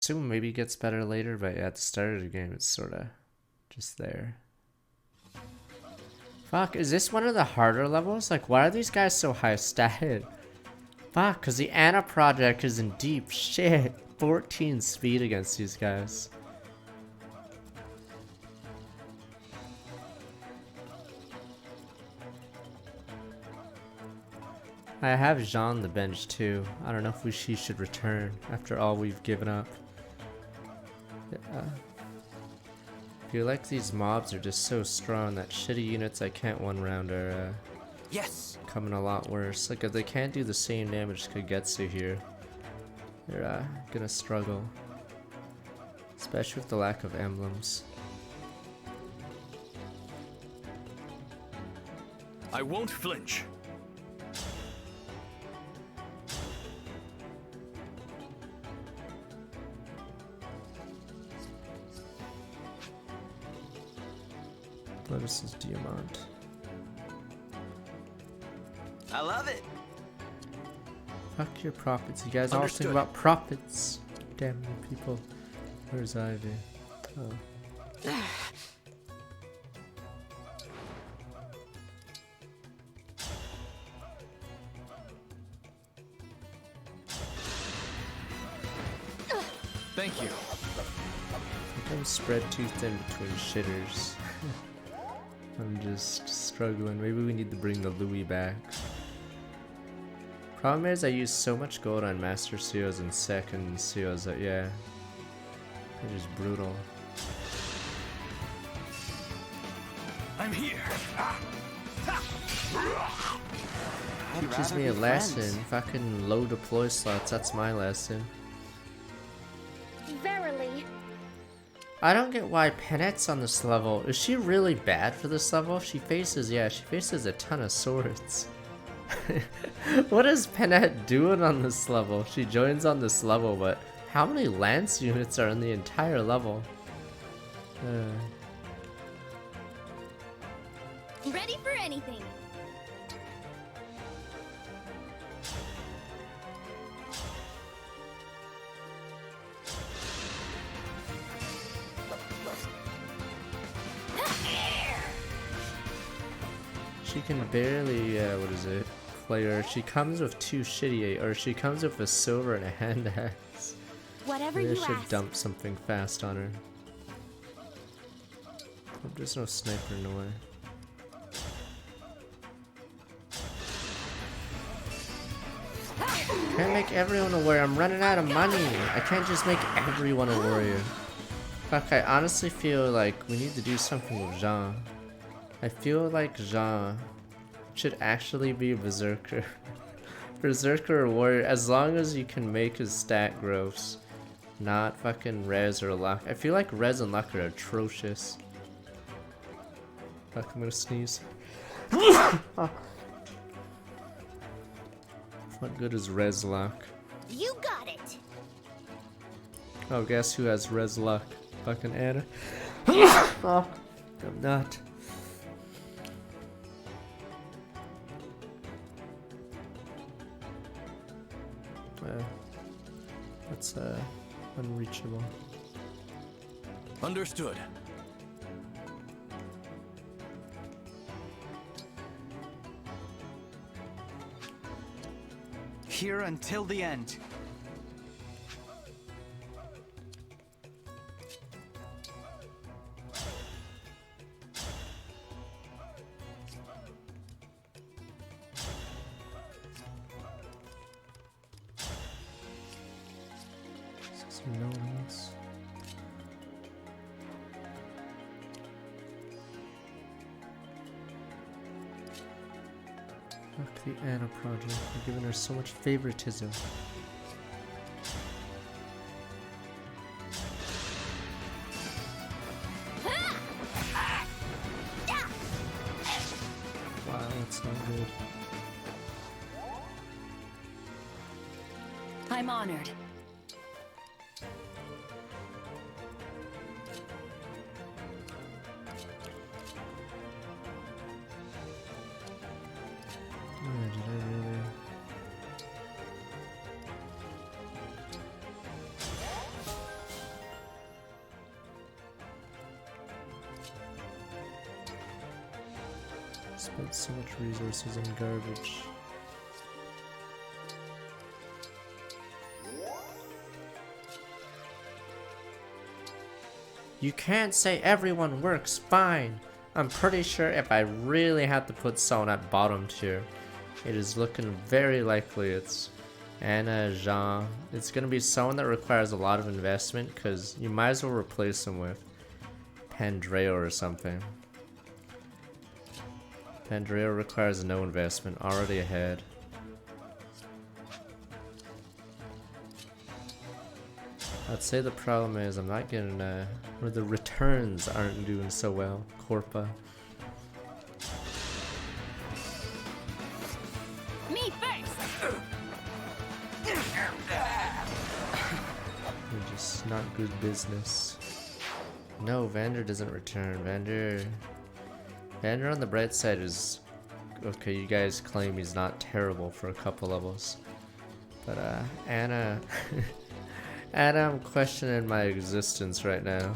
assume maybe it gets better later, but at the start of the game it's sorta just there. Fuck, is this one of the harder levels? Like, why are these guys so high statted? Fuck, cause the Anna project is in deep shit. 14 speed against these guys. I have Jean on the bench too. I don't know if he should return after all we've given up. Yeah. I feel like these mobs are just so strong that shitty units I can't one round are yes, coming a lot worse. Like if they can't do the same damage Kagetsu here, they're gonna struggle. Especially with the lack of emblems. I won't flinch. This is Diamant. I love it. Fuck your profits. You guys all Understood. think about profits. Damn you people. Where's Ivy? Oh. Thank you. I'm spread too thin between shitters. I'm just struggling. Maybe we need to bring the Louis back. Problem is I use so much gold on Master Seals and second Seals that yeah, they're just brutal. I'm here. Teaches me a lesson. Fucking low deploy slots, that's my lesson. Verily. I don't get why Penette's on this level. Is she really bad for this level? She faces a ton of swords. What is Penette doing on this level? She joins on this level, but how many lance units are in the entire level? Ready for anything. She can barely, what is it, play her. She comes with two shitty, or she comes with a silver and a hand axe. Whatever Maybe you I should ask. dump something fast on her. Hope there's no sniper in the way. Can't make everyone a warrior. I'm running out of money. I can't just make everyone a warrior. Fuck, I honestly feel like we need to do something with Jean. I feel like Jean should actually be a berserker. Berserker or warrior, as long as you can make his stat gross. Not fucking res or luck. I feel like res and luck are atrocious. Fuck, I'm gonna sneeze. Oh. What good is res luck? You got it. Oh, guess who has res luck? Fucking Anna. Oh, I'm not. That's unreachable. Understood. Here until the end. No one's. Fuck the Anna project. We're giving her so much favoritism. Wow, that's not good. I'm honored. Did I really? Spent so much resources on garbage. You can't say everyone works fine. I'm pretty sure if I really had to put someone at bottom tier, it is looking very likely it's Anna, Jean. It's gonna be someone that requires a lot of investment because you might as well replace them with Pandreo or something. Pandreo requires no investment, already ahead. I'd say the problem is I'm not getting, or the returns aren't doing so well. Corpa. Me first. We're just not good business. No, Vander doesn't return. Vander on the bright side is okay. You guys claim he's not terrible for a couple levels, but Anna. And I'm questioning my existence right now.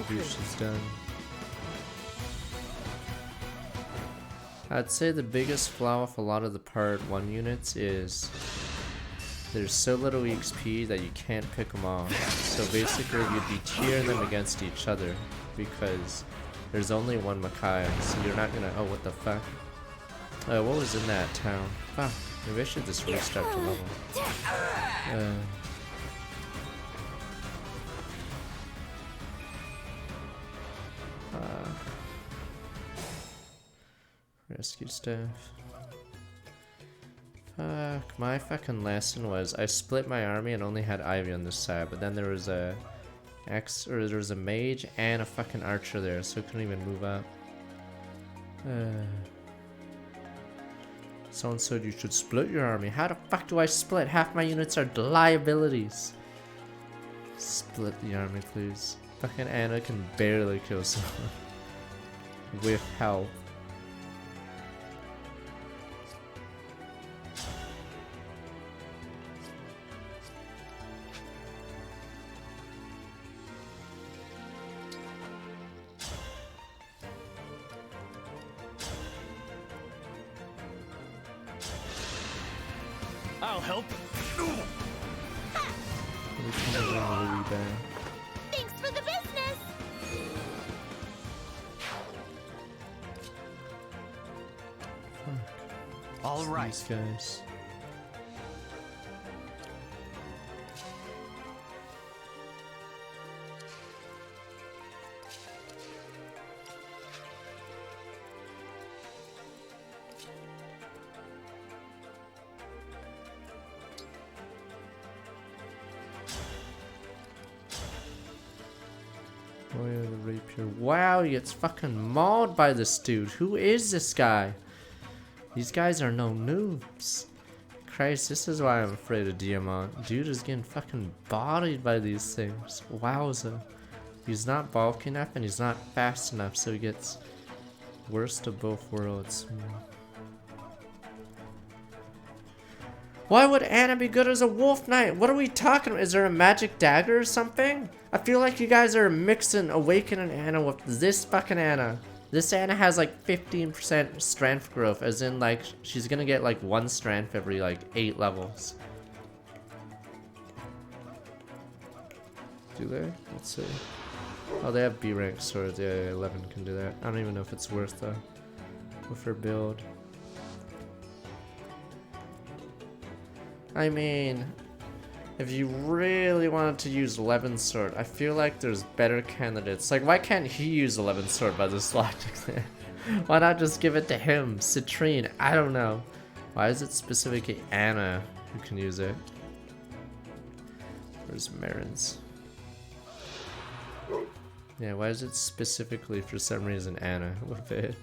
Revolution's done. I'd say the biggest flaw with a lot of the part 1 units is there's so little EXP that you can't pick them off. So basically you'd be tearing them against each other because there's only one Makai, so you're not gonna— oh, what the fuck? What was in that town? Fuck, maybe I should just restart the level. Rescue staff. Fuck, my fucking lesson was I split my army and only had Ivy on this side, but then there was a there was a mage and a fucking archer there, so I couldn't even move up. Someone said you should split your army. How the fuck do I split? Half my units are liabilities. Split the army, please. Fucking Anna can barely kill someone with help. I'll help. Thanks for the business. All right. These guys. Warrior the Rapier. Wow, he gets fucking mauled by this dude. Who is this guy? These guys are no noobs. Christ, this is why I'm afraid of Diamant. Dude is getting fucking bodied by these things. Wowza. He's not bulky enough and he's not fast enough, so he gets worst of both worlds. Why would Anna be good as a wolf knight? What are we talking about? Is there a magic dagger or something? I feel like you guys are mixing Awakening Anna with this fucking Anna. This Anna has like 15% strength growth, as in like she's gonna get like 1 strength every like 8 levels. Do they? Let's see. Oh, they have B rank swords. Yeah, 11 can do that. I don't even know if it's worth though with her build. I mean, if you really wanted to use 11 sword, I feel like there's better candidates. Like, why can't he use 11 sword by this logic then? Why not just give it to him? Citrine, I don't know. Why is it specifically Anna who can use it? Where's Marin's? Yeah, why is it specifically for some reason Anna with it?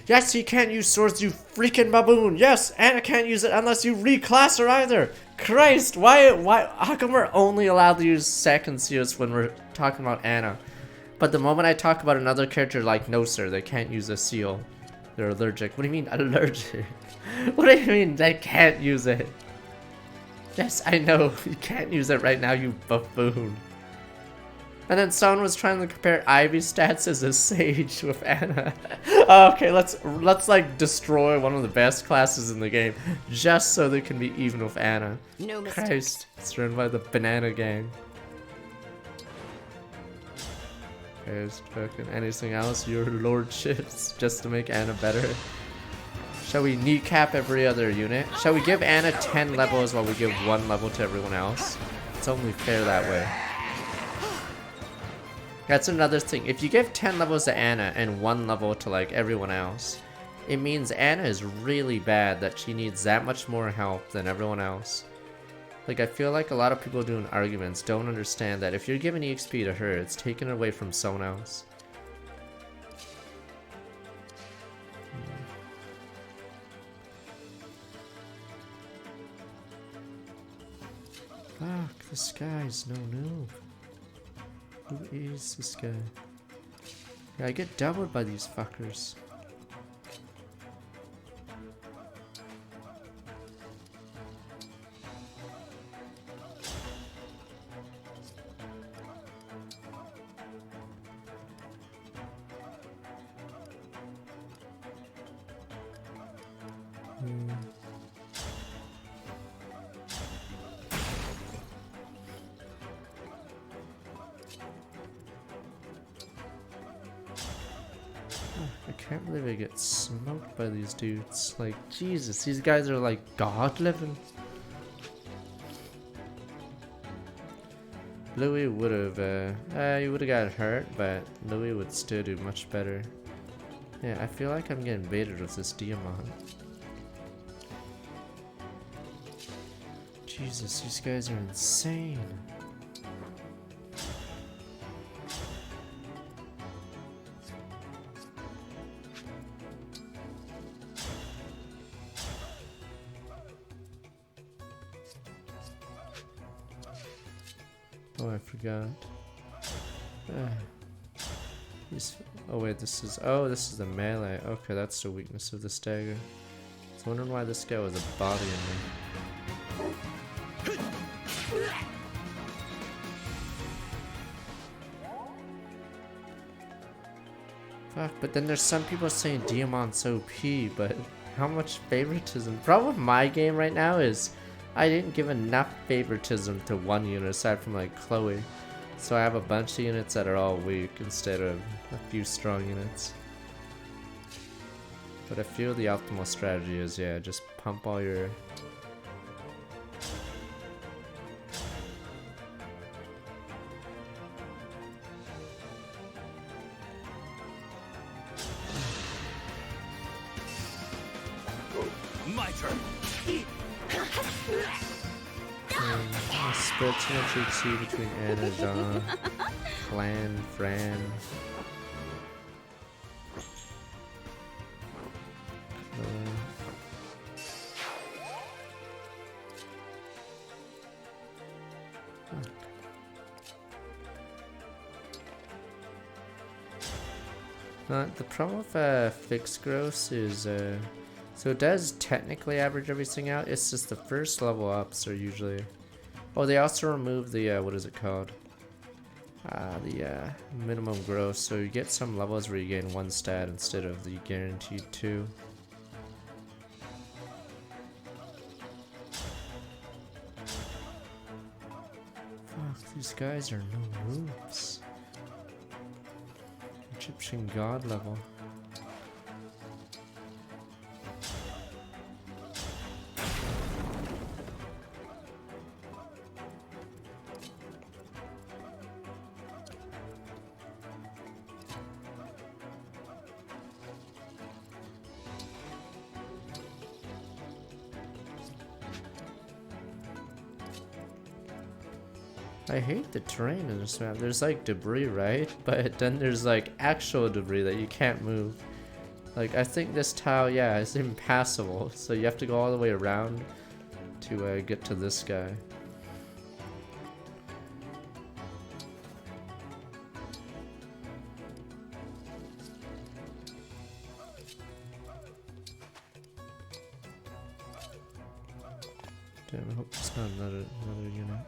Yes, he can't use swords, you freaking baboon! Yes, Anna can't use it unless you reclass her either! Christ, why, how come we're only allowed to use second seals when we're talking about Anna? But the moment I talk about another character, like, no sir, they can't use a seal. They're allergic. What do you mean, allergic? What do you mean, they can't use it? Yes, I know, you can't use it right now, you buffoon. And then someone was trying to compare Ivy's stats as a sage with Anna. Okay, let's like destroy one of the best classes in the game just so they can be even with Anna. No mistakes. Christ, it's run by the banana gang. There's fucking anything else, your lordships, just to make Anna better. Shall we kneecap every other unit? Shall we give Anna 10 levels while we give 1 level to everyone else? It's only fair that way. That's another thing. If you give 10 levels to Anna and 1 level to like everyone else, it means Anna is really bad, that she needs that much more help than everyone else. Like, I feel like a lot of people doing arguments don't understand that if you're giving EXP to her, it's taken away from someone else. Fuck, this guy's no noob. Who is this guy? Yeah, I get doubled by these fuckers. I can't believe I get smoked by these dudes. Like, Jesus, these guys are like god living. Louis would have, he would have got hurt, but Louis would still do much better. Yeah, I feel like I'm getting baited with this Diamond. Jesus, these guys are insane. Oh, I forgot. Oh wait, this is the melee. Okay, that's the weakness of the stagger. I was wondering why this guy was a body in me. Fuck, but then there's some people saying Diamant's OP, but how much favoritism? Problem with my game right now is I didn't give enough favoritism to one unit aside from like Chloe. So I have a bunch of units that are all weak instead of a few strong units. But I feel the optimal strategy is, yeah, just pump all your... My turn. Split too much HC between Anna, Jean, Clan, Fran. The problem with fixed gross is so it does technically average everything out. It's just the first level ups are usually. Oh, they also remove the what is it called? The minimum gross. So you get some levels where you gain 1 stat instead of the guaranteed 2. Fuck, these guys are no moves. Egyptian god level. I hate the terrain in this map. There's like debris, right? But then there's like actual debris that you can't move. Like, I think this tile, yeah, is impassable. So you have to go all the way around to get to this guy. Damn, I hope it's not another unit.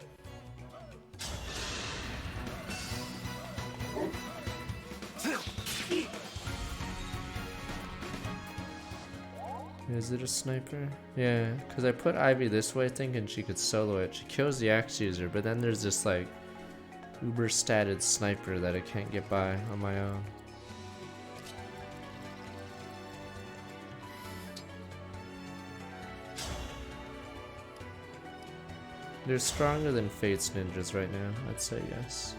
Is it a sniper? Yeah, because I put Ivy this way thinking she could solo it. She kills the axe user, but then there's this like uber statted sniper that I can't get by on my own. They're stronger than Fate's ninjas right now, I'd say yes.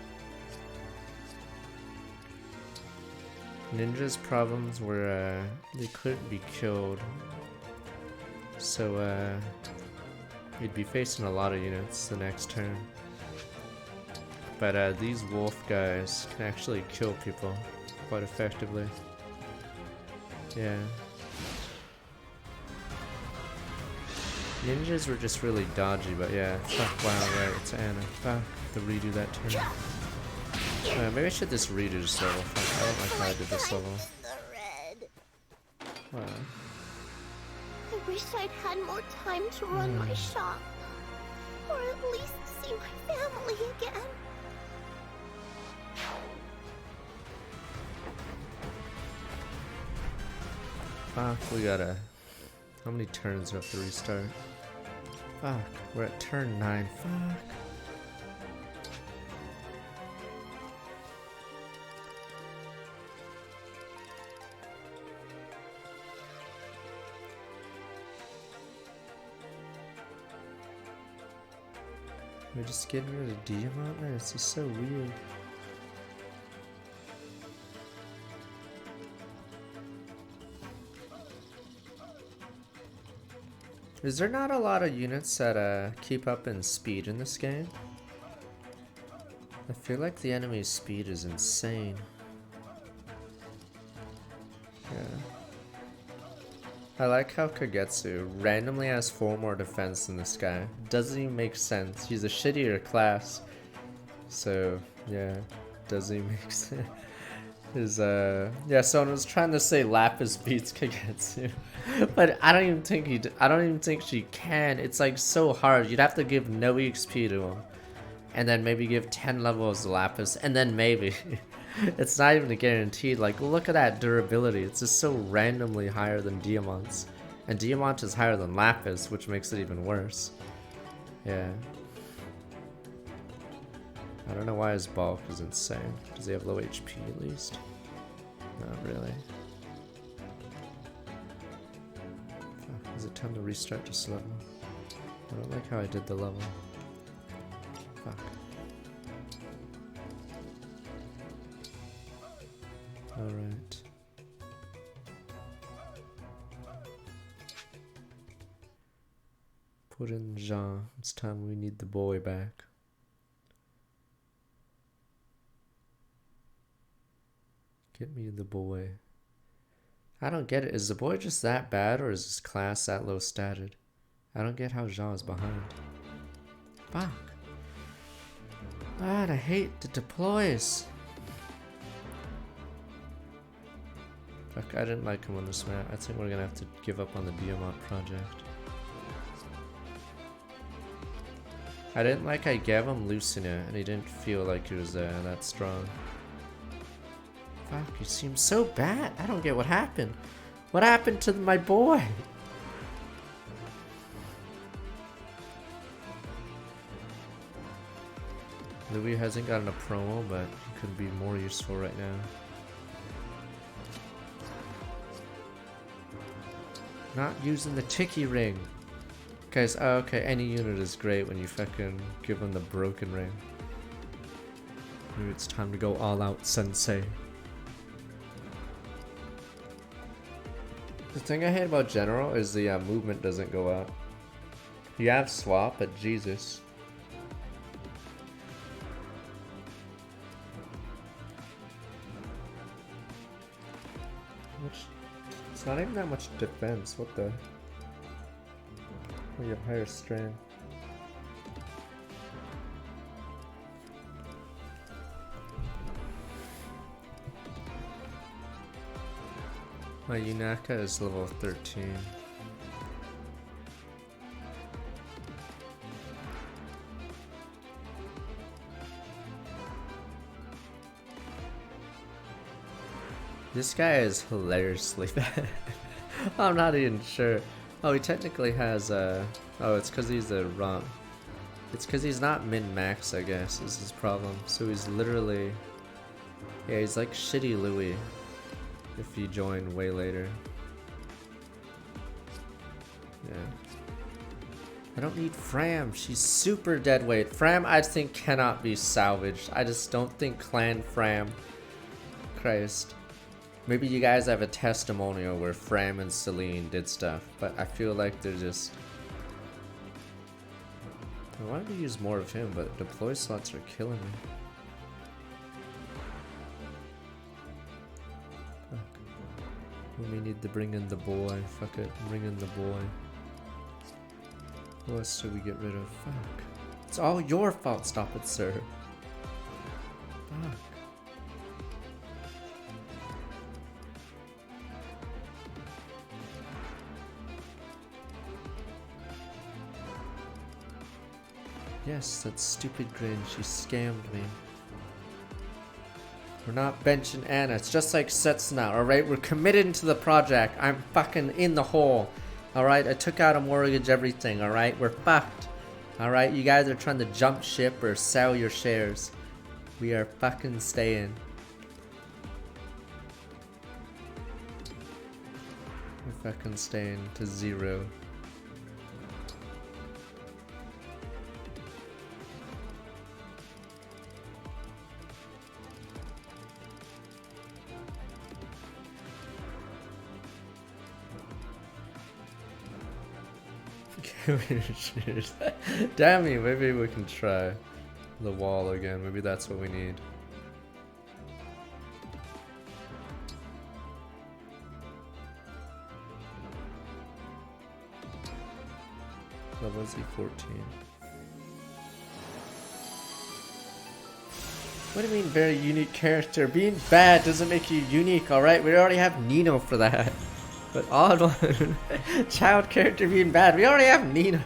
Ninja's problems were they couldn't be killed, so we'd be facing a lot of units the next turn. But these wolf guys can actually kill people quite effectively. Yeah. Ninjas were just really dodgy, but yeah. Fuck, wow, right, it's Anna. Fuck, to redo that turn. Maybe I should just redo this level. Fuck, I don't like how I did this level. Wow. I wish I'd had more time to run my shop. Or at least see my family again. Fuck, we gotta... How many turns do we have to restart? Fuck, we're at turn 9. Fuck. We're just getting rid of Diamant? Man, this is so weird. Is there not a lot of units that keep up in speed in this game? I feel like the enemy's speed is insane. Yeah. I like how Kagetsu randomly has 4 more defense than this guy. Doesn't even make sense. He's a shittier class. So, yeah. Doesn't even make sense. Yeah, someone was trying to say Lapis beats Kagetsu. But I don't even think she can. It's like so hard. You'd have to give no XP to him. And then maybe give 10 levels to Lapis. And then maybe. It's not even a guaranteed. Like, look at that durability. It's just so randomly higher than Diamant's. And Diamant is higher than Lapis, which makes it even worse. Yeah. I don't know why his bulk is insane. Does he have low HP at least? Not really. Fuck, is it time to restart this level? I don't like how I did the level. Fuck. Alright. Put in Jean. It's time we need the boy back. Get me the boy. I don't get it. Is the boy just that bad, or is his class that low statted? I don't get how Jean is behind. Fuck. God, I hate the deploys. Fuck, I didn't like him on this map. I think we're gonna have to give up on the Diamant project. I didn't like I gave him Lucina, and he didn't feel like he was that strong. Fuck, you seem so bad. I don't get what happened. What happened to my boy? Louis hasn't gotten a promo, but he could be more useful right now. Not using the Tiki ring. Guys, oh, okay, any unit is great when you fucking give them the broken ring. Maybe it's time to go all out, sensei. The thing I hate about General is the movement doesn't go up. You have swap, but Jesus. It's not even that much defense, what the... Oh, you have higher strength. My Yunaka is level 13. This guy is hilariously bad. I'm not even sure. Oh, he technically has oh, it's because he's a ROM. It's because he's not min-max, I guess, is his problem. So he's literally... Yeah, he's like shitty Louis. If you join way later. Yeah. I don't need Fram. She's super deadweight. Fram, I think, cannot be salvaged. I just don't think Clan Fram... Christ. Maybe you guys have a testimonial where Fram and Celine did stuff, but I feel like they're just... I wanted to use more of him, but deploy slots are killing me. Fuck. We need to bring in the boy. Fuck it, bring in the boy. Who else should we get rid of? Fuck. It's all your fault, stop it, sir. Fuck. Yes, that stupid grin, she scammed me. We're not benching Anna, it's just like Setsuna, alright? We're committed to the project. I'm fucking in the hole. Alright, I took out a mortgage, everything, alright? We're fucked. Alright, you guys are trying to jump ship or sell your shares. We are fucking staying. We're fucking staying to 0. Damn me, maybe we can try the wall again. Maybe that's what we need. Level is E14. What do you mean very unique character? Being bad doesn't make you unique, alright? We already have Nino for that. But odd one. Child character being bad. We already have Nino.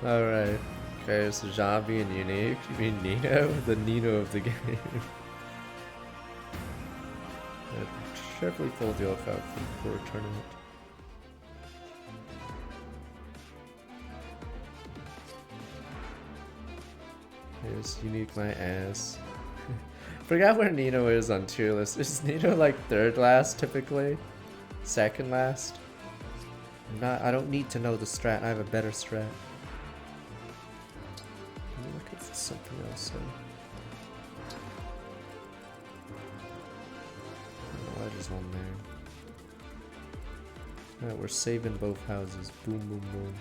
Alright. Okay, so Jean being unique. You mean Nino? The Nino of the game. Carefully fold the elf out for a tournament. Here's unique my ass. Forgot where Nino is on tier list. Is Nino like 3rd last typically? 2nd last? I don't need to know the strat, I have a better strat. Let me look at something else. Oh, I just one there. Alright, we're saving both houses. Boom, boom, boom.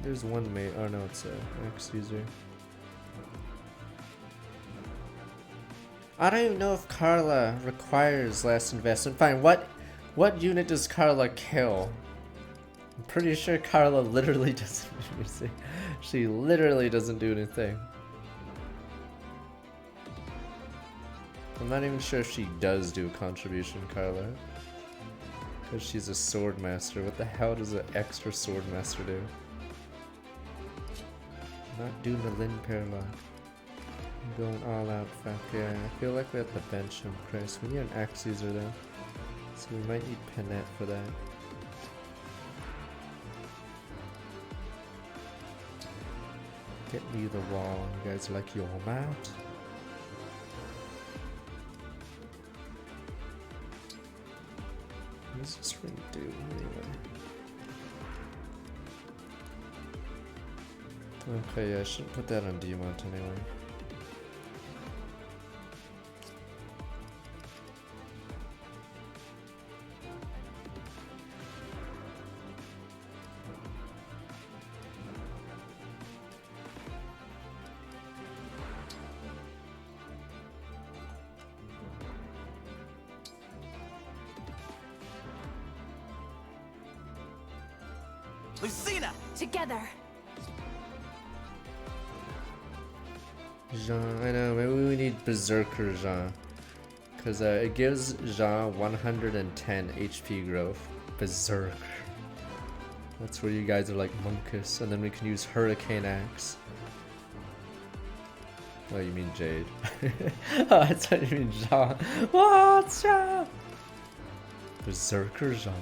There's one mate. Oh no, it's a X user. I don't even know if Carla requires last investment. Fine. What unit does Carla kill? I'm pretty sure Carla literally doesn't do anything. She literally doesn't do anything. I'm not even sure if she does do a contribution, Carla. Because she's a sword master. What the hell does an extra sword master do? Not doing the Lin Paralock. I'm going all out, fuck yeah. I feel like we have to bench him, Chris. We need an axe user though. So we might need Panette for that. Get me the wall. You guys are like, yo, I'm out. What does this ring do anyway? Okay, yeah, I shouldn't put that on Demont anyway. Lucina! Together. Jean, I know, maybe we need Berserker Jean. Because it gives Jean 110 HP growth. Berserker. That's where you guys are like monkus, and then we can use Hurricane Axe. Oh, you mean Jade. Oh, I thought you mean Jean. What's Jean? Berserker Jean.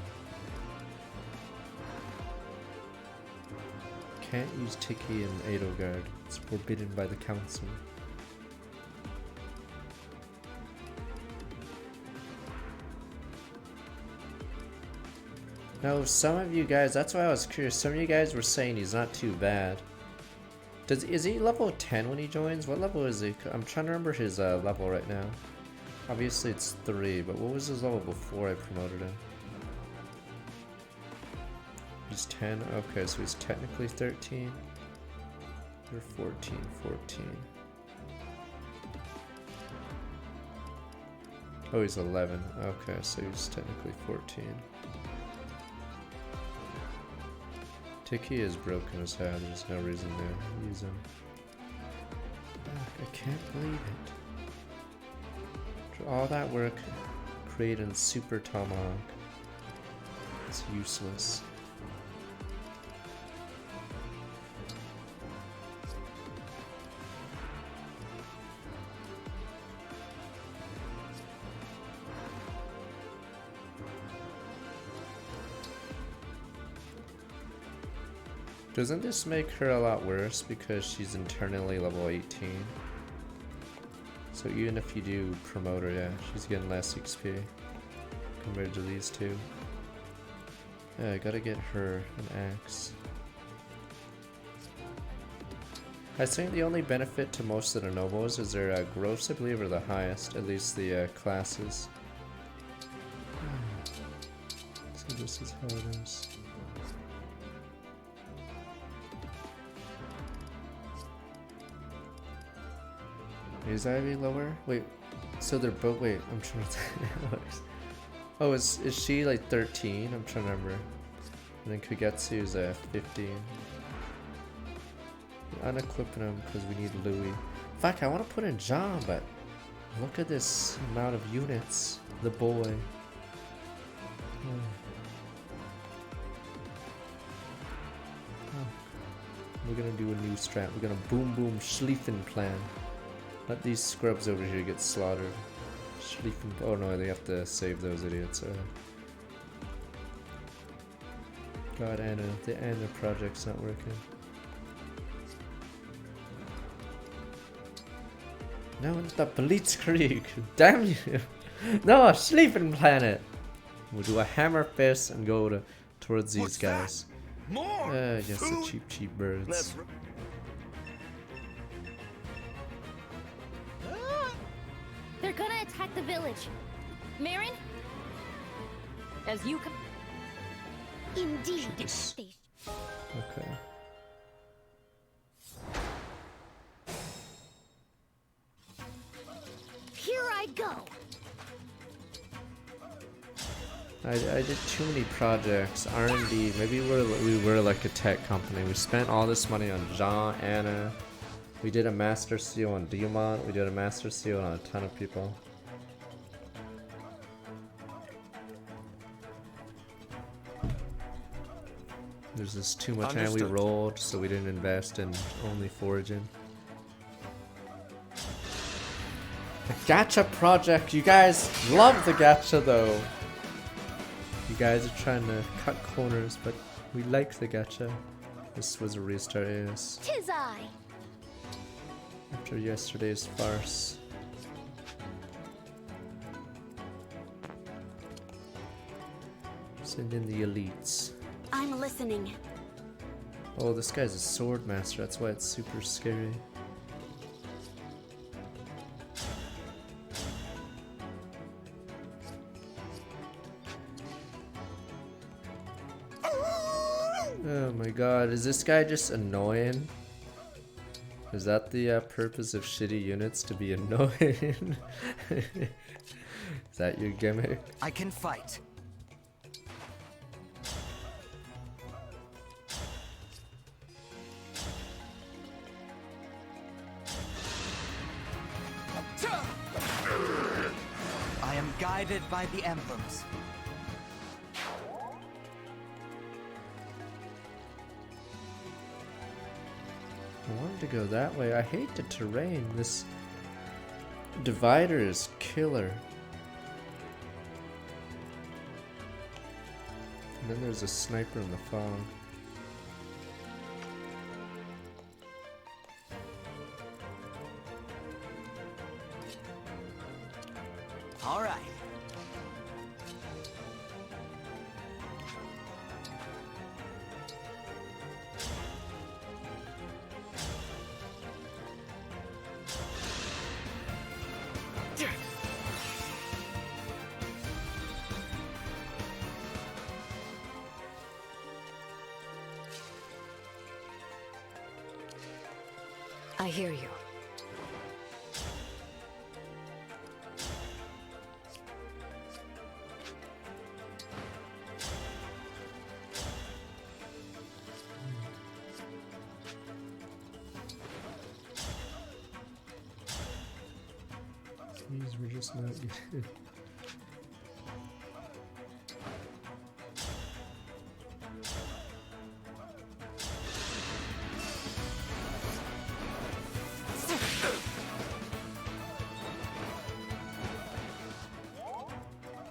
Can't use Tiki and Edelgard. It's forbidden by the council. No, some of you guys, that's why I was curious. Some of you guys were saying he's not too bad. Is he level 10 when he joins? What level is he? I'm trying to remember his level right now. Obviously it's 3, but what was his level before I promoted him? He's 10? Okay, so he's technically 13. Or 14. Oh, he's 11. Okay, so he's technically 14. Tiki is broken as hell, there's no reason to use him. I can't believe it. After all that work, creating Super Tomahawk. It's useless. Doesn't this make her a lot worse because she's internally level 18? So even if you do promote her, yeah, she's getting less XP compared to these two. Yeah, I gotta get her an axe. I think the only benefit to most of the nobles is their growths, I believe, are the highest, at least the classes. So this is how it is. Is Ivy lower? Wait, so they're both. Wait, I'm trying to. Oh, is she like 13? I'm trying to remember. And then Kagetsu is 15. We're unequipping him because we need Louis. Fuck, I want to put in John, but look at this amount of units. The boy. We're gonna do a new strat. We're gonna boom boom Schlieffen plan. Let these scrubs over here get slaughtered. Schlieffen. Oh no, they have to save those idiots. God, Anna. The Anna project's not working. No, it's the Blitzkrieg. Damn you. No, Schlieffen planet. We'll do a hammer fist and go towards these guys. More Yes, the cheap birds. They're gonna attack the village. Marin? As you come. Indeed. Okay. Here I go. I did too many projects. R&D. Maybe we were like a tech company. We spent all this money on Jean, Anna. We did a master seal on Diamant. We did a master seal on a ton of people. There's just too much hand we rolled, so we didn't invest in only foraging. The gacha project! You guys love the gacha though! You guys are trying to cut corners, but we like the gacha. This was a restart, yes. Tis I. After yesterday's farce. Send in the elites. I'm listening. Oh, this guy's a sword master, that's why it's super scary. Oh my god, is this guy just annoying? Is that the purpose of shitty units, to be annoying? Is that your gimmick? I can fight. guided by the emblems. I wanted to go that way. I hate the terrain. This divider is killer. And then there's a sniper in the fog. All right. I hear you. These were just not good.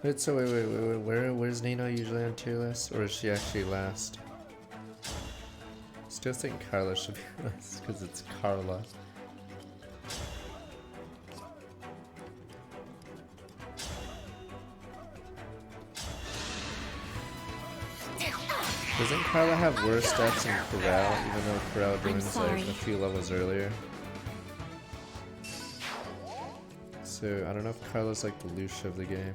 Wait, so wait, where's Nino usually on tier list? Or is she actually last? Still think Carla should be last, because it's Carla. Doesn't Carla have worse stats than Corral, even though Corral joins like a few levels earlier? So I don't know if Carla's like the Lucia of the game.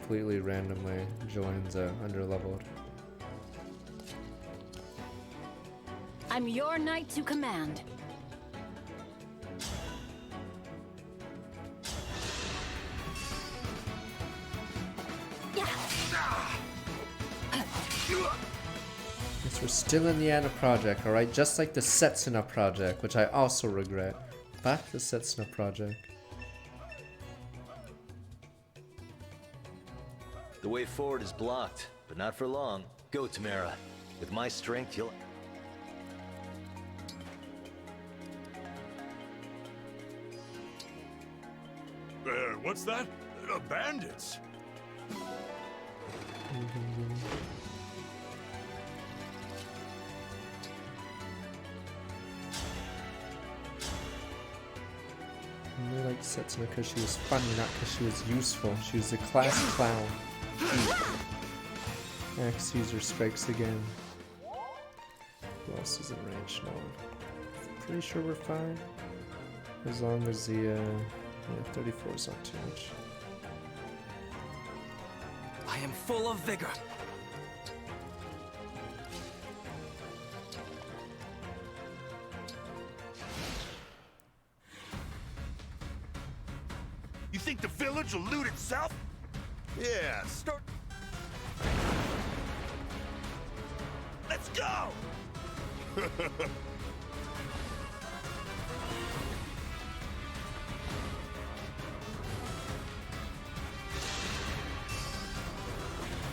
Completely randomly joins underleveled. I'm your knight to command. Yes, we're still in the Anna project, alright? Just like the Setsuna project, which I also regret. Back to the Setsuna project. The way forward is blocked, but not for long. Go, Tamara. With my strength, you'll... What's that? Bandits. I really like Setsuna because she was funny, not because she was useful. She was a class clown. Axe user strikes again. Who else is in range? No one. Pretty sure we're fine. As long as the, yeah, 34 is not too much. I am full of vigor. You think the village will loot itself? Yeah, start. Let's go!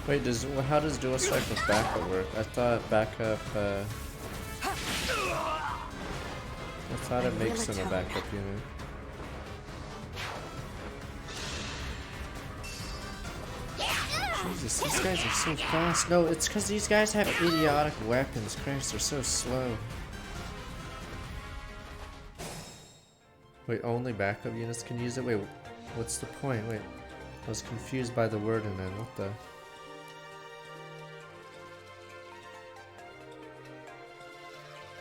Wait, how does dual strike with backup work? I thought backup, I thought it makes him a backup unit. Jesus, these guys are so fast. No, it's because these guys have idiotic weapons. Christ, they're so slow. Wait, only backup units can use it? Wait, what's the point? Wait, I was confused by the word and then what the...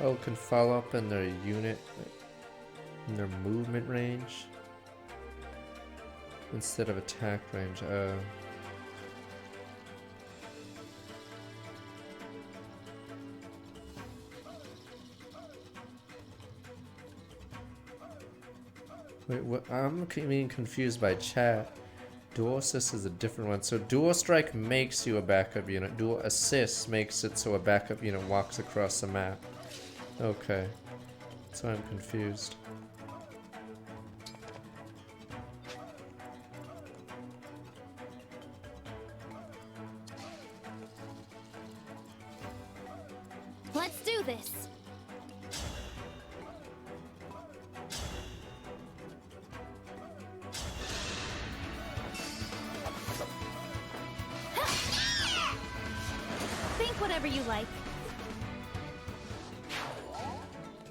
Oh, can follow up in their unit, in their movement range instead of attack range. Wait, what? I'm being confused by chat. Dual assist is a different one. So dual strike makes you a backup unit. Dual assist makes it so a backup unit walks across the map. Okay, so I'm confused. do this. Think whatever you like.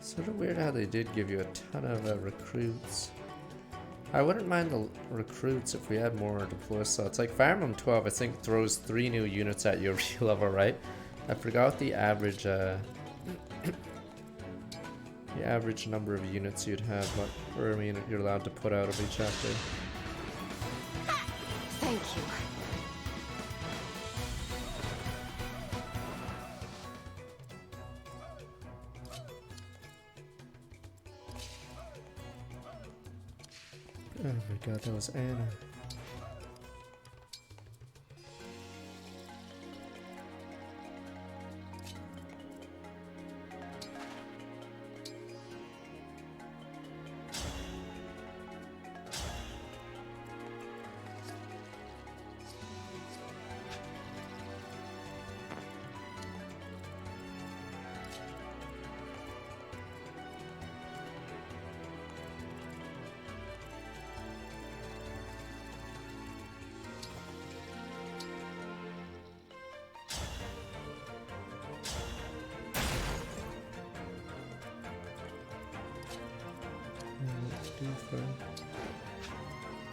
Sort of weird how they did give you a ton of recruits. I wouldn't mind the recruits if we had more deploy slots. Like Fire Emblem 12, I think throws 3 new units at your level, right? I forgot the average number of units you'd have, or I mean, you're allowed to put out of each chapter. Thank you. Oh my god, that was Anna.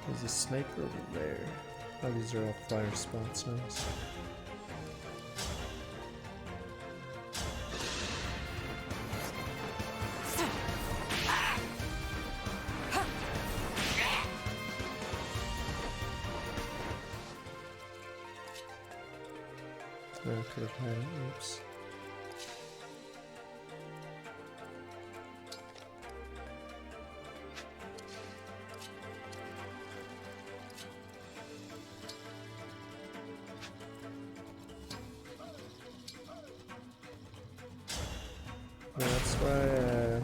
There's a sniper over there. Oh, these are all fire spots, nice. I could have had it, oops.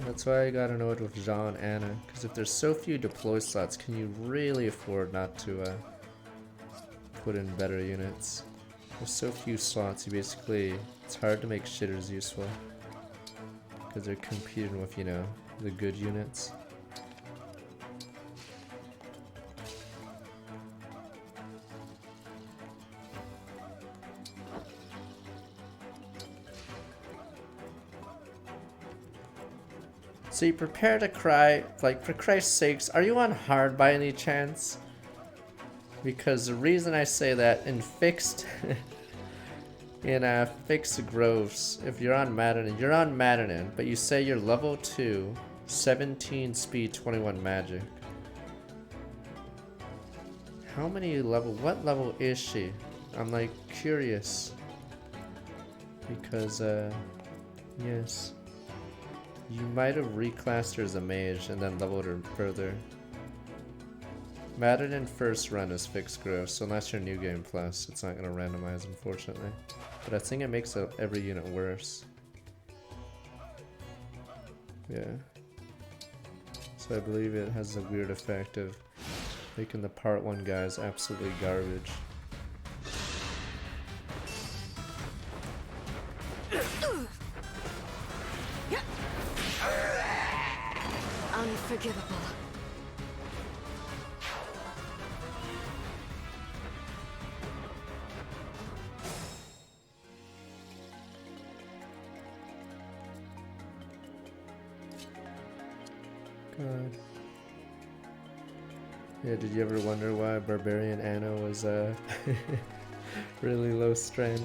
That's why I got annoyed with Jean and Anna, because if there's so few deploy slots, can you really afford not to put in better units? There's so few slots, it's hard to make shitters useful, because they're competing with, you know, the good units. So you prepare to cry, like, for Christ's sakes, are you on hard by any chance? Because the reason I say that, in fixed fixed groves, if you're on Maddening, but you say you're level 2, 17 speed, 21 magic. What level is she? I'm like curious. Because yes. You might have reclassed her as a mage and then leveled her further. Maddening first run is fixed growth, so unless you're New Game Plus, it's not going to randomize, unfortunately. But I think it makes every unit worse. Yeah. So I believe it has a weird effect of making the part 1 guys absolutely garbage. Unforgivable. God. Yeah, did you ever wonder why Barbarian Anna was really low strength?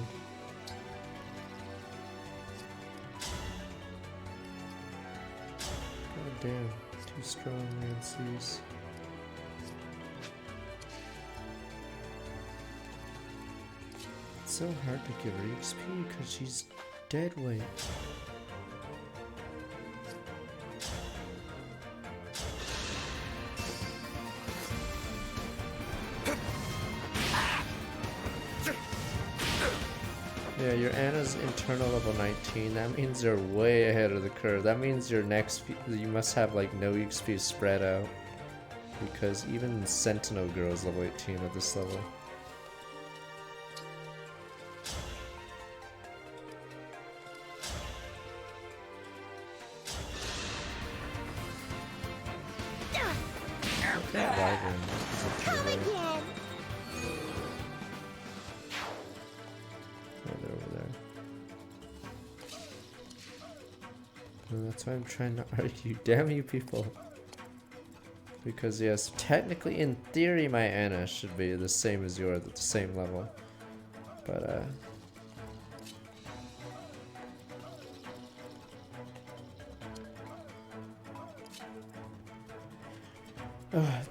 God damn, too strong, man, sees. It's so hard to give her XP because she's dead weight. Yeah, your Anna's internal level 19. That means you're way ahead of the curve. That means your next you must have like no XP spread out, because even Sentinel girl is level 18 at this level. that wyvern? Come again. Oh, they're over there. And that's why I'm trying to argue. Damn you people. Because yes, technically in theory my Anna should be the same as yours at the same level. But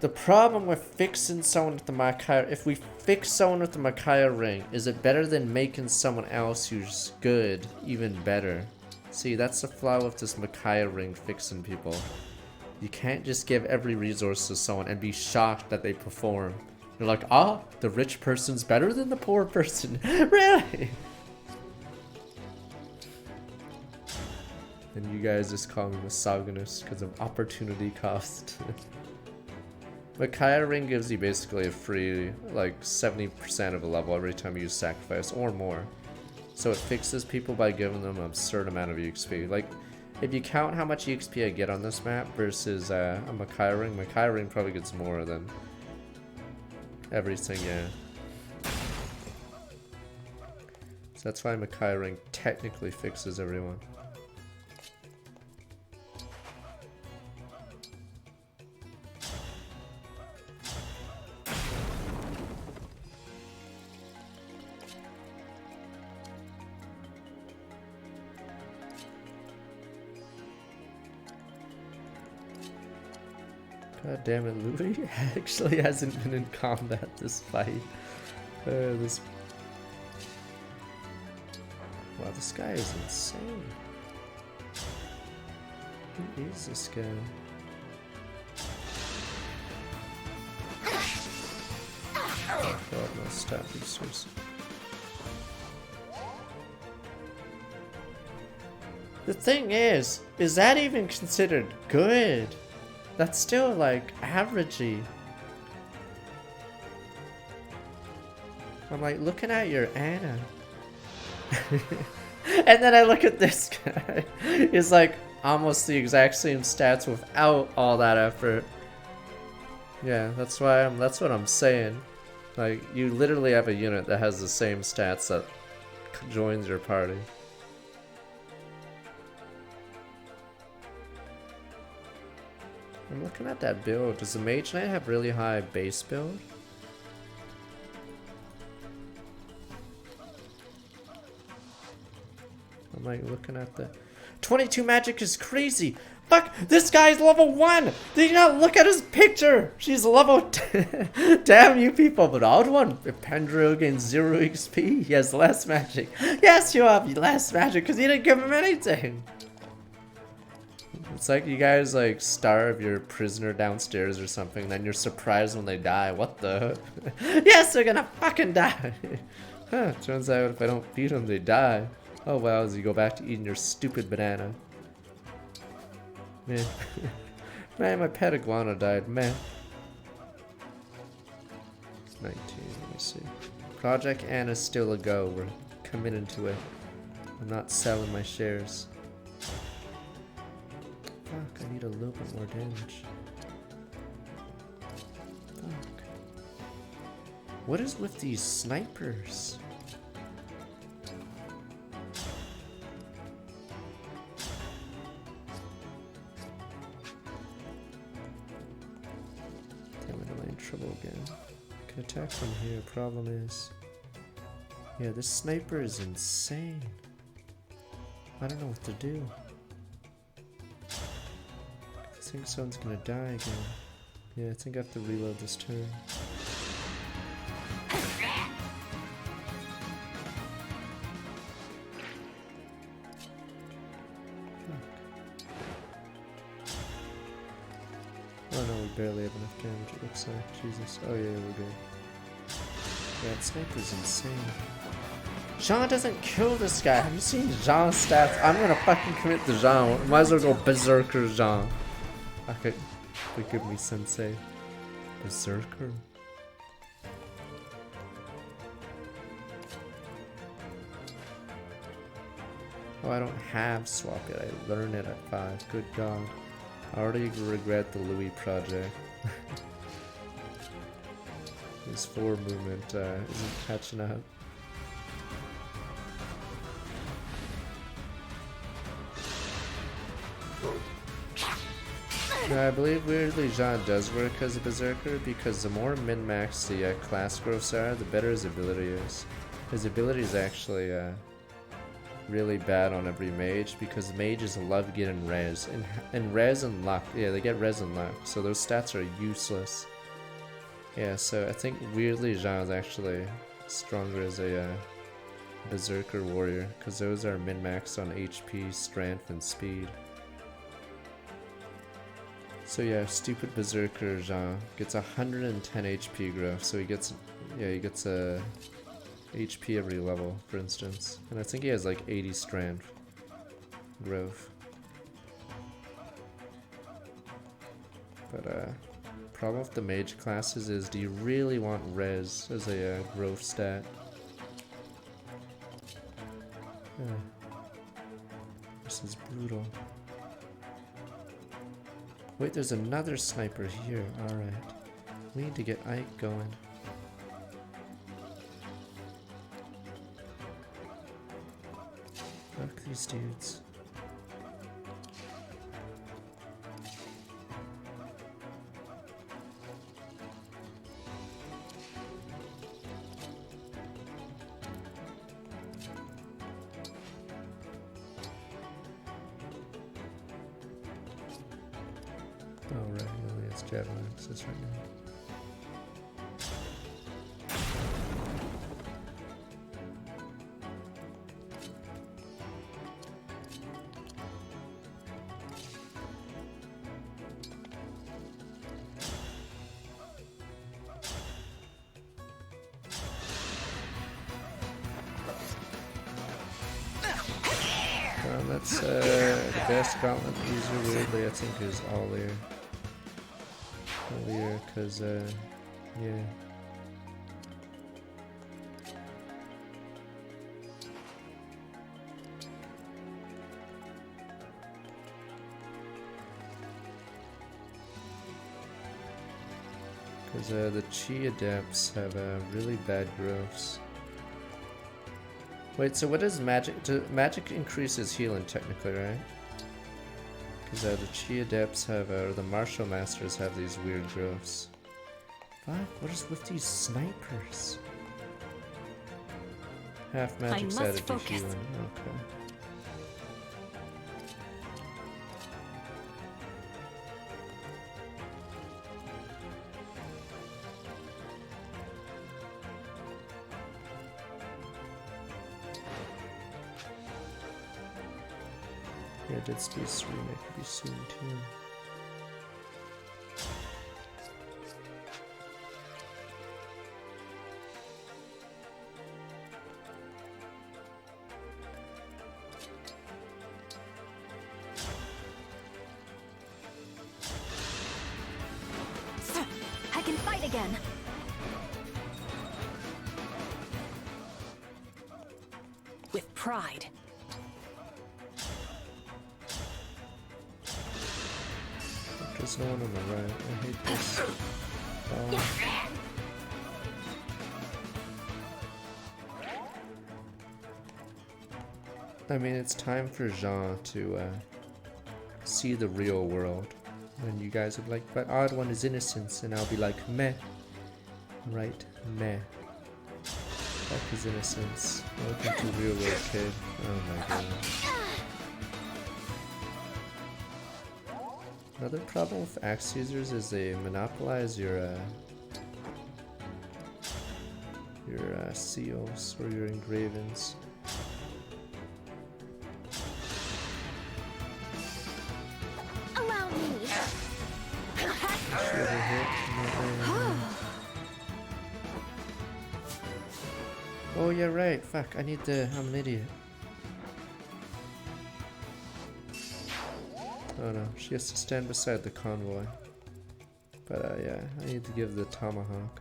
the problem with fixing someone with the Makaya, if we fix someone with the Makaya ring, is it better than making someone else who's good even better? See, that's the flaw with this Makaya ring fixing people. You can't just give every resource to someone and be shocked that they perform. You're like, ah, the rich person's better than the poor person. Really? And you guys just call me misogynist because of opportunity cost. Makaya ring gives you basically a free, like 70% of a level every time you use sacrifice or more. So it fixes people by giving them an absurd amount of EXP. Like, if you count how much EXP I get on this map versus a Makaya ring probably gets more than everything, yeah. So that's why Makaya ring technically fixes everyone. God damn it, Louis actually hasn't been in combat this fight. Wow, this guy is insane. Who is this guy? Oh God, no stat resource. The thing is that even considered good? That's still like averagey. I'm like looking at your Anna. And then I look at this guy. He's like almost the exact same stats without all that effort. Yeah, that's what I'm saying. Like you literally have a unit that has the same stats that joins your party. I'm looking at that build. Does the Mage Knight have really high base build? I'm like looking at the 22 magic is crazy. Fuck, this guy's level 1. Did you not look at his picture? She's level 10. Damn you people, but odd one. If Pendrill gains 0 XP, he has less magic. Yes, you have less magic because you didn't give him anything. It's like you guys like starve your prisoner downstairs or something, then you're surprised when they die. What the? Yes, they're gonna fucking die. Huh, turns out if I don't feed them, they die. Oh well, as you go back to eating your stupid banana. Man. Man, my pet iguana died, man. 19, let me see. Project Anna's still a go, we're committed to it. I'm not selling my shares. Fuck, I need a little bit more damage. Fuck. What is with these snipers? Damn it, am I in trouble again? Can attack from here, problem is... Yeah, this sniper is insane. I don't know what to do. I think someone's gonna die again. Yeah, I think I have to reload this turn. Oh no, we barely have enough damage, it looks like. Jesus. Oh yeah, we're good. Yeah, that sniper's insane. Jean doesn't kill this guy. Have you seen Jean's stats? I'm gonna fucking commit to Jean. Might as well go Berserker Jean. Okay, forgive me, Sensei. Berserker. Oh, I don't have swap yet. I learned it at 5. Good God. I already regret the Louis project. His forward movement isn't catching up. Now, I believe weirdly Jean does work as a berserker because the more min-max the class growths are, the better his ability is. His ability is actually really bad on every mage because mages love getting res. And res and luck, yeah, they get res and luck, so those stats are useless. Yeah, so I think weirdly Jean is actually stronger as a berserker warrior because those are min-maxed on HP, strength, and speed. So yeah, stupid berserker Jean gets 110 HP growth, so he gets a HP every level, for instance. And I think he has like 80 strength growth. But problem with the mage classes is, do you really want res as a growth stat? This is brutal. Wait, there's another sniper here. Alright. We need to get Ike going. Fuck these dudes. Oh right, he only has javelin access right now. That's the best gauntlet user weirdly I think is Olir. Olir, cause yeah. Cause the Chi adepts have really bad growths. Wait, so what is magic? Magic increases healing technically, right? Because the Chi Adepts have, or the Martial Masters have these weird growths. Fuck, what is with these snipers? Half magic's added to healing, okay. Yeah, Dead Space remake will be soon too. I can fight again. With pride. There's no one on the right. I hate this. I mean, it's time for Jean to see the real world. And you guys would be like, but Odd One is innocence. And I'll be like, meh. Right? Meh. Fuck his innocence. Welcome to real world, kid. Oh my god. Another problem with axe users is they monopolize your seals or your engravings. Allow me. Should have hit. Oh yeah, right. Fuck. I'm an idiot. Oh no, she has to stand beside the convoy. But yeah, I need to give the tomahawk.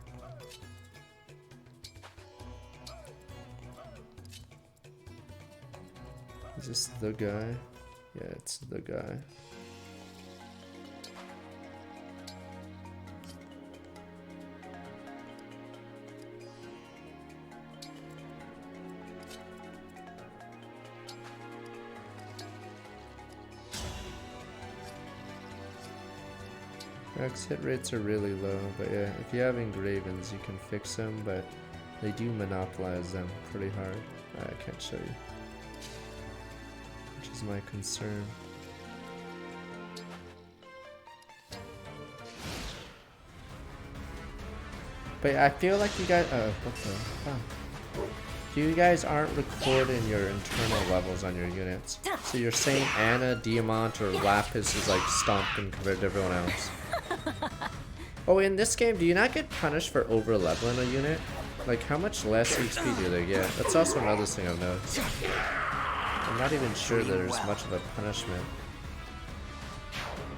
Is this the guy? Yeah, it's the guy. Max hit rates are really low, but yeah, if you have engravings, you can fix them, but they do monopolize them pretty hard. I can't show you, which is my concern. But I feel like you guys, what the fuck? You guys aren't recording your internal levels on your units. So you're saying Anna, Diamant, or Lapis is like stomping compared to everyone else. Oh, in this game, do you not get punished for over leveling a unit? Like, how much less XP do they get? That's also another thing I've noticed. I'm not even sure there's much of a punishment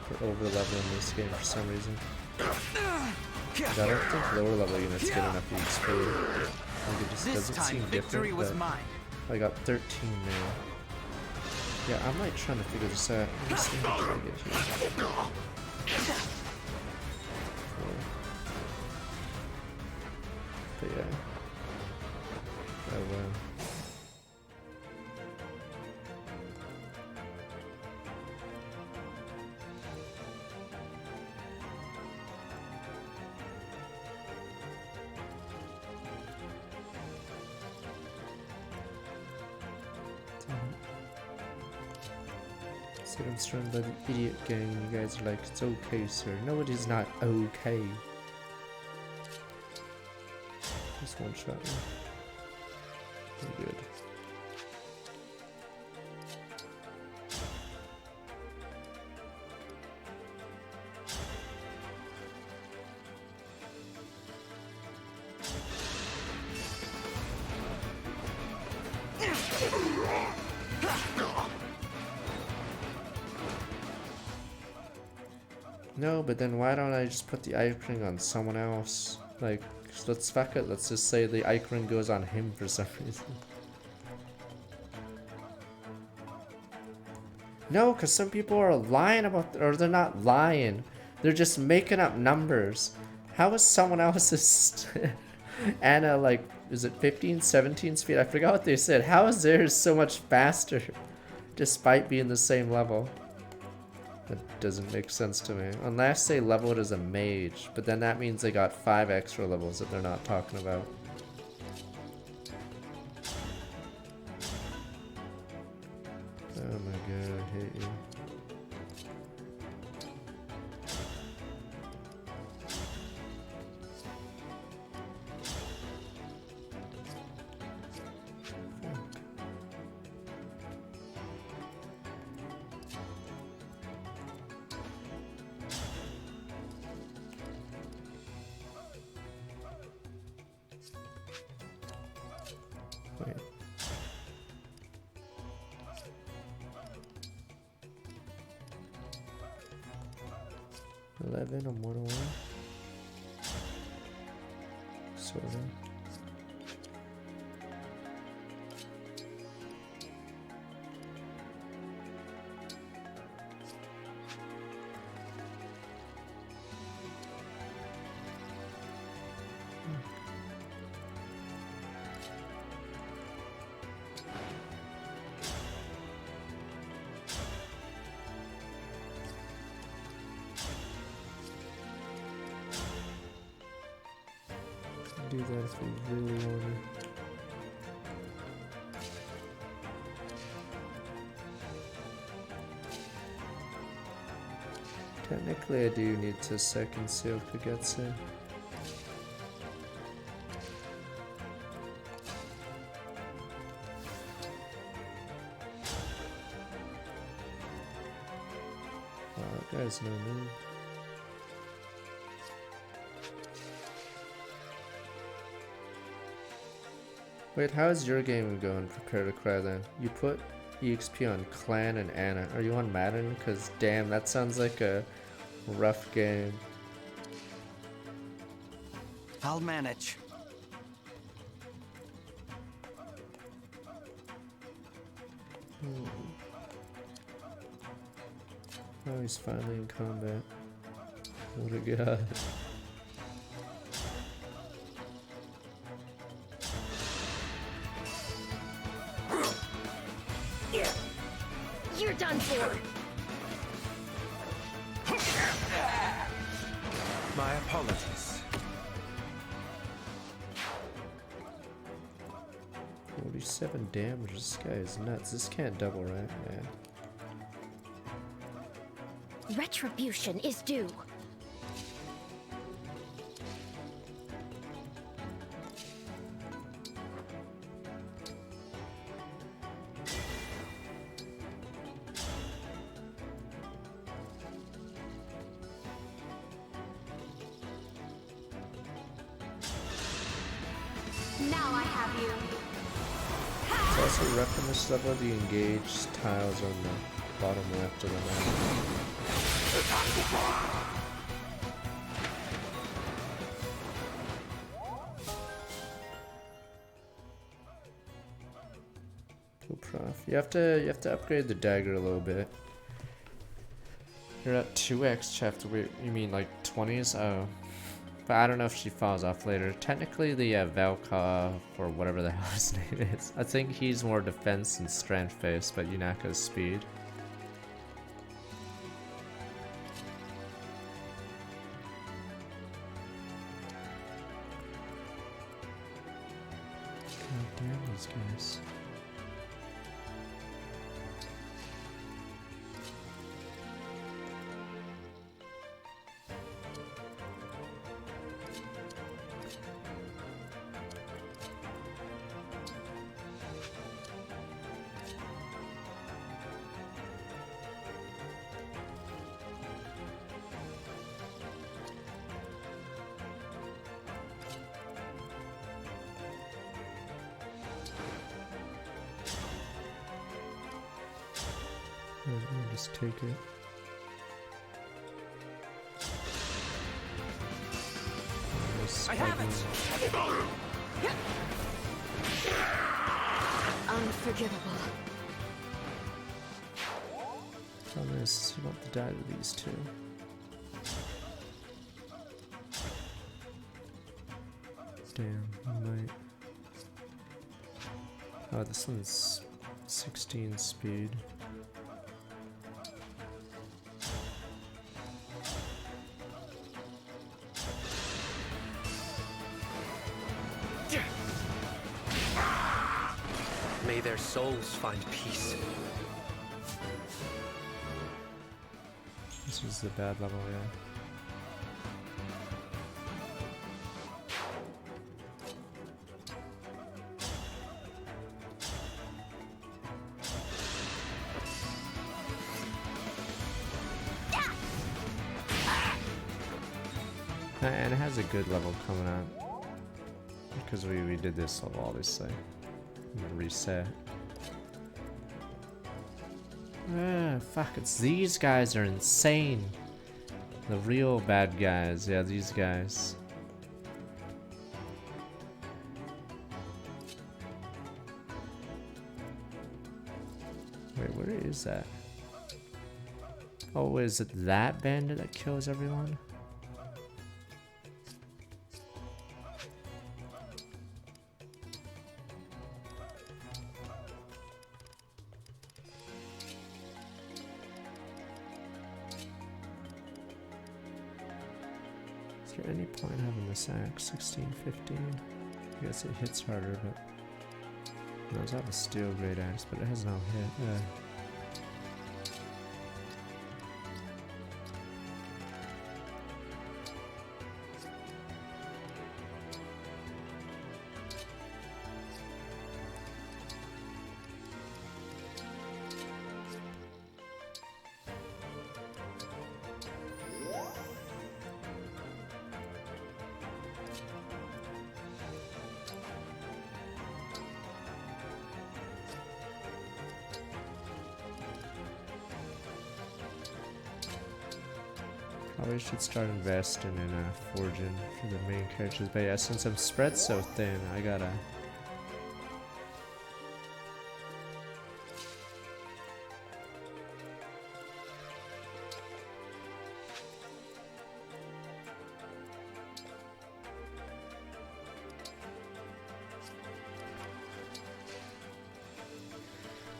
for over leveling this game for some reason. I don't think lower level units get enough XP. Like it just doesn't seem different, but I got 13 now. Yeah, I'm like trying to figure this out. Let me see how I get here. But yeah. Oh wow. Said I'm surrounded by the idiot gang and you guys are like, it's okay, sir. No, it is not okay. Just one shot me. I'm good. No, but then why don't I just put the icon on someone else? Like, let's fuck it. Let's just say the icon goes on him for some reason. No, because some people are lying about, or they're not lying. They're just making up numbers. How is someone else's Anna, like, is it 15, 17 speed? I forgot what they said. How is theirs so much faster despite being the same level? That doesn't make sense to me. Unless they leveled as a mage, but then that means they got 5 extra levels that they're not talking about. Oh my god, I hate you. Wait. $11 on 101. Sort of. Do that if we really want to. Technically, I do need to second seal Kagetsu. Wow, that guy's no move. Wait, how is your game going? Prepare to cry then. You put EXP on Clan and Anna. Are you on Madden? Cause damn, that sounds like a rough game. I'll manage. Oh, he's finally in combat. What a god. You're done for. My apologies. 47 damage. This guy is nuts. This can't double, right? Yeah. Retribution is due. Now I have you. It's also repping this level, the engaged tiles on the bottom left of the map. Cool, prof. You have to upgrade the dagger a little bit. You're at 2x chapter. You mean like 20s? Oh. But I don't know if she falls off later. Technically, the Valka, or whatever the hell his name is, I think he's more defense and strength based, but Yunaka's speed. God damn these guys. I'll just take it. I have it. Unforgivable. Problem is, you want to die to these two. Damn, I might. Oh, this one's 16 speed. May their souls find peace. This was the bad level, yeah. And it has a good level coming out. Because we did this level, obviously. I'm gonna reset. Fuck, it's these guys are insane. The real bad guys, yeah, these guys. Wait, where is that? Oh, is it that bandit that kills everyone? Is there any point having this axe? 16, 15? I guess it hits harder, but... It does have a steel great axe, but it has no hit. Probably should start investing in forging for the main characters, but yeah, since I'm spread so thin, I gotta...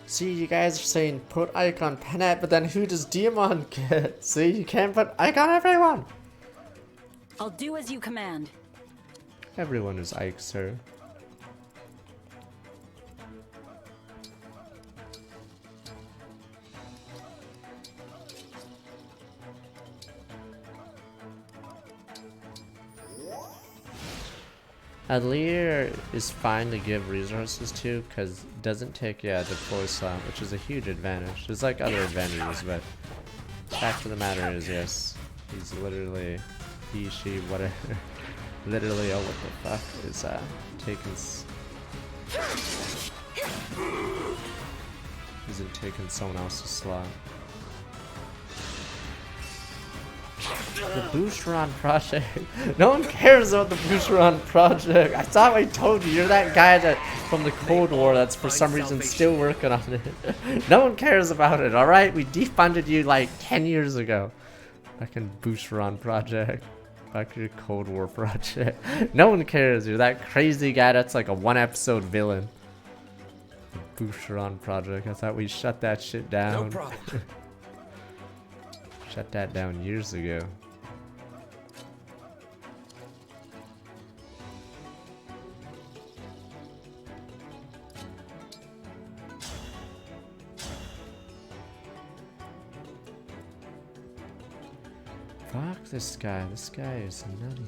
See, you guys are saying put Icon Penet, but then who does Demon get? See, you can't put Icon everyone! I'll do as you command. Everyone is Ike, sir. Adlir is fine to give resources to because it doesn't take deploy slot, which is a huge advantage. There's like other advantages, but fact of the matter is, yes, he's literally she whatever literally, oh, what the fuck is taking isn't taking someone else's slot. The Boosteron project. No one cares about the Boosteron project. I thought I told you, you're that guy that from the Cold War that's for some reason still working on it. No one cares about it, alright? We defunded you like 10 years ago. Fucking Boosteron project. Back to your Cold War project. No one cares, you're that crazy guy that's like a 1-episode villain. The Boosteron project. I thought we shut that shit down. No problem. Shut that down years ago. Fuck this guy. This guy is nutty.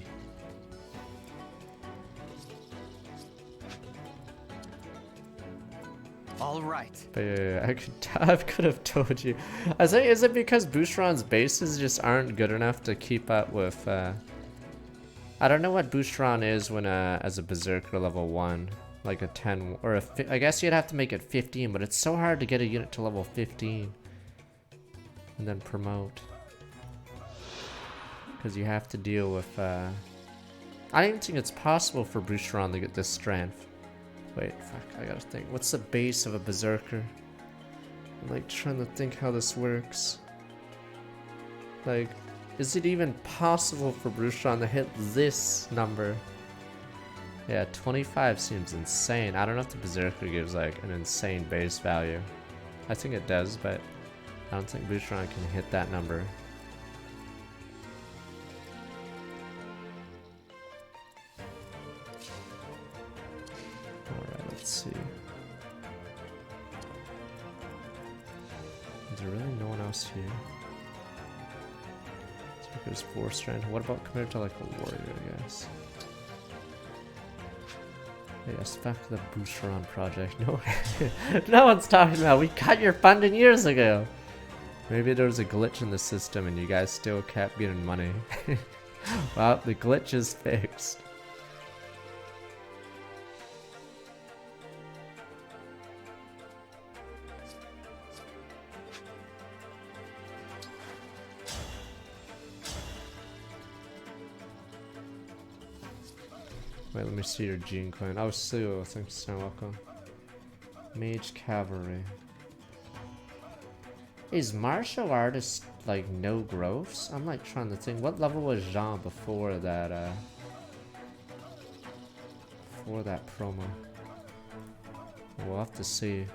All right. But yeah, I could have told you. I was like, is it because Boosteron's bases just aren't good enough to keep up with? I don't know what Boosteron is when as a Berserker level 1, like a 10 or a. I guess you'd have to make it 15, but it's so hard to get a unit to level 15 and then promote because you have to deal with. I don't even think it's possible for Boosteron to get this strength. Wait, fuck, I gotta think. What's the base of a Berserker? I'm like trying to think how this works. Like, is it even possible for Boosteron to hit this number? Yeah, 25 seems insane. I don't know if the Berserker gives like an insane base value. I think it does, but I don't think Boosteron can hit that number. Alright, let's see. Is there really no one else here? There's 4 strand. What about compared to like a warrior, I guess? Yes, back to the Boosteron project. No, no one's talking about. We cut your funding years ago. Maybe there was a glitch in the system and you guys still kept getting money. Well, the glitch is fixed. Wait, let me see your gene coin. Oh, Sue, thanks so welcome. Mage Cavalry. Is martial artist like no growths? I'm like trying to think. What level was Jean before that? Before that promo. We'll have to see.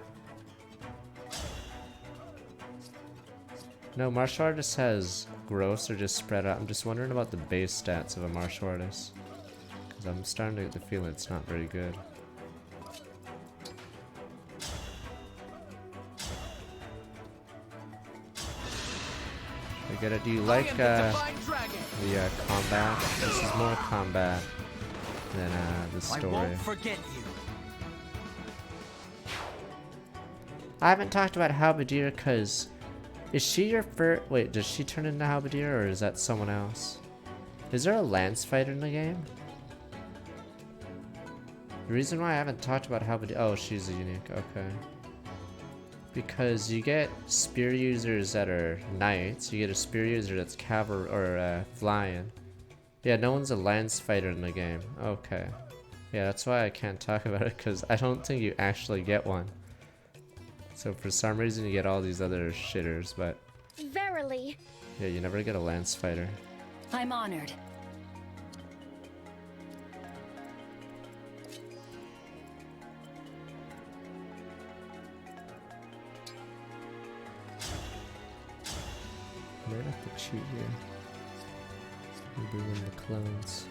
No, martial artist has growths or just spread out. I'm just wondering about the base stats of a martial artist. I'm starting to get the feeling it's not very good. I get it. Do you like the combat? This is more combat than the story. I won't forget you. I haven't talked about Halberdier because is she your first? Wait, does she turn into Halberdier or is that someone else? Is there a lance fighter in the game? The reason why I haven't talked about Halberdier, oh, she's a unique, okay. Because you get spear users that are knights, you get a spear user that's cavalry or flying. Yeah, no one's a lance fighter in the game. Okay. Yeah, that's why I can't talk about it because I don't think you actually get one. So for some reason you get all these other shitters, but Verily. yeah, you never get a lance fighter. I'm honored. Might have to cheat here. And bring in the clones.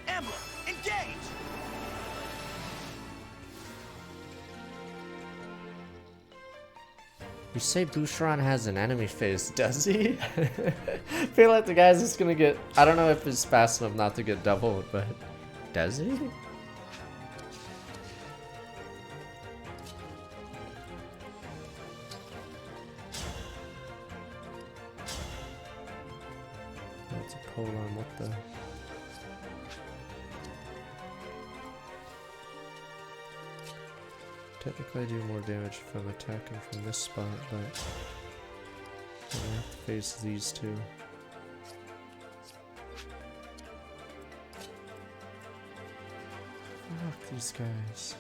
Emblem, engage! You say Boucheron has an enemy face, does he? I feel like the guy's just gonna get... I don't know if he's fast enough not to get doubled, but... Does he? That's a pole arm, what the... Technically I do more damage if I'm attacking from this spot, but I have to face these two. Fuck these guys.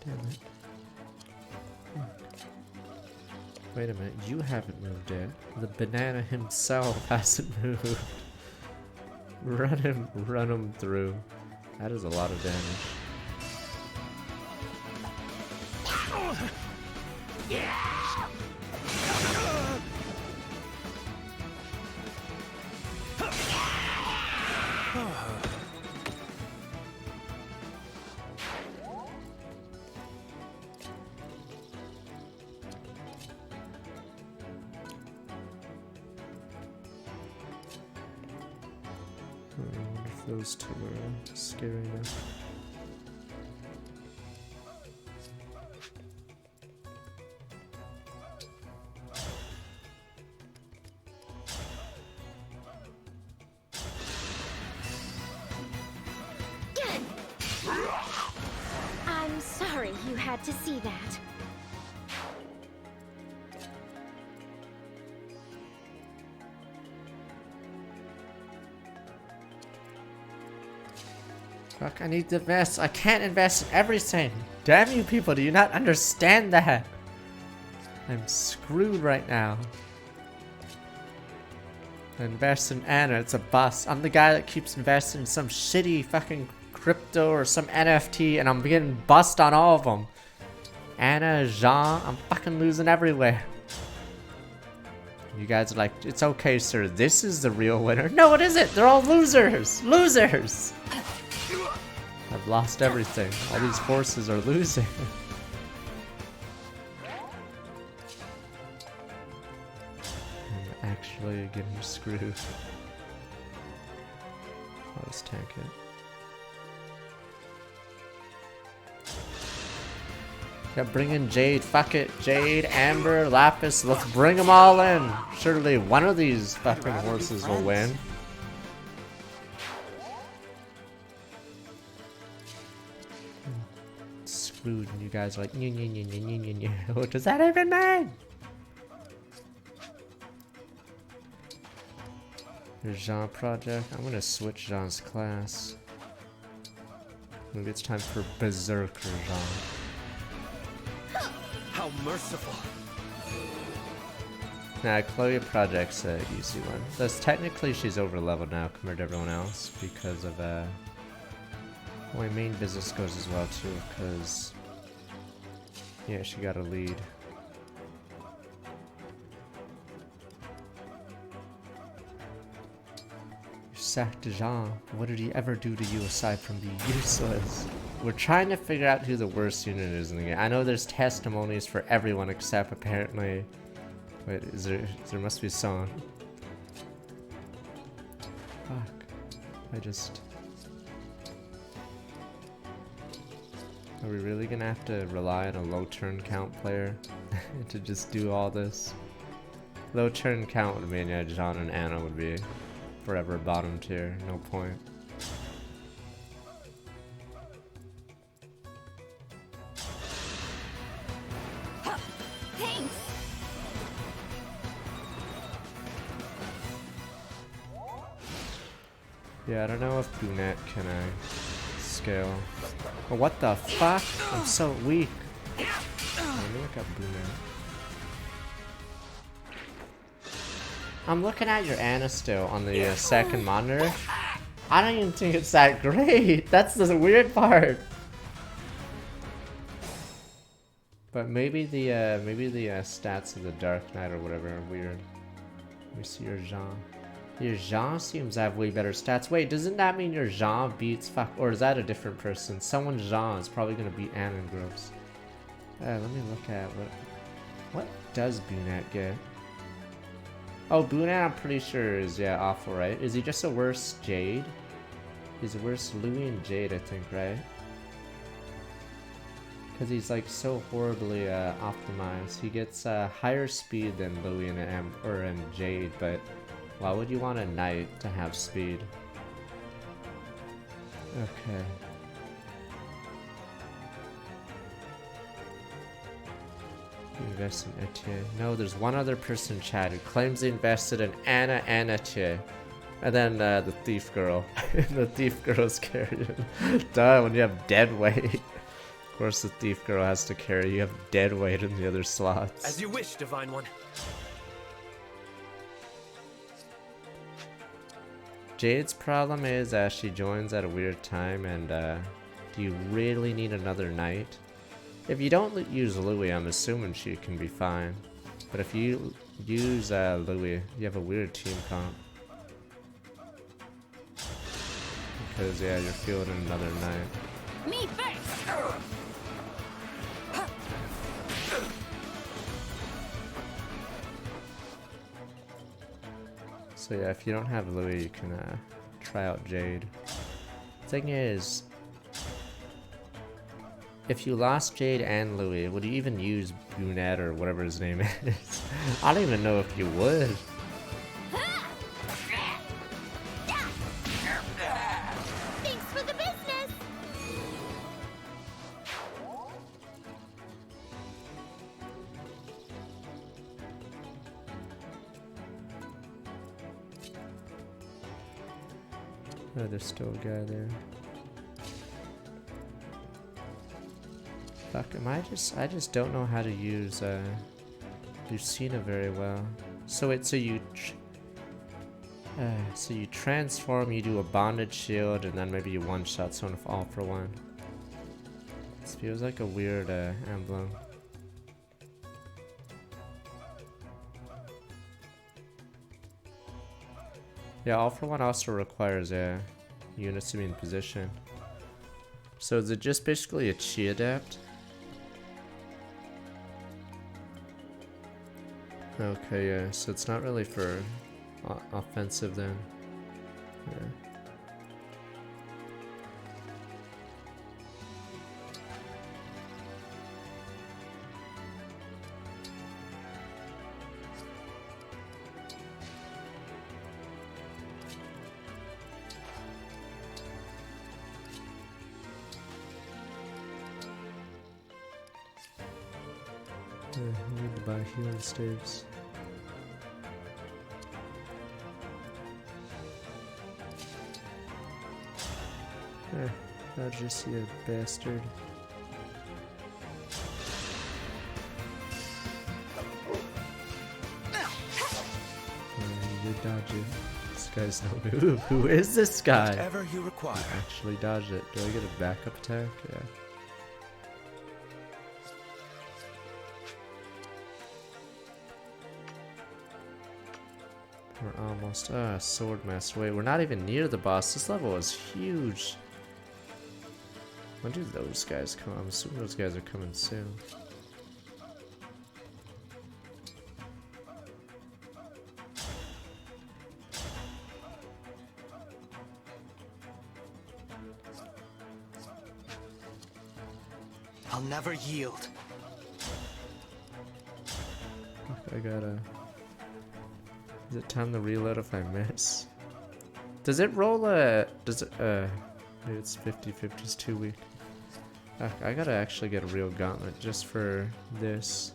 Damn it. Wait a minute, you haven't moved yet. The banana himself hasn't moved. Run him through. That is a lot of damage. I wonder if those two are scary enough. I'm sorry you had to see that. Fuck, I need to invest. I can't invest in everything. Damn you people, do you not understand that? I'm screwed right now. I invest in Anna, it's a bust. I'm the guy that keeps investing in some shitty fucking crypto or some NFT and I'm getting bust on all of them. Anna, Jean, I'm fucking losing everywhere. You guys are like, it's okay, sir. This is the real winner. No, it isn't. They're all losers. Losers. I've lost everything. All these forces are losing. I'm actually getting screwed. I'll just tank it. Yeah, bring in Jade. Fuck it. Jade, Amber, Lapis. Let's bring them all in. Surely one of these fucking horses will win. Screwed, and you guys are like, what does that even mean? There's Jean project. I'm gonna switch Jean's class. Maybe it's time for Berserker Jean. How merciful. Nah, Chloe project's an easy one. Thus, technically she's over leveled now compared to everyone else because of my main business goes as well too, because yeah, she got a lead. You sacked Jean. What did he ever do to you aside from be useless? We're trying to figure out who the worst unit is in the game. I know there's testimonies for everyone except apparently. Wait, is there must be some. Fuck. Are we really gonna have to rely on a low turn count player to just do all this? Low turn count would mean, yeah, John and Anna would be forever bottom tier, no point. Thanks. Yeah, I don't know if brunette can scale. Oh, what the fuck? I'm so weak. Let me look up brunette. I'm looking at your Anna still on the second monitor. I don't even think it's that great. That's the weird part. But maybe the stats of the Dark Knight or whatever are weird. Let me see your Jean. Your Jean seems to have way better stats. Wait, doesn't that mean your Jean beats fuck? Or is that a different person? Someone Jean is probably gonna beat Anna Gross. Let me look at what does Brunette get? Oh, Brunette I'm pretty sure is awful, right? Is he just a worse Jade? He's a worse Louis and Jade, I think, right? Because he's like so horribly optimized. He gets higher speed than Louis and Jade, but why would you want a knight to have speed? Okay. Invest in Etienne. No, there's one other person in chat who claims they invested in Anna and Etienne. And then the thief girl. The thief girl's carrying. Duh, when you have dead weight. Of course the thief girl has to carry. You have dead weight in the other slots. As you wish, Divine One. Jade's problem is she joins at a weird time, and do you really need another knight? If you don't use Louis, I'm assuming she can be fine. But if you use Louis, you have a weird team comp. Because yeah, you're fielding another knight. Me first! So yeah, if you don't have Louis, you can try out Jade. Thing is, if you lost Jade and Louis, would you even use Brunette or whatever his name is? I don't even know if you would. Thanks for the business. Oh, there's still a guy there. Fuck, I just don't know how to use Lucina very well. So you transform, you do a bonded shield, and then maybe you one-shot someone with all for one. This feels like a weird emblem. Yeah, all for one also requires units to be in position. So is it just basically a chi adapt? Okay, yeah, so it's not really for offensive then. Yeah. I need to buy healing staves. I'll just see a bastard. You dodge it. This guy's no move. Who is this guy? Whatever you require. Actually dodge it. Do I get a backup attack? Yeah. We're almost sword master. Wait, we're not even near the boss. This level is huge. When do those guys come? I'm assuming those guys are coming soon. I'll never yield. I gotta... Is it time to reload if I miss? Does it roll a... Does it... Maybe it's 50-50, it's too weak. I gotta actually get a real gauntlet just for this.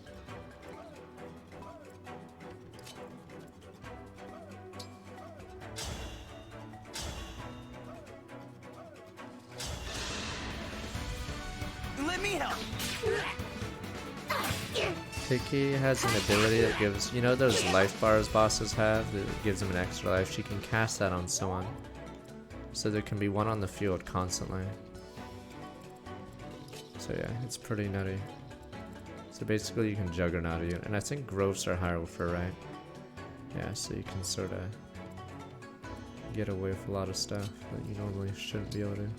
Tiki has an ability that gives, you know those life bars bosses have that gives them an extra life? She can cast that on someone. So there can be one on the field constantly. So yeah, it's pretty nutty. So basically you can Juggernaut you, and I think growths are higher with her, right? Yeah, so you can sort of get away with a lot of stuff that you normally shouldn't be able to.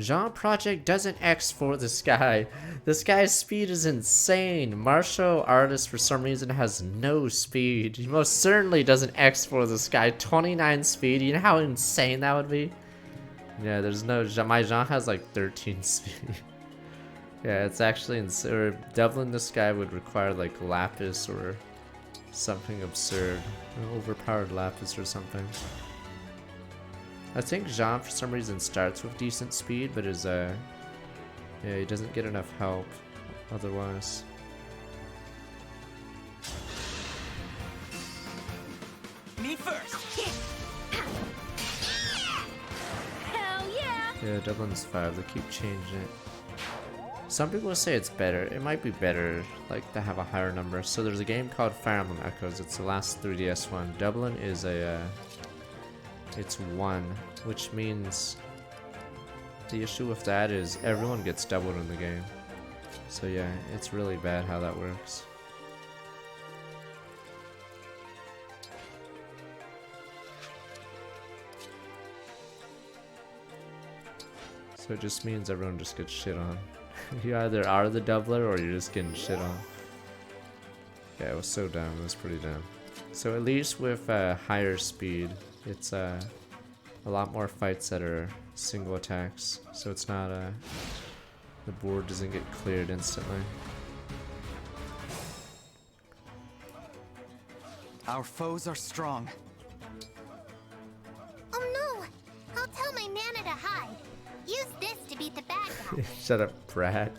Jean Project doesn't X for this guy. This guy's speed is insane. Martial artist for some reason has no speed. He most certainly doesn't X for this guy. 29 speed. You know how insane that would be? Yeah, there's no my Jean has like 13 speed. Yeah, it's actually insane. Or doubling this guy would require like Lapis or something absurd. An overpowered Lapis or something. I think Jean for some reason starts with decent speed, but is yeah, he doesn't get enough help otherwise. Me first. Hell yeah! Yeah, Dublin's 5. They keep changing it. Some people say it's better. It might be better, like, to have a higher number. So there's a game called Fire Emblem Echoes. It's the last 3DS one. Dublin is a it's 1, which means the issue with that is everyone gets doubled in the game. So yeah, it's really bad how that works. So it just means everyone just gets shit on. You either are the doubler or you're just getting shit on. Yeah, it was so dumb. It was pretty dumb. So at least with higher speed, it's a lot more fights that are single attacks. So it's not the board doesn't get cleared instantly. Our foes are strong. Oh no! I'll tell my Nana to hide. Use this to beat the bad guy. Shut up, Brad.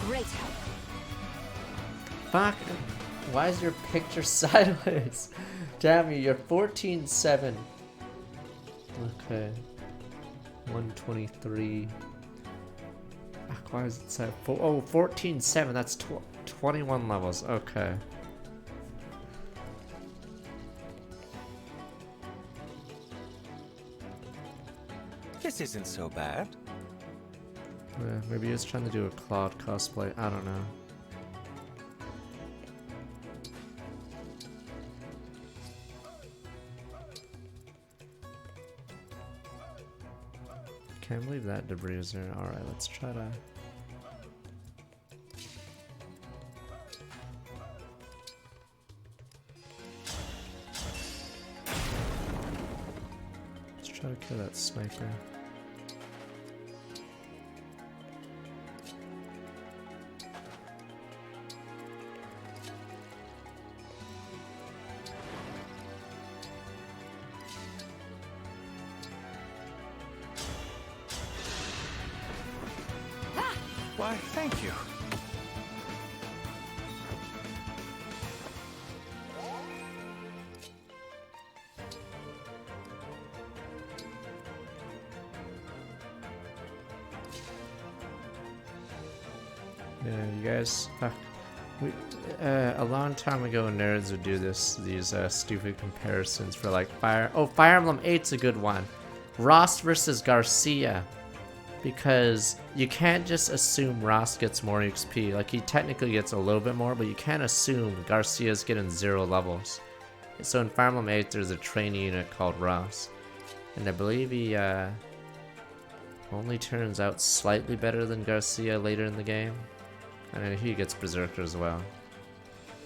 Great help. Fuck. Why is your picture sideways? Damn you, you're 14-7. Okay. 123. Fuck, why is it set? Oh, 14-7. That's 21 levels. Okay. This isn't so bad. Yeah, maybe he was trying to do a Claude cosplay. I don't know. Can't believe that debris is there. Alright, let's try to... Let's try to kill that sniper. Why, thank you. Yeah, you guys. A long time ago, nerds would do these stupid comparisons for like Fire Emblem 8's a good one. Ross versus Garcia. Because you can't just assume Ross gets more XP. Like, he technically gets a little bit more, but you can't assume Garcia's getting 0 levels. So in Fire Emblem 8, there's a training unit called Ross. And I believe he only turns out slightly better than Garcia later in the game. And then he gets Berserker as well.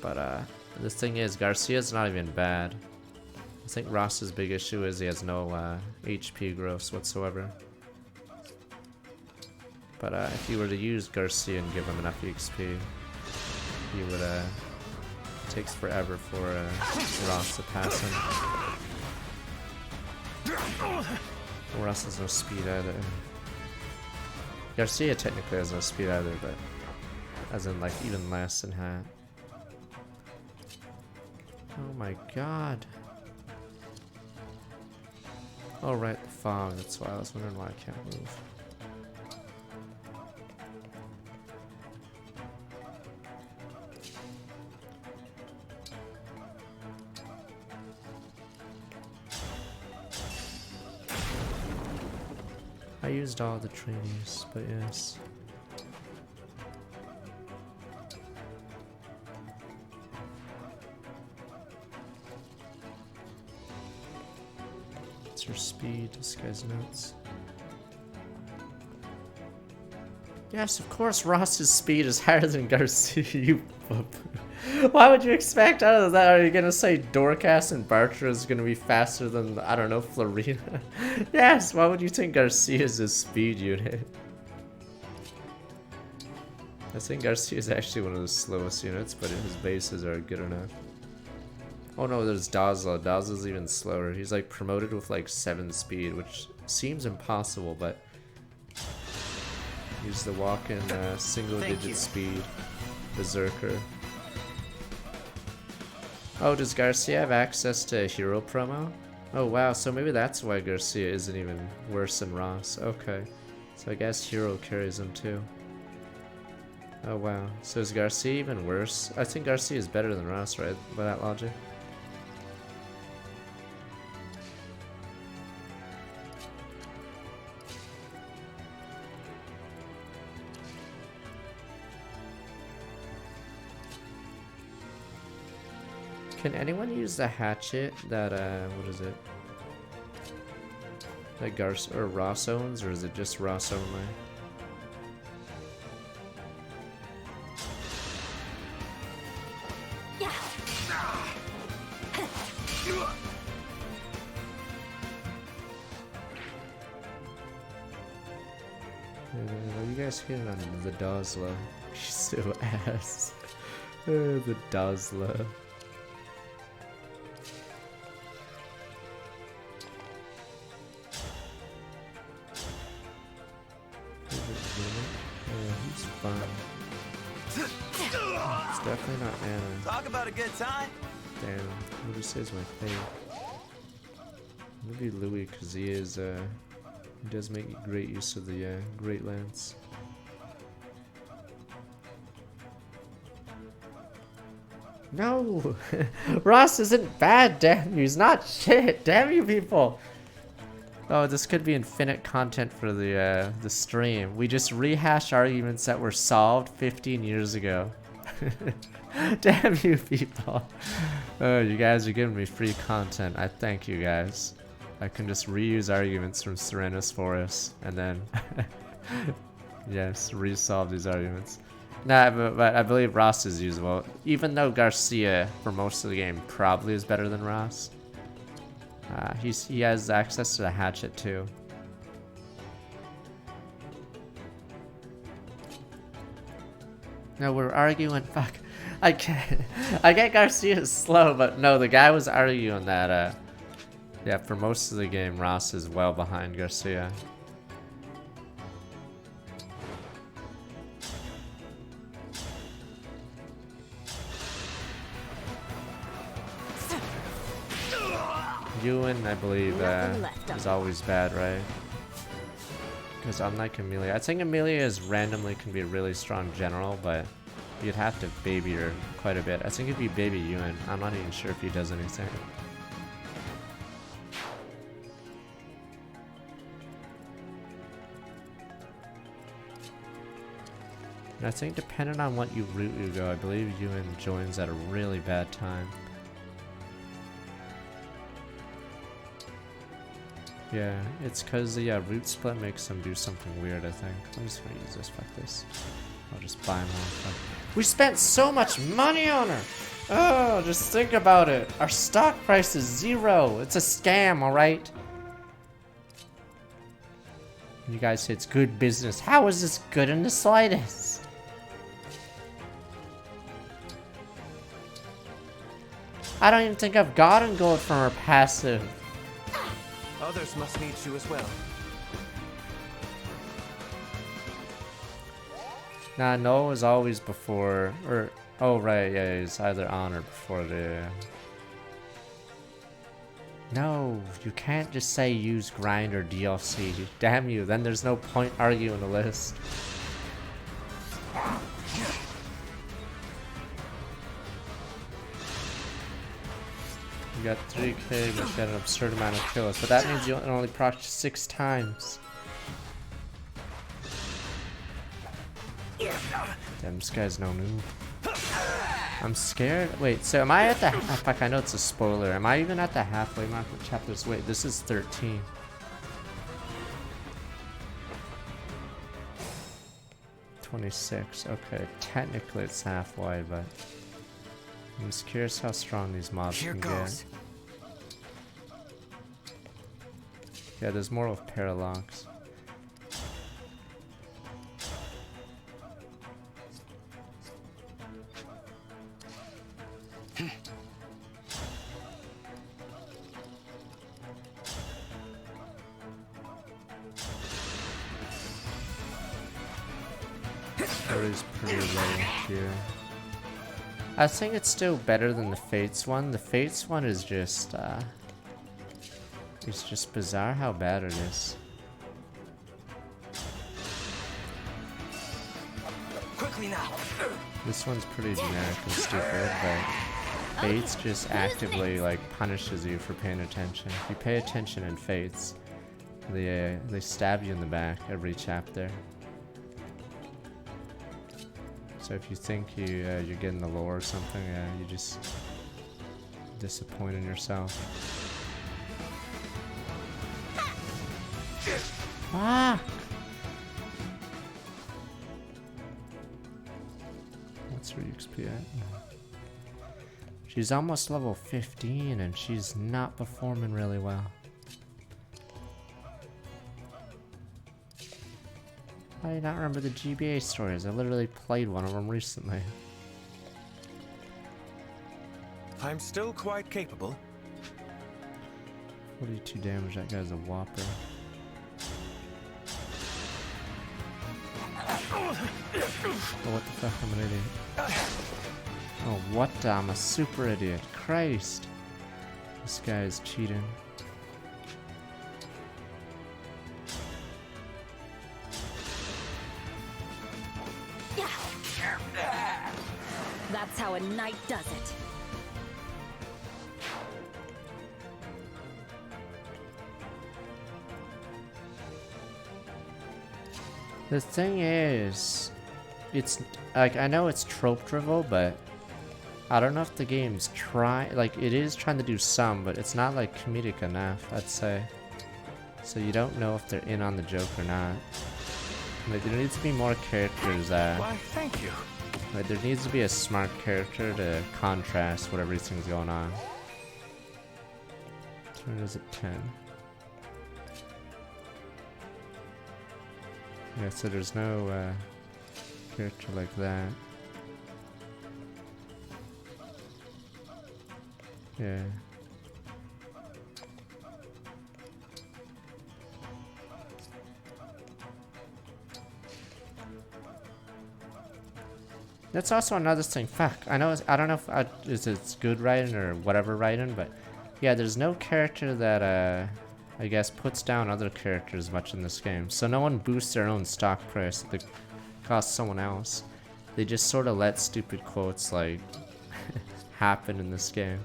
But the thing is, Garcia's not even bad. I think Ross's big issue is he has no HP growths whatsoever. But if you were to use Garcia and give him enough XP, he would, it takes forever for Ross to pass him. Ross has no speed either. Garcia technically has no speed either, but as in like even less than Hat. Oh my god. Oh right, the fog, that's why I was wondering why I can't move. I used all the trainees, but yes. What's your speed? This guy's nuts. Yes, of course Ross's speed is higher than Garcia, you Why would you expect out of that? Are you gonna say Dorcas and Bartra is gonna be faster than, I don't know, Florina? Yes, why would you think Garcia is a speed unit? I think Garcia is actually one of the slowest units, but his bases are good enough. Oh no, there's Dazla. Dazla's even slower. He's like promoted with like 7 speed, which seems impossible, but use the walk-in single-digit speed Berserker. Oh, does Garcia have access to a hero promo? Oh wow, so maybe that's why Garcia isn't even worse than Ross. Okay, so I guess hero carries him too. Oh wow, so is Garcia even worse? I think Garcia is better than Ross, right? By that logic. Can anyone use the hatchet that, what is it? That Ross owns, or is it just Ross only? Yeah. You guys hitting on the Dazla. She's so ass. The Dazla. It's definitely not Anna. Talk about a good time. Damn, who just says my fave? Maybe Louis, because he is, he does make great use of the, Great Lance. No! Ross isn't bad, damn you, he's not shit, damn you people! Oh, this could be infinite content for the stream. We just rehash arguments that were solved 15 years ago. Damn you people. Oh, you guys are giving me free content. I thank you guys. I can just reuse arguments from Serena's Forest and then, yes, resolve these arguments. Nah, but I believe Ross is usable. Even though Garcia, for most of the game, probably is better than Ross. He has access to the hatchet too. No, we're arguing. Fuck, I get Garcia is slow, but no, the guy was arguing that. Yeah, for most of the game, Ross is well behind Garcia. Ewan, I believe, is always bad, right? Because unlike Amelia, I think Amelia is randomly can be a really strong general, but you'd have to baby her quite a bit. I think if you baby Ewan, I'm not even sure if he does anything. And I think depending on what route you go, I believe Ewan joins at a really bad time. Yeah, it's because the root split makes them do something weird, I think. I'm just gonna use this, fuck this. I'll just buy more. We spent so much money on her! Oh, just think about it. Our stock price is 0. It's a scam, alright? You guys say it's good business. How is this good in the slightest? I don't even think I've gotten gold from her passive. Others must need you as well. Nah, no is always before, or, oh right, yeah, it's either on or before the... No, you can't just say use grind or DLC. Damn you, then there's no point arguing the list. You got 3k, but you got an absurd amount of kills. But that means you only proc 6 times. Damn, this guy's no noob. I'm scared. Wait, so am I at the... Fuck, I know it's a spoiler. Am I even at the halfway mark of chapters? Wait, this is 13. $26. Okay, technically it's halfway, but... I'm just curious how strong these mobs Here can goes. get. Yeah, there's more with Parallax. Story's pretty low here. I think it's still better than the Fates one. The Fates one is just, it's just bizarre how bad it is. Quickly now. This one's pretty generic and stupid, but Fates just actively like punishes you for paying attention. If you pay attention in Fates, they stab you in the back every chapter. So if you think you're getting the lore or something, you just disappoint in yourself. Ah! What's her XP at? She's almost level 15 and she's not performing really well. How do you not remember the GBA stories? I literally played one of them recently. I'm still quite capable. 42 damage, that guy's a whopper. Oh, what the fuck, I'm an idiot. Oh, what? I'm a super idiot. Christ. This guy is cheating. That's how a knight does it. The thing is, it's like, I know it's trope drivel, but I don't know if the game's like, it is trying to do some, but it's not like comedic enough, I'd say. So you don't know if they're in on the joke or not. Like, there needs to be more characters Why, thank you. like, there needs to be a smart character to contrast what everything's going on. Turn is at 10. Yeah, so there's no character like that. Yeah. That's also another thing. Fuck, I know. I don't know if it's good writing or whatever writing, but yeah, there's no character that I guess puts down other characters much in this game. So no one boosts their own stock price that costs someone else. They just sort of let stupid quotes like happen in this game.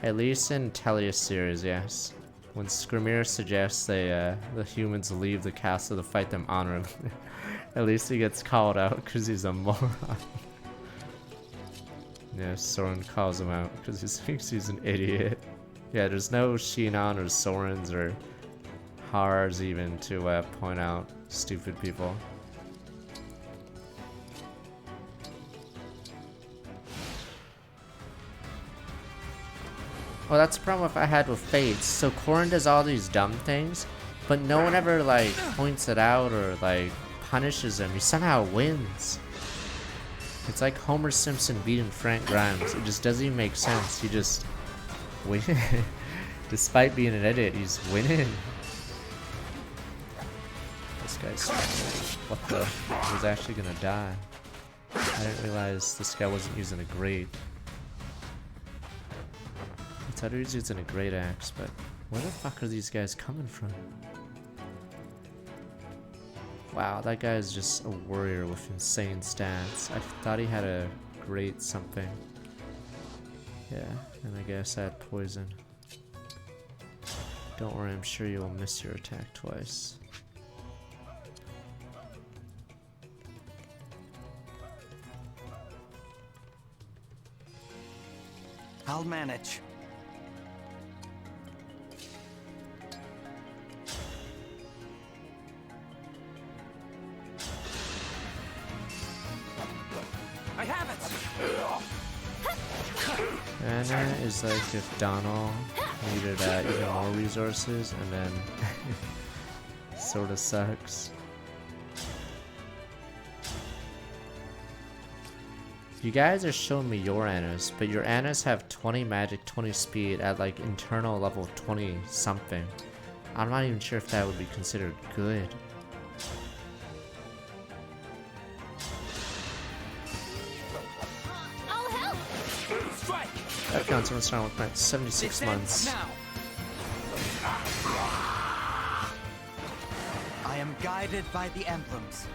At least in Tellius series, yes. When Skrimir suggests the humans leave the castle to fight them honorably, at least he gets called out because he's a moron. Yeah, Soren calls him out because he thinks he's an idiot. Yeah, there's no Shinon or Sorens or Hars even to point out stupid people. Well, that's the problem I had with Fates. So Corrin does all these dumb things, but no one ever like points it out or like punishes him. He somehow wins. It's like Homer Simpson beating Frank Grimes. It just doesn't even make sense. He just wins. Despite being an idiot, he's winning. This guy's what the? He was actually gonna die. I didn't realize this guy wasn't using a great. I thought he was using a great axe, but where the fuck are these guys coming from? Wow, that guy is just a warrior with insane stats. I thought he had a great something. Yeah, and I guess I had poison. Don't worry, I'm sure you'll miss your attack twice. I'll manage. I have it. Anna is like if Donald needed even more resources, and then sort of sucks. You guys are showing me your Annas, but your Annas have 20 magic, 20 speed at like internal level 20 something. I'm not even sure if that would be considered good. I'll help. That counts when starting with my 76 months. Now. I am guided by the emblems.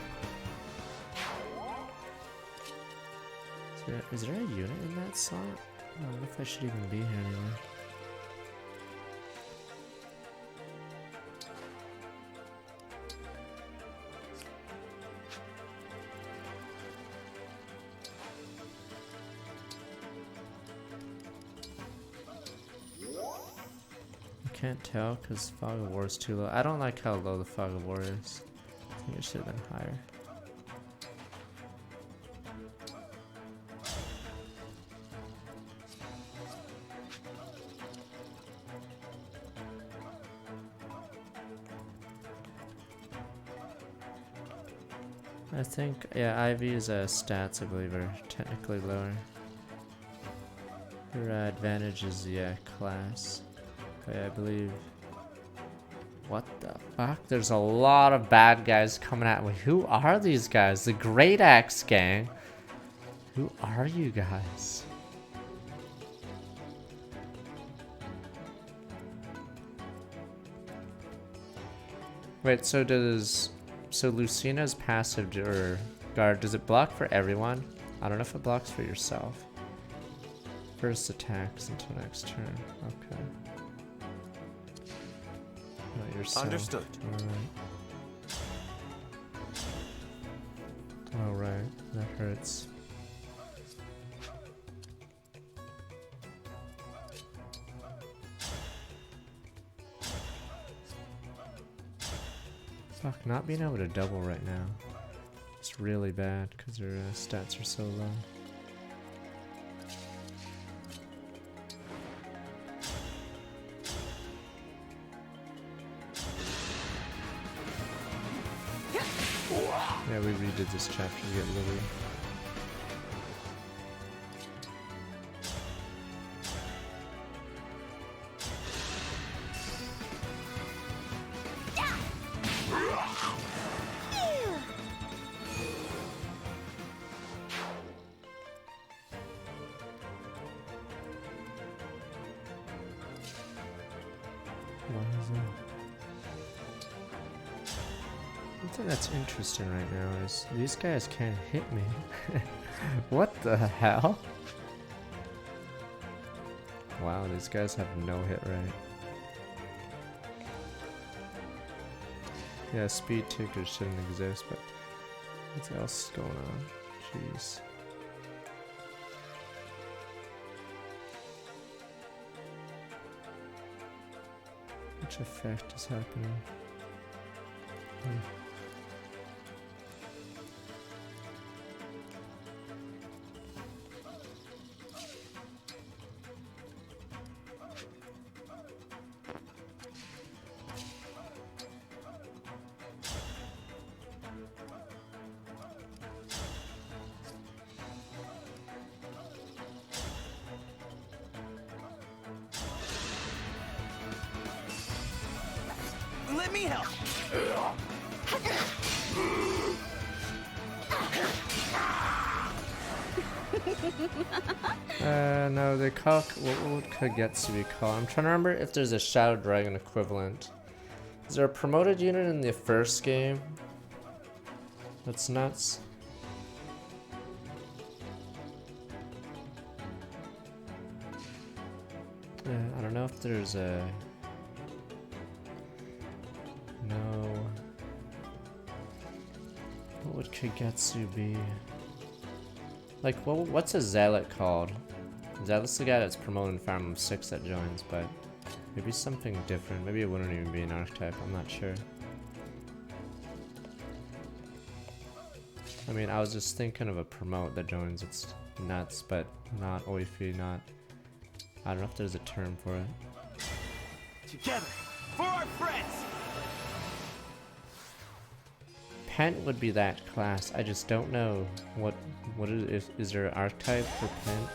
Is there a unit in that slot? I don't know if I should even be here anymore. I can't tell because Fog of War is too low. I don't like how low the Fog of War is. I think it should have been higher. I think, yeah, Ivy's stats, I believe, are technically lower. Her advantage is, yeah, class. But yeah, I believe... What the fuck? There's a lot of bad guys coming at me. Who are these guys? The Great Axe Gang? Who are you guys? Wait, so does... So Lucina's passive or guard, does it block for everyone? I don't know if it blocks for yourself. First attacks until next turn. Okay. Not yourself. Understood. Alright. Alright, that hurts. Fuck, not being able to double right now. It's really bad because their stats are so low. Yeah, we redid this chapter to get Lily. Something that's interesting right now is these guys can't hit me. What the hell? Wow, these guys have no hit rate. Yeah, speed tickers shouldn't exist, but what else is going on? Jeez. Which effect is happening? Let me help. No, they call, what would Kagetsu be called? I'm trying to remember if there's a Shadow Dragon equivalent. Is there a promoted unit in the first game? That's nuts. I don't know if there's a... No. What would Kagetsu be? Like, what's a zealot called? Zealot's the guy that's promoting Fire Emblem 6 that joins, but maybe something different. Maybe it wouldn't even be an archetype, I'm not sure. I mean, I was just thinking of a promote that joins. It's nuts, but not Oifi, not... I don't know if there's a term for it. Together, for our friends! Pent would be that class. I just don't know what is there an archetype for Pent?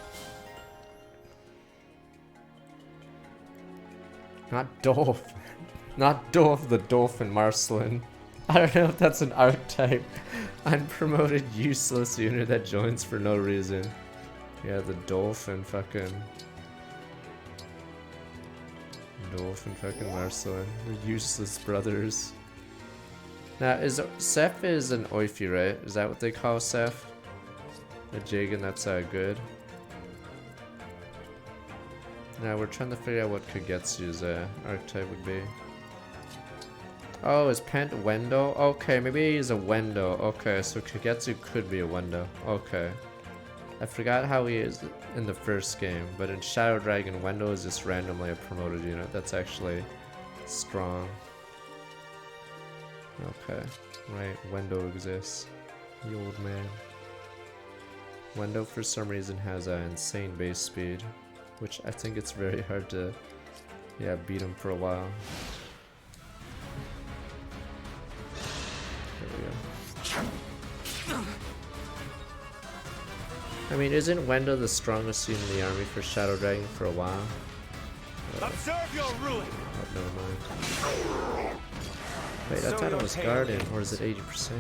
Not Dolph. Not Dolph the Dolphin Marcelin. I don't know if that's an archetype. Unpromoted useless unit that joins for no reason. Yeah, the Dolphin fucking Marcelin. The useless brothers. Now, Seth is an Oifi, right? Is that what they call Seth? A Jagan that's good. Now we're trying to figure out what Kagetsu's archetype would be. Oh, is Pent Wendo? Okay, maybe he's a Wendo. Okay, so Kagetsu could be a Wendo. Okay. I forgot how he is in the first game, but in Shadow Dragon, Wendo is just randomly a promoted unit. That's actually strong. Okay, right, Wendo exists. The old man. Wendo for some reason has an insane base speed, which I think it's very hard to, yeah, beat him for a while. There we go. I mean, isn't Wendo the strongest unit in the army for Shadow Dragon for a while? Observe your ruin. Oh, never mind. Wait, I thought it was Garden, or is it 80%?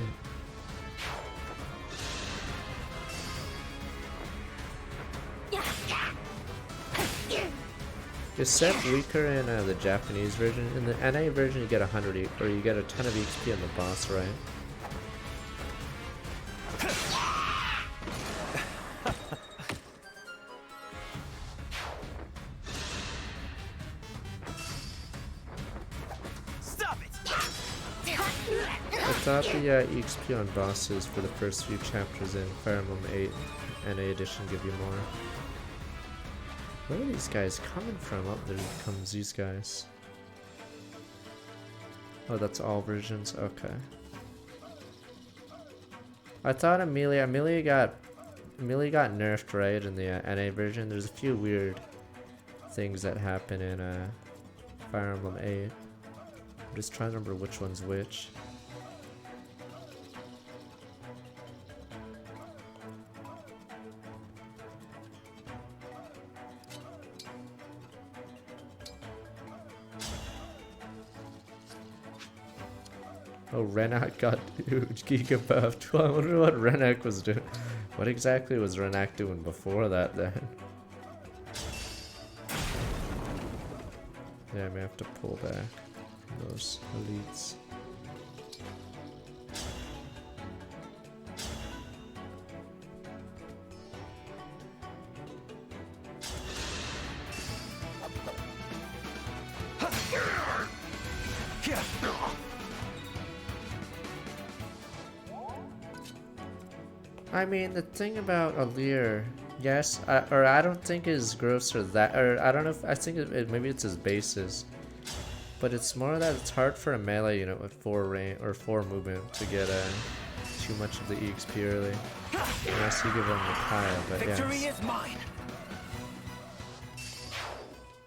Is Seth weaker in the Japanese version? In the NA version you get 100 or you get a ton of XP on the boss, right? I thought the EXP on bosses for the first few chapters in Fire Emblem 8 NA edition give you more. Where are these guys coming from? Oh, there comes these guys. Oh, that's all versions? Okay. I thought Amelia got nerfed, right, in the NA version. There's a few weird things that happen in Fire Emblem 8. I'm just trying to remember which one's which. Oh, Renak got huge Giga buffed. I wonder what Renak was doing. What exactly was Renak doing before that then? Yeah, I may have to pull back those elites. I mean, the thing about Alir, yes, I don't think his growths are that, or I don't know if, I think maybe it's his bases. But it's more that it's hard for a melee unit with 4 range, or 4 movement to get too much of the EXP early. Unless you give him the pile, but yeah. Victory is mine.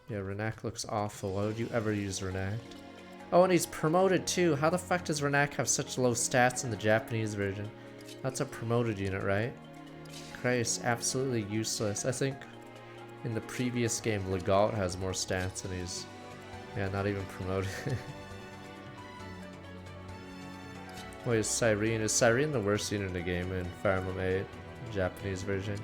Yeah, Renak looks awful. Why would you ever use Renak? Oh, and he's promoted too. How the fuck does Renak have such low stats in the Japanese version? That's a promoted unit, right? Christ, absolutely useless. I think in the previous game, Legault has more stats and he's, yeah, not even promoted. Wait, is Cyrene? Is Cyrene the worst scene in the game in Fire Emblem 8? Japanese version?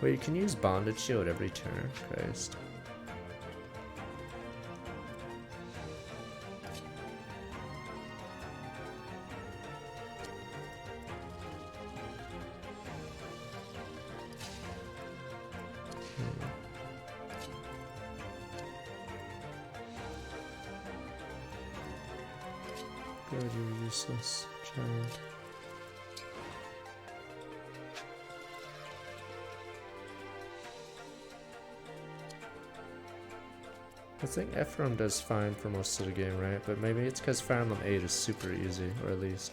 Wait, you can use Bondage Shield every turn? Christ. God, you're useless, child. I think Ephraim does fine for most of the game, right? But maybe it's because Fire Emblem 8 is super easy, or at least.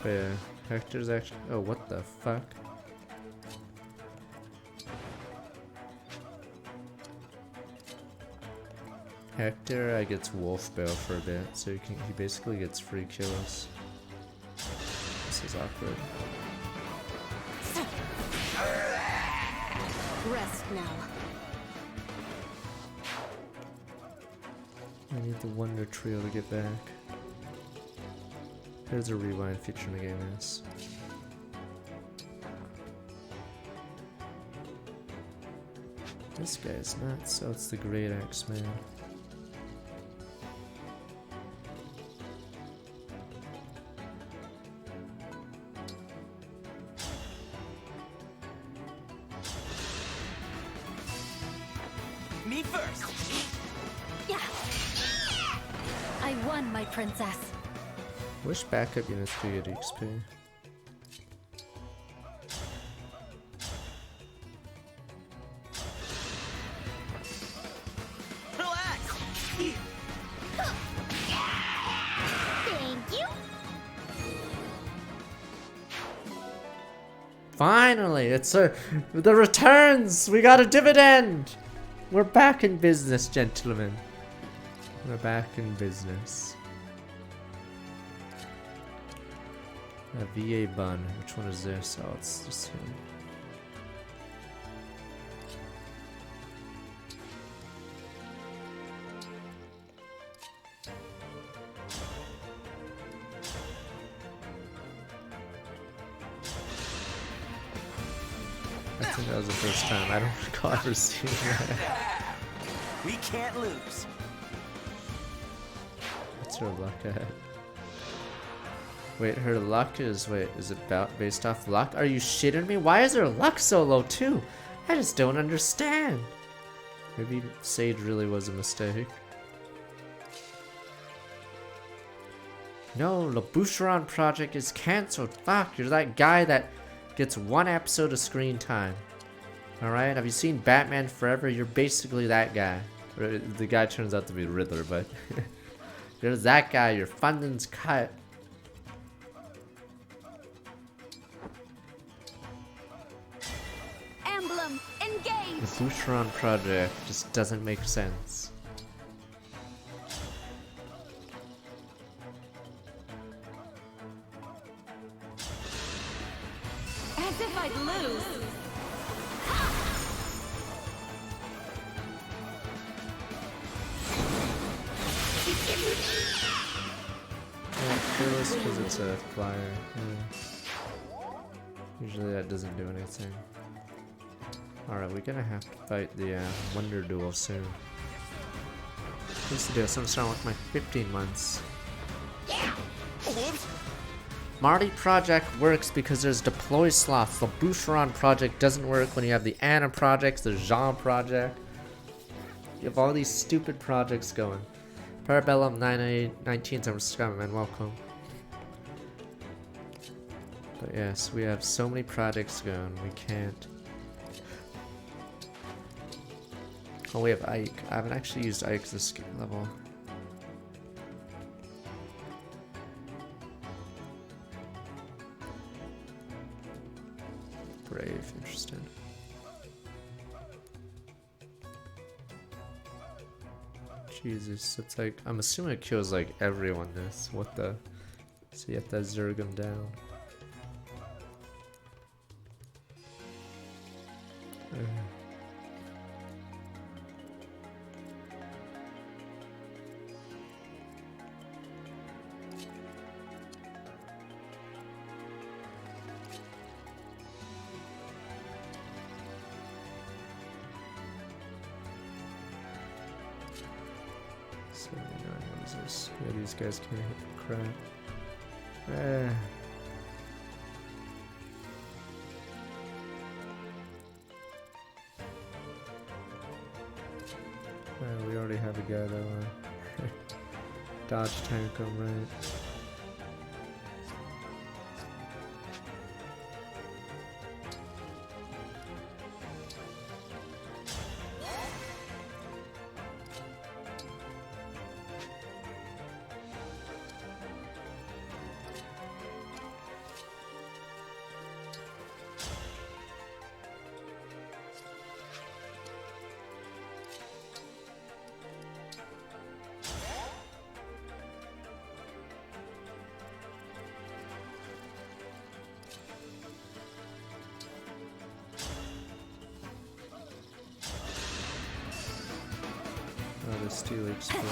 But yeah, Hector's actually. Oh, what the fuck? Hector gets Wolf Bale for a bit, so he basically gets free kills. This is awkward. Rest now. I need the Wonder Trio to get back. There's a rewind feature in the game, yes. This guy's nuts, so it's the Great X-Man. Me first. Yeah. I won, my princess. Wish backup units could get XP. Relax. Thank you. Finally, it's the returns. We got a dividend. We're back in business, gentlemen. We're back in business. A VA bun. Which one is this? Oh, it's just him. I think that was the first time. I don't recall ever seeing that. We can't lose. What's her luck at? Wait, her luck is, is it based off luck? Are you shitting me? Why is her luck so low too? I just don't understand. Maybe Sage really was a mistake. No, the Boucheron project is cancelled. Fuck, you're that guy that gets one episode of screen time. Alright, have you seen Batman Forever? You're basically that guy. Or the guy turns out to be Riddler, but you're that guy. Your funding's cut. Emblem, engage! The Boucheron project just doesn't make sense. As if I'd lose. Yeah, fearless because it's a flyer. Yeah. Usually that doesn't do anything. Alright, we're gonna have to fight the Wonder Duel soon. Used to do something wrong with my 15 months. Whoops. Marty project works because there's deploy slots. The Boucheron project doesn't work when you have the Anna projects, the Jean project. You have all these stupid projects going. Parabellum 919, I'm subscribing, man. Welcome. But yes, we have so many projects going. We can't. Oh, we have Ike. I haven't actually used Ike this level. brave, interesting. Jesus, it's like, I'm assuming it kills like everyone this. What the? So you have to zerg him down. What is this? Yeah, these guys can't hit the crap. We already have a guy that dodge tank him, right? Oh, the steel explorer.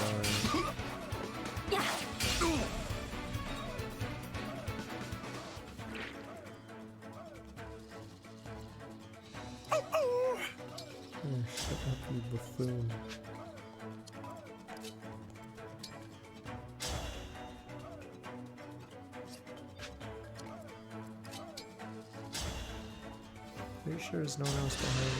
Oh, shut up, you buffoon. Are you sure there's no one else behind me?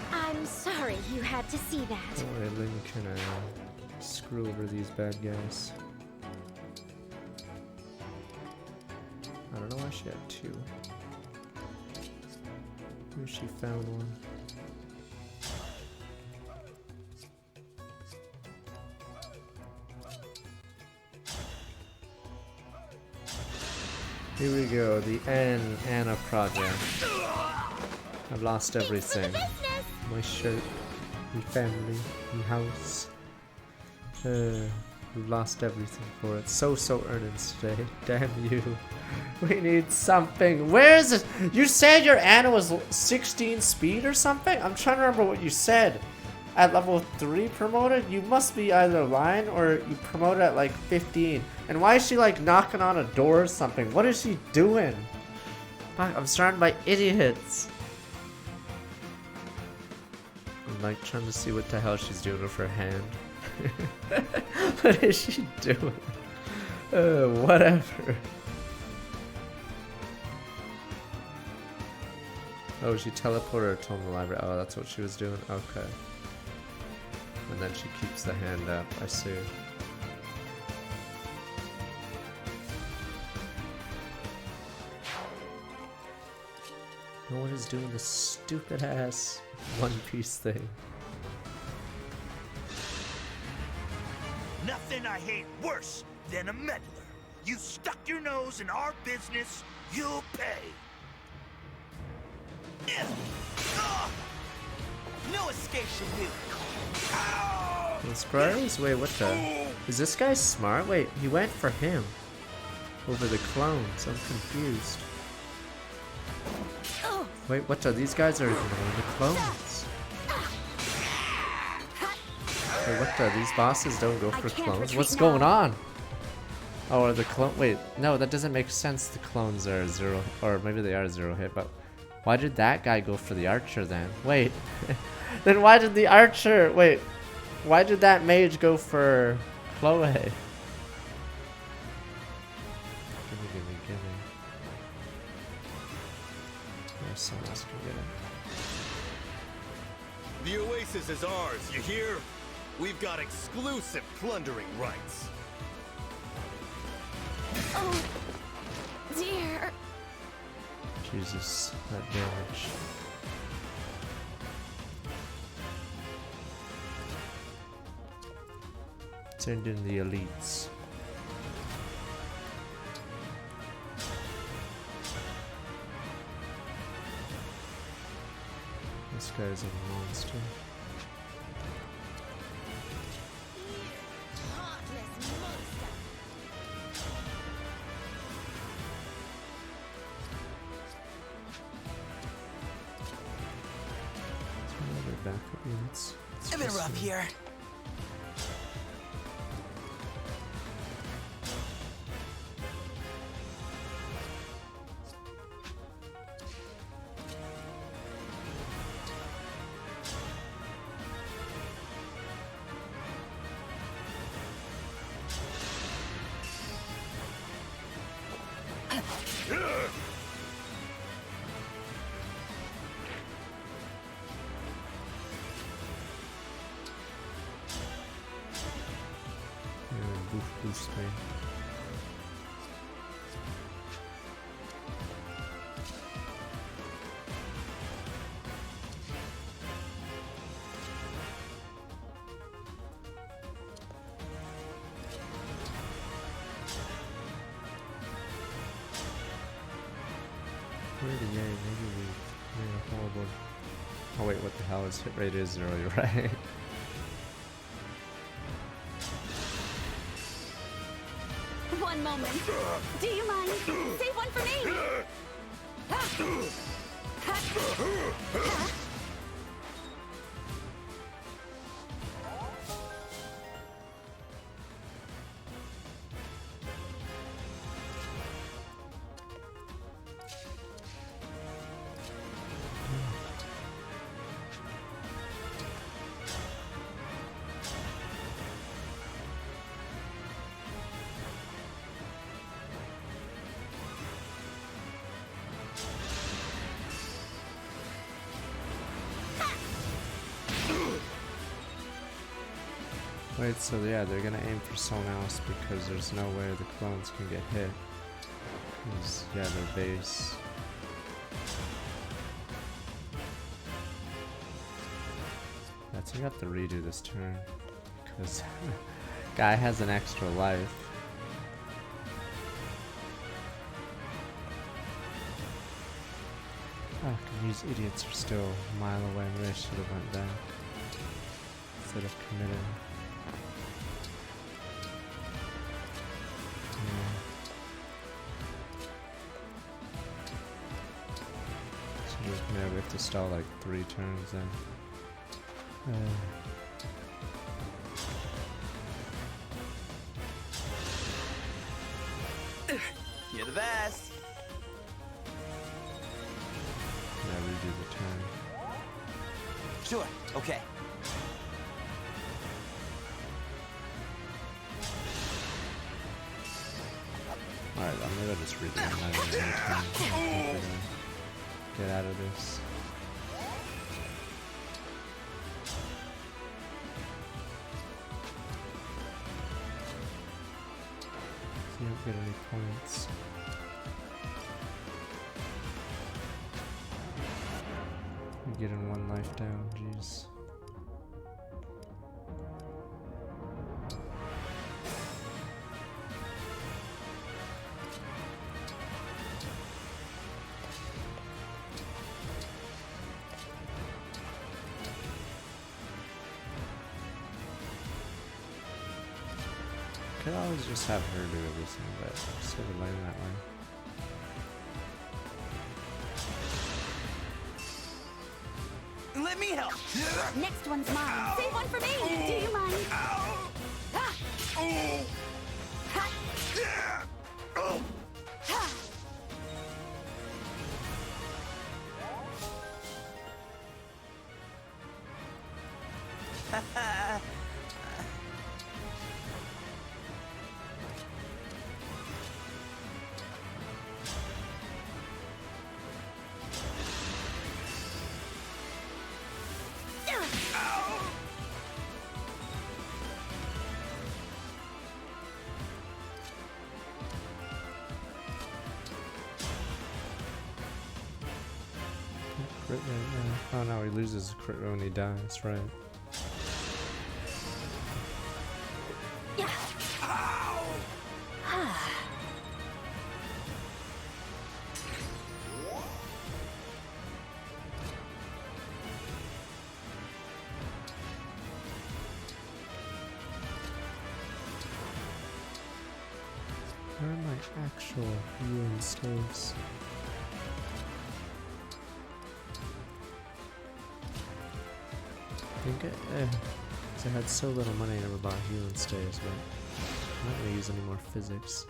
I'm sorry you had to see that. Don't worry, Lynn can screw over these bad guys. I don't know why she had two. Maybe she found one. Here we go, the Anna project. I've lost everything. My shirt, my family, my house. We've lost everything for it. So earnings today. Damn you. We need something. Where is it? You said your Anna was 16 speed or something? I'm trying to remember what you said. At level 3 promoted? You must be either lying or you promoted at like 15. And why is she like knocking on a door or something? What is she doing? Fuck, I'm surrounded by idiots. I'm like trying to see what the hell she's doing with her hand. What is she doing? Whatever. Oh, she teleported her to the library. Oh, that's what she was doing? Okay. And then she keeps the hand up. I see. No one is doing this stupid ass One Piece thing. Nothing I hate worse than a meddler. You stuck your nose in our business, you'll pay. No escation will. Inspires? Wait, what the? Is this guy smart? Wait, he went for him. Over the clones. I'm confused. Wait, what the? These guys are ignoring the clones. Wait, what the? These bosses don't go for clones? What's going on? Oh, are the clone? Wait, no, that doesn't make sense. The clones are 0, or maybe they are 0 hit, but why did that guy go for the archer then? Wait, then why did the archer, wait, why did that mage go for Chloe? Gimme. Maybe someone else can get The oasis is ours, you hear? We've got exclusive plundering rights. Oh, dear. Jesus, that damage. Turned in the elites. This guy's a monster. Backup units. It's a bit rough here. Boost me. Maybe we made a horrible. Oh wait, what the hell is hit rate is 0? You're right. One moment. Do you mind? Save one for me! Wait, so yeah, they're gonna aim for someone else because there's no way the clones can get hit. Because, yeah, their base. I think I have to redo this turn. Because guy has an extra life. Fuck, these idiots are still a mile away. Maybe I should have went back instead of committing. Yeah, we have to stall like 3 turns then. You're the best. Yeah, redo the turn. Sure, okay. Alright, I'm gonna just redo my turn. Get out of this. So you don't get any points. You're getting 1 life down, jeez. Could always just have her do everything, but it's sort of lame that way. Let me help. Next one's mine. Save one for me! Do you mind? Ha! Ha! Ha! crit rate? Yeah. Oh no, he loses crit rate when he dies, right? Where are my actual healing staves? I think cause I had so little money I never bought healing staves, but I'm not gonna use any more physics.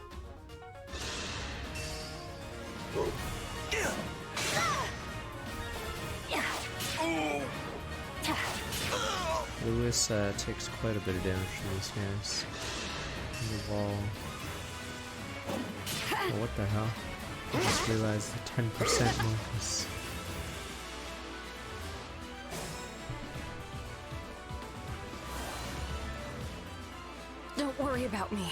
Lewis takes quite a bit of damage from these guys. On the wall. Oh, what the hell? I just realized the 10% bonus. Don't worry about me.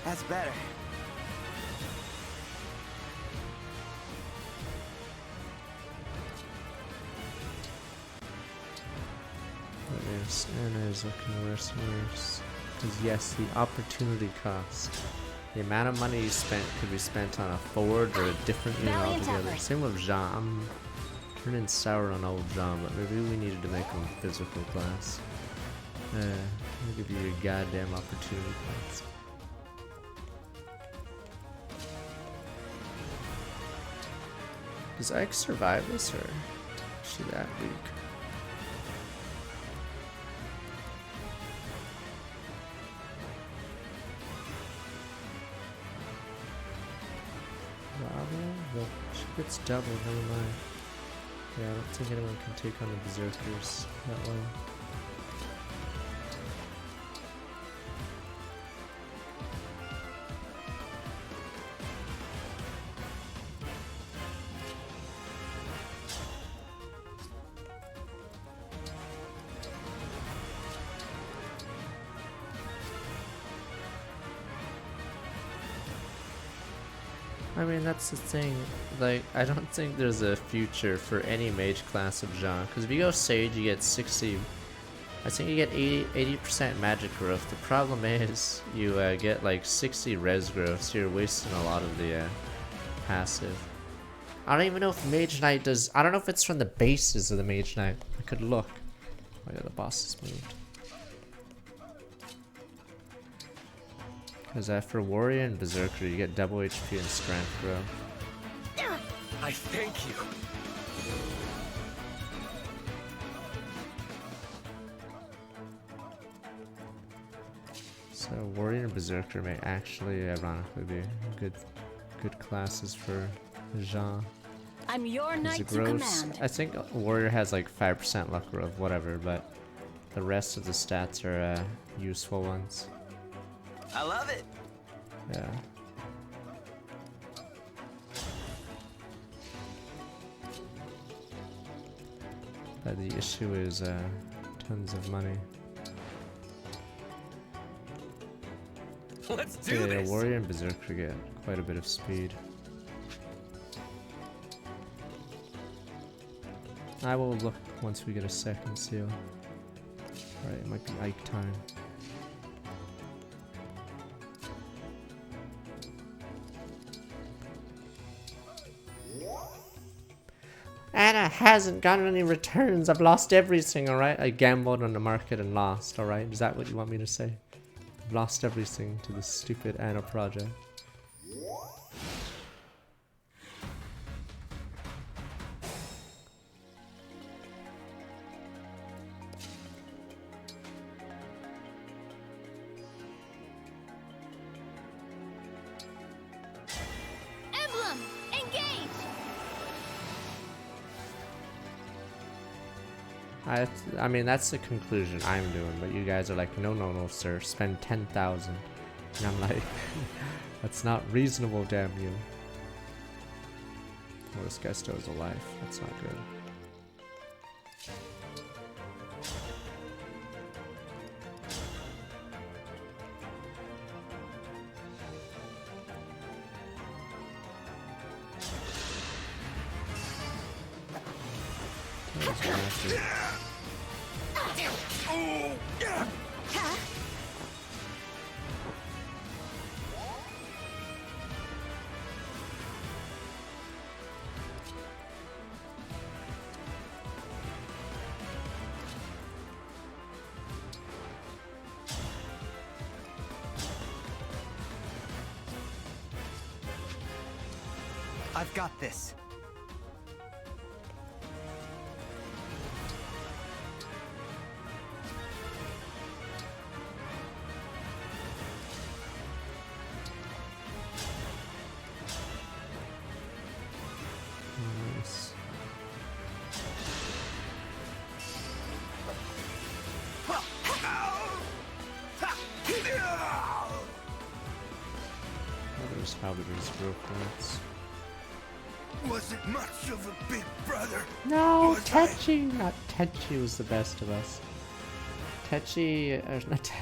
That's better. But yes, Anna is looking worse and worse. Because yes, the opportunity cost. The amount of money you spent could be spent on a forward or a different unit Valiant altogether. effort. Same with Jean. I'm turning sour on old Jean, but maybe we needed to make him physical class. Let me give you your goddamn opportunity cost. Does Ike survive this, or is she that weak? Well, she gets double, never mind. Yeah, I don't think anyone can take on the Berserkers that well. I mean, that's the thing. Like, I don't think there's a future for any mage class of Jean. Because if you go Sage, you get 60. I think you get 80% magic growth. The problem is, you get like 60 res growth, so you're wasting a lot of the passive. I don't even know if Mage Knight does. I don't know if it's from the bases of the Mage Knight. I could look. Oh yeah, the boss has moved. Because for Warrior and Berserker, you get double HP and strength growth. I thank you. So Warrior and Berserker may actually, ironically, be good classes for Jean. I'm your 'Cause knight the to growths- command. I think Warrior has like 5% luck growth, whatever, but the rest of the stats are useful ones. I love it. Yeah. But the issue is tons of money. Let's do Yeah, this. Warrior and Berserker get quite a bit of speed. I will look once we get a second seal. Alright, it might be Ike time. Anna hasn't gotten any returns. I've lost everything, alright? I gambled on the market and lost, alright? Is that what you want me to say? I've lost everything to this stupid Anna project. Emblem, engage! I mean, that's the conclusion I'm doing, but you guys are like, no, no, no, sir, spend 10,000. And I'm like, that's not reasonable, damn you. Oh, this guy still has a life. That's not good. I've got this. Nice. There's Halberdiers real points. Wasn't much of a big brother. No, was I? Techi! Not Techi was the best of us. Techi, or not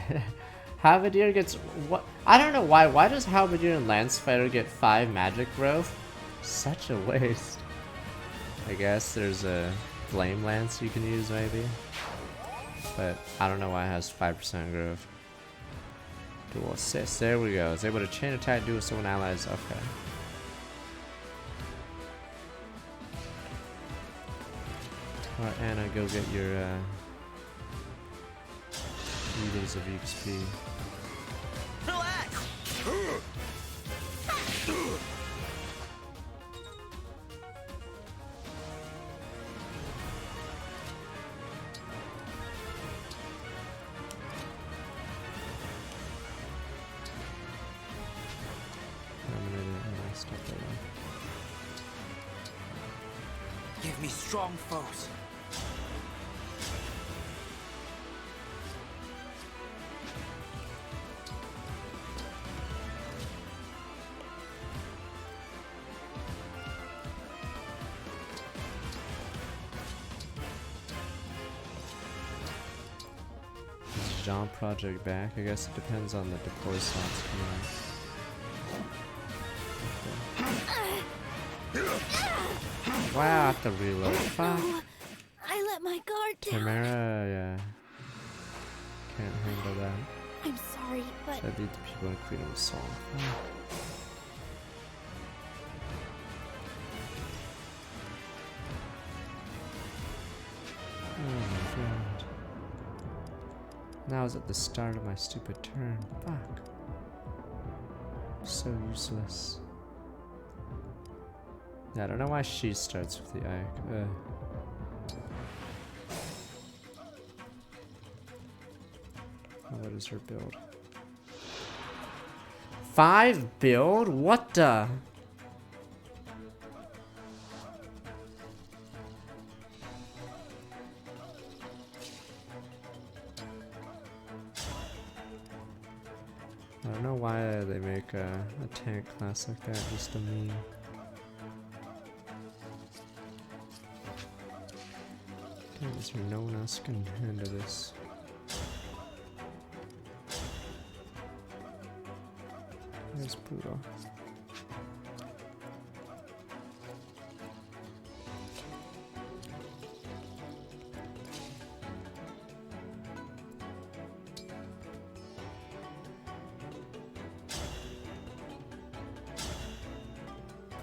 Halberdier gets what? I don't know why. Why does Halberdier and Lance Fighter get 5 magic growth? Such a waste. I guess there's a Flame Lance you can use maybe. But I don't know why it has 5% growth. Dual assist, there we go. Is able to chain attack dual summon allies. Okay. Alright, Anna, go get your meters of XP. Relax! Stop that one. Give me strong foes. Is Jean Project back? I guess it depends on the deploy slots coming out. Wow, I have to reload. Fuck. I let my guard down. Chimera, yeah. Can't handle that. I'm sorry, but I beat the people in Freedom of Song. Oh my god. Now is at the start of my stupid turn. Fuck. So useless. Yeah, I don't know why she starts with the Ike. Oh, what is her build? 5 build? What the? I don't know why they make a tank class like that, just a meme. Is there no one else can handle this? There's Poodle.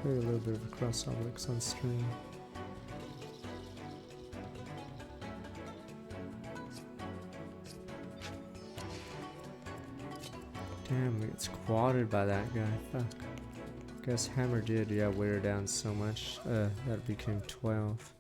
Play a little bit of a cross obliques on stream. Damn, we get squatted by that guy. Fuck. Guess Hammer did, yeah, wear her down so much. That became 12.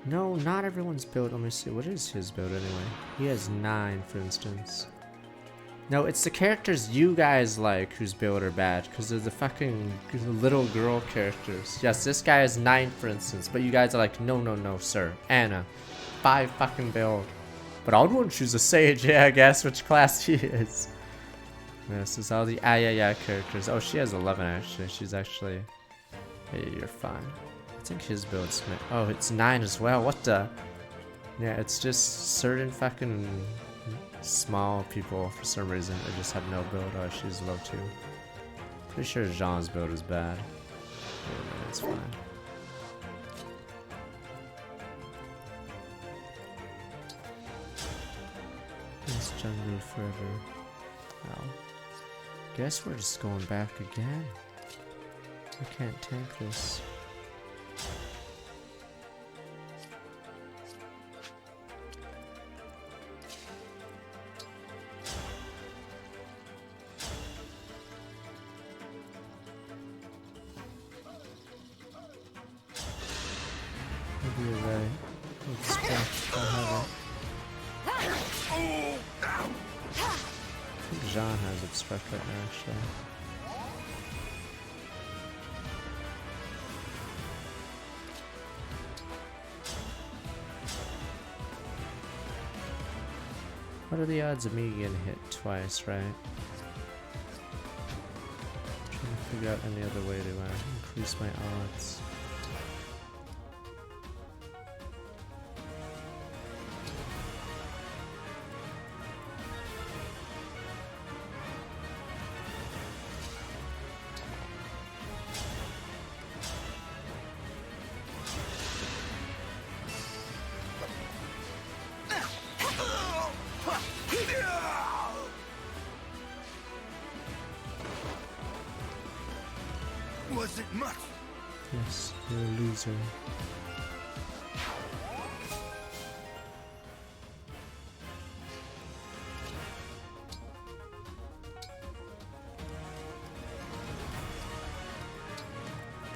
No, not everyone's build. Let me see. What is his build anyway? He has 9, for instance. No, it's the characters you guys like whose build are bad, because they're the fucking little girl characters. Yes, this guy has 9, for instance, but you guys are like, no, no, no, sir. Anna, 5 fucking build. But I would choose a Sage. Yeah, I guess which class he is. This is all the yeah characters. Oh, she has 11 actually. She's actually. Hey, you're fine. I think his build's... Oh, it's 9 as well. What the... Yeah, it's just certain fucking small people for some reason. They just have no build. Oh, she's low too. Pretty sure Jean's build is bad. Yeah, no, it's fine. This jungle forever. Well, guess we're just going back again. I can't tank this. Maybe you're right. Let's back. I'll have it. I think Jean has obstruct right now, actually. What are the odds of me getting hit twice, right? I'm trying to figure out any other way to increase my odds. Wasn't much. Yes, you're a loser.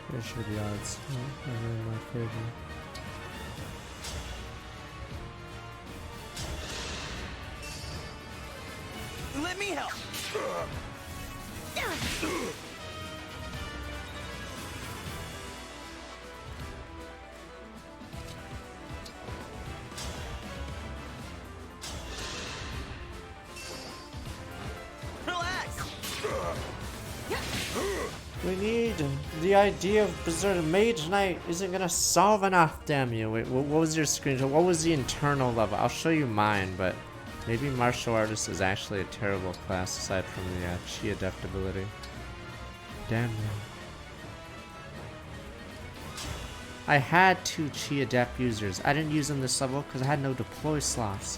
Pretty sure the odds are in my favor. Let me help. We need the idea of Berserk Mage Knight isn't gonna solve enough. Damn you! Wait, what was your screenshot? What was the internal level? I'll show you mine, but maybe martial artist is actually a terrible class aside from the chi adept ability. Damn you! I had 2 chi adept users. I didn't use them this level because I had no deploy slots.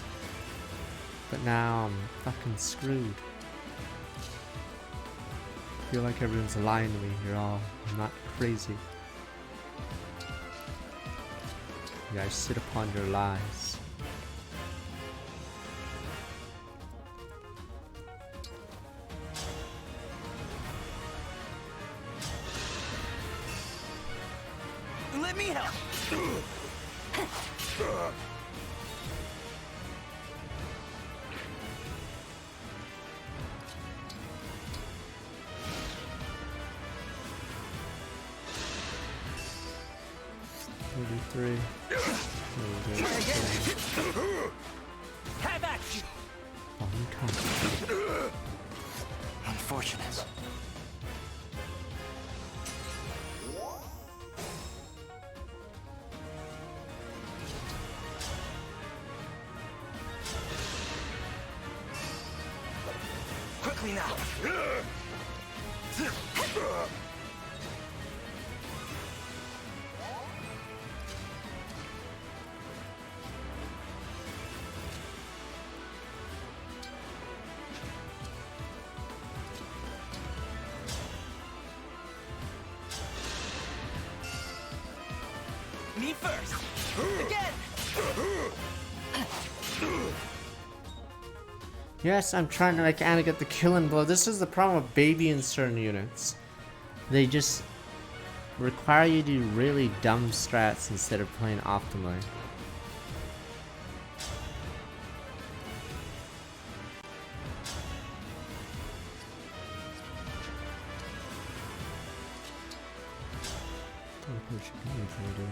But now I'm fucking screwed. I feel like everyone's lying to me. You're all not crazy. You guys sit upon your lies. Let me help. Three. Have at you. Oh, you can't. Unfortunate. Quickly now. Me first. Again. Yes, I'm trying to like Anna get the killing blow. This is the problem with baby in certain units. They just require you to do really dumb strats instead of playing optimally. I think we should be able to do it.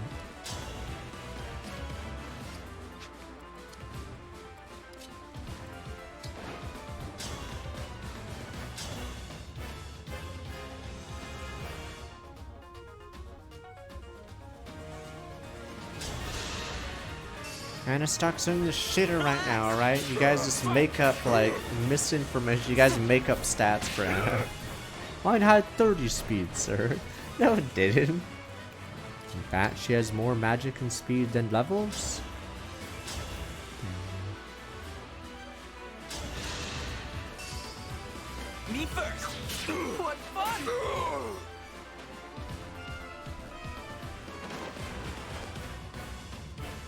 Anna, stop saying the shitter right now, alright? You guys just make up, like, misinformation. You guys make up stats for Anna. Mine had 30 speed, sir. No, it didn't. In fact, she has more magic and speed than levels. Me first. What fun!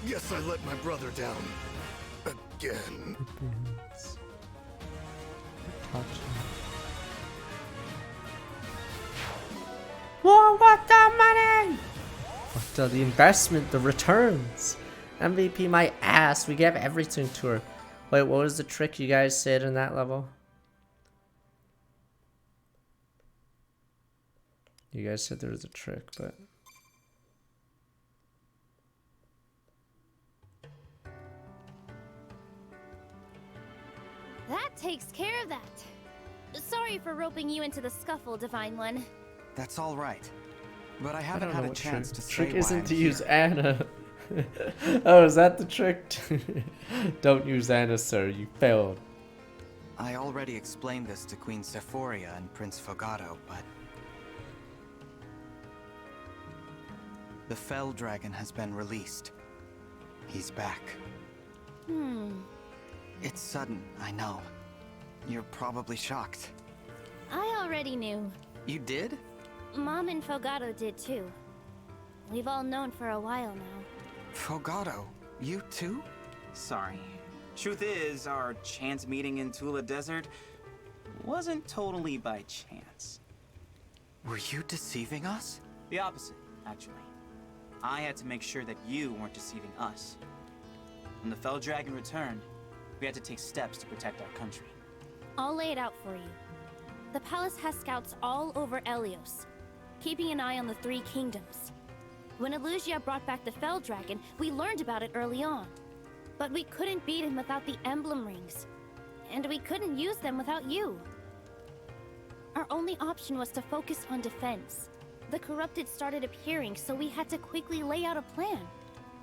Guess I let my brother down. Again. Whoa, what the money? What the investment, the returns. MVP my ass, we gave everything to her. Wait, what was the trick you guys said in that level? You guys said there was a trick, but... That takes care of that. Sorry for roping you into the scuffle, Divine One. That's all right. But I I haven't don't had know a what chance trick. to say Trick why isn't I'm to here. use Anna. Oh, is that the trick? Don't use Anna, sir. You failed. I already explained this to Queen Sephoria and Prince Fogato, but... The Fell Dragon has been released. He's back. It's sudden, I know. You're probably shocked. I already knew. You did? Mom and Fogato did too. We've all known for a while now. Fogato, you too? Sorry. Truth is, our chance meeting in Tula Desert wasn't totally by chance. Were you deceiving us? The opposite, actually. I had to make sure that you weren't deceiving us. When the Fell Dragon returned, we had to take steps to protect our country. I'll lay it out for you. The palace has scouts all over Elios, keeping an eye on the Three Kingdoms. When Elugia brought back the Fell Dragon, we learned about it early on. But we couldn't beat him without the Emblem rings. And we couldn't use them without you. Our only option was to focus on defense. The corrupted started appearing, so we had to quickly lay out a plan.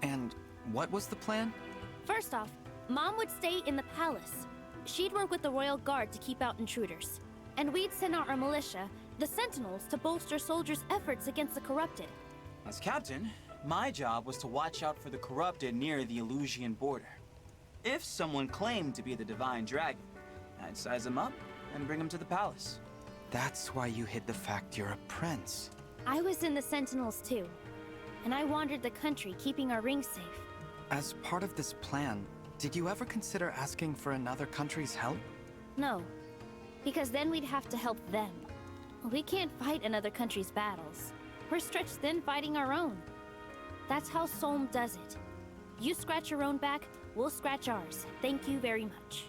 And what was the plan? First off, Mom would stay in the palace. She'd work with the royal guard to keep out intruders. And we'd send out our militia, the Sentinels, to bolster soldiers' efforts against the corrupted. As captain, my job was to watch out for the corrupted near the Elusian border. If someone claimed to be the Divine Dragon, I'd size them up and bring them to the palace. That's why you hid the fact you're a prince. I was in the Sentinels too, and I wandered the country keeping our rings safe. As part of this plan, did you ever consider asking for another country's help? No, because then we'd have to help them. We can't fight another country's battles. We're stretched thin fighting our own. That's how Solm does it. You scratch your own back, we'll scratch ours. Thank you very much.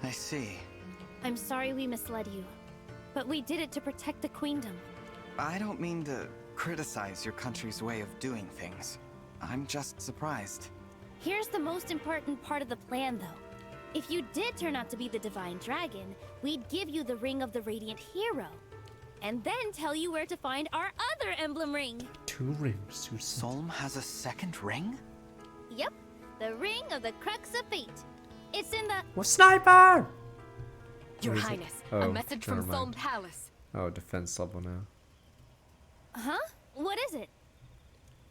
I see. I'm sorry we misled you, but we did it to protect the Queendom. I don't mean to criticize your country's way of doing things. I'm just surprised. Here's the most important part of the plan, though. If you did turn out to be the Divine Dragon, we'd give you the Ring of the Radiant Hero. And then tell you where to find our other emblem ring. 2 rings, Susan. Solm has a second ring? Yep, the Ring of the Crux of Fate. It's in the... What sniper? Your What is it? Highness, Oh, a message from never Solm mind. Palace. Oh, defense level now. Huh? What is it?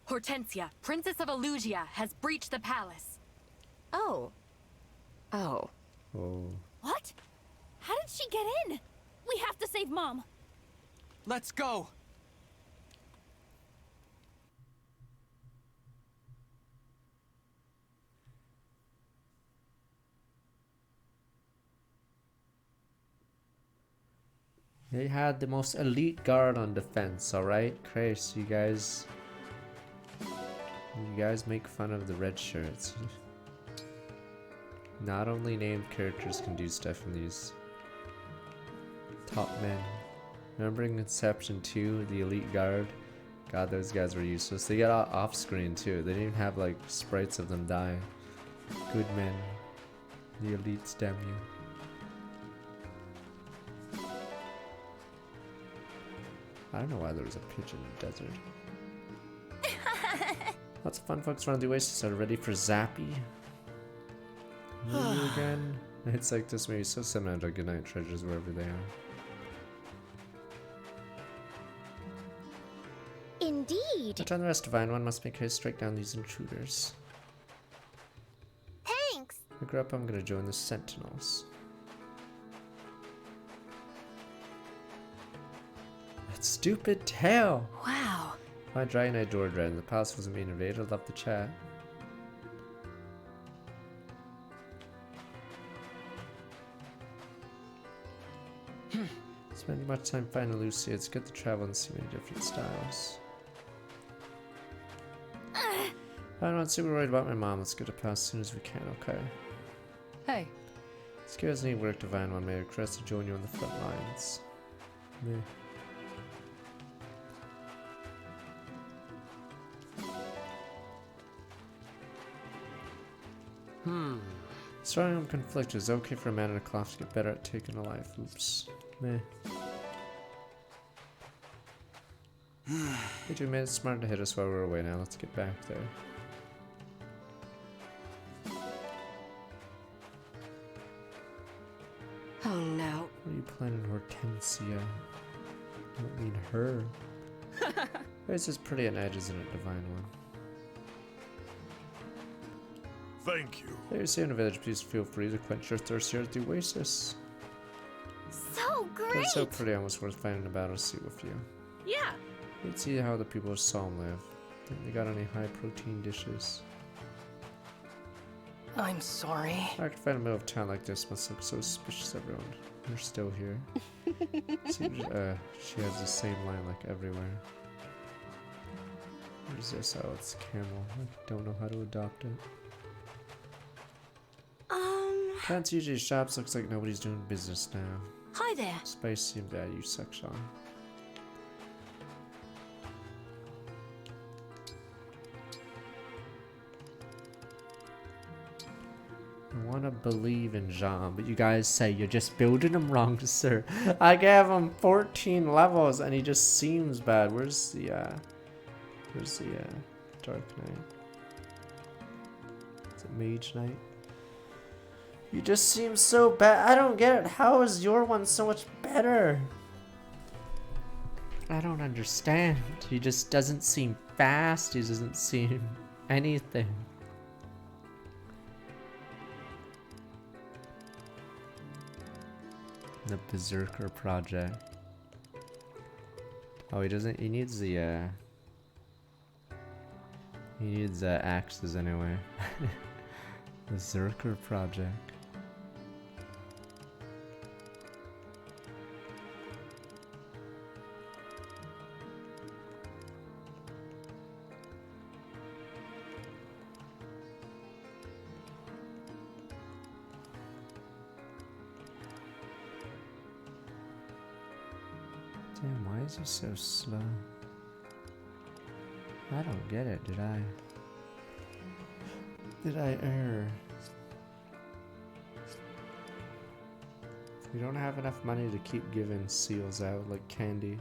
Hortensia, Princess of Elugia, has breached the palace. Oh. Oh. What? How did she get in? We have to save Mom. Let's go! They had the most elite guard on defense, alright? Chris, you guys make fun of the red shirts. Not only named characters can do stuff in these. Top men. Remember in Inception 2, the elite guard? God, those guys were useless. They got off screen too. They didn't even have like sprites of them die. Good men. The elites, damn you. I don't know why there was a pigeon in the desert. Lots of fun folks around the oasis are ready for Zappy. You again? It's like this movie so similar to Goodnight Treasures wherever they are. Indeed. Return the rest Divine One must make haste strike down these intruders. Thanks. I grew up, I'm gonna join the Sentinels. That stupid tail! Wow. My Dragon I adored Red, and the palace wasn't being invaded. I'd love to chat. Spending much time finding Lucy, it's good to travel and see many different styles. I'm not super worried about my mom. Let's get to pass as soon as we can, okay? Hey. Excuse me, work Divine One. May I request to join you on the front lines? Me. Starting I'm conflicted. It's okay for a man in a cloth to get better at taking a life. Oops. Meh. Hey, 2 minutes. Smart to hit us while we're away now. Let's get back there. Oh no. What are you planning, Hortensia? I don't mean her. This is pretty on edge, isn't it, Divine One? Thank you. There you see in a village, please feel free to quench your thirst here at the oasis. So great. It's so pretty, almost worth finding a battle seat with you. Yeah. You'd see how the people of Psalm live. Think they got any high protein dishes? I'm sorry. I could find a middle of town like this must look so suspicious, everyone. You're still here. Seems, she has the same line like everywhere. What is this? Oh, it's camel. I don't know how to adopt it. Fancy usually shops, looks like nobody's doing business now. Hi there. Spicy and value section. I want to believe in Jean, but you guys say you're just building him wrong, sir. I gave him 14 levels and he just seems bad. Where's the Dark Knight? Is it Mage Knight? You just seem so bad. I don't get it. How is your one so much better? I don't understand. He just doesn't seem fast. He doesn't seem anything. The Berserker project. Oh, he doesn't. He needs the. He needs axes anyway. Berserker project. Damn, why is he so slow? I don't get it, did I? Did I err? We don't have enough money to keep giving seals out like candy.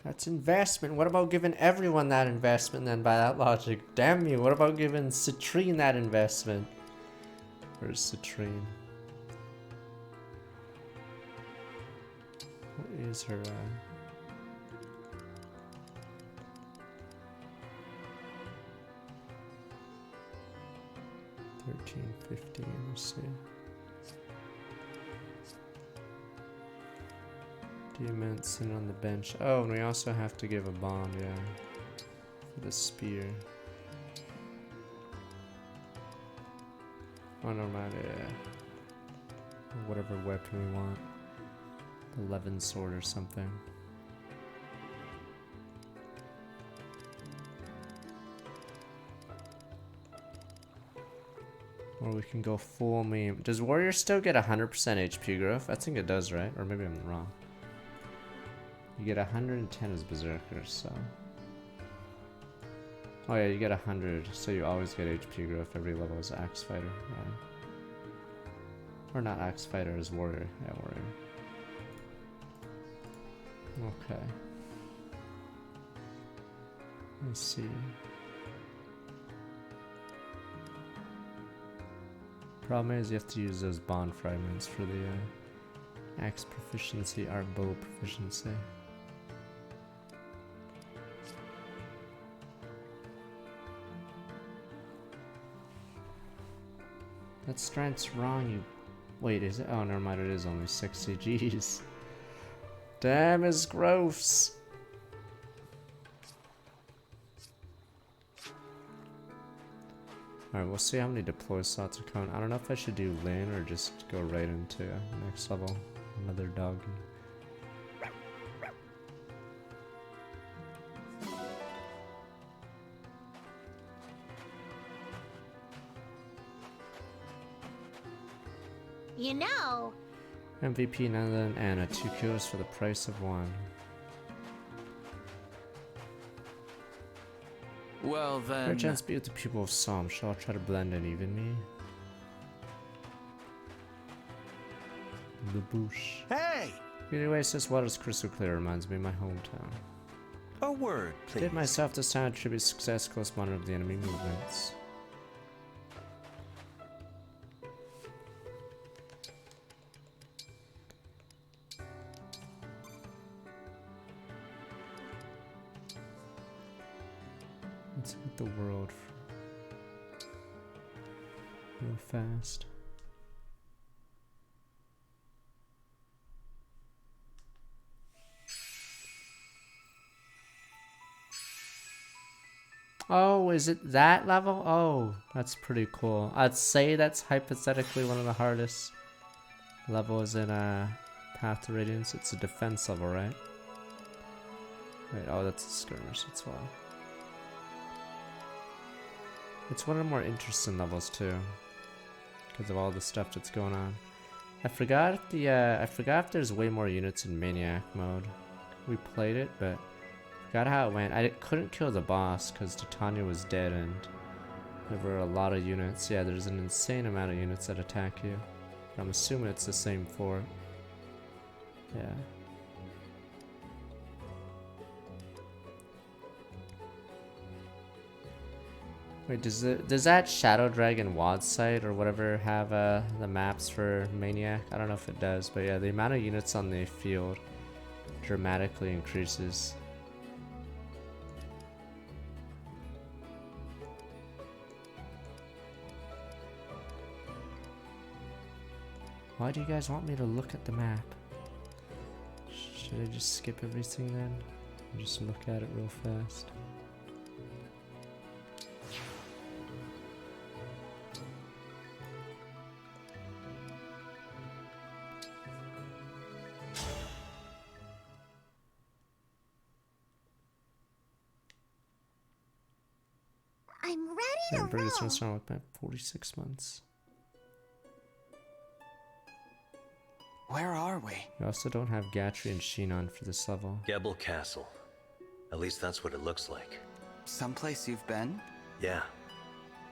That's investment. What about giving everyone that investment then by that logic? Damn you, what about giving Citrine that investment? Where's Citrine? What is her 13, 15, let's see. Demon sitting on the bench. Oh, and we also have to give a bomb, yeah. For the spear. Oh, no matter, yeah. Whatever weapon we want. The Levin sword or something. Or we can go full meme. Does Warrior still get 100% HP growth? I think it does, right? Or maybe I'm wrong. You get 110 as Berserker, so... Oh yeah, you get 100, so you always get HP growth every level as Axe Fighter, right? Or not Axe Fighter, as Warrior. Yeah, Warrior. Okay. Let's see. Problem is you have to use those bond fragments for the axe proficiency, or bow proficiency. That strength's wrong, you... Wait, is it? Oh, never mind, it is only 60. Jeez. Damn, it's gross. Alright, we'll see how many deploy slots are coming. I don't know if I should do Lin or just go right into next level. Another dog. You know, MVP Nanda and Anna, 2 kills for the price of 1. Well then... Fair chance to be with the people of Psalm, so I'll try to blend in even me. The bush. Hey! Anyway, says water's crystal clear, reminds me of my hometown. A word, please. Did myself this time attribute success, close monitor of the enemy movements. Let's hit the world real fast. Oh, is it that level? Oh, that's pretty cool. I'd say that's hypothetically one of the hardest levels in Path to Radiance. It's a defense level, right? Wait, oh, that's a skirmish, that's why. It's one of the more interesting levels too, because of all the stuff that's going on. I forgot if there's way more units in Maniac mode. We played it, but forgot how it went. I couldn't kill the boss because Titania was dead and there were a lot of units. Yeah, there's an insane amount of units that attack you. I'm assuming it's the same fort. Yeah. Wait, does that Shadow Dragon WAD site or whatever have the maps for Maniac? I don't know if it does, but yeah, the amount of units on the field dramatically increases. Why do you guys want me to look at the map? Should I just skip everything then? And just look at it real fast. I'm ready to roll. This one's on with about 46 months. Where are we? We also don't have Gatry and Shinon for this level. Gebel Castle. At least that's what it looks like. Someplace you've been? Yeah.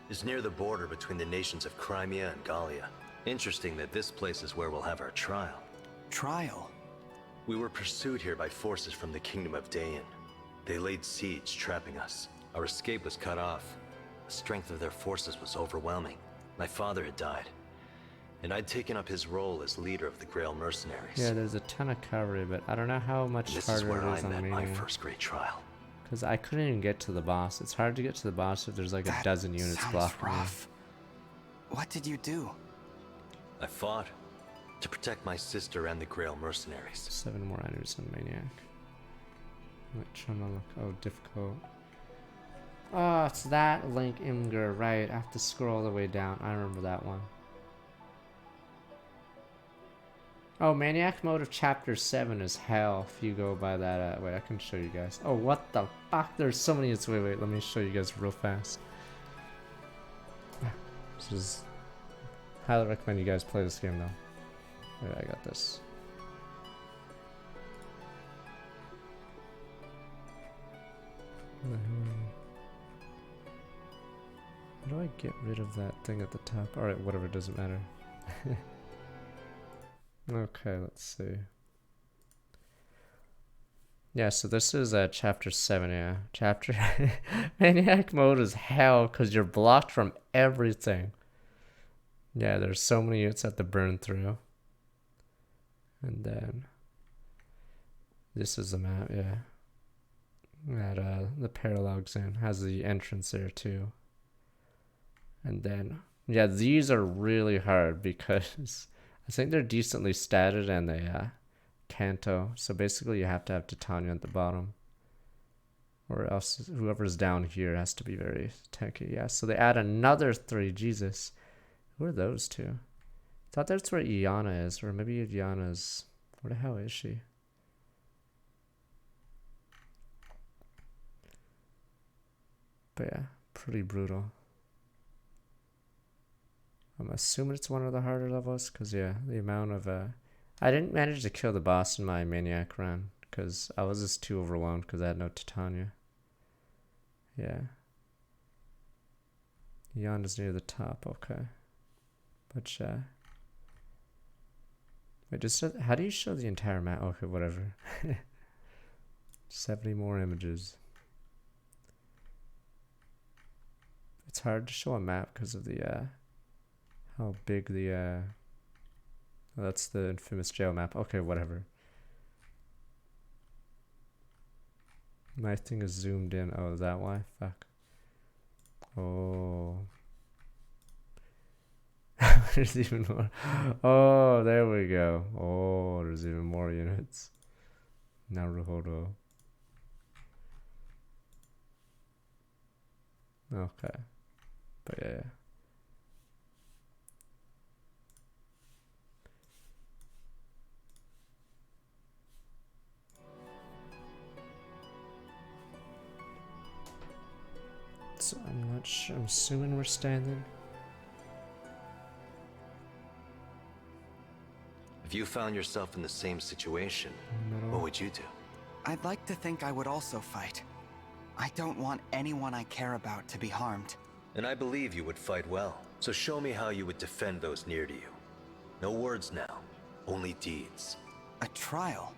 It's near the border between the nations of Crimea and Gallia. Interesting that this place is where we'll have our trial. Trial? We were pursued here by forces from the Kingdom of Dayan. They laid siege, trapping us. Our escape was cut off. The strength of their forces was overwhelming. My father had died, and I'd taken up his role as leader of the Grail mercenaries. Yeah, there's a ton of cavalry, but I don't know how much harder it is on I met my Maniac. first great trial. Because I couldn't even get to the boss. It's hard to get to the boss if there's like a dozen units blocking you. What did you do? I fought to protect my sister and the Grail mercenaries. 7 more enemies on Maniac. I'm like trying to look. Oh, difficult. Oh, it's that Link Imgur, right. I have to scroll all the way down. I remember that one. Oh, Maniac mode of chapter 7 is hell if you go by that. Wait, I can show you guys. Oh, what the fuck? There's so many. Wait, let me show you guys real fast. This is... highly recommend you guys play this game though. Wait, I got this. How do I get rid of that thing at the top? Alright, whatever, it doesn't matter. Okay, let's see. Yeah, so this is chapter 7, yeah. Chapter Maniac mode is hell because you're blocked from everything. Yeah, there's so many units that to burn through. And then this is the map, yeah. That the paralogs in has the entrance there too. And then yeah, these are really hard because I think they're decently statted and they canto. So basically you have to have Titania at the bottom. Or else whoever's down here has to be very tanky. Yeah, so they add another 3. Jesus. Who are those two? I thought that's where Iana is. Or maybe Iana's... Where the hell is she? But yeah, pretty brutal. I'm assuming it's one of the harder levels. Because yeah, the amount of... I didn't manage to kill the boss in my Maniac run. Because I was just too overwhelmed because I had no Titania. Yeah. Iana's near the top, okay. But wait, just how do you show the entire map? Okay, whatever. 70 more images. It's hard to show a map because of the how big the oh, that's the infamous jail map. Okay, whatever. My thing is zoomed in. Oh, is that why? Fuck. Oh. There's even more. Oh, there we go. Oh, there's even more units. Naruhodo. Okay. But yeah. So I'm not sure. I'm assuming we're standing. If you found yourself in the same situation, what would you do? I'd like to think I would also fight. I don't want anyone I care about to be harmed. And I believe you would fight well. So show me how you would defend those near to you. No words now, only deeds. A trial?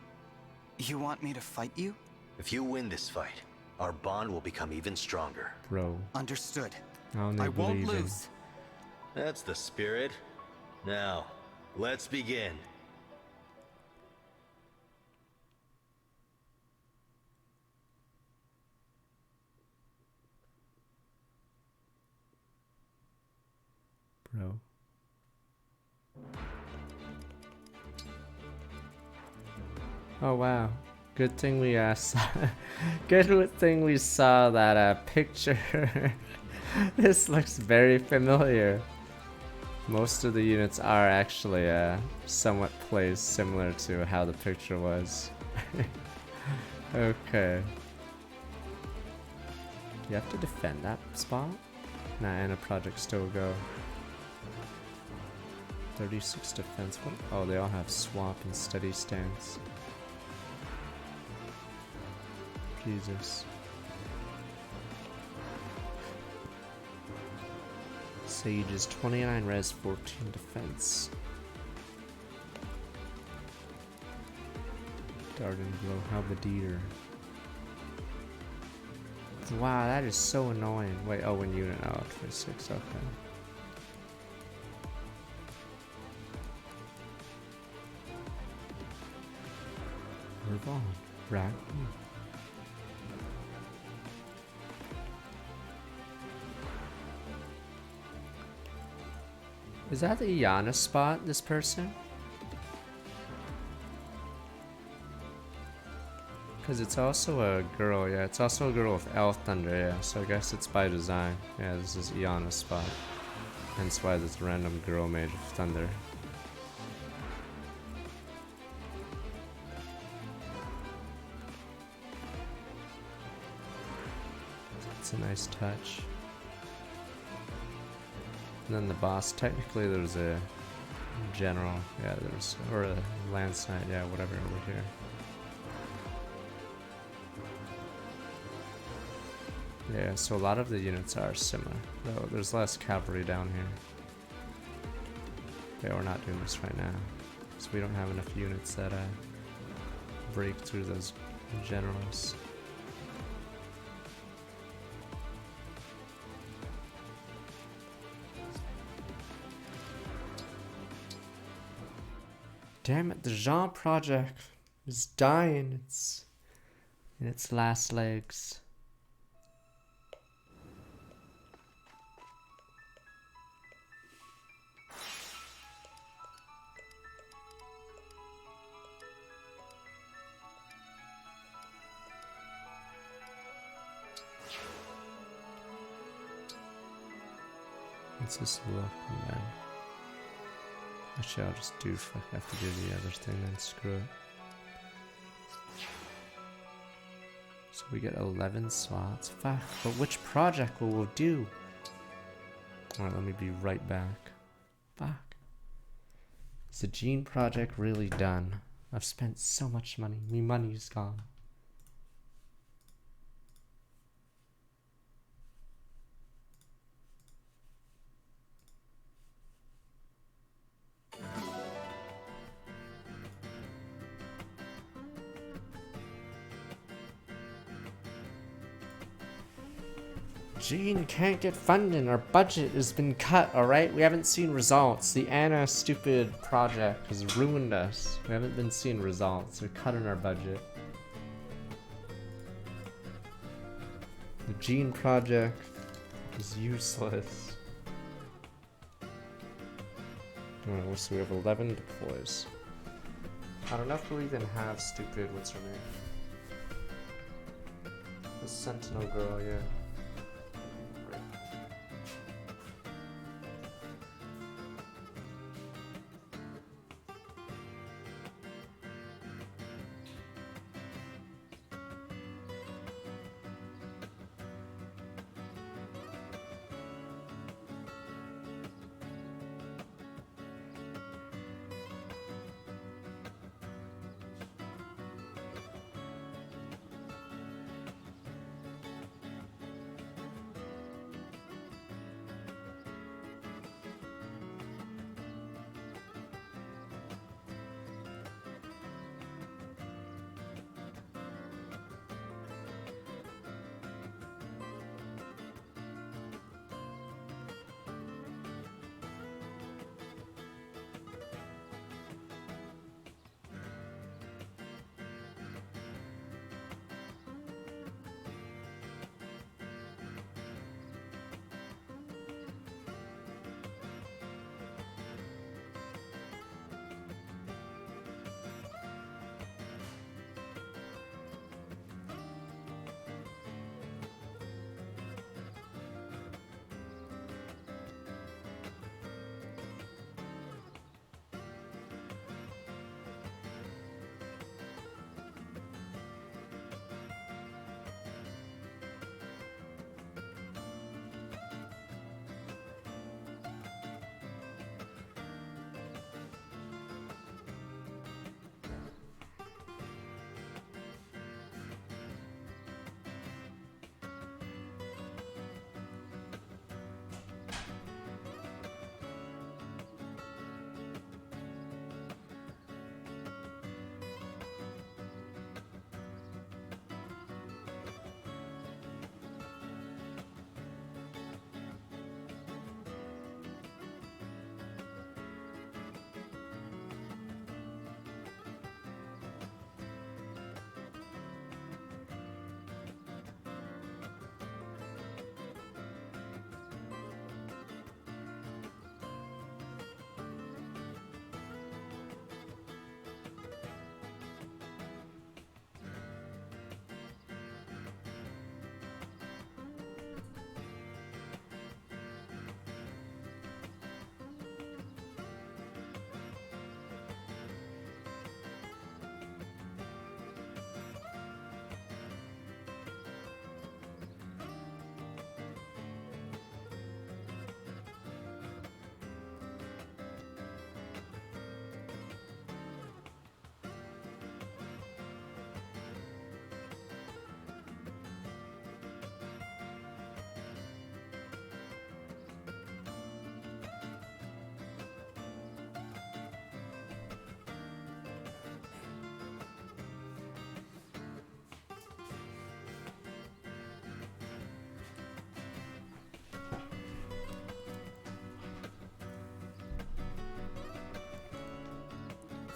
You want me to fight you? If you win this fight, our bond will become even stronger. Bro. Understood. I won't lose. That's the spirit. Now, let's begin. Bro. Oh wow. Good thing we saw good thing we saw that picture. This looks very familiar. Most of the units are actually somewhat placed similar to how the picture was. Okay. You have to defend that spot? Nah, and a project still go. 36 defense. What? Oh, they all have swap and steady stance. Jesus. Sage is 29 res, 14 defense. Dart and blow, halberdier. Wow, that is so annoying. Wait, oh, when unit, oh, 26, okay. Move on, right? Is that the Iana spot, this person? Because it's also a girl, yeah, it's also a girl with Elf Thunder, yeah, so I guess it's by design. Yeah, this is Iana's spot. Hence why this random girl made of thunder. It's a nice touch. And then the boss, technically there's a general, yeah, there's, or a lance knight, yeah, whatever over here. Yeah, so a lot of the units are similar, though there's less cavalry down here. Yeah, we're not doing this right now, because we don't have enough units that break through those The generals. Damn it, the Jean project is dying. It's in its last legs. Let's just look and then. Actually, I'll just do if I have to do the other thing, then screw it. So we get 11 slots. Fuck, but which project will we do? Alright, let me be right back. Fuck. Is the Gene project really done? I've spent so much money. My money's gone. Gene can't get funding. Our budget has been cut, alright? We haven't seen results. The Anna stupid project has ruined us. We haven't been seeing results. They're cutting our budget. The Gene project is useless. Alright, so we have 11 deploys. I don't know if we even have stupid, what's her name? The Sentinel girl, yeah.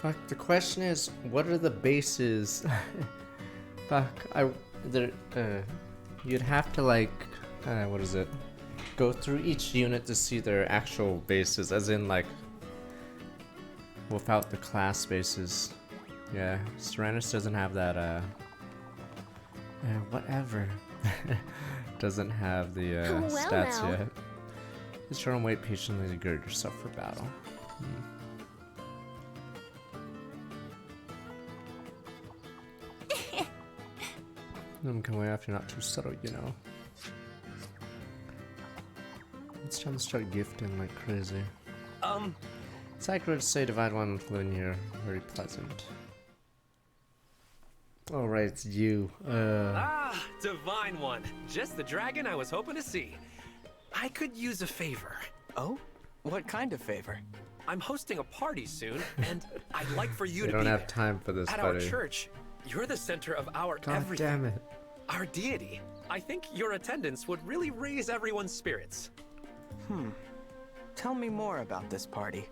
Fuck, the question is, what are the bases? Fuck, you'd have to like, what is it? Go through each unit to see their actual bases, as in like, without the class bases. Yeah, Serenus doesn't have that, whatever. Doesn't have the stats now. yet. Just try and wait patiently to gird yourself for battle. Come away after you're not too subtle, you know. It's time to start gifting like crazy. It's accurate to say Divine One living here, very pleasant. Alright, it's you. Divine One. Just the dragon I was hoping to see. I could use a favor. Oh? What kind of favor? I'm hosting a party soon, and I'd like for you We to don't be have there. time for this, At buddy. our church, you're the center of our God everything. damn it. Our deity. I think your attendance would really raise everyone's spirits. Tell me more about this party.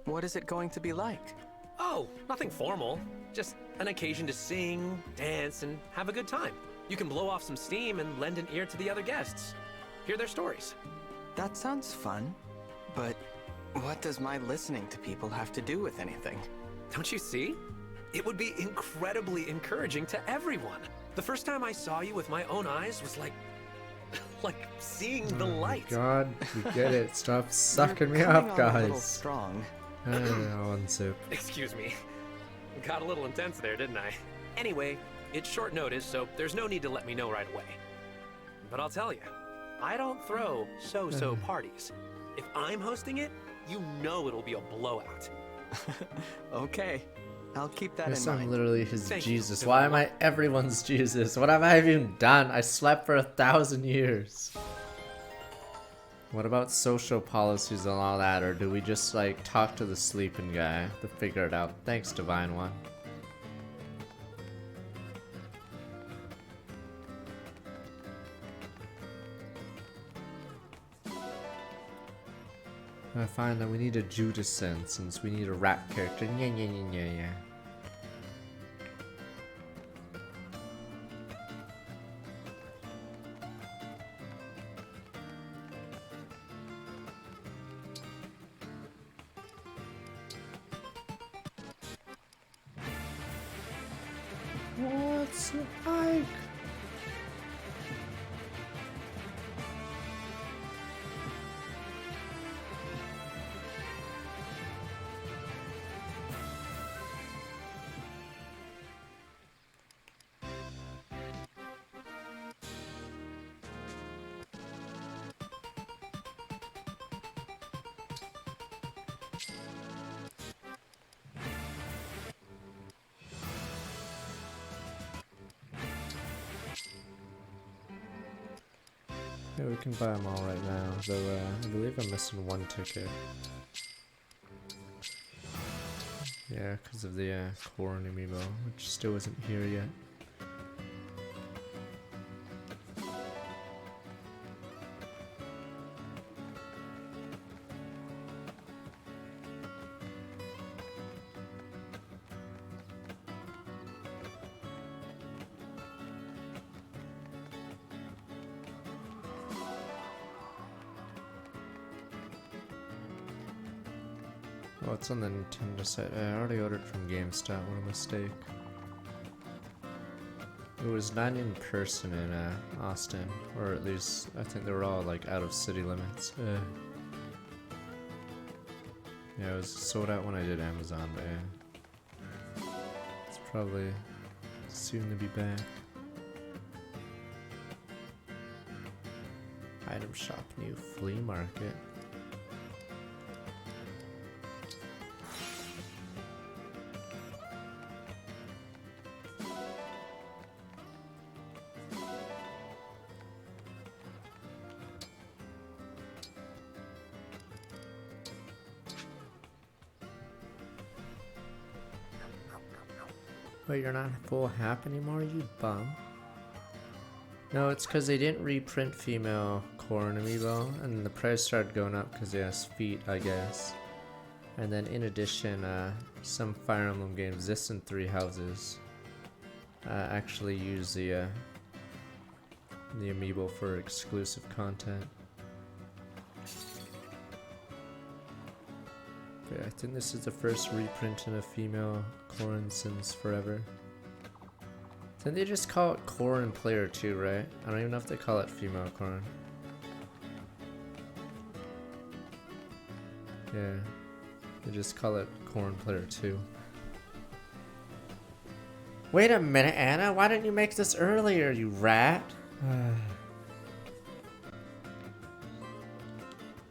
What is it going to be like? Oh, nothing formal. Just an occasion to sing, dance, and have a good time. You can blow off some steam and lend an ear to the other guests. Hear their stories. That sounds fun, but what does my listening to people have to do with anything? Don't you see? It would be incredibly encouraging to everyone. The first time I saw you with my own eyes was like seeing the light. God, we get it. Stop sucking me You're up, coming on a little guys. strong. One sip. Excuse me. Got a little intense there, didn't I? Anyway, it's short notice, so there's no need to let me know right away. But I'll tell you, I don't throw so-so parties. If I'm hosting it, you know it'll be a blowout. Okay, I'll keep that Yes, in I'm mind. literally his Thank you, Jesus. Divine Why am I everyone's Jesus? What have I even done? I slept for 1,000 years. What about social policies and all that, or do we just like talk to the sleeping guy to figure it out? Thanks, Divine One. I find that we need a Judas sense since we need a rap character. Yeah. What's like? Yeah, we can buy them all right now, though I believe I'm missing one ticket. Yeah, because of the core amiibo, which still isn't here yet. Oh, it's on the Nintendo site. I already ordered from GameStop. What a mistake. It was not in person in Austin, or at least I think they were all like out of city limits. Yeah, it was sold out when I did Amazon, but yeah. It's probably soon to be back. Item shop, new flea market. Wait, you're not full half anymore, you bum? No, it's because they didn't reprint female Corn amiibo, and the price started going up because he has feet, I guess. And then in addition, some Fire Emblem games, this and 3 Houses, actually use the amiibo for exclusive content. Okay, I think this is the first reprint in a female Corrin since forever. Then they just call it Corrin Player 2, right? I don't even know if they call it female Corrin. Yeah, they just call it Corrin Player 2. Wait a minute, Anna, why didn't you make this earlier, you rat?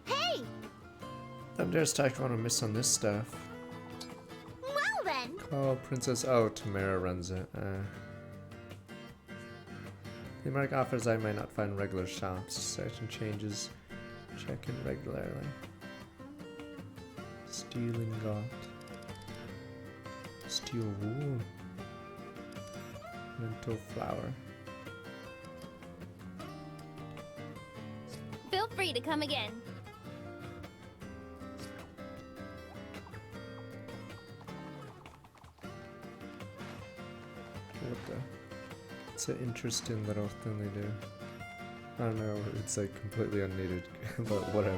Hey! There's talk you want to miss on this stuff. Well then! Oh, Princess. Oh, Tamara runs it. The mark offers I might not find regular shops. Section changes. Check in regularly. Steel ingot. Steel wool. Mental flour. Feel free to come again. What the? It's an interesting little thing they do. I don't know, it's like completely unneeded, but whatever.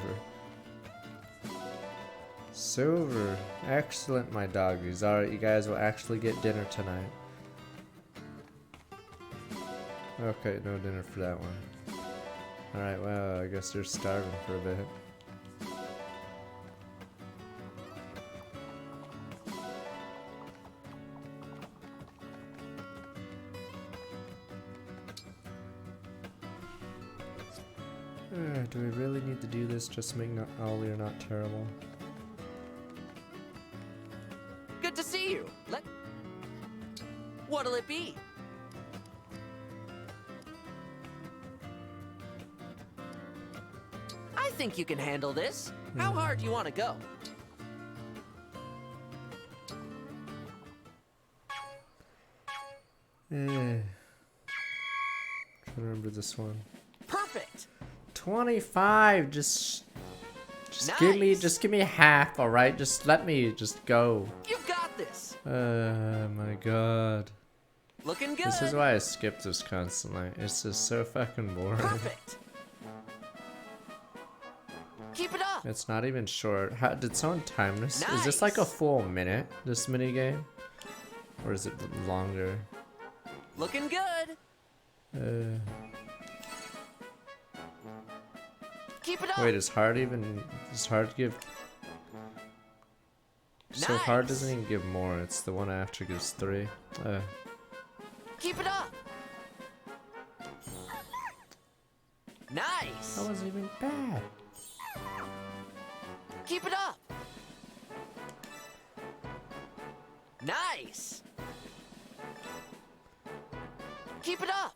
Silver. Excellent, my doggies. Alright, you guys will actually get dinner tonight. Okay, no dinner for that one. Alright, well, I guess they're starving for a bit. Do we really need to do this just to make Ollie not terrible? Good to see you. What'll it be? I think you can handle this. How hard do you want to go? Trying to remember this one. Perfect. 25. Just nice. give me half. All right. Just let me just go. You got this. My God. Looking good. This is why I skip this constantly. It's just so fucking boring. Perfect. Keep it up. It's not even short. How did someone time this? Nice. Is this like a full minute? This mini game, or is it longer? Looking good. Keep it up. Wait, is hard to give? So hard doesn't even give more. It's the one after gives 3. Keep it up. Nice. That wasn't even bad. Keep it up. Nice. Keep it up.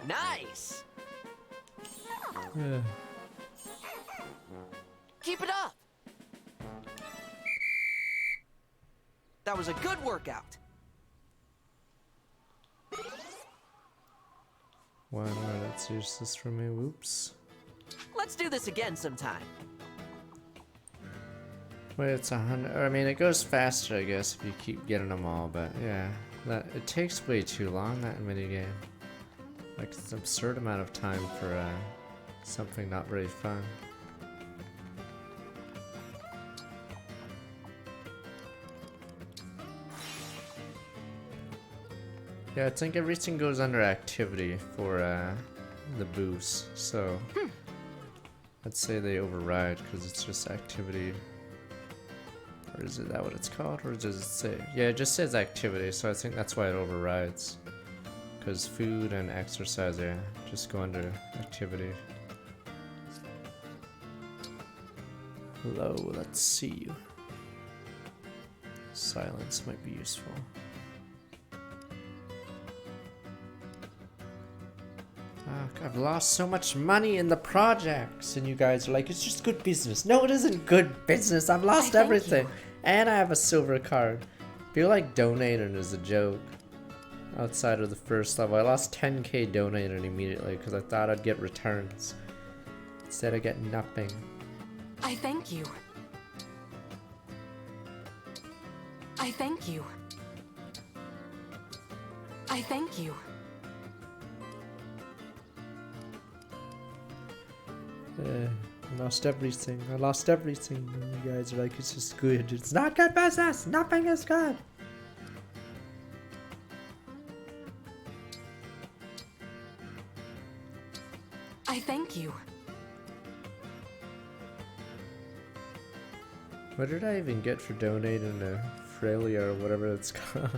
Nice. Keep it up. That was a good workout. Wow, that's useless for me. Whoops. Let's do this again sometime. Wait, it's 100. I mean, it goes faster, I guess, if you keep getting them all. But yeah, it takes way too long, that mini game. Like, it's an absurd amount of time for something not very fun. Yeah, I think everything goes under activity for the boost, so I'd say they override because it's just activity. Or is it that what it's called? Or does it say? Yeah, it just says activity, so I think that's why it overrides. Because food and exercise, yeah, just go under activity. Hello, let's see. Silence might be useful. I've lost so much money in the projects, and you guys are like, it's just good business. No, it isn't good business. I've lost everything. And I have a silver card. Feel like donating is a joke. Outside of the first level, I lost 10k donated immediately because I thought I'd get returns. Instead I get nothing. I thank you. I thank you. I thank you. I lost everything. I lost everything. And you guys are like, it's just good. It's not good business. Nothing is good. I thank you. What did I even get for donating to Frelia or whatever it's called?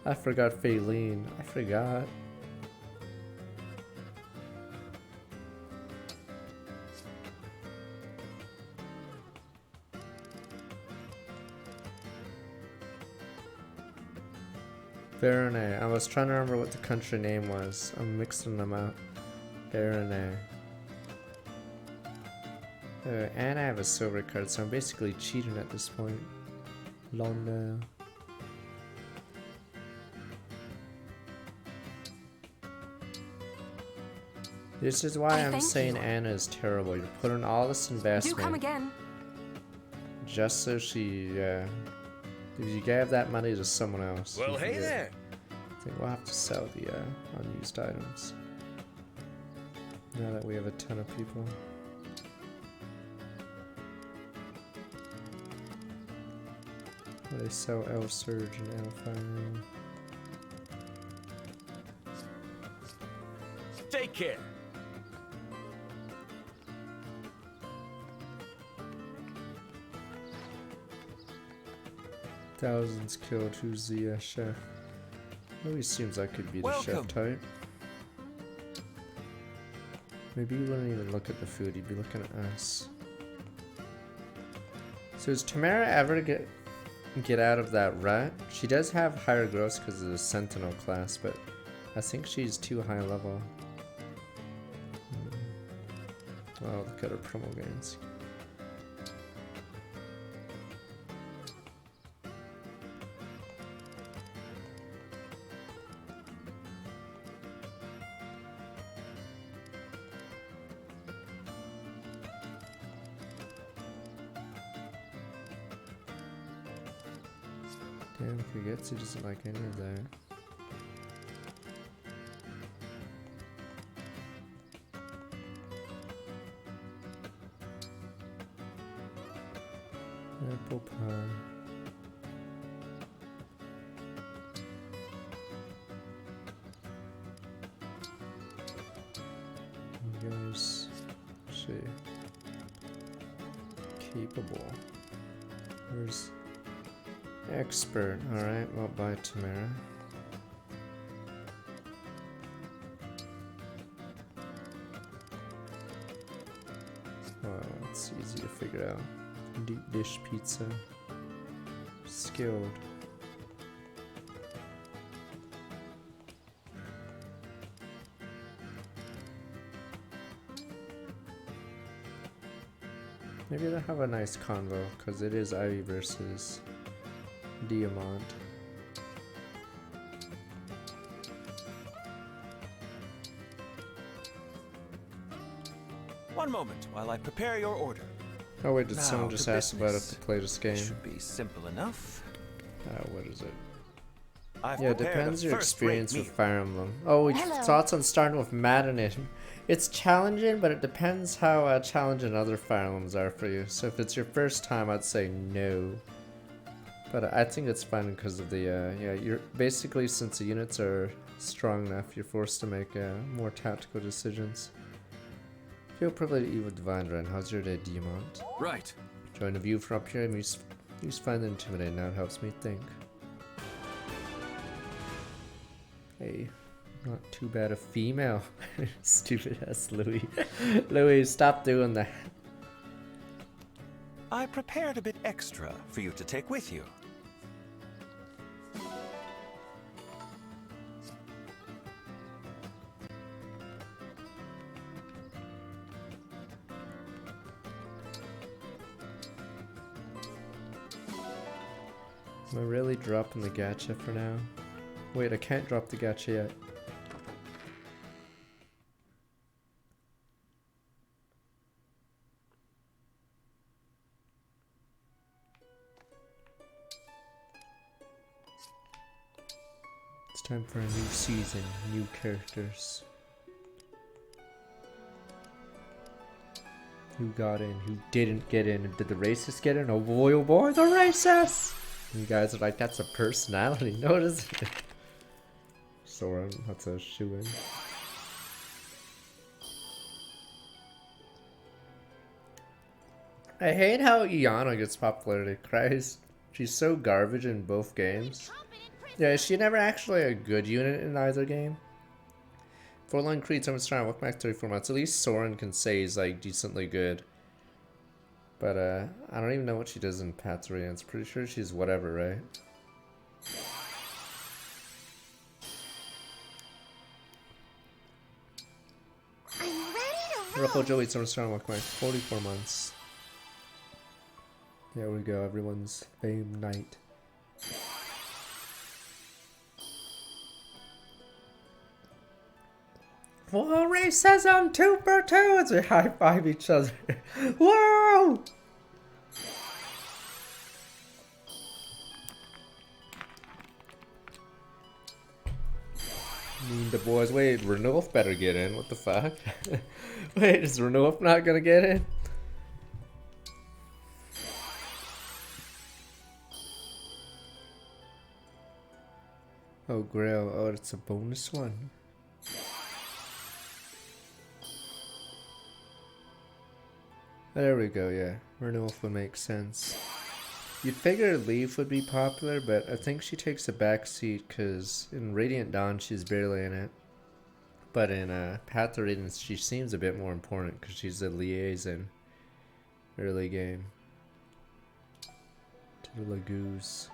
I forgot Faylene. I forgot. Verone. I was trying to remember what the country name was. I'm mixing them up. Verone. And I have a silver card, so I'm basically cheating at this point. Londa. This is why I'm saying Anna is terrible. You're putting all this investment. Do come again. Just so she, if you gave that money to someone else. Well, hey there. I think we'll have to sell the unused items. Now that we have a ton of people. They sell L Surge and L Firing. Take care. Thousands killed. Who's the chef? Always seems like could be the chef type. Maybe he wouldn't even look at the food. He'd be looking at us. So is Tamara ever get out of that rut? She does have higher growth because of the Sentinel class, but I think she's too high level. Wow, look at her promo gains. Damn, Kagetsu doesn't like any of that. Apple pie. You guys, let's see. Capable. Where's expert? Alright, well, bye, Tamara. Well, it's easy to figure out. Deep dish pizza. Skilled. Maybe they'll have a nice convo, because it is Ivy versus Diamant. One moment while I prepare your order. Oh wait, did someone just ask about if to play this game? Should be simple enough. What is it? I've Yeah, it depends your experience with Fire Emblem. Oh, thoughts on starting with Maddening. It's challenging, but it depends how challenging other Fire Emblems are for you. So if it's your first time, I'd say no. But I think it's fun because of the, yeah, you're basically, since the units are strong enough, you're forced to make more tactical decisions. Feel privileged to eat with Divine Ren. How's your day, Diamant? Right. Join the view from up here and use find it intimidating. Now it helps me think. Hey, not too bad a female. Stupid ass Louis. Louis, stop doing that. I prepared a bit extra for you to take with you. Am I really dropping the gacha for now? Wait, I can't drop the gacha yet. Time for a new season, new characters. Who got in? Who didn't get in? Did the racists get in? Oh boy, the racists! You guys are like, that's a personality. No, it isn't. Soren, that's a shoe-in. I hate how Iana gets popularity. Christ. She's so garbage in both games. Yeah, is she never actually a good unit in either game? Forlorn Creed, someone's trying to welcome back 34 months. At least Soren can say he's like decently good. But I don't even know what she does in Path to Radiance. Pretty sure she's whatever, right? I'm ready to Ruffle Joey, someone's trying to welcome back 44 months. There we go, everyone's famed knight. Whoa, racism 2 for 2 as we high five each other. Whoa! Mean the boys. Wait, Renulf better get in. What the fuck? Wait, is Renulf not gonna get in? Oh, Grail. Oh, it's a bonus one. There we go, yeah. Renulf would make sense. You'd figure Leaf would be popular, but I think she takes a back seat because in Radiant Dawn she's barely in it. But in Path to Radiance she seems a bit more important because she's a liaison early game. To the Lagoos.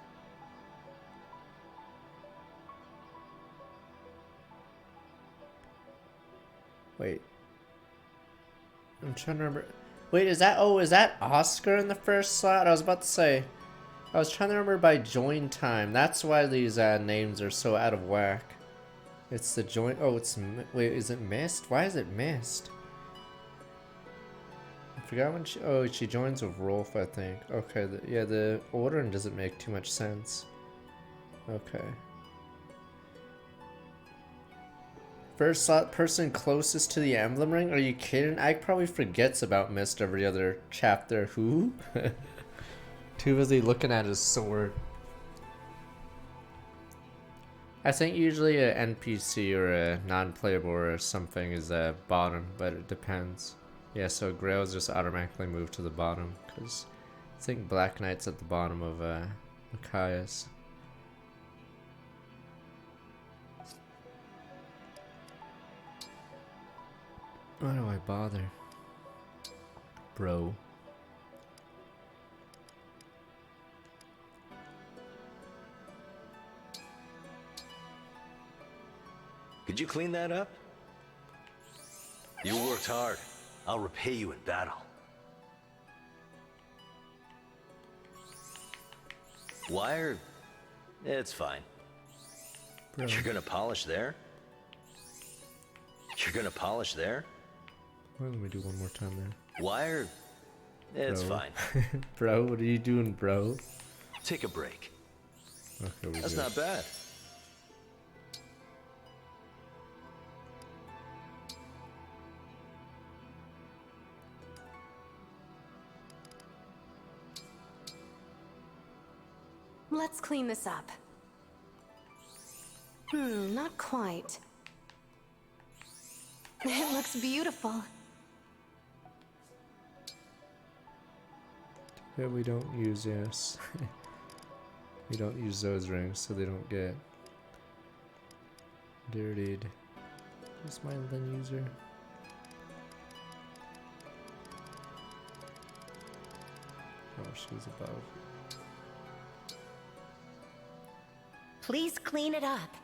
Wait. I'm trying to remember. Wait, is that Oscar in the first slot? I was about to say. I was trying to remember by join time. That's why these names are so out of whack. It's the join. Oh, wait, is it missed? Why is it missed? I forgot when she. Oh, she joins with Rolf, I think. Okay, yeah, the ordering doesn't make too much sense. Okay. First slot person closest to the emblem ring? Are you kidding? Ike probably forgets about Mist every other chapter. Who? Too busy looking at his sword. I think usually an NPC or a non-playable or something is bottom, but it depends. Yeah, so Grail's just automatically moved to the bottom because I think Black Knight's at the bottom of Machias. Why do I bother? Bro. Could you clean that up? You worked hard. I'll repay you in battle. Wire? It's fine. Bro. You're gonna polish there? You're gonna polish there? Well, let me do one more time there. Wire? It's Bro. fine. Bro, what are you doing, bro? Take a break. Okay, That's not bad. Let's clean this up. Not quite. It looks beautiful. Yeah, we don't use, yes. We don't use those rings, so they don't get dirtied. Who's my Lin user? Oh, she's above. Please clean it up.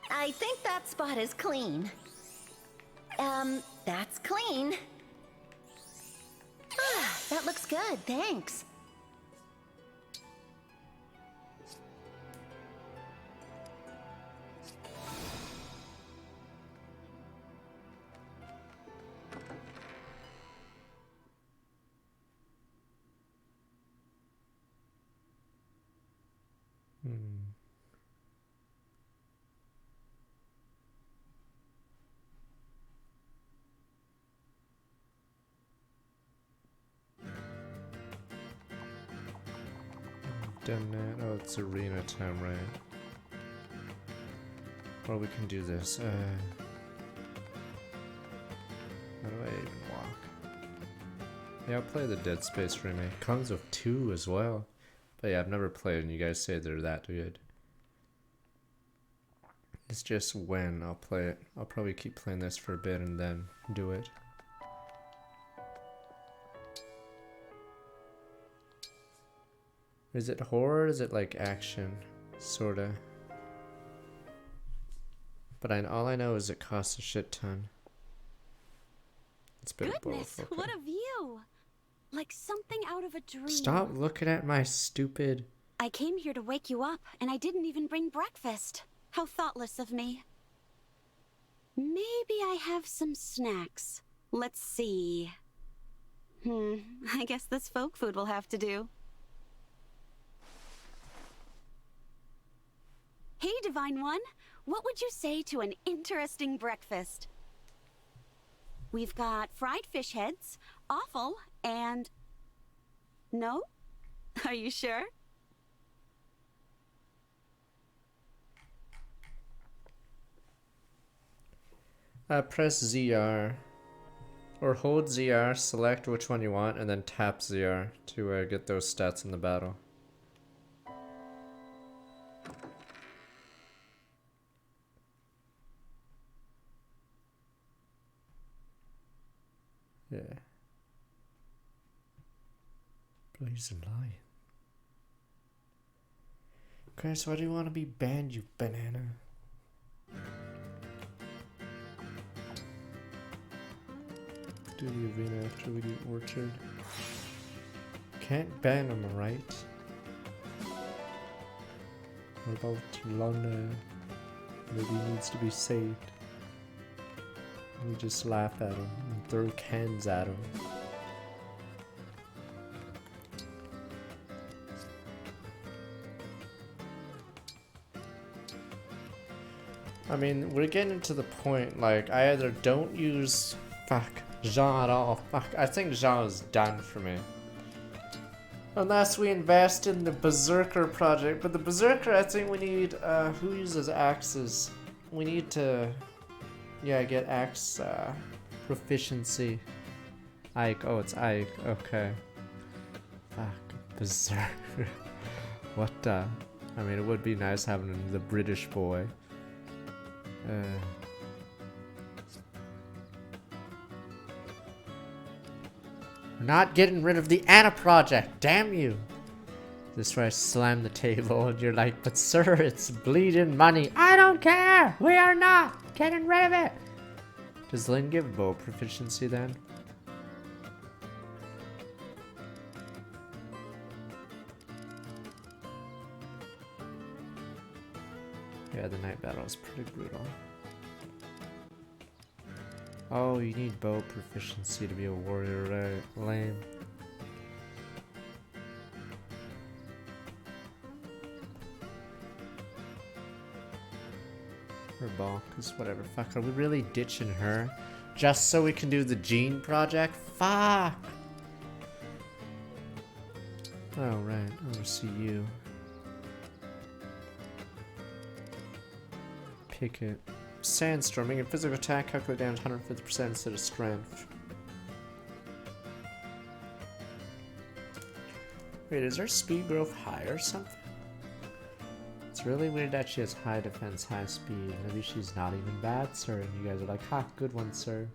I think that spot is clean. That's clean. Ah, that looks good, thanks. done that. Oh, it's arena time, right? Or we can do this. How do I even walk? Yeah, I'll play the Dead Space remake. Comes with 2 as well. But yeah, I've never played and you guys say they're that good. It's just when I'll play it. I'll probably keep playing this for a bit and then do it. Is it horror or is it like action? Sorta. But all I know is it costs a shit ton. It's been Goodness, both. Okay. what a view! Like something out of a dream. Stop looking at my stupid... I came here to wake you up, and I didn't even bring breakfast. How thoughtless of me. Maybe I have some snacks. Let's see. I guess this folk food will have to do. Hey, Divine One. What would you say to an interesting breakfast? We've got fried fish heads, offal, and... No? Are you sure? Press ZR. Or hold ZR, select which one you want, and then tap ZR to get those stats in the battle. Yeah. Blazing lion. Chris, why do you want to be banned, you banana? Do the arena after we do Orchard. Can't ban him, right? What about Lana? Maybe he needs to be saved. We just laugh at him and throw cans at him. I mean, we're getting to the point, like, I either don't use Jean at all. I think Jean is done for me. Unless we invest in the Berserker project. But the Berserker, I think we need, who uses axes? We need to, yeah, get axe proficiency. Ike, oh, it's Ike, okay. Berserker. What the? I mean, it would be nice having the British boy. We're not getting rid of the Anna project, damn you! This is where I slam the table and you're like, but sir, it's bleeding money. I don't care! We are not getting rid of it! Does Lynn give bow proficiency then? Yeah, the night battle is pretty brutal. Oh, you need bow proficiency to be a warrior, right? Lame. Or ball, cause whatever. Fuck, are we really ditching her? Just so we can do the Gene project? Fuck! Oh, right. I wanna see you. Pick it. Sandstorming and physical attack, calculate damage 150% instead of strength. Wait, is her speed growth high or something? It's really weird that she has high defense, high speed. Maybe she's not even bad, sir. And you guys are like, ha, good one, sir.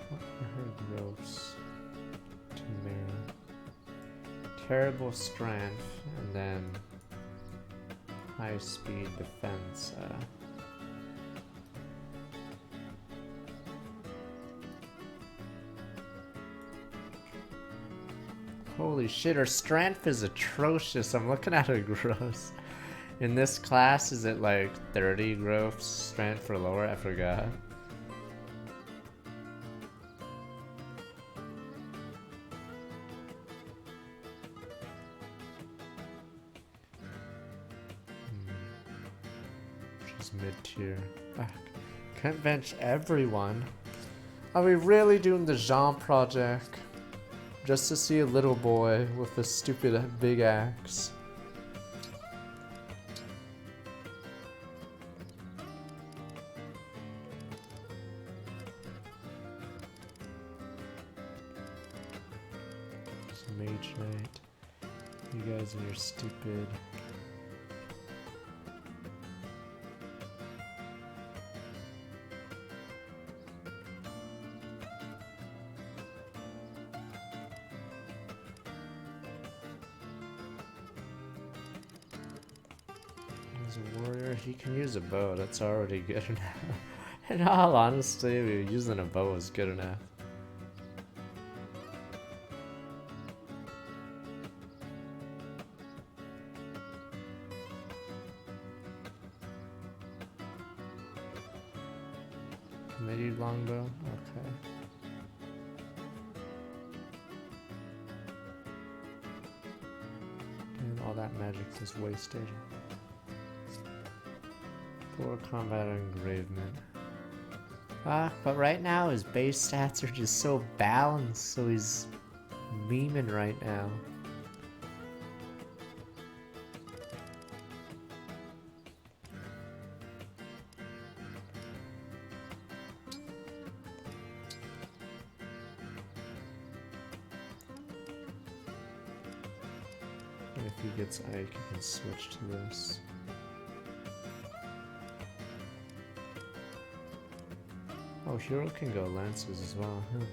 What are her growths? Terrible strength, and then high speed defense. Holy shit, her strength is atrocious. I'm looking at her growth. In this class, is it like 30 growth strength for lower? I forgot. Mid-tier. Fuck. Can't bench everyone. Are we really doing the Jean project? Just to see a little boy with a stupid big axe. It's Mage Knight. You guys and your stupid... As a warrior, he can use a bow. That's already good enough. In all honesty, using a bow is good enough. Midi longbow? Okay. And all that magic is wasted. Poor combat engravement. But right now his base stats are just so balanced, so he's memeing right now. And if he gets Ike, he can switch to this. Oh, Hero can go lances as well, huh?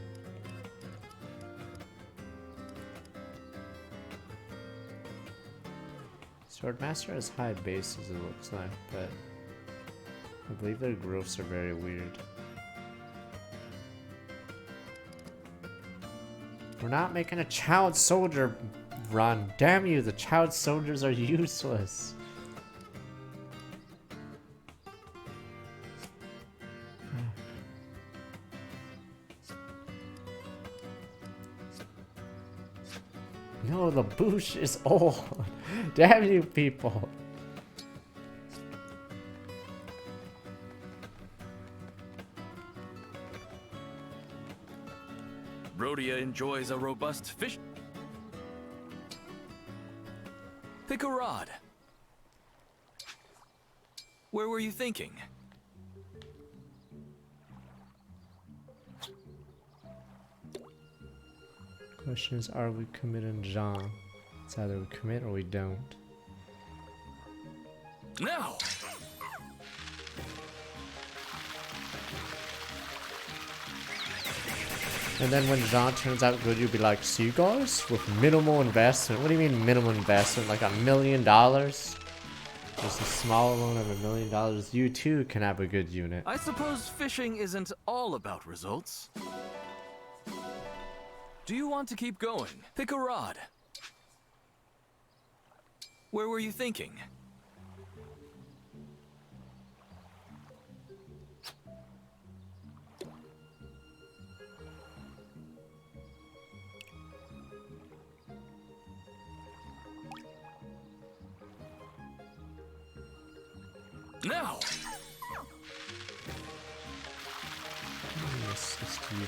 Swordmaster has high bases, it looks like, but I believe their growths are very weird. We're not making a child soldier run. Damn you, the child soldiers are useless. No, the bush is old. Damn you people. Rhodia enjoys a robust fish. Pick a rod. Where were you thinking? Question is, are we committing Jean? It's either we commit or we don't. Now! And then when Jean turns out good, you'll be like, see guys, with minimal investment. What do you mean minimal investment? Like $1 million? Just a small loan of $1 million. You too can have a good unit. I suppose fishing isn't all about results. Do you want to keep going? Pick a rod. Where were you thinking? Now! Assist you,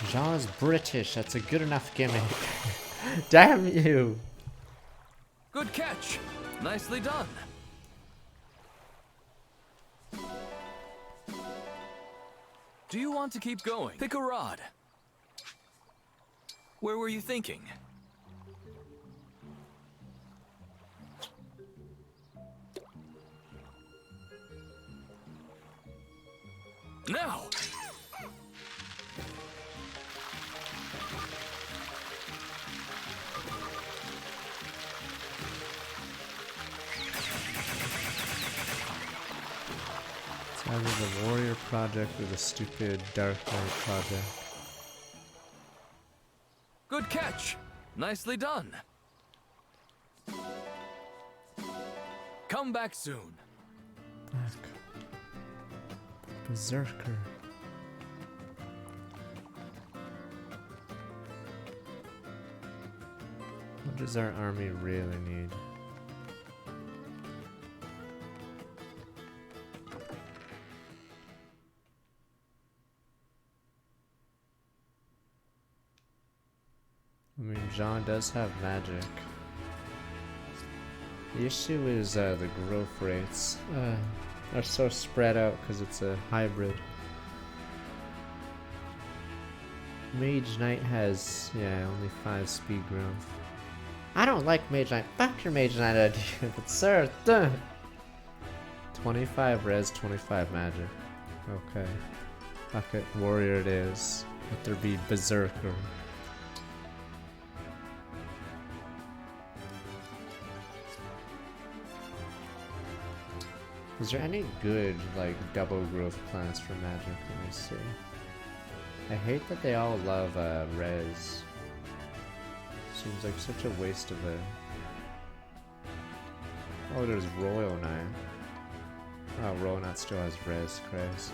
Jean is British, that's a good enough gimmick. Damn you! Good catch! Nicely done! Do you want to keep going? Pick a rod. Where were you thinking? Now! It's either the Warrior Project or the stupid Dark Knight Project. Good catch! Nicely done! Come back soon. Fuck. Berserker. What does our army really need? I mean, Jean does have magic. The issue is the growth rates are so spread out because it's a hybrid. Mage Knight has, yeah, only 5 speed growth. I don't like Mage Knight. Fuck your Mage Knight idea, but sir, 25 res, 25 magic. Okay. Fuck it, warrior it is. Let there be berserker. Is there any good, like, double growth plants for magic? Let me see. I hate that they all love res. Seems like such a waste of it. Oh, there's Royal Knight. Oh, Royal Knight still has res, Christ.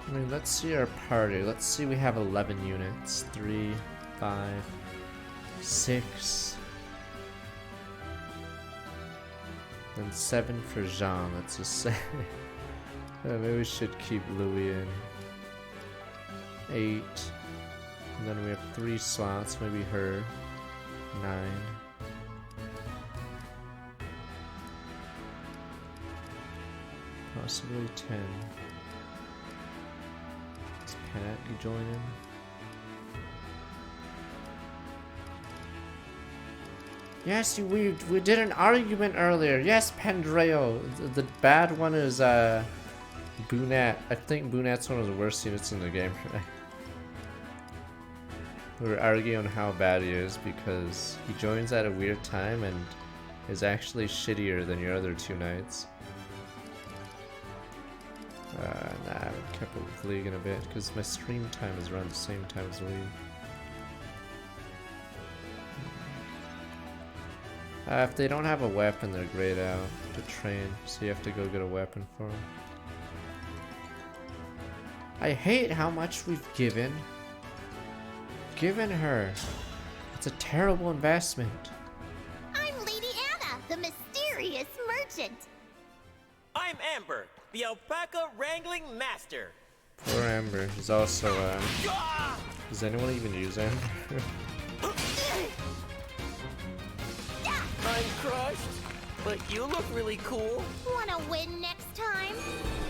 I mean, let's see our party. Let's see, we have 11 units. 3, 5, 6. And 7 for Jean, let's just say. Maybe we should keep Louis in. 8. And then we have 3 slots, maybe her. 9. Possibly 10. Pat, you join in? Yes, we did an argument earlier. Yes, Pendreo. The bad one is Boonat. I think Boonat's one of the worst units in the game. We were arguing on how bad he is because he joins at a weird time and is actually shittier than your other 2 knights. Nah, I kept up with League in a bit because my stream time is around the same time as League. If they don't have a weapon, they're grayed out to train, so you have to go get a weapon for them. I hate how much we've given her. It's a terrible investment. I'm Lady Anna, the mysterious merchant. I'm Amber, the alpaca wrangling master. Poor Amber. He's also, does anyone even use Amber? I'm crushed, but you look really cool. Wanna win next time?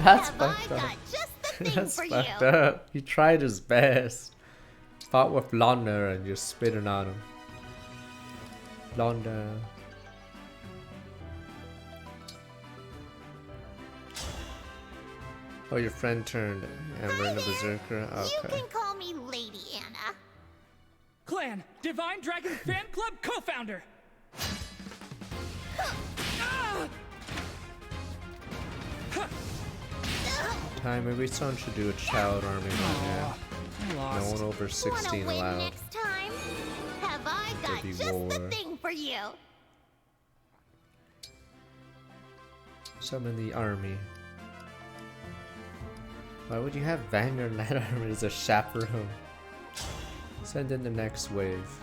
That's Have fucked I up. got just the thing That's for fucked you? up. He tried his best. Fought with Londer and you're spitting on him. Londer. Oh, your friend turned Amber into Berserker? Okay. You can call me Lady Anna. Clan, Divine Dragon Fan Club co-founder. Time, maybe someone should do a child army right now. No one over 16 Wanna win allowed. next time? Have I got Baby just war. the thing for you? Summon the army. Why would you have Vanguard Knight Army as a chaperone? Send in the next wave.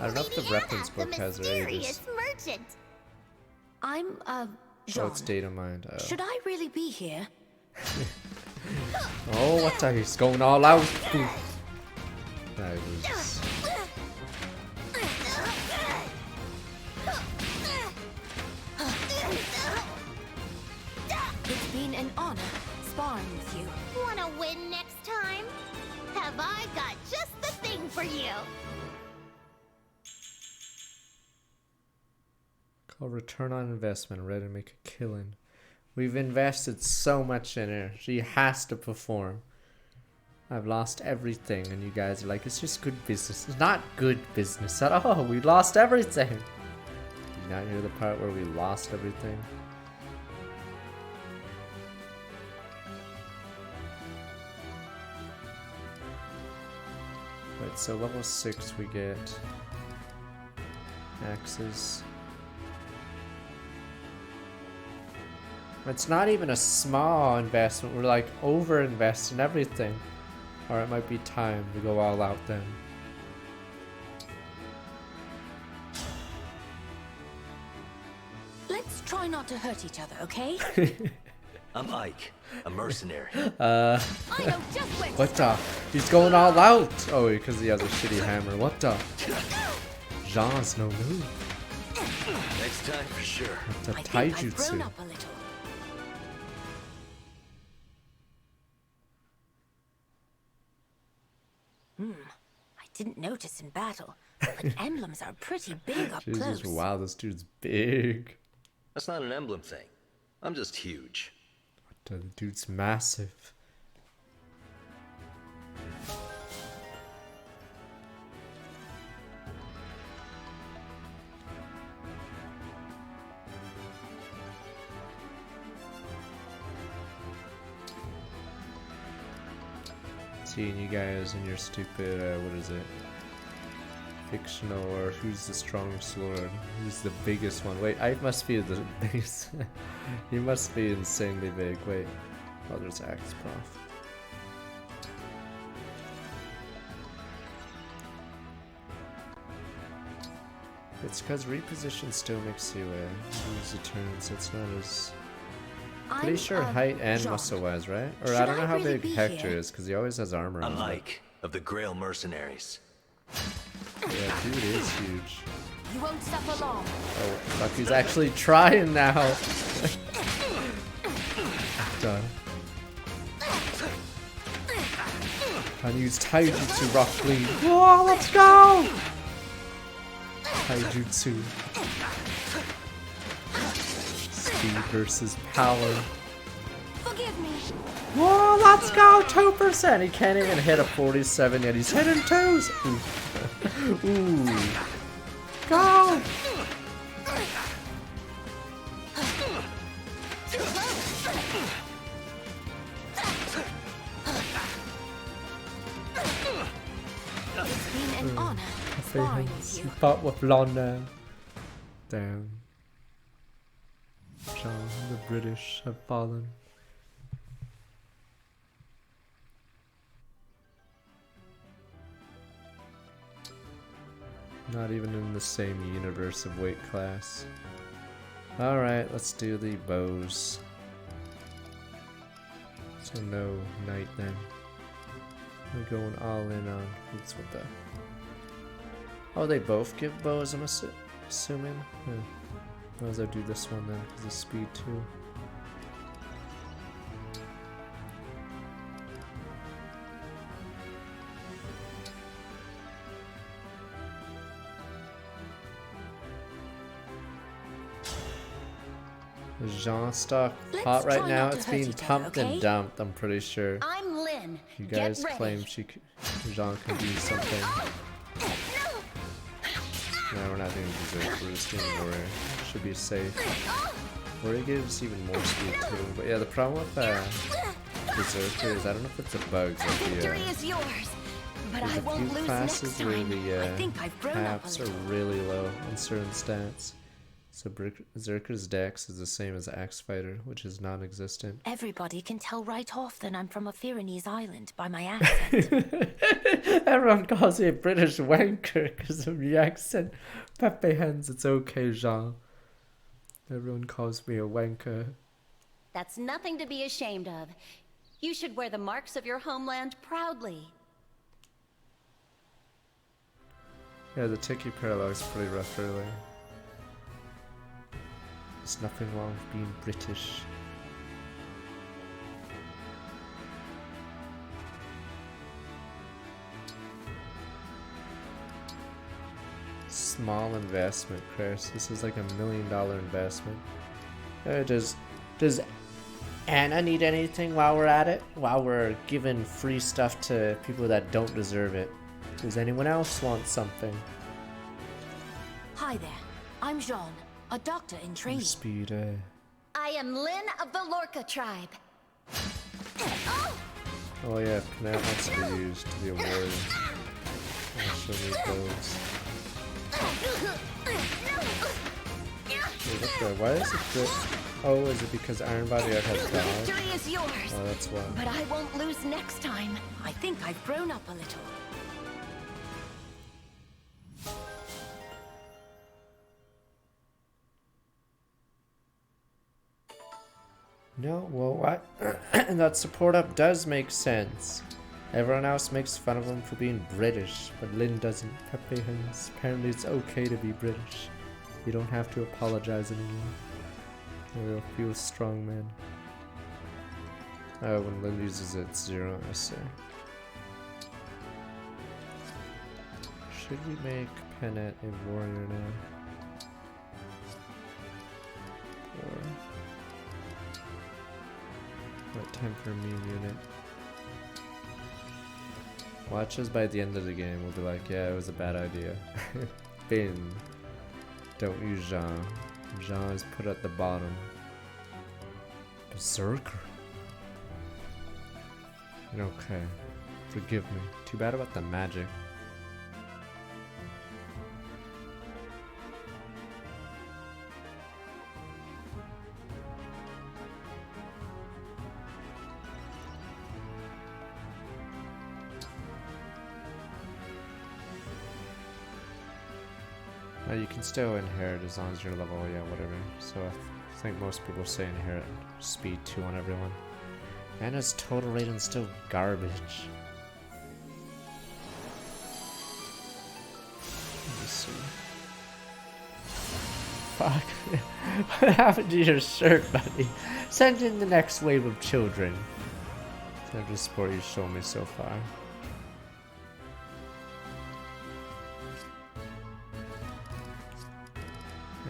I don't know if the reference book has their ages. Merchant. I'm, Oh, it's data mined. Oh. Should I really be here? Oh, what the he's going all out. That was... It's been an honor sparring with you. Wanna win next time? Have I got just the thing for you? Called return on investment. Ready to make a killing. We've invested so much in her. She has to perform. I've lost everything, and you guys are like, it's just good business. It's not good business at all. We lost everything. Did you not hear the part where we lost everything? Right, so level 6 we get axes. It's not even a small investment. We're like over-invest in everything. Or it might be time to go all out then. Let's try not to hurt each other, okay? I'm Ike, a mercenary. What the? He's going all out! Oh, because he has a shitty hammer. What the? Jean's no move. Next time for sure. What's a I think I've grown taijutsu? up a little. I didn't notice in battle, but emblems are pretty big up Jesus, close. wow, this dude's big. That's not an emblem thing. I'm just huge. The dude's massive. Seeing you guys and your stupid, what is it? Fictional, or who's the strongest lord? Who's the biggest one? Wait, I must be the biggest. He must be insanely big. Wait. Oh, there's Axe Prof. It's because reposition still makes you lose the turn, so it's not as... Pretty sure height and muscle wise, right? Or I don't know how big Hector is, because he always has armor on. I'm Ike, of the Grail Mercenaries. Yeah, dude is huge. You won't suffer long. Oh, fuck, he's actually trying now. Done. Can use taijutsu rock lead. Whoa, let's go! Taijutsu. Speed versus power. Forgive me. Whoa, let's go! 2%! He can't even hit a 47 yet. He's hitting 2s! Ooh. Ooh. Go! It's been an honor sparring with You you. fought with Lana. Damn. John, the British have fallen. Not even in the same universe of weight class. Alright, let's do the bows. So no knight then. We're going all in on what's with the... Oh, they both give bows, I'm assuming? Might as well do this one then, because of speed too. Jean stock hot right now. It's being pumped and dumped, I'm pretty sure. I'm Lynn. You guys claim Jean can do something. No, we're not doing Berserk, we're just doing Warrior. Should be safe. Warrior gives even more speed too. But yeah, the problem with Berserker is I don't know if it's a bug, but Victory is yours, but I won't lose next classes where time. the caps are really low on certain stats. So Berserker's dex is the same as Axe Fighter, which is non-existent. Everybody can tell right off that I'm from a Pyrenees island by my accent. Everyone calls me a British wanker because of the accent. Pepe Hens, it's okay, Jean. Everyone calls me a wanker. That's nothing to be ashamed of. You should wear the marks of your homeland proudly. Yeah, the Tiki parallel is pretty rough early. There's nothing wrong with being British. Small investment, Chris. This is like $1 million investment. Does Anna need anything while we're at it? While we're giving free stuff to people that don't deserve it. Does anyone else want something? Hi there. I'm Jean, a doctor in training. Speed, I am Lynn of the Lorca tribe. Oh yeah, Panat wants to be used to be a warrior. I also need those. Wait, okay, why is it that... Oh, is it because Iron Body has The died? victory is yours. Oh, that's why. But I won't lose next time. I think I've grown up a little. No, well, what? That support up does make sense. Everyone else makes fun of him for being British, but Lynn doesn't. Pepe Hens. Apparently it's okay to be British. You don't have to apologize anymore. You're a few strong men. Oh, when Lynn uses it, 0, I see. Should we make Penet a warrior now? Or... what temper mean unit? Watch us by the end of the game, we'll be like, yeah, it was a bad idea. Bin. Don't use Jean. Jean is put at the bottom. Berserker. Okay. Forgive me. Too bad about the magic. You can still inherit as long as you're level, yeah, whatever. So I think most people say inherit speed 2 on everyone. And his total rating's still garbage. Let me see. Fuck. What happened to your shirt, buddy? Send in the next wave of children. That's the sport you've shown me so far.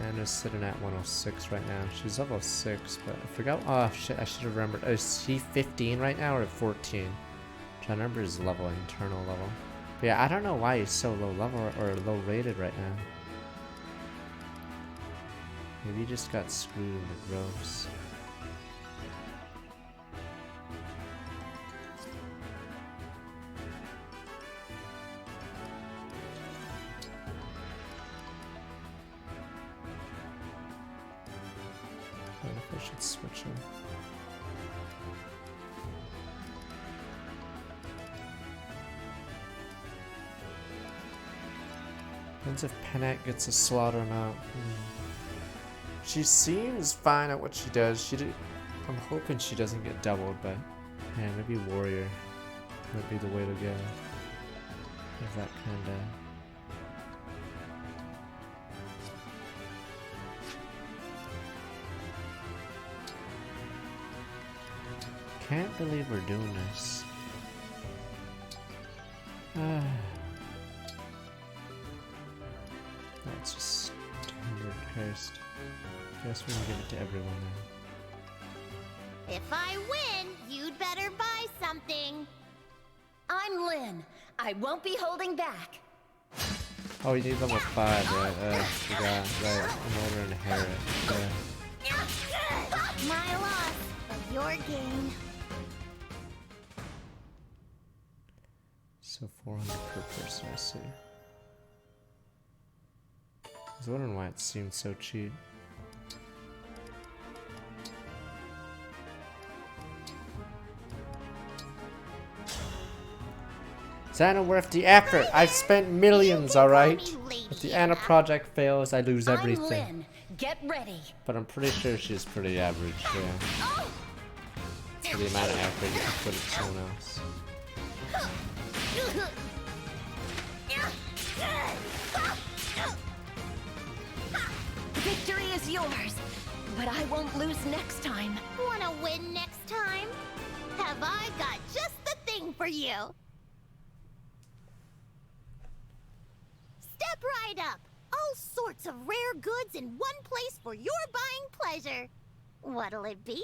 Anna's sitting at 106 right now. She's level 6, but I forgot. Oh shit, I should have remembered. Is she 15 right now or 14? I'm trying to remember his level, internal level. But yeah, I don't know why he's so low level or low rated right now. Maybe he just got screwed in the gross. I should switch him. Depends if Penet gets a slot or not. She seems fine at what she does. I'm hoping she doesn't get doubled, but yeah, maybe warrior might be the way to go. If that kinda. Can't believe we're doing this. That's just standard haste. Guess we can give it to everyone now. If I win, you'd better buy something. I'm Lynn. I won't be holding back. Oh, you need level 5, right? Forgot. Right, in order to inherit. My loss, but your gain. So 400 per person, I see. I was wondering why it seemed so cheap. Is Anna worth the effort? I've spent millions, alright? If the Anna project fails, I lose everything. I'm Lynn. Get ready. But I'm pretty sure she's pretty average, yeah. For the amount of effort you can put at someone else. Victory is yours, but I won't lose next time. Wanna win next time? Have I got just the thing for you? Step right up. All sorts of rare goods in one place for your buying pleasure. What'll it be?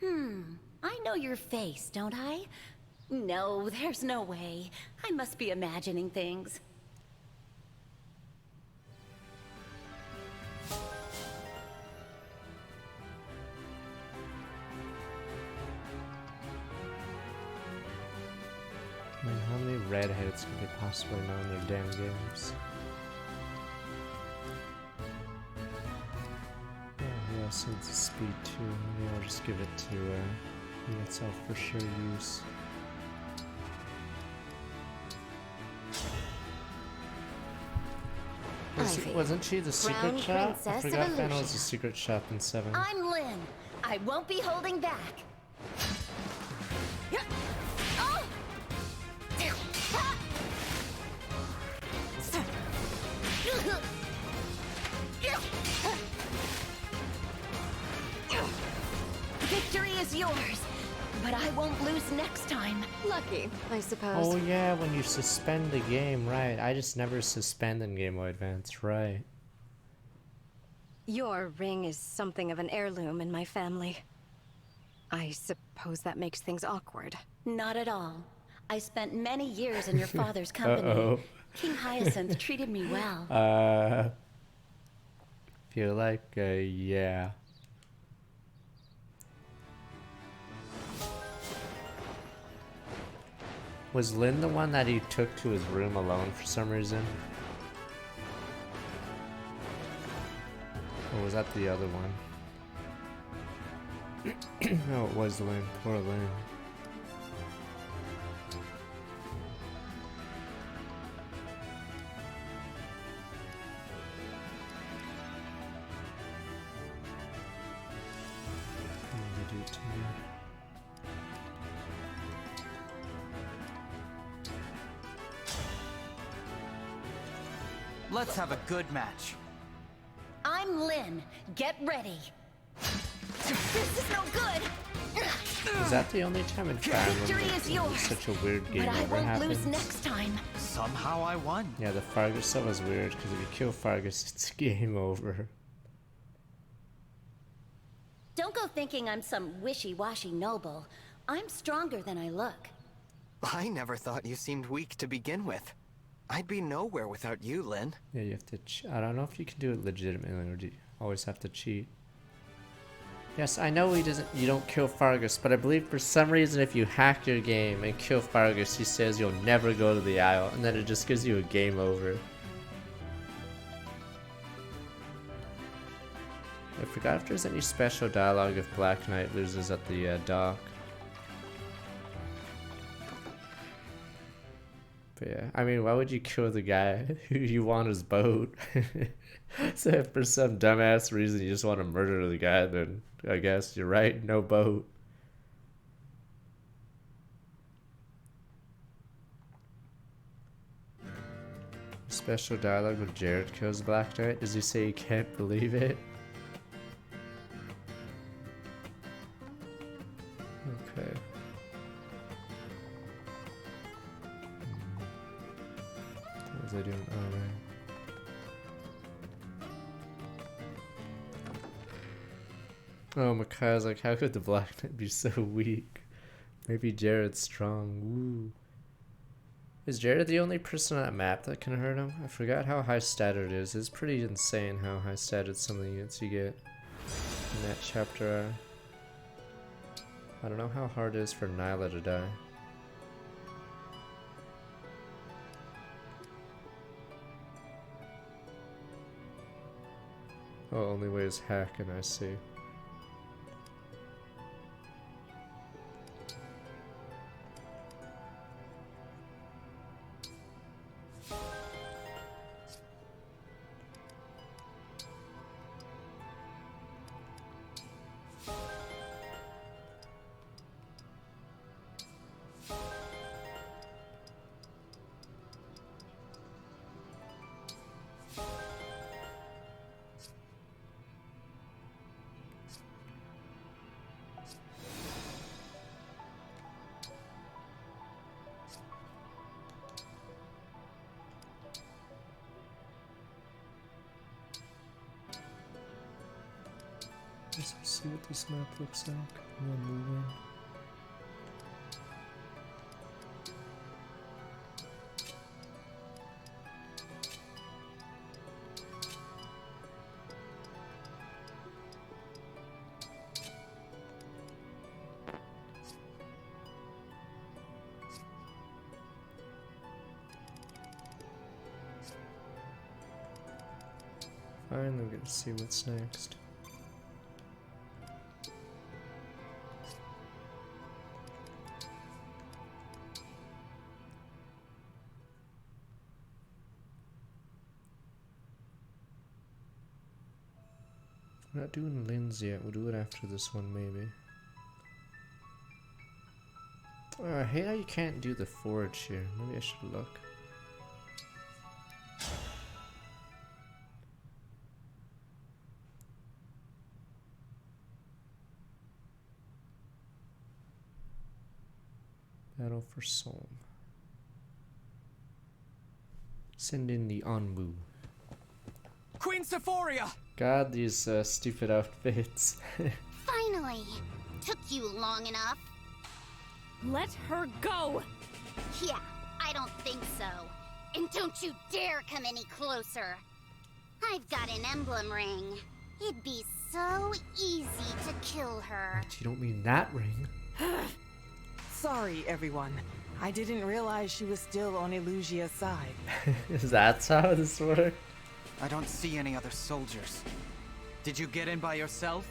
I know your face, don't I? No, there's no way. I must be imagining things. I mean, how many redheads could they possibly know in their damn games? Oh, he also needs speed too. Maybe I'll just give it to ESL for sure use. Wasn't she the secret Crown shot? I Princess of forgot Vanna was Illusion. a secret shot in 7. I'm Lynn. I won't be holding back. Oh! Victory is yours, but I won't lose next time. Lucky, I suppose. Oh yeah, when you suspend the game, right. I just never suspend in Game Boy Advance, right. Your ring is something of an heirloom in my family. I suppose that makes things awkward. Not at all. I spent many years in your father's company. Uh-oh. King Hyacinth treated me well. Feel like, yeah. Was Lynn the one that he took to his room alone for some reason? Or was that the other one? No, it was Lynn. Poor Lynn. Let's have a good match. I'm Lynn. Get ready. This is no good. Is that the only time in Fire Victory Emblem is that yours, such a weird game but I ever won't happens? lose next time. Somehow I won. Yeah, the Fargus stuff was weird because if you kill Fargus, it's game over. Don't go thinking I'm some wishy-washy noble. I'm stronger than I look. I never thought you seemed weak to begin with. I'd be nowhere without you, Lynn. Yeah, you have to. I don't know if you can do it legitimately or do you always have to cheat. Yes, I know he doesn't. You don't kill Fargus, but I believe for some reason if you hack your game and kill Fargus, he says you'll never go to the Isle, and then it just gives you a game over. I forgot if there's any special dialogue if Black Knight loses at the dock. But yeah, I mean, why would you kill the guy who you want his boat? So if for some dumbass reason you just want to murder the guy, then I guess you're right, no boat. Special dialogue when Jared kills Black Knight. Does he say he can't believe it? Okay. What was I doing? Oh, right. Oh, Makai's like, how could the Black Knight be so weak? Maybe Jared's strong. Woo. Is Jared the only person on that map that can hurt him? I forgot how high statted it is. It's pretty insane how high statted some of the units you get in that chapter are. I don't know how hard it is for Nyla to die. Oh, only way is hack, and I see. Let's see what this map looks like. I'm gonna move in. Fine, I'm gonna see what's next. We're not doing Lynn's yet, we'll do it after this one maybe. I hate how you can't do the forge here. Maybe I should look. Battle for Solm. Send in the envoy. Queen Sephoria! God, these stupid outfits. Finally! Took you long enough. Let her go! Yeah, I don't think so. And don't you dare come any closer. I've got an emblem ring. It'd be so easy to kill her. But you don't mean that ring. Sorry, everyone. I didn't realize she was still on Elusia's side. Is that how this works? I don't see any other soldiers. Did you get in by yourself?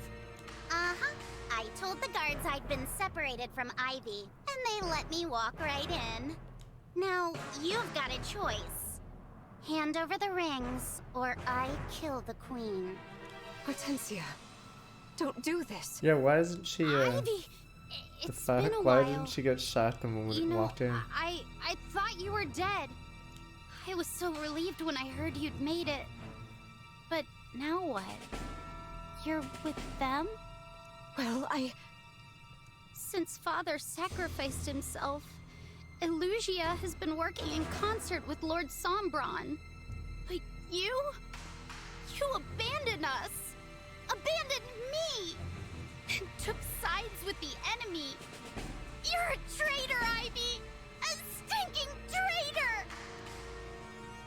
Uh-huh. I told the guards I'd been separated from Ivy, and they let me walk right in. Now, you've got a choice. Hand over the rings, or I kill the queen. Hortensia, don't do this. Yeah, why isn't she, Ivy! the It's been a fuck? Why while. didn't she get shot the moment You it know, walked in? I thought you were dead. I was so relieved when I heard you'd made it. But now what? You're with them? Well, Since Father sacrificed himself, Elusia has been working in concert with Lord Sombron. But you? You abandoned us! Abandoned me! And took sides with the enemy! You're a traitor, Ivy! A stinking traitor!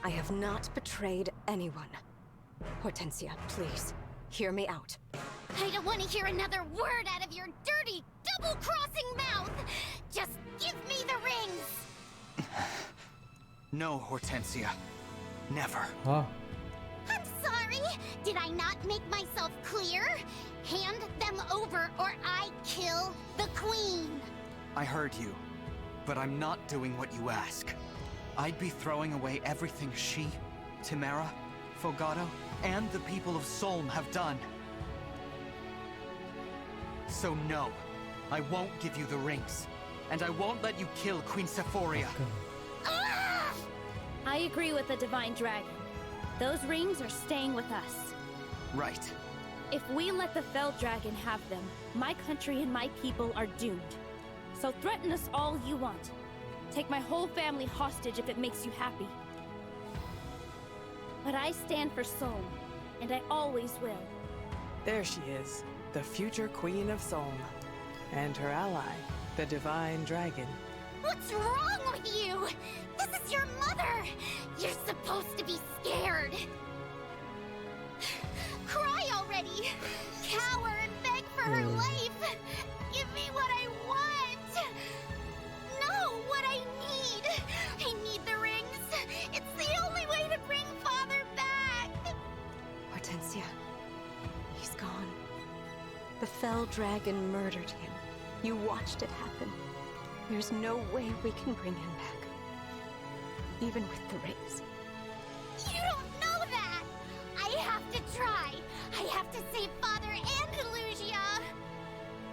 I have not betrayed anyone. Hortensia, please, hear me out. I don't want to hear another word out of your dirty, double-crossing mouth! Just give me the rings! No, Hortensia. Never. Huh? I'm sorry! Did I not make myself clear? Hand them over or I kill the queen! I heard you, but I'm not doing what you ask. I'd be throwing away everything she, Timera, Fogado, and the people of Solm have done. So no, I won't give you the rings. And I won't let you kill Queen Sephoria. I agree with the Divine Dragon. Those rings are staying with us. Right. If we let the Fell Dragon have them, my country and my people are doomed. So threaten us all you want. Take my whole family hostage if it makes you happy. But I stand for Solm, and I always will. There she is, the future Queen of Solm. And her ally, the Divine Dragon. What's wrong with you? This is your mother! You're supposed to be scared! Cry already! Cower and beg for her life! Give me what I want! No, what I need! I need the rings! It's the only way to bring Father back! Hortensia, he's gone. The Fell Dragon murdered him. You watched it happen. There's no way we can bring him back. Even with the rings. You don't know that! I have to try! I have to save Father and Elusia!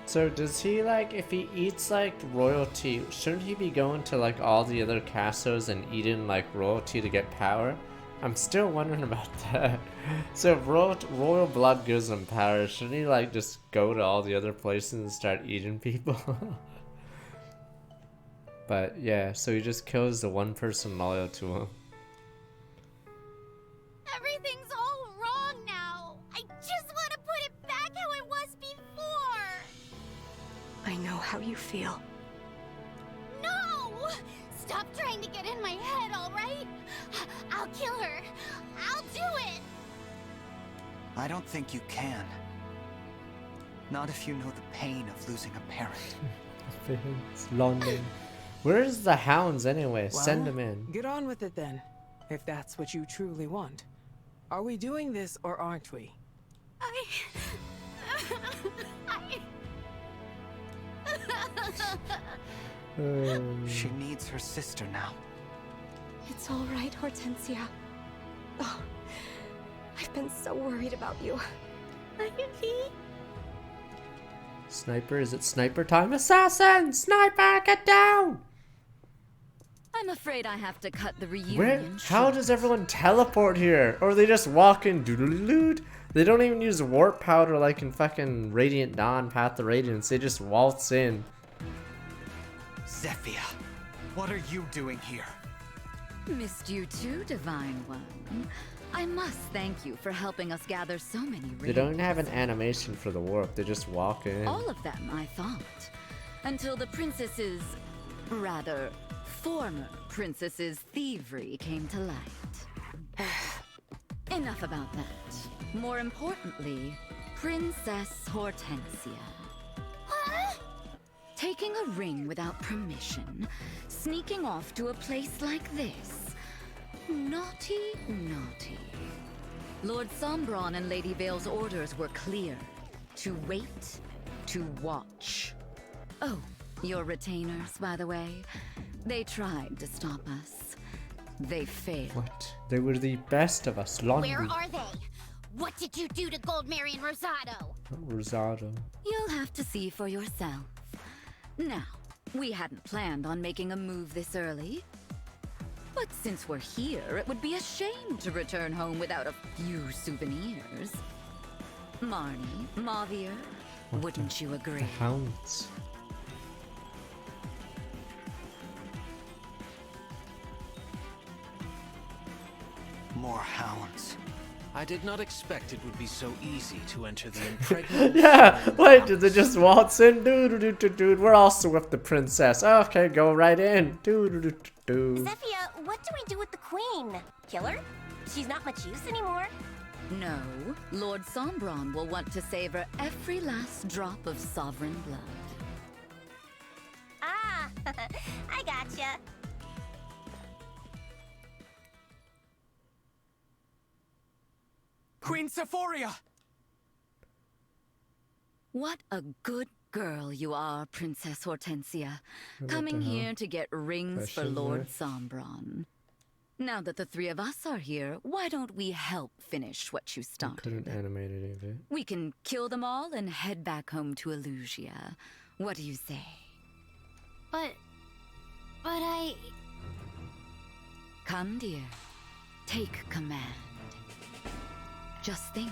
So does he, like, if he eats like royalty, shouldn't he be going to like all the other castles and eating like royalty to get power? I'm still wondering about that. So if royal blood gives him power, shouldn't he like just go to all the other places and start eating people? But yeah, so he just kills the one person loyal to him. Everything's all wrong now! I just want to put it back how it was feel. No! Stop trying to get in my head, alright? I'll kill her. I'll do it! I don't think you can. Not if you know the pain of losing a parent. It's London. Where's the hounds anyway? Well, Send them in. Get on with it then, if that's what you truly want. Are we doing this or aren't we? She needs her sister now. It's all right, Hortensia. Oh, I've been so worried about you. Sniper, is it sniper time? Assassin! Sniper, get down! I'm afraid I have to cut the reunion Where? How short. does everyone teleport here? Or they just walk in doodle-dood? They don't even use warp powder like in fucking Radiant Dawn, Path of Radiance. They just waltz in. Zephyr, what are you doing here? Missed you too, Divine One. I must thank you for helping us gather so many rings. They don't have an animation for the warp. They just walk in. All of them, I thought. Until the princess's, rather, former princess's thievery came to light. Enough about that. More importantly, Princess Hortensia. Taking a ring without permission, sneaking off to a place like this. Naughty, naughty. Lord Sombron and Lady Vale's orders were clear. To wait, to watch. Oh, your retainers, by the way. They tried to stop us. They failed. What? They were the best of us. London. Where are they? What did you do to Goldmary and Rosado? Rosado. You'll have to see for yourself. Now, we hadn't planned on making a move this early. But since we're here, it would be a shame to return home without a few souvenirs. Marnie, Mavier, wouldn't you agree? The hounds. More hounds. I did not expect it would be so easy to enter the impregnable. Yeah, wait, did they just waltz in? Dude, we're also with the princess. Okay, go right in. Zephyr, what do we do with the queen? Kill her? She's not much use anymore. No, Lord Sombron will want to savor every last drop of sovereign blood. Ah, I gotcha. Queen Sephoria! What a good girl you are, Princess Hortensia. What Coming the hell? here to get rings for Question Lord mark? Sombron. Now that the three of us are here, why don't we help finish what you started? Couldn't animate any of it. We can kill them all and head back home to Illusia. What do you say? But I... Come, dear. Take command. Just think.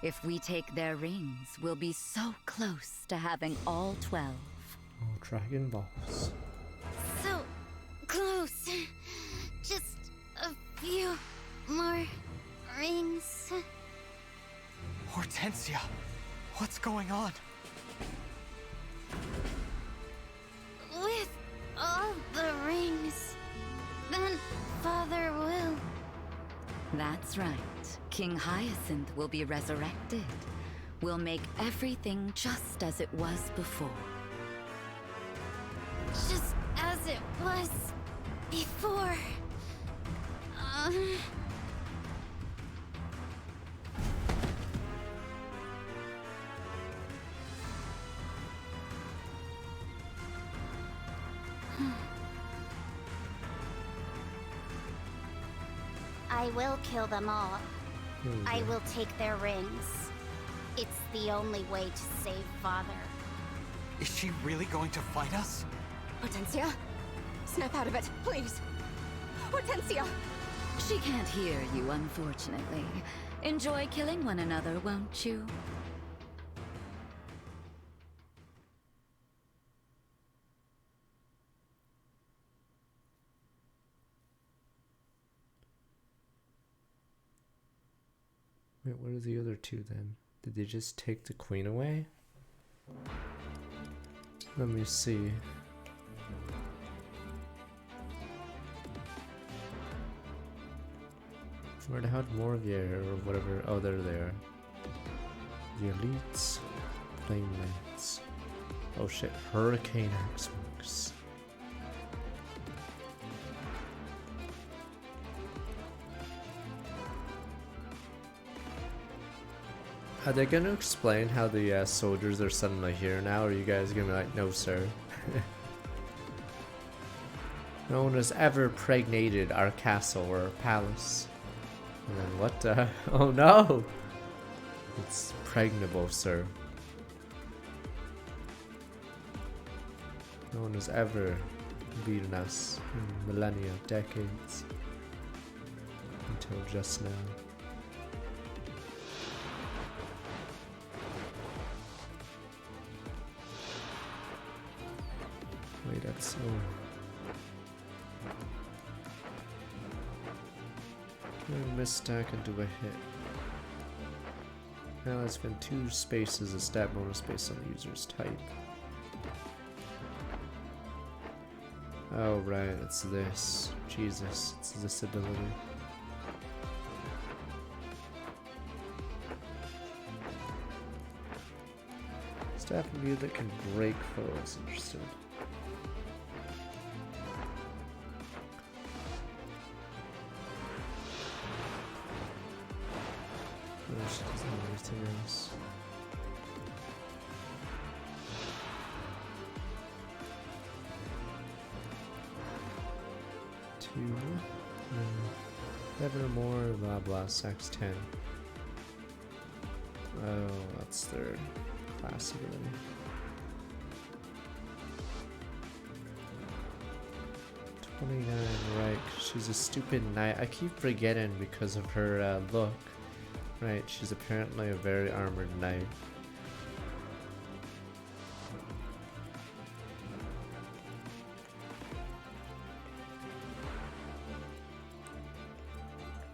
If we take their rings, we'll be so close to having all 12. Oh, Dragon Balls. So close. Just a few more rings. Hortensia, what's going on? With all the rings, then Father will... That's right. King Hyacinth will be resurrected. We'll make everything just as it was before. Just as it was before. I will kill them all. I will take their rings. It's the only way to save Father. Is she really going to fight us? Hortensia, snap out of it, please. Hortensia! She can't hear you, unfortunately. Enjoy killing one another, won't you? Wait, what are the other two then? Did they just take the queen away? Let me see. Where the hell did Moravia or whatever? Oh, they're there. The elites, flame knights. Oh shit, hurricane axe monks. Are they gonna explain how the soldiers are suddenly here now, or are you guys gonna be like, no sir? No one has ever pregnated our castle or palace. And then what oh no! It's pregnable, sir. No one has ever beaten us in millennia, decades. Until just now. Wait, that's can I misstack and do a hit? Now I spend 2 spaces of stat bonus based on the user's type. Oh right, it's this. Jesus, it's this ability. Staff review that can break foes. Interesting. She doesn't have anything else. Nevermore, blah blah, sex 10. Oh, that's their class ability. Right, she's a stupid knight. I keep forgetting because of her look. Right, she's apparently a very armored knight.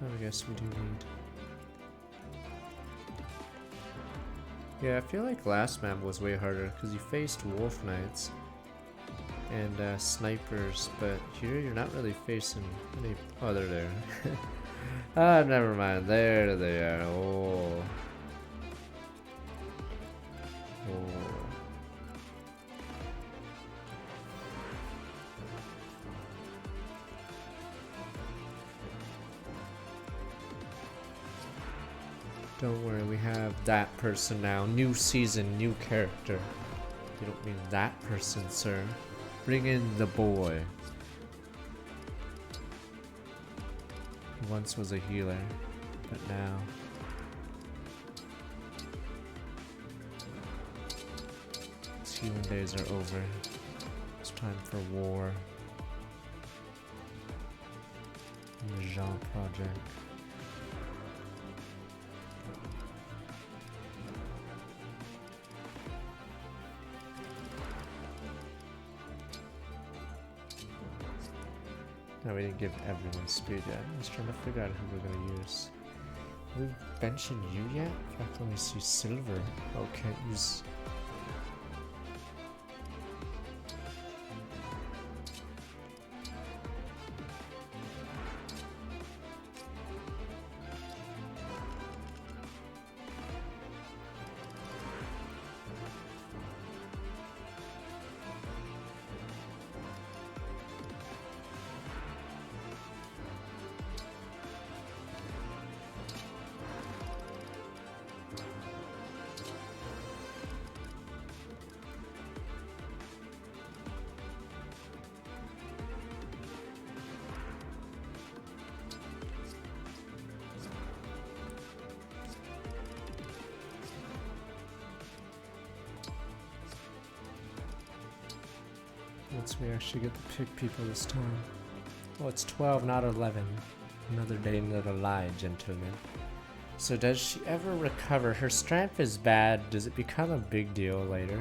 Oh, I guess we do need... Yeah, I feel like last map was way harder because you faced wolf knights and snipers, but here you're not really facing any... Oh, they're there. Ah, never mind. There they are. Oh. Oh. Don't worry, we have that person now. New season, new character. You don't mean that person, sir. Bring in the boy. Once was a healer, but now his healing days are over. It's time for war. And the Jean Project. No, we didn't give everyone speed yet. I was trying to figure out who we're gonna use. Are we benching you yet? I can only see silver. Oh, can't use. Once we actually get to pick people this time. Oh, it's 12, not 11. Another day, another lie, gentlemen. So does she ever recover? Her strength is bad. Does it become a big deal later?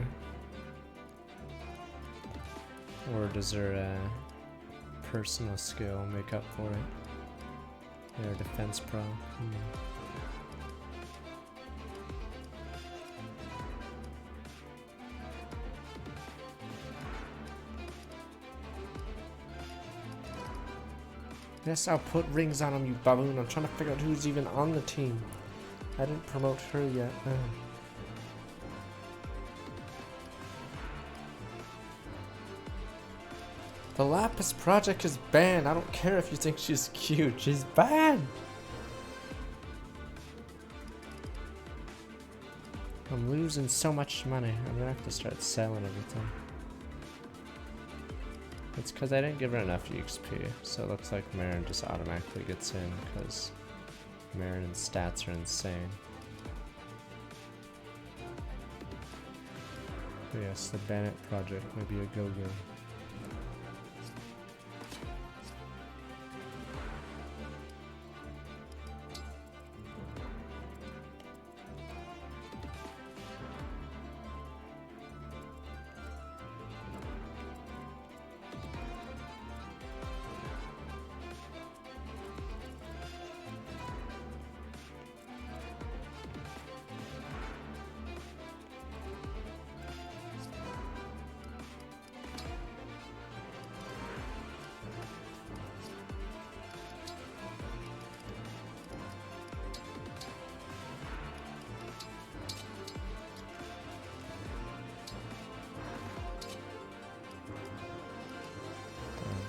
Or does her personal skill make up for it? Her defense pro. Yes, I'll put rings on him, you baboon. I'm trying to figure out who's even on the team. I didn't promote her yet. The Lapis Project is banned. I don't care if you think she's cute. She's banned. I'm losing so much money. I'm gonna have to start selling everything. It's because I didn't give her enough XP, so it looks like Marin just automatically gets in because Marin's stats are insane. But yes, the Bennett project may be a go-go.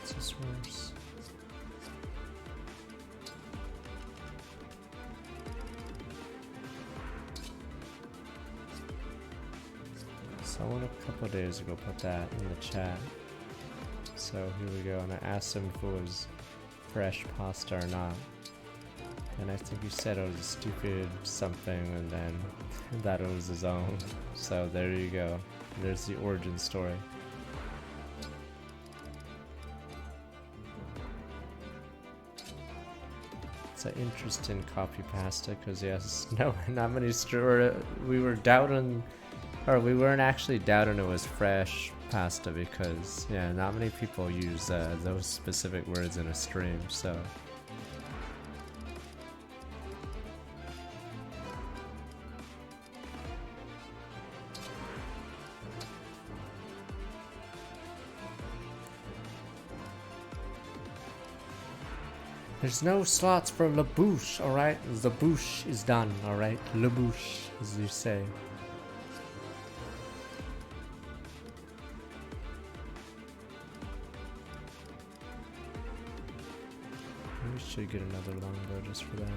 This is worse. Someone a couple of days ago put that in the chat. So here we go, and I asked him if it was fresh pasta or not. And I think he said it was a stupid something, and then that it was his own. So there you go. There's the origin story. It's an interesting copy pasta because yes, no, not many we were doubting, or we weren't actually doubting it was fresh pasta because yeah, not many people use those specific words in a stream. So there's no slots for La Bouche, alright? The bouche is done, alright? La Bouche, as you say. We should get another longbow just for that.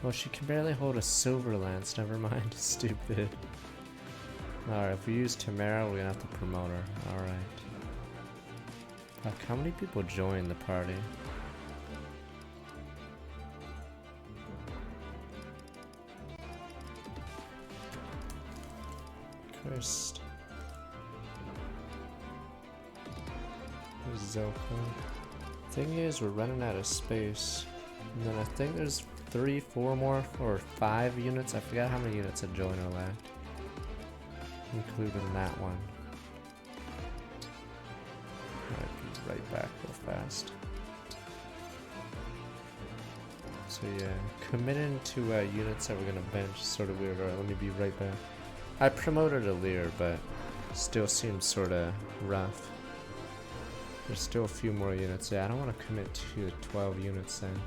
Well, she can barely hold a silver lance, never mind, stupid. Alright, if we use Tamara, we're gonna have to promote her. Alright. Fuck, how many people joined the party? Cursed. There's Zelka. Thing is, we're running out of space. And then I think there's 3, 4 more, or 5 units. I forgot how many units had joined or left. Including that one. Might be right back real fast. So yeah, committing to units that we're gonna bench is sort of weird. Alright, let me be right back. I promoted Alir, but still seems sort of rough. There's still a few more units. Yeah, I don't want to commit to 12 units then.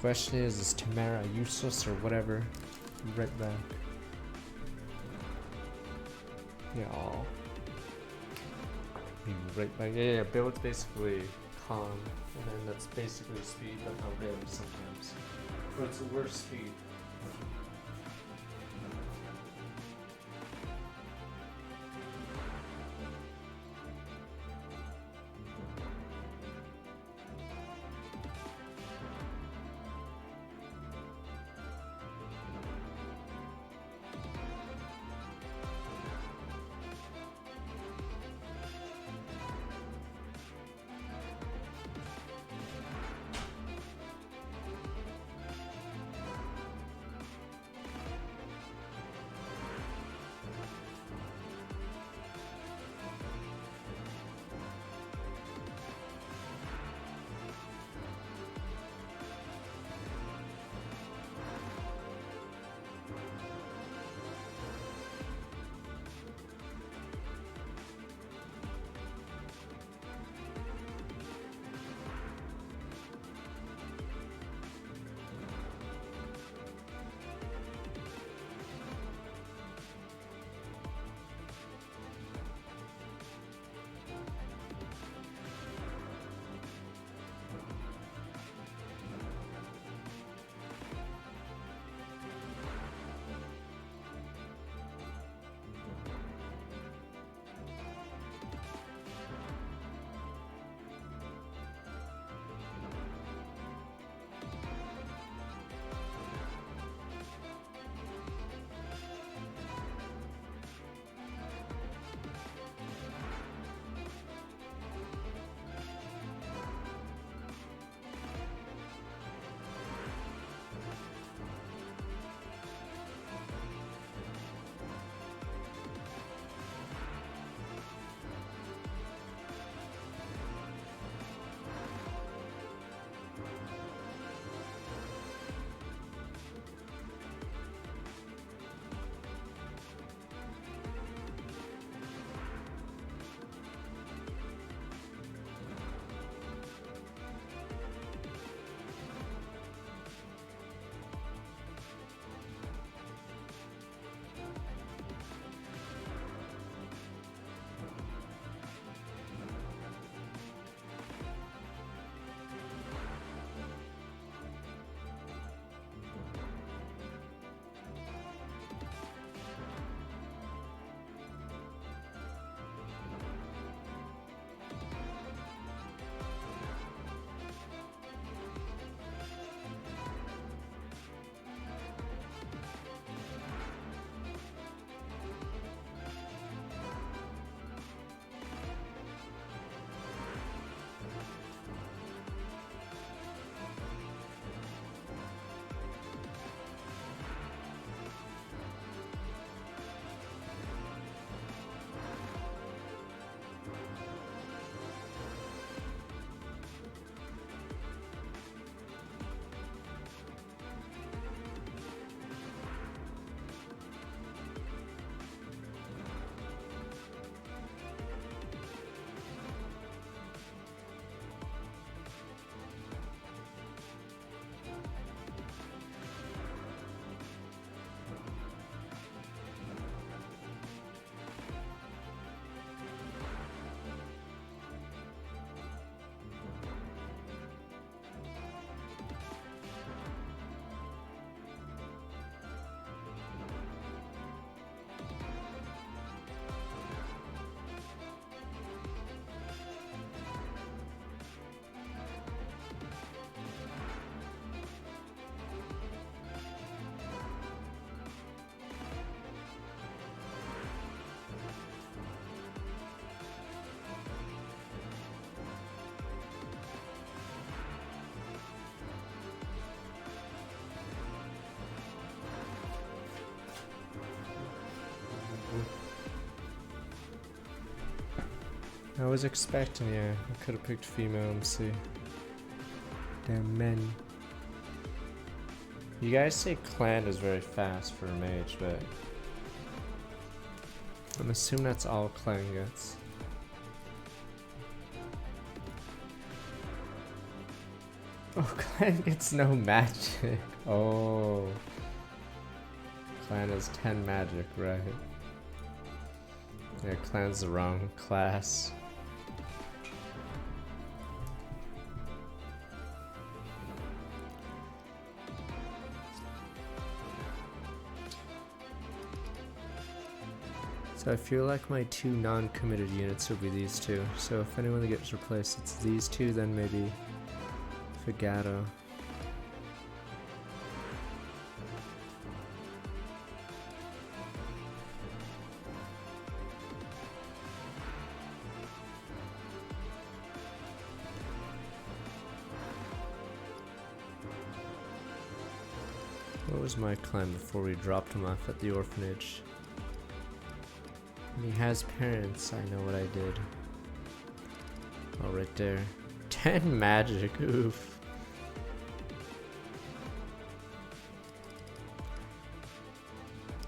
Question is Tamara useless or whatever? Right back. Yeah, be right back. Yeah, build's basically calm, and then that's basically speed, but not really sometimes. But it's the worst speed. I was expecting, yeah. I could have picked female MC. Damn men. You guys say clan is very fast for a mage, but I'm assuming that's all clan gets. Oh, clan gets no magic. Oh. Clan is 10 magic, right? Yeah, clan's the wrong class. So I feel like my two non-committed units will be these two. So if anyone gets replaced, it's these two, then maybe Figaro. What was my clan before we dropped him off at the orphanage? And he has parents, I know what I did. Oh, right there. 10 magic, oof.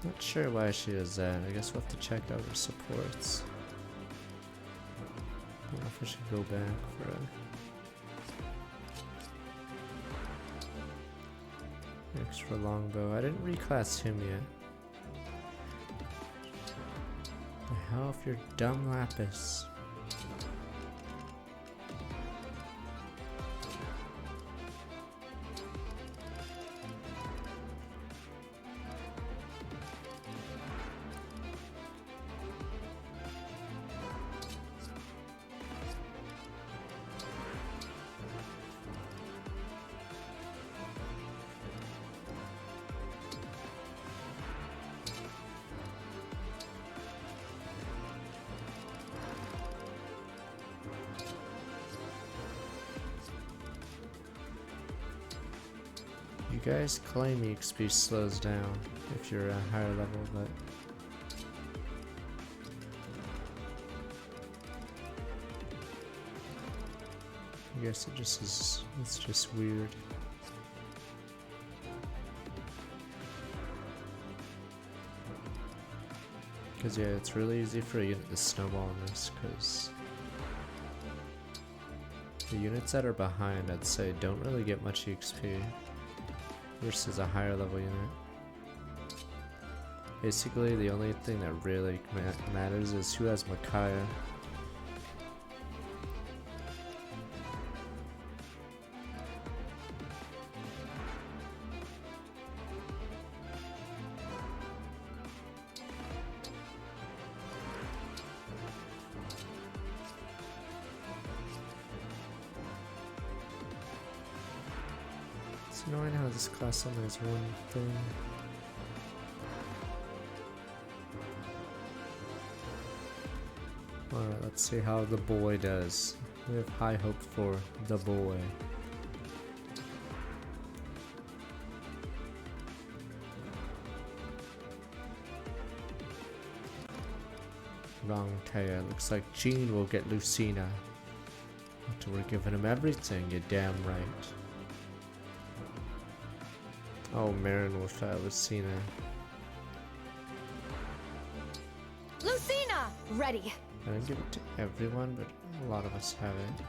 Not sure why she does that. I guess we'll have to check out her supports. I don't know if I should go back for a extra longbow. I didn't reclass him yet. The hell if you're dumb, Lapis. You guys claim EXP slows down if you're a higher level, but I guess it just is, it's just weird. Because yeah, it's really easy for a unit to snowball in this, because the units that are behind, I'd say, don't really get much EXP versus a higher level unit. Basically, the only thing that really matters is who has Micaiah. It's annoying how this class only has one thing. Alright, let's see how the boy does. We have high hope for the boy. Wrong tire. Looks like Jean will get Lucina. After we're giving him everything, you're damn right. Oh, Marin with Lucina. Lucina! Ready. I didn't give it to everyone, but a lot of us have it.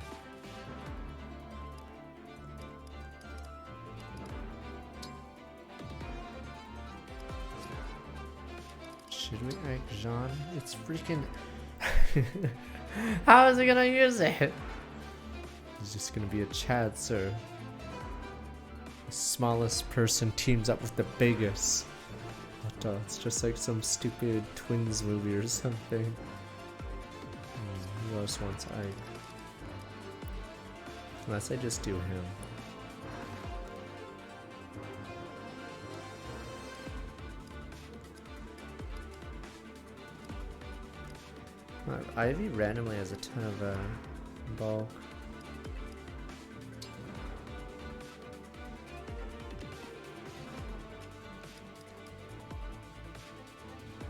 Should we egg Jean? It's freaking... How is he gonna use it? He's just gonna be a Chad, sir. The smallest person teams up with the biggest. What, it's just like some stupid twins movie or something. Who else wants Ike? Unless I just do him. Ivy randomly has a ton of bulk.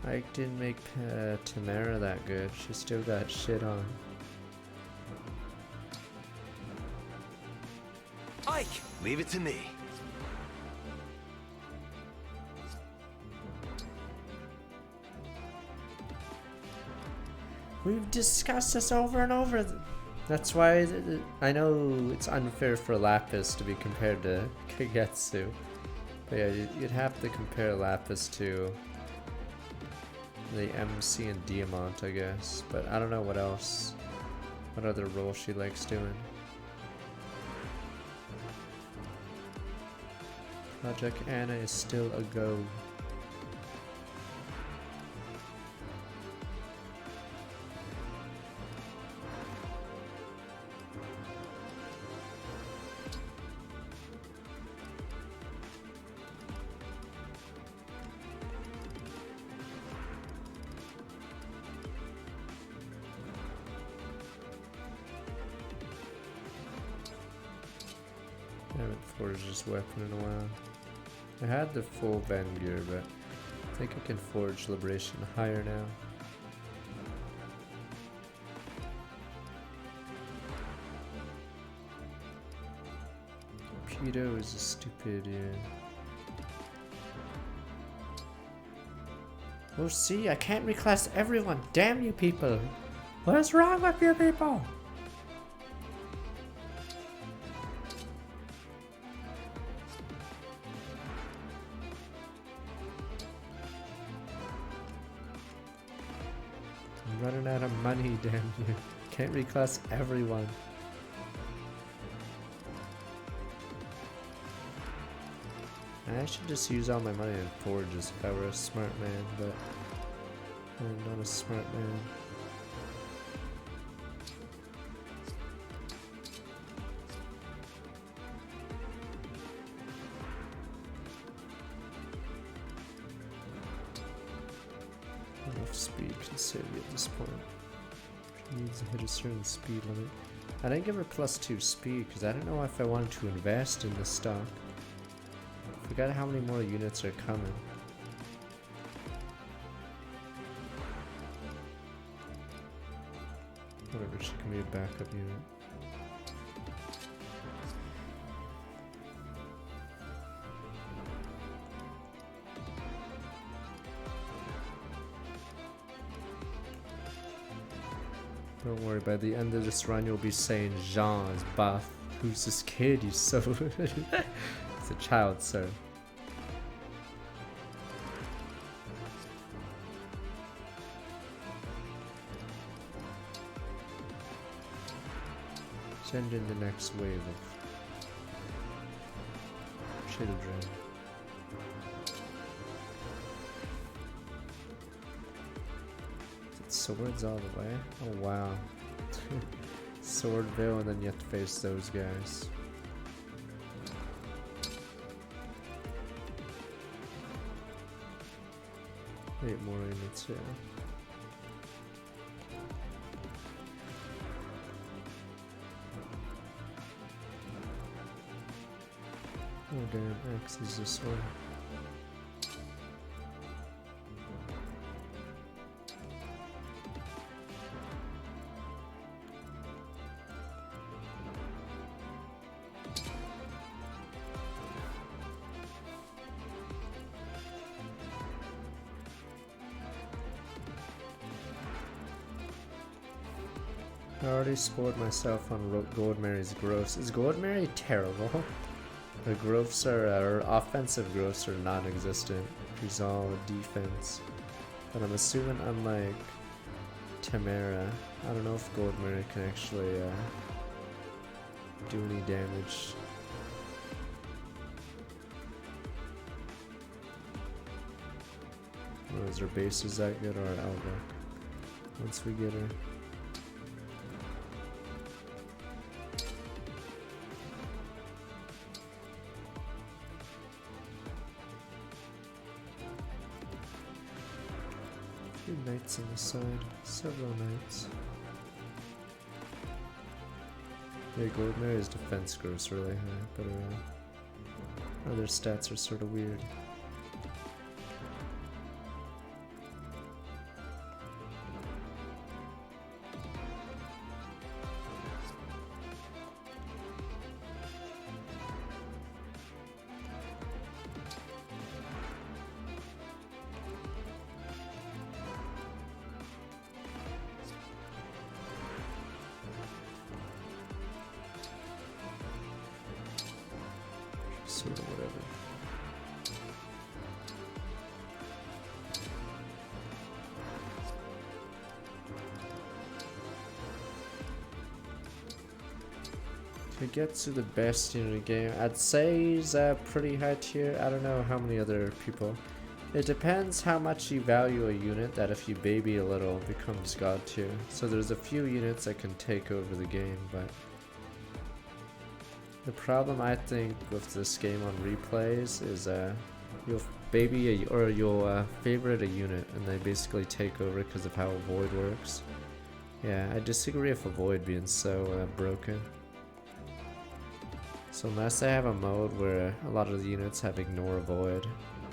Ike didn't make Tamara that good. She still got shit on. Leave it to me. We've discussed this over and over. That's why I know it's unfair for Lapis to be compared to Kagetsu. But yeah, you'd have to compare Lapis to the MC and Diamant, I guess. But I don't know what else. What other role she likes doing. Project Anna is still a go. I haven't forged this weapon in a while. I had the full Vangear, but I think I can forge Liberation higher now. Pedo is a stupid idiot. Well, see, I can't reclass everyone. Damn you people! What's wrong with you people? I'm running out of money, damn you. Can't reclass everyone. I should just use all my money in forges if I were a smart man, but I'm not a smart man. Enough speed can save you at this point. She needs to hit a certain speed limit. I didn't give her +2 speed because I didn't know if I wanted to invest in this stock. Forgot how many more units are coming. Whatever, she can be a backup unit. Don't worry, by the end of this run you'll be saying Jean is buff. Who's this kid? He's so... It's a child, sir. Send in the next wave of children. Is it swords all the way? Oh wow. Swordville, and then you have to face those guys. Eight more units, yeah. Oh damn, X is this one. I already scored myself on Gold Mary's growths. Is Gold Mary terrible? Her growths are, her offensive growths are non-existent. She's all defense. But I'm assuming unlike Tamara, I don't know if Gold Mary can actually do any damage. Oh, is her base is that good or our outlook? Once we get her. Knights on the side, several knights. Yeah, Gold Mary's defense grows really high, but her other stats are sort of weird. sort of whatever. To get to the best unit of the game, I'd say he's pretty high tier. I don't know how many other people. It depends how much you value a unit that if you baby a little becomes god tier. So there's a few units that can take over the game, but the problem I think with this game on replays is you'll baby or you'll favorite a unit and they basically take over because of how a void works. Yeah, I disagree with a void being so broken. So unless they have a mode where a lot of the units have ignore void,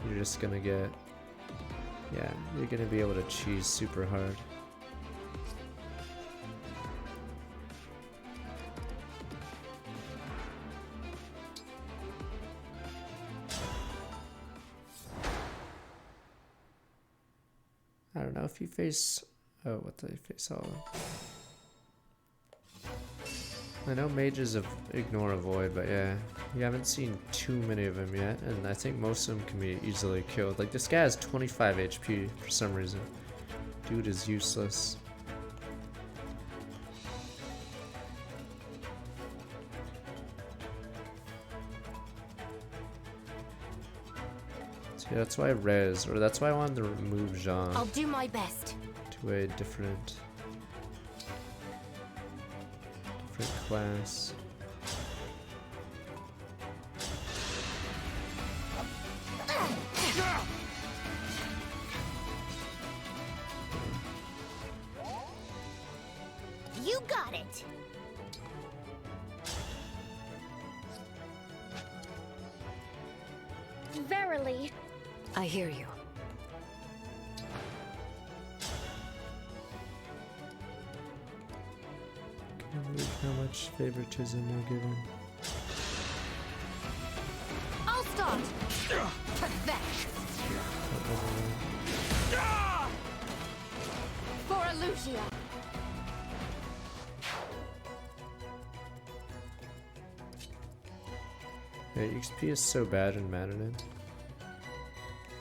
you're just gonna get, yeah, you're gonna be able to cheese super hard. I don't know if you face, oh, what do they face all of? I know mages ignore a void, but yeah, you haven't seen too many of them yet, and I think most of them can be easily killed. Like, this guy has 25 HP for some reason. Dude is useless. So yeah, that's why I res, or that's why I wanted to remove Jean. I'll do my best. To a different class. You got it. Verily. I hear you. How much favoritism we're given. I'll start. Pathetic. For Illusia. Yeah, XP is so bad in Maddening.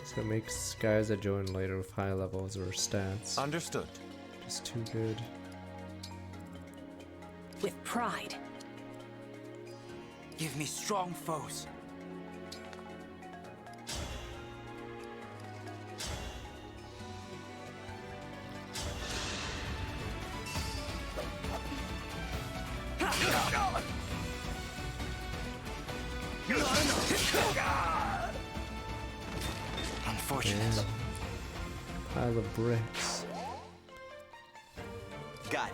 So it makes guys that join later with high levels or stats. Understood. Just too good. With pride. Give me strong foes. Unfortunate. Damn. Pile of bricks. Got it.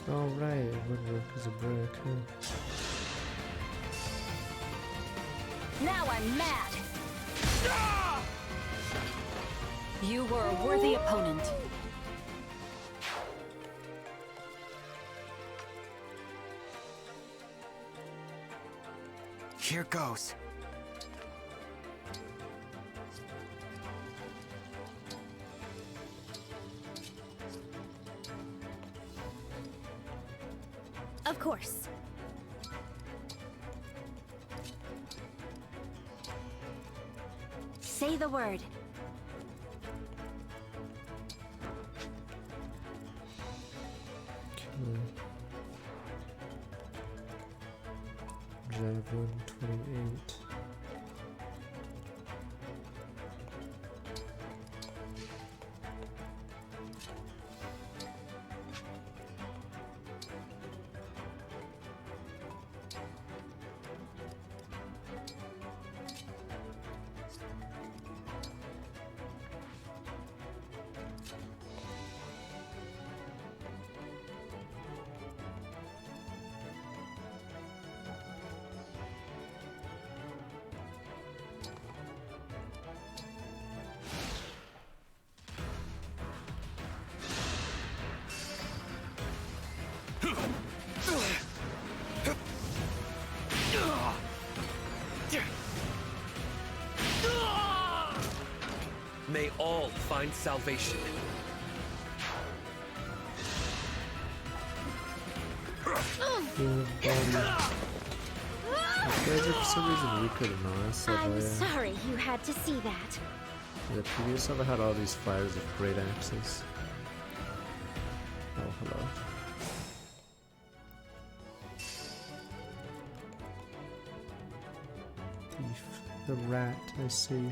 Oh right, woodwork is a brick, huh? Now I'm mad. You were a worthy opponent. Here goes. Of course. Say the word. Javelin 28. world find salvation. These guys are for some reason weaker than us. I'm sorry you had to see that. The previous level had all these fighters with great axes. Oh, hello. Thief. The rat, I see.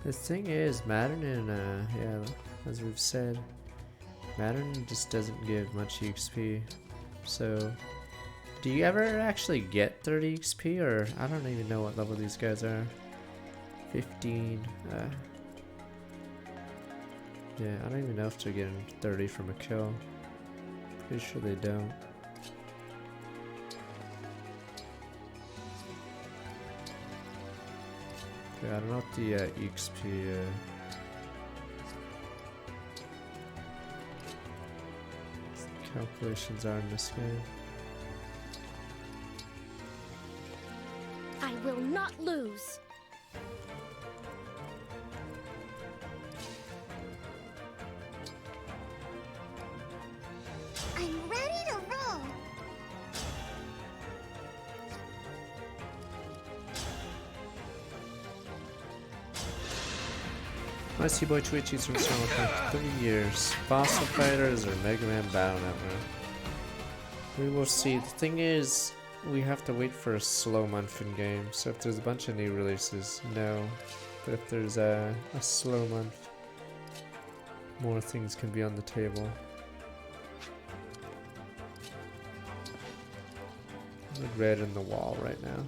The thing is, Maddening, yeah, as we've said, Maddening just doesn't give much XP. So, do you ever actually get 30 XP, or I don't even know what level these guys are. 15. Yeah, I don't even know if they're getting 30 from a kill. Pretty sure they don't. Okay, I don't know what the XP calculations are in this game. I will not lose. I'm ready to roll. My Boy Twitchies from channel for 30 years. Fossil Fighters or Mega Man Battle Network. We will see. The thing is, we have to wait for a slow month in game. So if there's a bunch of new releases, no. But if there's a slow month, more things can be on the table. There's red in the wall right now.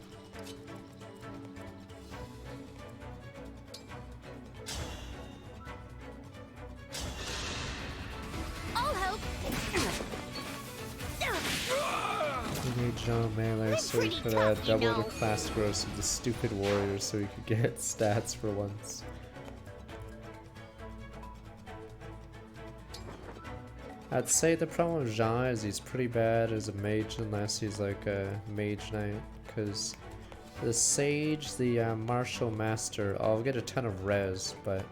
We made Jean melee so he could double the class gross of the stupid warriors so he could get stats for once. I'd say the problem with Jean is he's pretty bad as a mage unless he's like a mage knight, because the sage, the martial master, I'll get a ton of res, but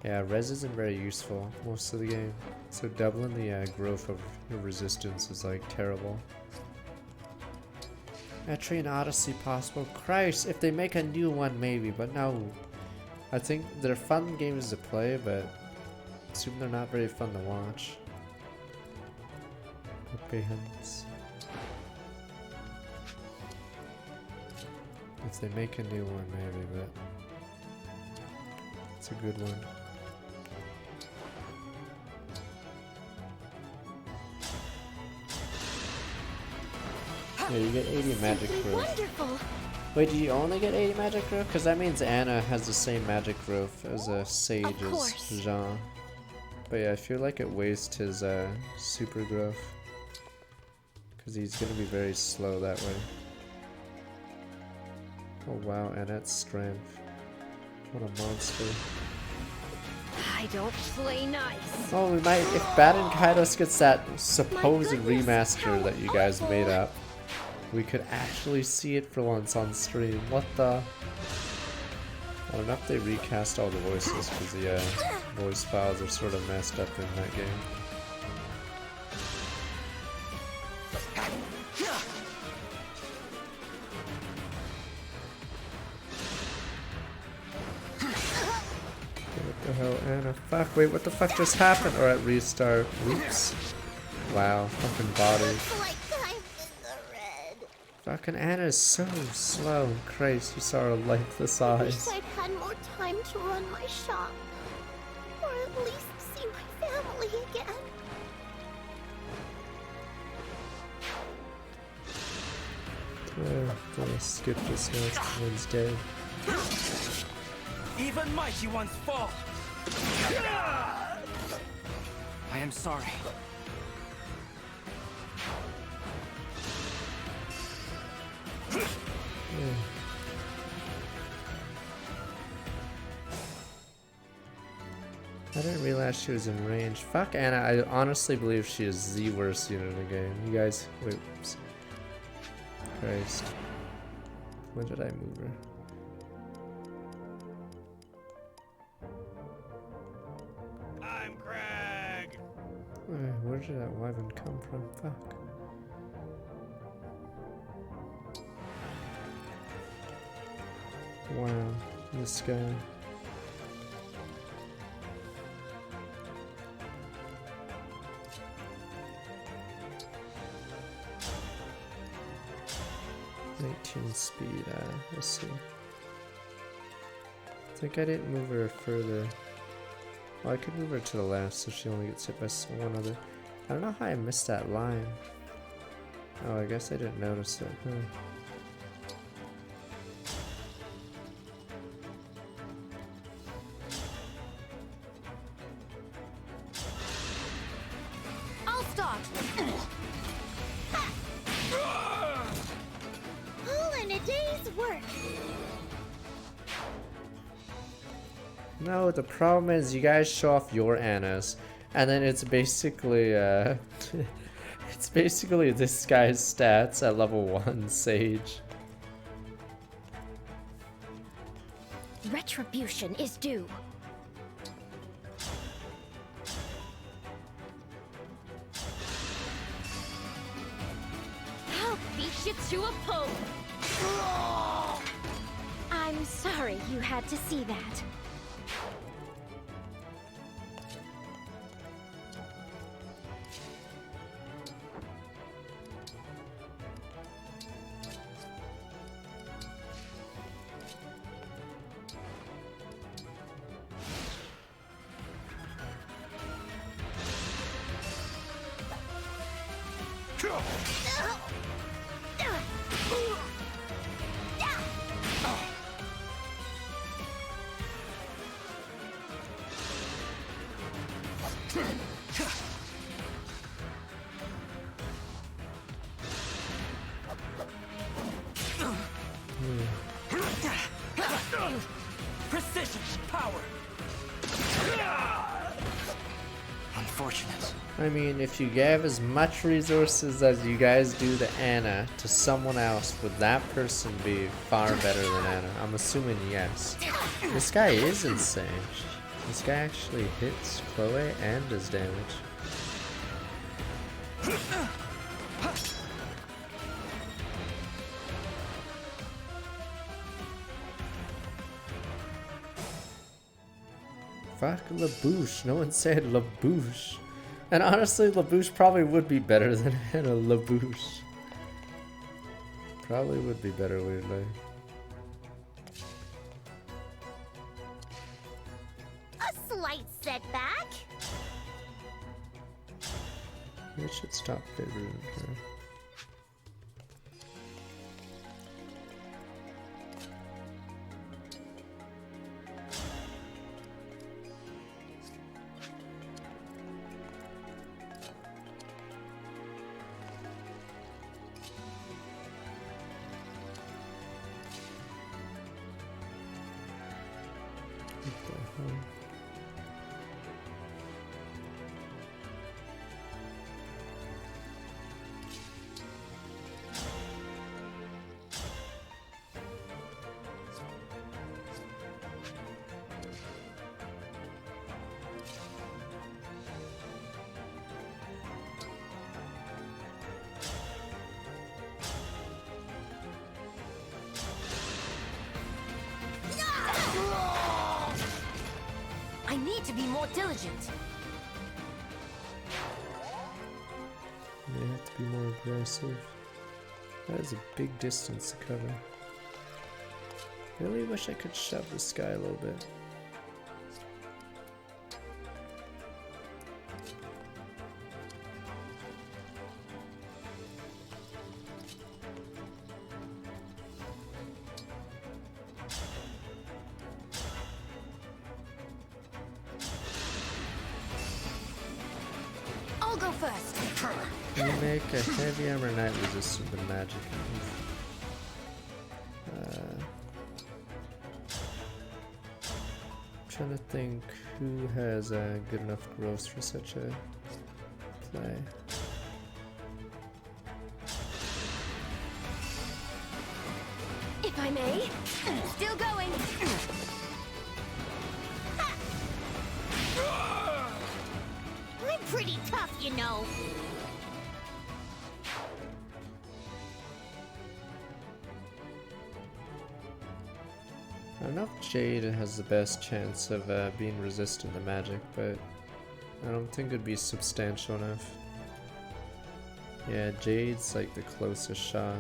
yeah, res isn't very useful most of the game. So doubling the growth of resistance is like terrible. Etrian Odyssey possible. Christ, if they make a new one maybe, but no. I think they're fun games to play, but I assume they're not very fun to watch. Hands. If they make a new one maybe, but it's a good one. Yeah, you get 80 magic growth. Wonderful. Wait, do you only get 80 magic growth? Because that means Anna has the same magic growth as a sage as Jean. But yeah, I feel like it wastes his super growth. Because he's going to be very slow that way. Oh wow, Annette's strength. What a monster. I don't play nice. Oh, we might, if Baden Kaidos gets that supposed remaster that you guys made up, we could actually see it for once on stream. What the? I don't know if they recast all the voices because the voice files are sort of messed up in that game. What the hell, Anna? Fuck, wait, what the fuck just happened? Or at restart. Oops. Wow, fucking body. Fucking Anna is so slow. Christ, you saw her lifeless I wish eyes. I'd had more time to run my shop. Or at least see my family again. Gonna skip this next one's dead. Even mighty ones fall. I am sorry. I didn't realize she was in range. Fuck Anna, I honestly believe she is the worst unit in the game. You guys, wait, oops. Christ. When did I move her? I'm Craig! Where did that wyvern come from? Fuck. Wow, this guy. Speed, let's see. I think I didn't move her further. Well, I could move her to the left so she only gets hit by one other. I don't know how I missed that line. Oh, I guess I didn't notice it. Huh. I'll start. In a day's work. No, the problem is you guys show off your Annas, and then it's basically it's basically this guy's stats at level 1 Sage. Retribution is due. I'll beat you to a pulp. I'm sorry you had to see that. Precision, power. Unfortunate. I mean, if you gave as much resources as you guys do to Anna to someone else, would that person be far better than Anna? I'm assuming yes. This guy is insane. This guy actually hits Chloe and does damage. Fuck LaBouche. No one said LaBouche. And honestly, LaBouche probably would be better than Anna. LaBouche. Probably would be better, weirdly. A slight setback. We should stop favoring her. I need to be more diligent. They have to be more aggressive. That is a big distance to cover. Really wish I could shove this guy a little bit. I'll go first. Can you make a heavy armor knight resistant to magic? Trying to think who has good enough growth for such a play. If I may. Still going. I'm pretty tough, you know. I don't know if Jade has the best chance of being resistant to magic, but I don't think it'd be substantial enough. Yeah, Jade's like the closest shot.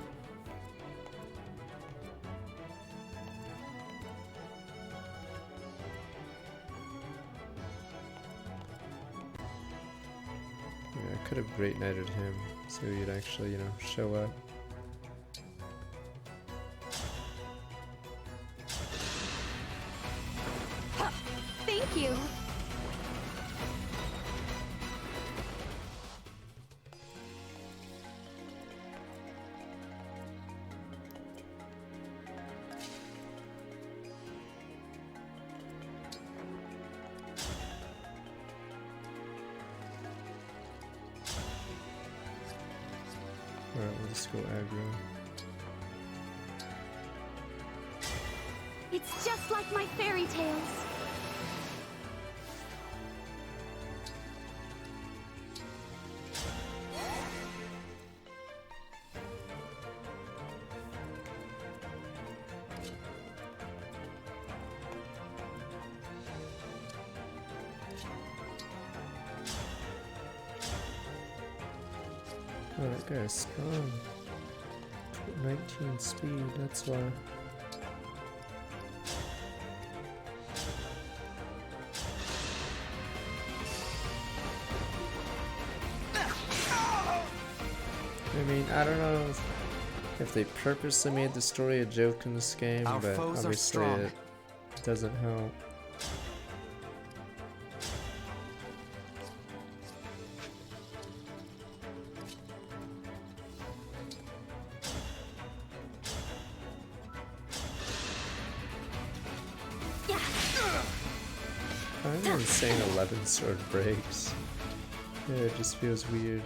Yeah, I could have Great Knighted him so he'd actually, you know, show up. Thank you. Alright, we'll just go aggro. It's just like my fairy tales. Oh, that guy is strong. 19 speed, that's why. I mean, I don't know if they purposely made the story a joke in this game, Our but foes are obviously strong. it doesn't help. I'm insane 11 sword breaks. Yeah, it just feels weird.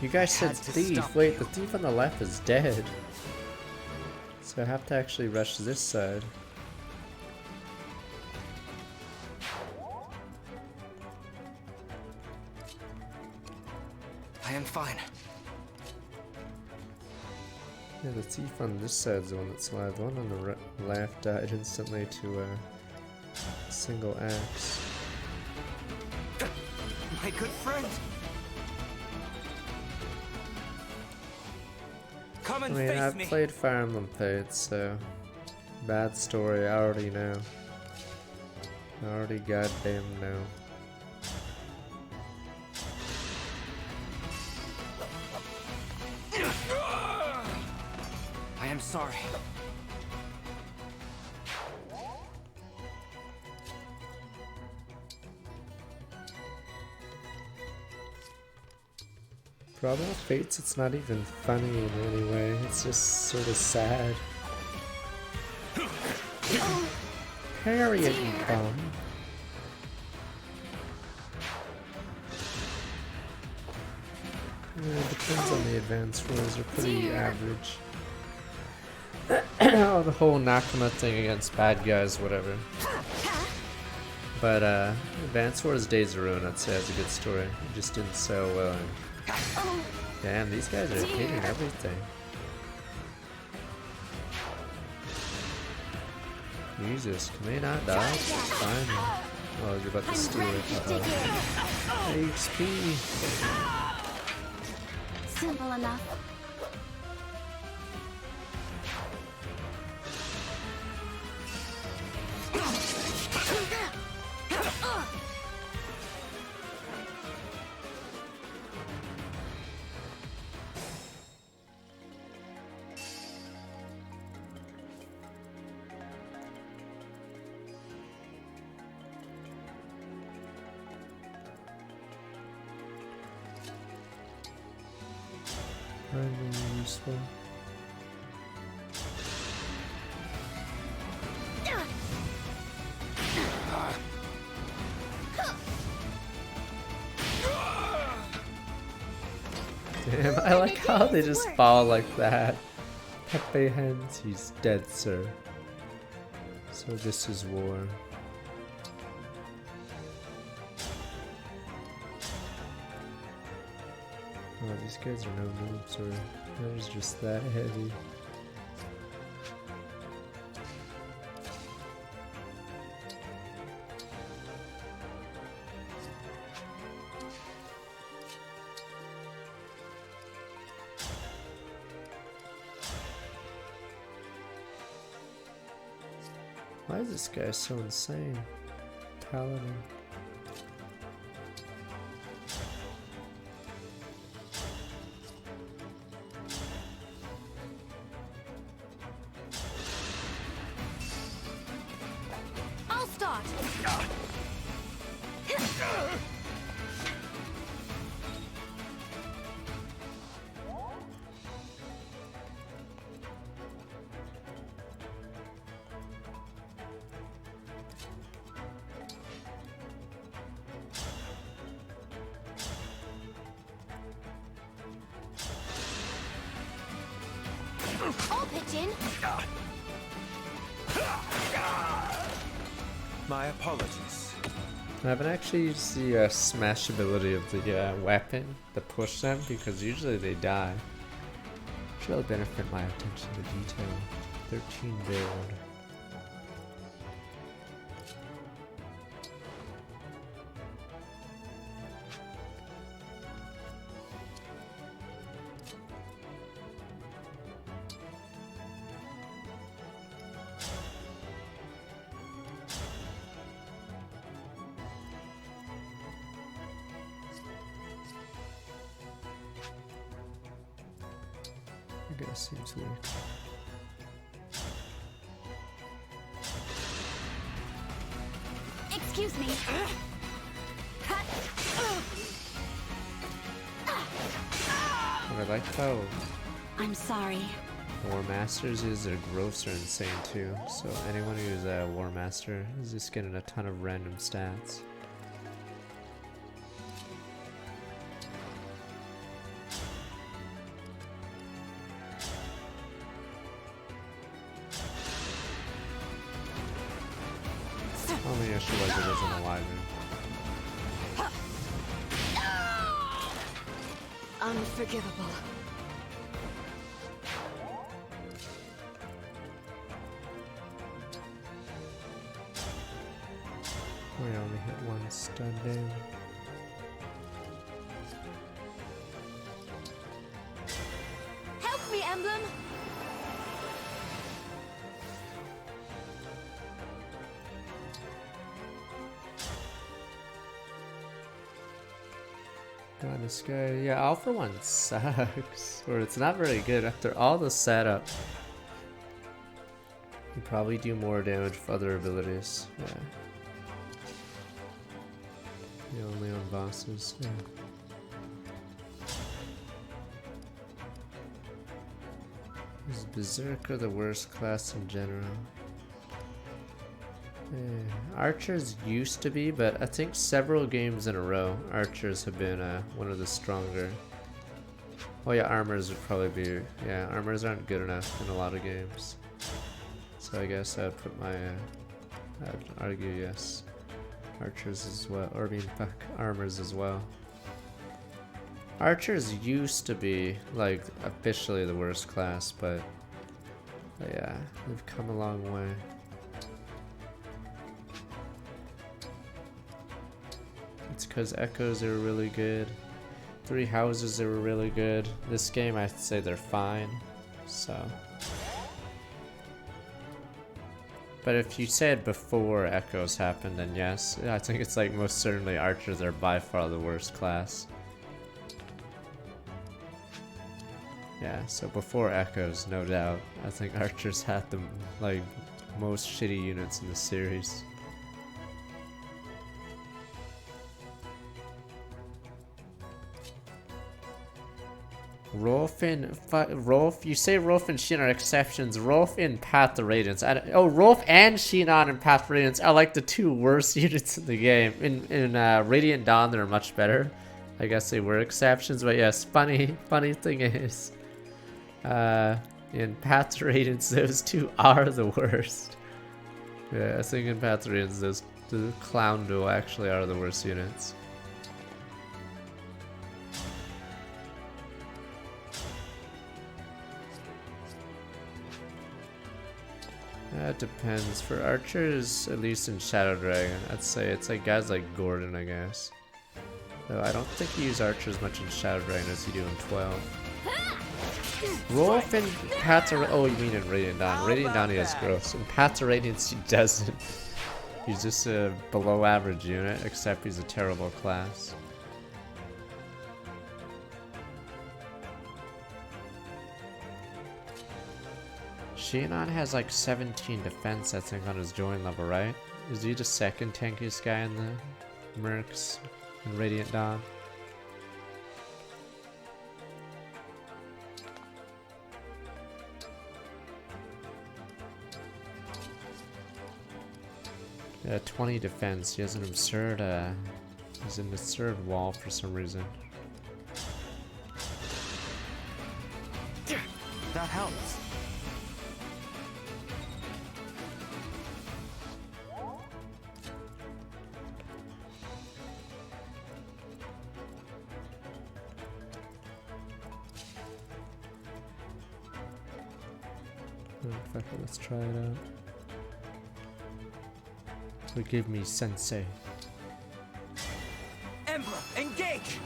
You guys said thief. Wait, the thief on the left is dead. So I have to actually rush this side. I am fine. Yeah, the thief on this side is the one that's alive. The one on the left died instantly to a single axe. My good friend. Come I and mean, face I've me. played Fire Emblem Fates, so bad story. I already know. I already goddamn know. I am sorry. Problem with Fates, it's not even funny in any way. It's just sort of sad. Harriet, you bum. Yeah, it depends on the advanced rules. They're pretty average. Oh, the whole Nakama thing against bad guys, whatever. But Advance Wars Days of Ruin, I'd say, has a good story. It just didn't sell well. Damn, these guys are hitting everything. Jesus, can they not die? Fine. Oh, you're about to steal it. HP. Simple enough. surprisingly useful. Damn, I like how they just fall like that. Pepe hands, he's dead, sir. So this is war. Oh, these guys are no noobs, or they're just that heavy. Why is this guy so insane? Paladin. I'll start. I'll pitch in. My apologies. I haven't actually used the smash ability of the weapon to push them because usually they die. Should really benefit my attention to detail. 13 build. I guess seems weird. Excuse me. But I like how I'm sorry. War Masters is, their growths are insane too. So anyone who's a War Master is just getting a ton of random stats. Only issue was it wasn't alive. Unforgivable. We only hit one stun down. Help me, Emblem. God, this guy, yeah, Alpha 1 sucks. Or it's not very good after all the setup. You probably do more damage with other abilities. Yeah. Yeah, only on bosses. Yeah. Is Berserker the worst class in general? Archers used to be, but I think several games in a row, archers have been one of the stronger. Oh yeah, armors would probably be, yeah, armors aren't good enough in a lot of games. So I guess I'd put my, I'd argue yes, archers as well, or I mean, fuck, armors as well. Archers used to be, like, officially the worst class, but yeah, they've come a long way. It's because Echoes, they were really good. Three Houses, they were really good. This game, I'd say they're fine, so. But if you said before Echoes happened, then yes. I think it's like most certainly Archers are by far the worst class. Yeah, so before Echoes, no doubt. I think Archers had the, like, most shitty units in the series. Rolf, you say Rolf and Sheen are exceptions. Rolf and Path of Radiance. Rolf and Sheenon and Path of Radiance are like the two worst units in the game. In Radiant Dawn, they're much better. I guess they were exceptions, but yes, funny thing is, in Path of Radiance, those two are the worst. Yeah, I think in Path of Radiance, the Clown Duo actually are the worst units. That depends. For archers, at least in Shadow Dragon, I'd say it's like guys like Gordon, I guess. Though I don't think you use archers much in Shadow Dragon as you do in 12. Rolf and Path of... Oh, you mean in Radiant Dawn. Radiant Dawn he has growth. In Path of Radiance he doesn't. He's just a below average unit, except he's a terrible class. Sheenon has like 17 defense, I think, on his join level, right? Is he the second tankiest guy in the Mercs in Radiant Dawn? Yeah, 20 defense. He has an absurd, he's an absurd wall for some reason. That helps. Fuck it, let's try it out. Forgive me, Sensei. Emblem, engage!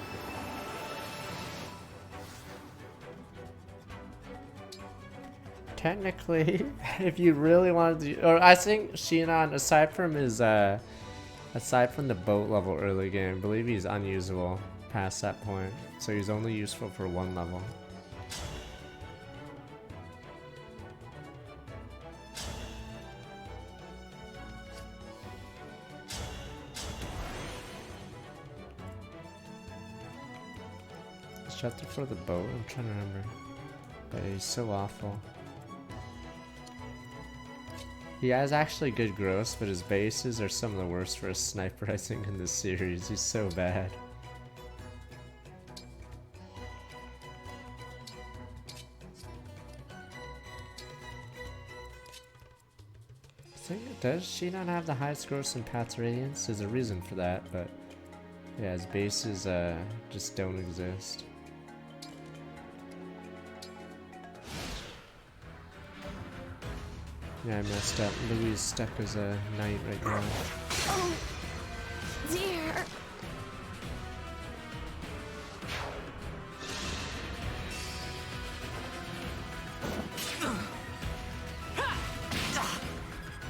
Technically, if you really wanted to, or I think Sheenon, aside from the boat level early game, I believe he's unusable past that point. So he's only useful for one level. Shut for the boat, I'm trying to remember. But he's so awful. He has actually good growth, but his bases are some of the worst for a sniper, I think, in this series. He's so bad. Does Sheenon have the highest growth in Path of Radiance? There's a reason for that, but yeah, his bases just don't exist. Yeah, I messed up. Louis is stuck as a knight right now. Oh, dear.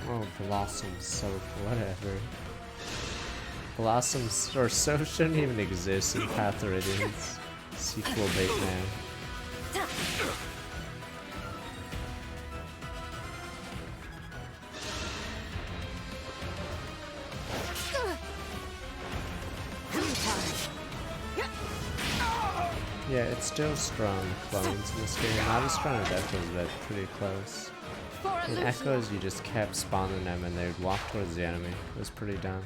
Oh, Blossom's so whatever. Blossoms or so shouldn't even exist in Path of Radiance. Sequel bait man. Yeah, it's still strong clones in this game. Not as strong as Echoes, but pretty close. In Echoes, you just kept spawning them and they'd walk towards the enemy. It was pretty dumb.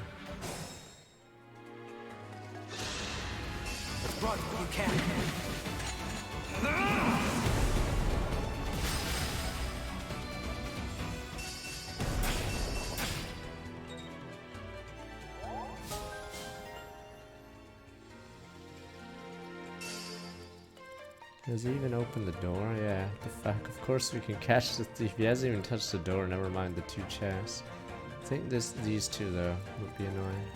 Run, you can. Does he even open the door? Yeah, the fuck. Of course we can catch the thief. He hasn't even touched the door, never mind the two chests. I think these two, though, would be annoying.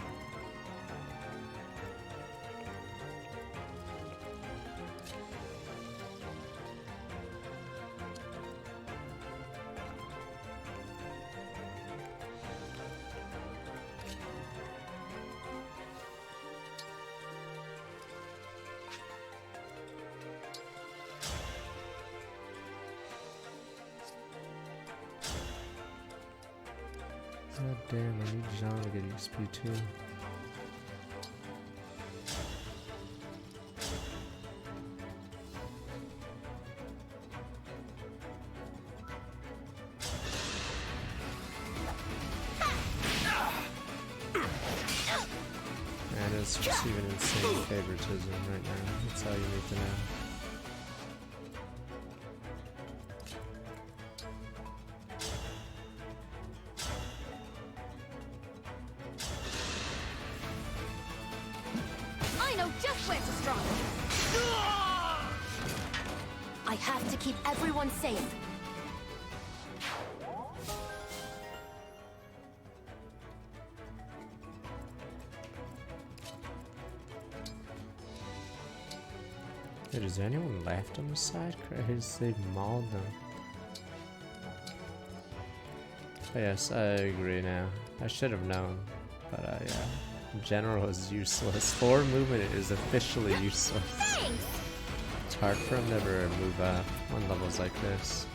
God damn, I need Jean to get XP too. is receiving insane favoritism right now. That's all you need to know. I know just where to strike. I have to keep everyone safe. Hey, is there anyone left on the side? Christ, they've mauled them. Oh, yes, I agree now. I should have known, but yeah. General is useless. Forward movement is officially useless. It's hard for him to ever move up on levels like this.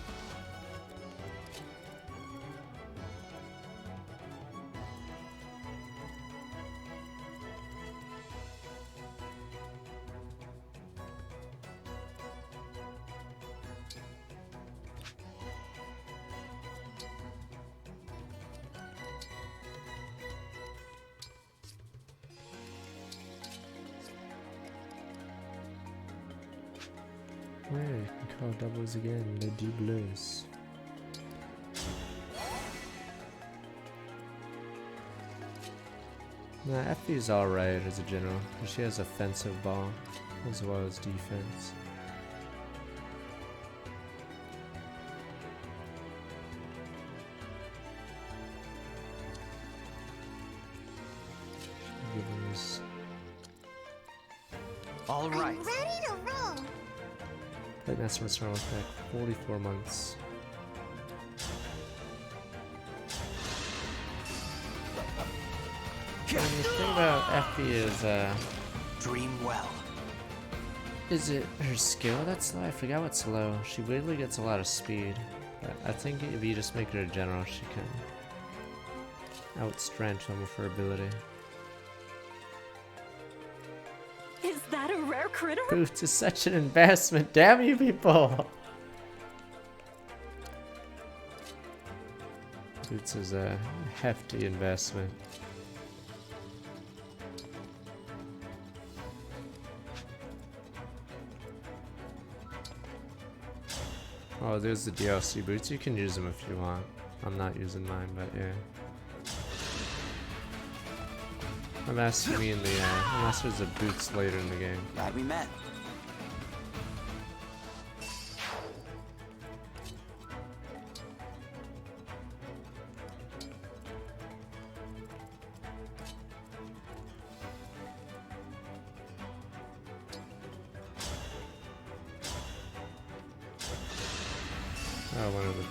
Yeah, you can call doubles again, the doubles. Nah, Effie's alright as a general, because she has offensive ball as well as defense. Give him his... All right. I'm ready to roll. Played Master Master with back 44 months. And the thing about Effie is, dream well. Is it her skill that's low? I forgot what's low. She weirdly gets a lot of speed. But I think if you just make her a general, she can outstrength him with her ability. Is that a rare critter? Boots is such an investment. Damn you people! Boots is a hefty investment. Oh, there's the DLC boots. You can use them if you want. I'm not using mine, but yeah. Unless me and the unless there's a boots later in the game. Glad we met. Oh, one of the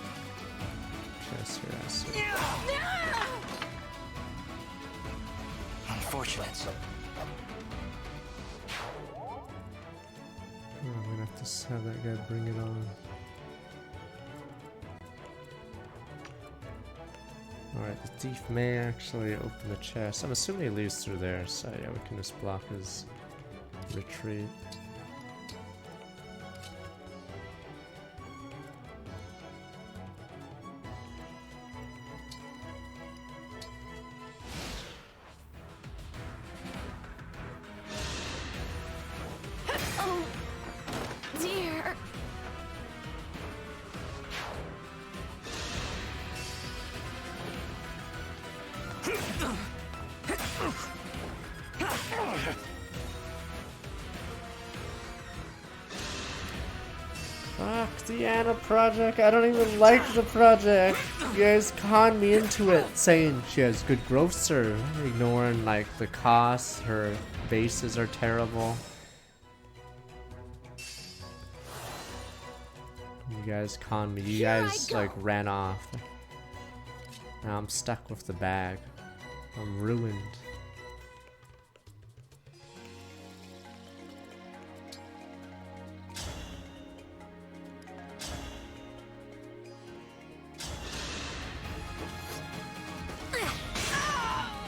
chests here, I see. Unfortunate. Oh, I'm gonna have to have that guy bring it on. Alright, the thief may actually open the chest. I'm assuming he leaves through there, so yeah, we can just block his retreat. Oh, dear. Fuck the Anna project. I don't even like the project. You guys conned me into it, saying she has good growth serve, ignoring like the costs. Her bases are terrible. You guys conned me. You guys like ran off. Now I'm stuck with the bag. I'm ruined.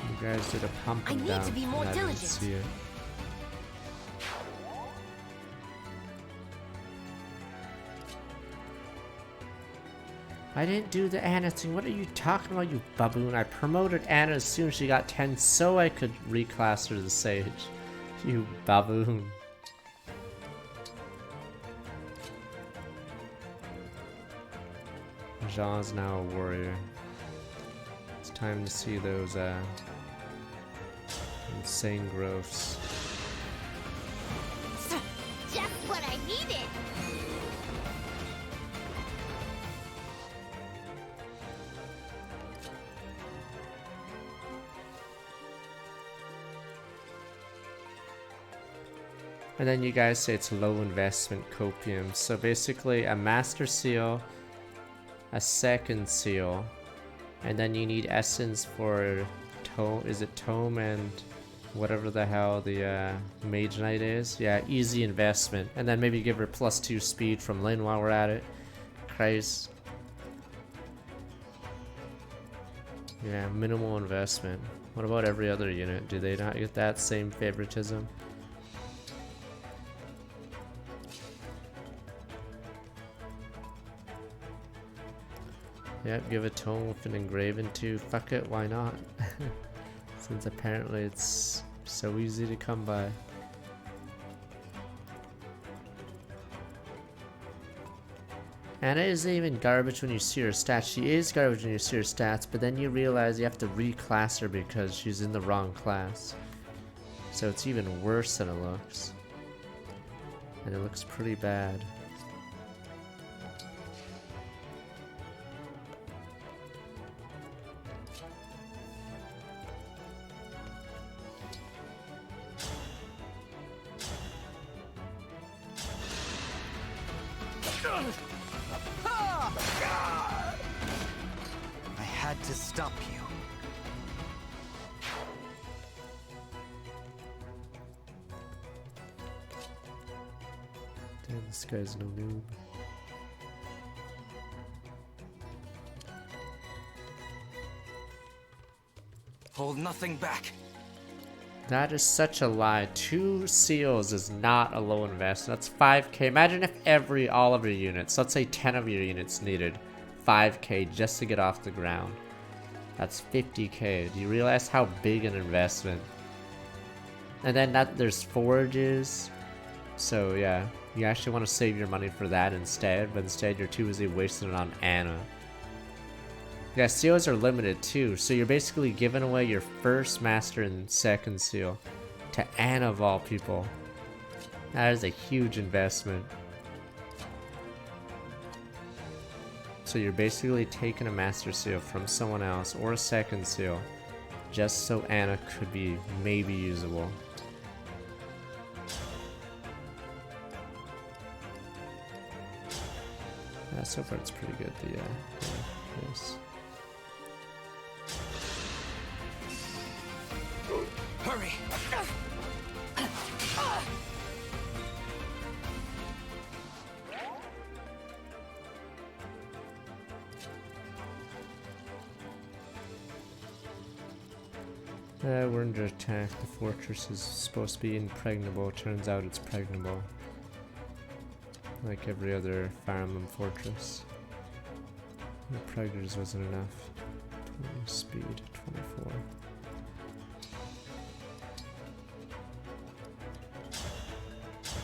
You guys did a pump and down, to be more and I didn't diligent. see it. I didn't do the Anna thing. What are you talking about, you baboon? I promoted Anna as soon as she got 10 so I could reclass her to Sage. You baboon. Jean's now a warrior. It's time to see those insane growths. Just what I needed! And then you guys say it's low investment copium. So basically a master seal, a second seal, and then you need essence for tome. Is it tome and whatever the hell the mage knight is? Yeah, easy investment. And then maybe give her +2 speed from Lyn while we're at it. Christ. Yeah, minimal investment. What about every other unit? Do they not get that same favoritism? Yep, give a tome with an engraven too. Fuck it, why not? Since apparently it's so easy to come by. Anna isn't even garbage when you see her stats. She is garbage when you see her stats, but then you realize you have to reclass her because she's in the wrong class. So it's even worse than it looks. And it looks pretty bad. I had to stop you. Damn, this guy's no noob. Hold nothing back. That is such a lie. 2 seals is not a low invest. That's 5k. Imagine if all of your units, let's say 10 of your units needed 5k just to get off the ground. That's 50k. Do you realize how big an investment? And then there's forages. So yeah, you actually want to save your money for that instead, but instead you're too busy wasting it on Anna. Yeah, seals are limited too, so you're basically giving away your first master and second seal to Anna of all people. That is a huge investment. So you're basically taking a master seal from someone else or a second seal just so Anna could be maybe usable. Yeah, so far it's pretty good, yes. Hurry! We're under attack. The fortress is supposed to be impregnable. Turns out it's pregnable. Like every other Fire Emblem fortress. The preggers wasn't enough. 20 speed, 24.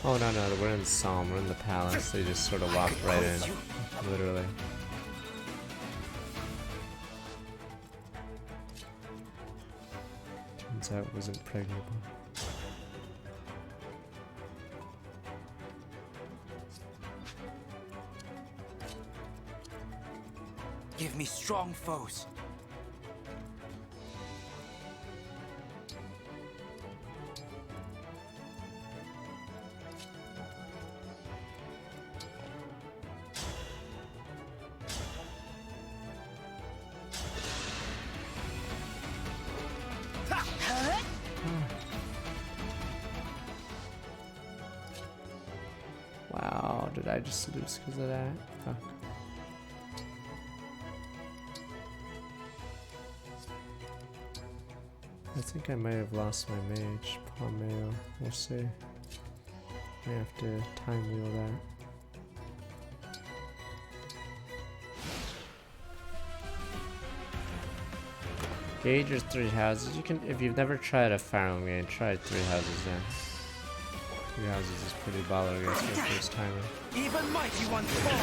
Oh no, we're in Psalm, we're in the palace. They just sort of walked right in. Literally. Turns out it wasn't pregnable. Give me strong foes. Wow, did I just lose because of that? Fuck. I think I might have lost my mage. Palmeo, we'll see. I have to time wheel that. Gauge your 3 houses. You can, if you've never tried a Fire Emblem game, try 3 houses then. 3 houses is pretty baller, I guess, for the first timer. Even mighty ones fall.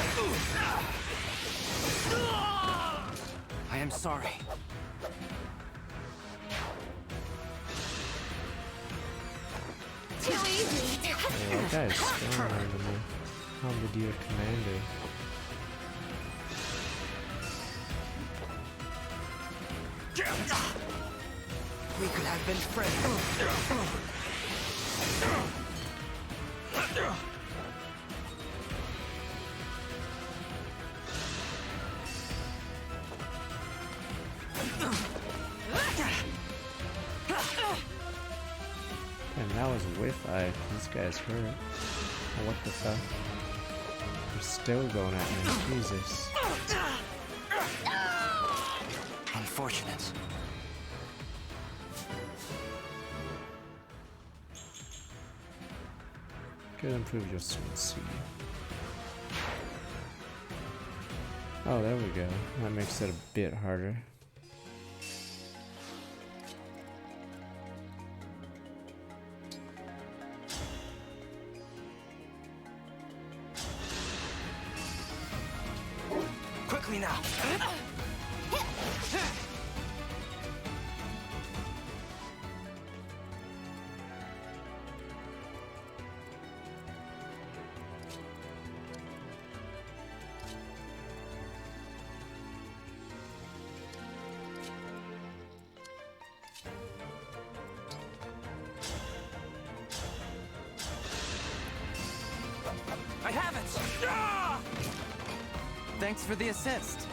I am sorry. Too easy. Oh, that guy is strong on the Bombardier Commander. We could have been friends. And that was a whiff eye. This guy's hurt. Oh, what the fuck? They're still going at me. Jesus. Unfortunate. Could improve your sword speed. Oh, there we go. That makes it a bit harder. Quickly now. I have it! Ah! Thanks for the assist.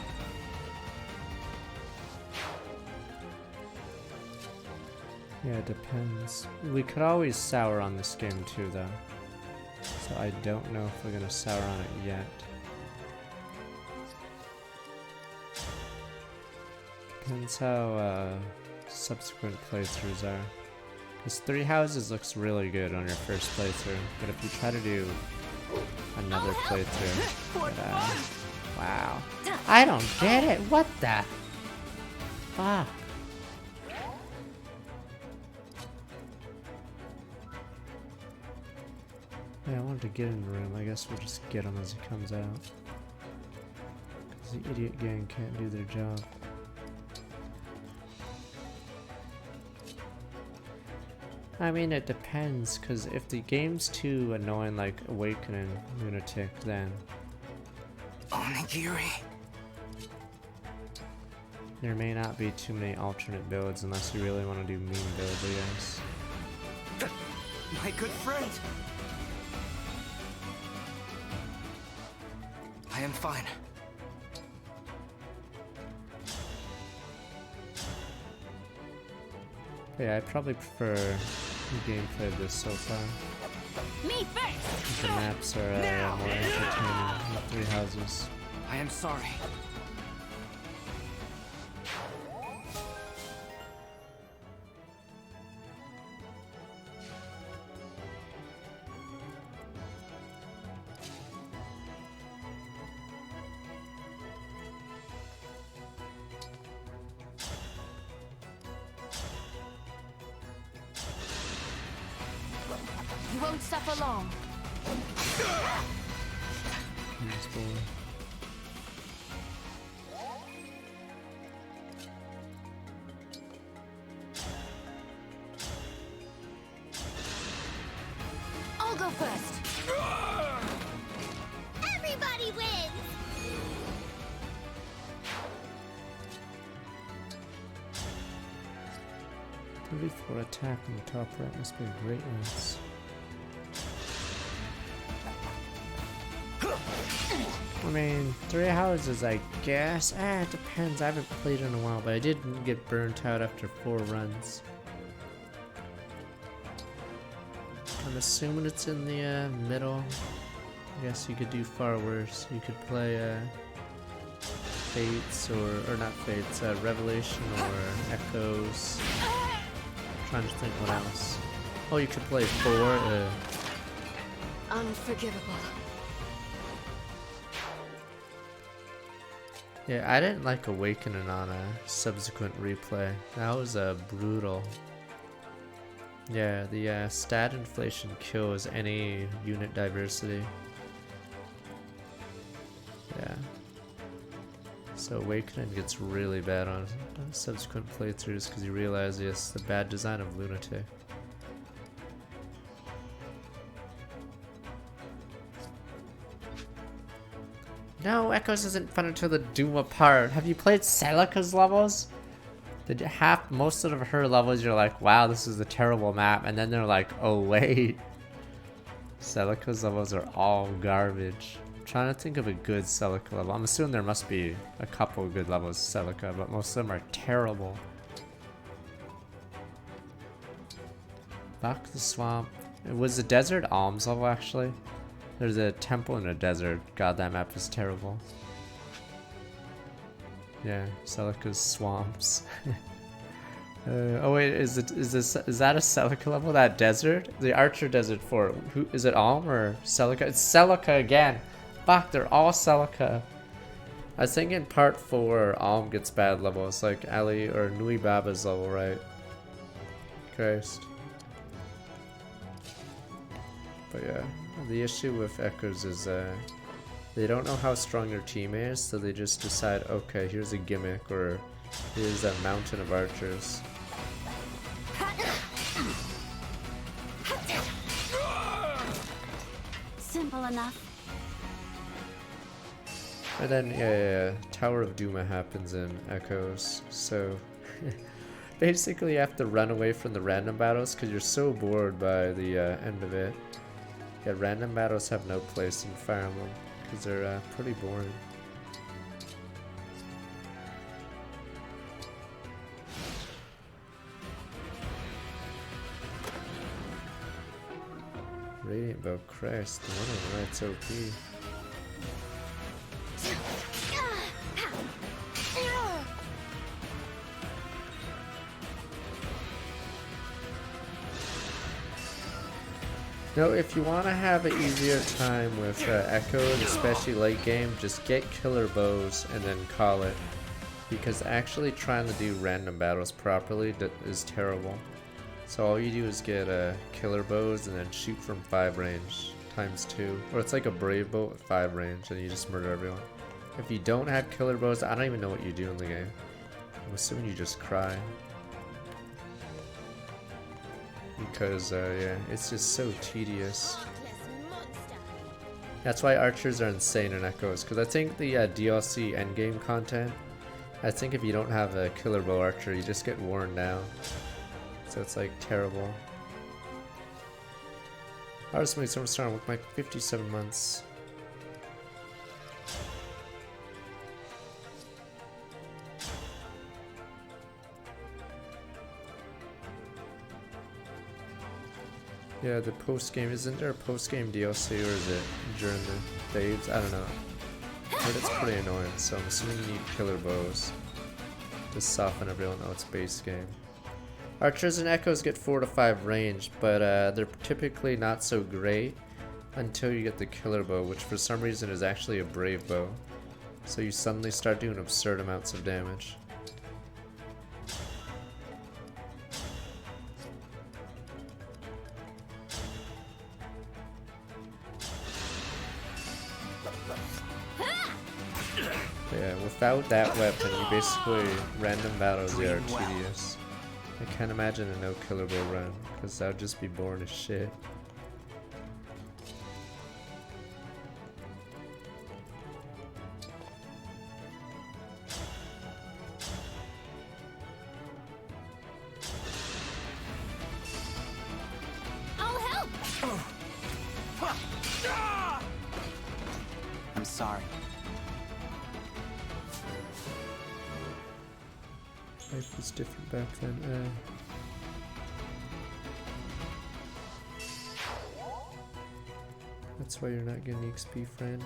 Yeah, it depends. We could always sour on this game too, though. So I don't know if we're gonna sour on it yet. Depends how subsequent playthroughs are. Because 3 houses looks really good on your first playthrough, but if you try to do another playthrough, wow. I don't get it. What the? Fuck. Yeah, I wanted to get in the room. I guess we'll just get him as he comes out. Because the idiot gang can't do their job. I mean, it depends, because if the game's too annoying, like Awakening Lunatic, then Onigiri. there may not be too many alternate builds unless you really want to do mean builds, I guess. My good friend. I am fine. Yeah, I probably prefer the gameplay of this so far. Me first. The maps are more entertaining with 3 houses. I am sorry. You won't suffer long. Nice boy. I'll go first. Everybody wins. .34 attack on the top right must be a great lance. I mean, 3 houses, I guess. It depends. I haven't played in a while, but I did get burnt out after 4 runs. I'm assuming it's in the middle. I guess you could do far worse. You could play Fates or not Fates, Revelation or Echoes. I'm trying to think what else. Oh, you could play 4. Unforgivable. Yeah, I didn't like Awakening on a subsequent replay. That was brutal. Yeah, the stat inflation kills any unit diversity. Yeah. So Awakening gets really bad on subsequent playthroughs because you realize, yes, the bad design of Lunatic. No, Echoes isn't fun until the Doom apart. Have you played Celica's levels? Most of her levels, you're like, wow, this is a terrible map. And then they're like, oh wait. Celica's levels are all garbage. I'm trying to think of a good Celica level. I'm assuming there must be a couple of good levels of Celica, but most of them are terrible. Fuck the swamp. Was the desert Alms level actually? There's a temple in a desert. God, that map is terrible. Yeah, Celica's swamps. Oh wait, is that a Celica level? That desert? The Archer Desert Fort. Who is it? Alm or Celica? It's Celica again. Fuck, they're all Celica. I was thinking part 4 Alm gets bad levels like Ali or Nui Baba's level, right? Christ. But yeah, the issue with Echoes is they don't know how strong your team is, so they just decide, okay, here's a gimmick, or here's a mountain of archers. Simple enough. And then, yeah, Tower of Duma happens in Echoes, so basically you have to run away from the random battles because you're so bored by the end of it. Yeah, random battles have no place in Fire Emblem because they're pretty boring. Radiant Bow, Christ, the one on the right's OP. No, if you want to have an easier time with Echo, especially late game, just get killer bows and then call it. Because actually trying to do random battles properly is terrible. So all you do is get killer bows and then shoot from 5 range times 2. Or it's like a brave bow at 5 range and you just murder everyone. If you don't have killer bows, I don't even know what you do in the game. I'm assuming you just cry. Because, yeah, it's just so tedious. That's why archers are insane in Echoes, because I think the DLC endgame content, I think if you don't have a killer bow archer, you just get worn down. So it's like terrible. I was making some starting with my 57 months. Yeah, the post-game, isn't there a post-game DLC or is it during the phase? I don't know. But it's pretty annoying, so I'm assuming you need killer bows to soften everyone else base game. Archers and Echoes get 4 to 5 range, but they're typically not so great until you get the killer bow, which for some reason is actually a brave bow. So you suddenly start doing absurd amounts of damage. Yeah, without that weapon, you basically random battles are tedious. I can't imagine a no killer bow run, because that would just be boring as shit. I'll help. I'm sorry. Life was different back then. That's why you're not getting XP, friend.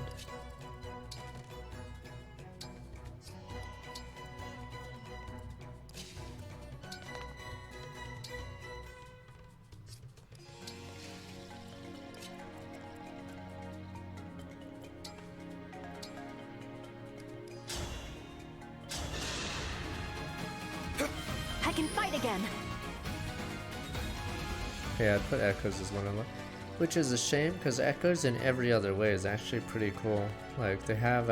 I can fight again. Yeah, I'd put Echoes as one of them. Which is a shame, because Echoes in every other way is actually pretty cool. Like, they have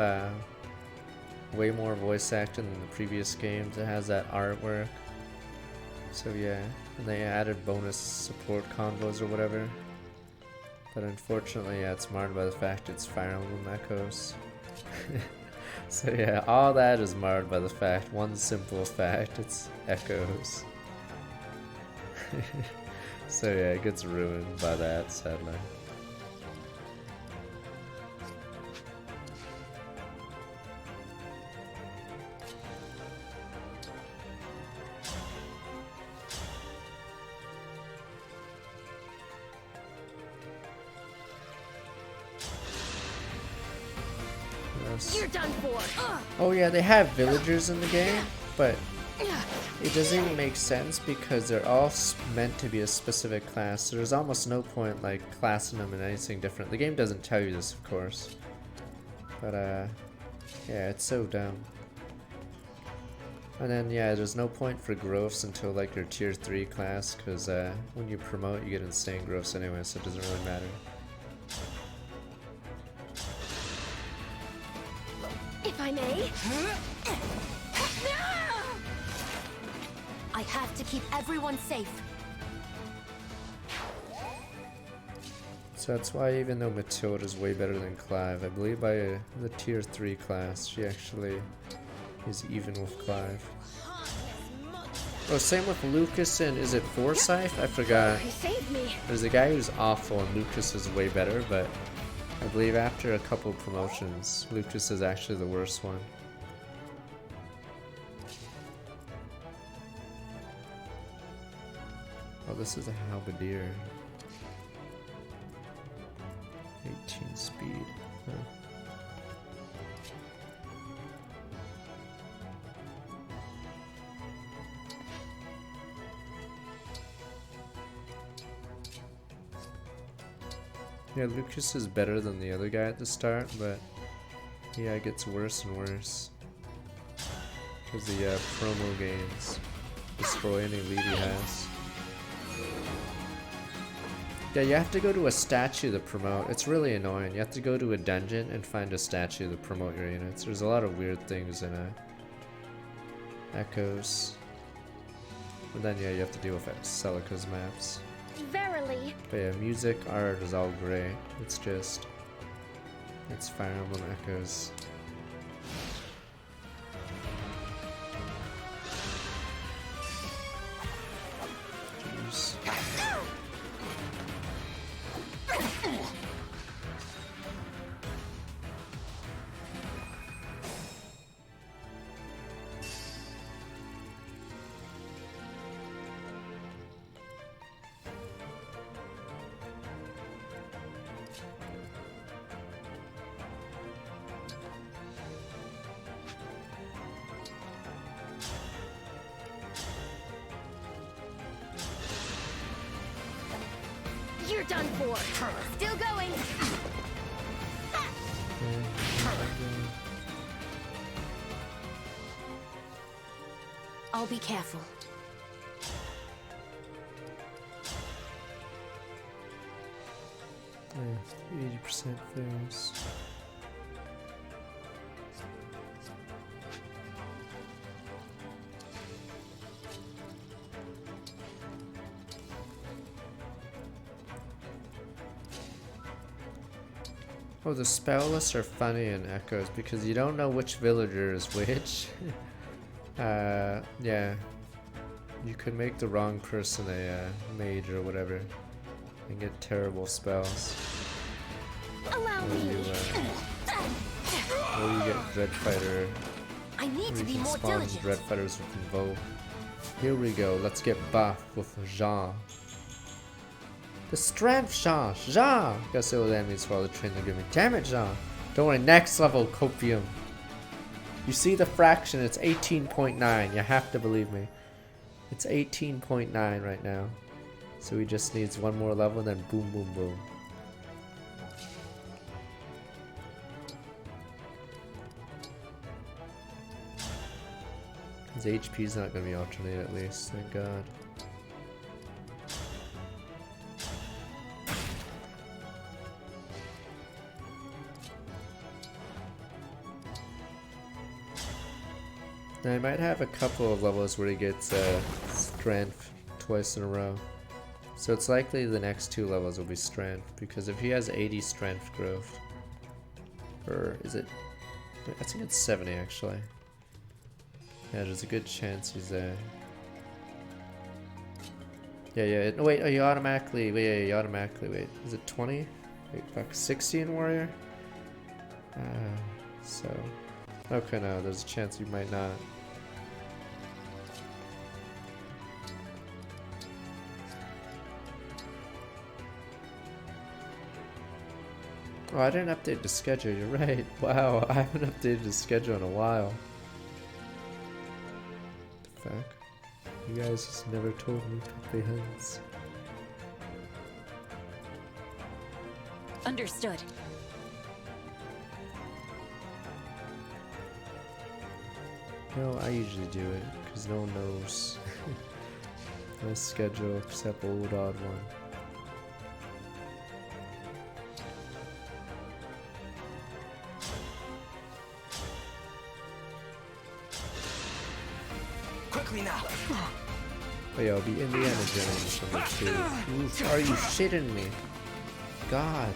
way more voice acting than the previous games. It has that artwork. So yeah, and they added bonus support combos or whatever. But unfortunately, yeah, it's marred by the fact it's Fire Emblem Echoes. So yeah, all that is marred by the fact, one simple fact, it's Echoes. So yeah, it gets ruined by that, sadly. You're done for. Oh yeah, they have villagers in the game, but it doesn't even make sense because they're all meant to be a specific class, so there's almost no point like classing them in anything different. The game doesn't tell you this, of course. But yeah, it's so dumb. And then yeah, there's no point for growths until like your tier 3 class, because when you promote you get insane growths anyway, so it doesn't really matter. If I may. I have to keep everyone safe. So that's why even though Matilda's way better than Clive, I believe by the tier 3 class, she actually is even with Clive. Oh, same with Lucas and is it Forsyth? I forgot. There's a guy who's awful and Lucas is way better, but I believe after a couple promotions, Lucas is actually the worst one. Oh, this is a halberdier. 18 speed. Huh. Yeah, Lucas is better than the other guy at the start, but yeah, it gets worse and worse. Because the promo games destroy any lead he has. Yeah, you have to go to a statue to promote. It's really annoying. You have to go to a dungeon and find a statue to promote your units. There's a lot of weird things in Echoes. And then yeah, you have to deal with Celica's maps. Verily. But yeah, music, art is all great. It's just... it's Fire Emblem Echoes. Jeez. You're done for. Still going. I'll be careful. Yeah, 80% fails. Oh, the spell lists are funny in Echoes because you don't know which villager is which. Yeah. You could make the wrong person a mage or whatever and get terrible spells. Allow me. Or you get Dread Fighter. I need to be more spawn diligent. Dread Fighters with Invoke. Here we go. Let's get buff with Jean. The strength, Jean! Jean! Guess it will enemies while the train they're giving. Damn it, Jean! Don't worry, next level, Copium. You see the fraction, it's 18.9. You have to believe me. It's 18.9 right now. So he just needs one more level and then boom, boom, boom. His HP's not gonna be alternated at least, thank god. Now, I might have a couple of levels where he gets strength twice in a row. So it's likely the next 2 levels will be strength, because if he has 80 strength growth, or is it, I think it's 70 actually. Yeah, there's a good chance he's there. Yeah, no, wait, you automatically, wait, is it 20? Wait, fuck, 60 in Warrior? So, okay, no, there's a chance you might not. Oh, I didn't update the schedule, you're right. Wow, I haven't updated the schedule in a while. The fuck? You guys just never told me hens. Understood. No, I usually do it, because no one knows my schedule except old odd one. Quickly now. Oh yeah, I'll be Indiana Jones number 2. Oof, are you shitting me? God.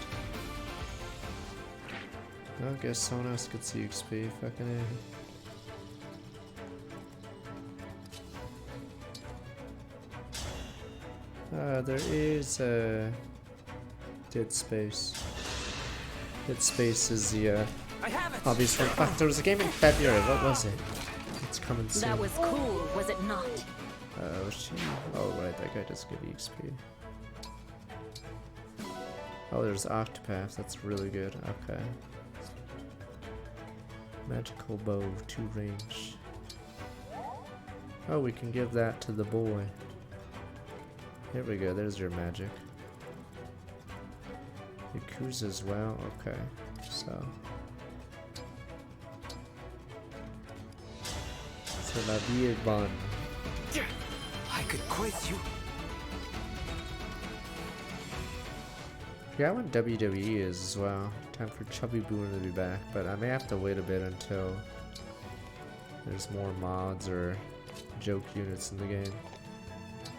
I guess someone else could see XP, fucking A. There is a Dead Space. Dead Space is the obvious one. Fuck, there was a game in February, what was it? It's coming soon. That was cool, was it not? Oh shit. Oh right, that guy does good XP. Oh, there's Octopath, that's really good. Okay. Magical bow, 2 range. Oh, we can give that to the boy. Here we go, there's your magic. Yakuza as well, okay. So la vie est bonne. I could quiz you. Yeah, when WWE is as well. Time for Chubby Boomer to be back, but I may have to wait a bit until there's more mods or joke units in the game.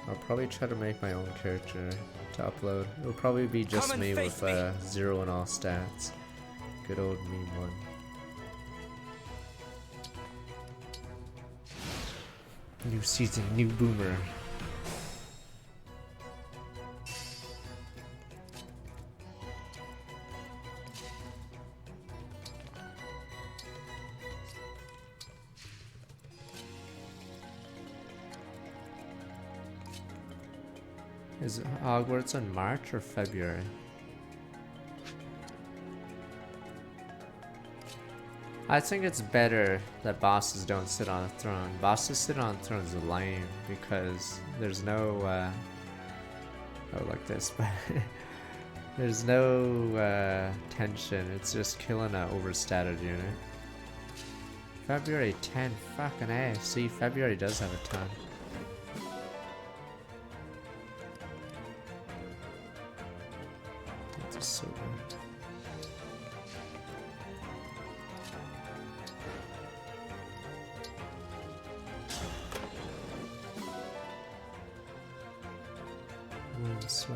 I'll probably try to make my own character to upload. It'll probably be just me with 0 in all stats. Good old meme one. New season, new Boomer. Is Hogwarts in March or February? I think it's better that bosses don't sit on a throne. Bosses sit on thrones are lame because there's no, oh, like this, but there's no tension. It's just killing an overstated unit. February 10, fucking A. See, February does have a ton. That's a silver. So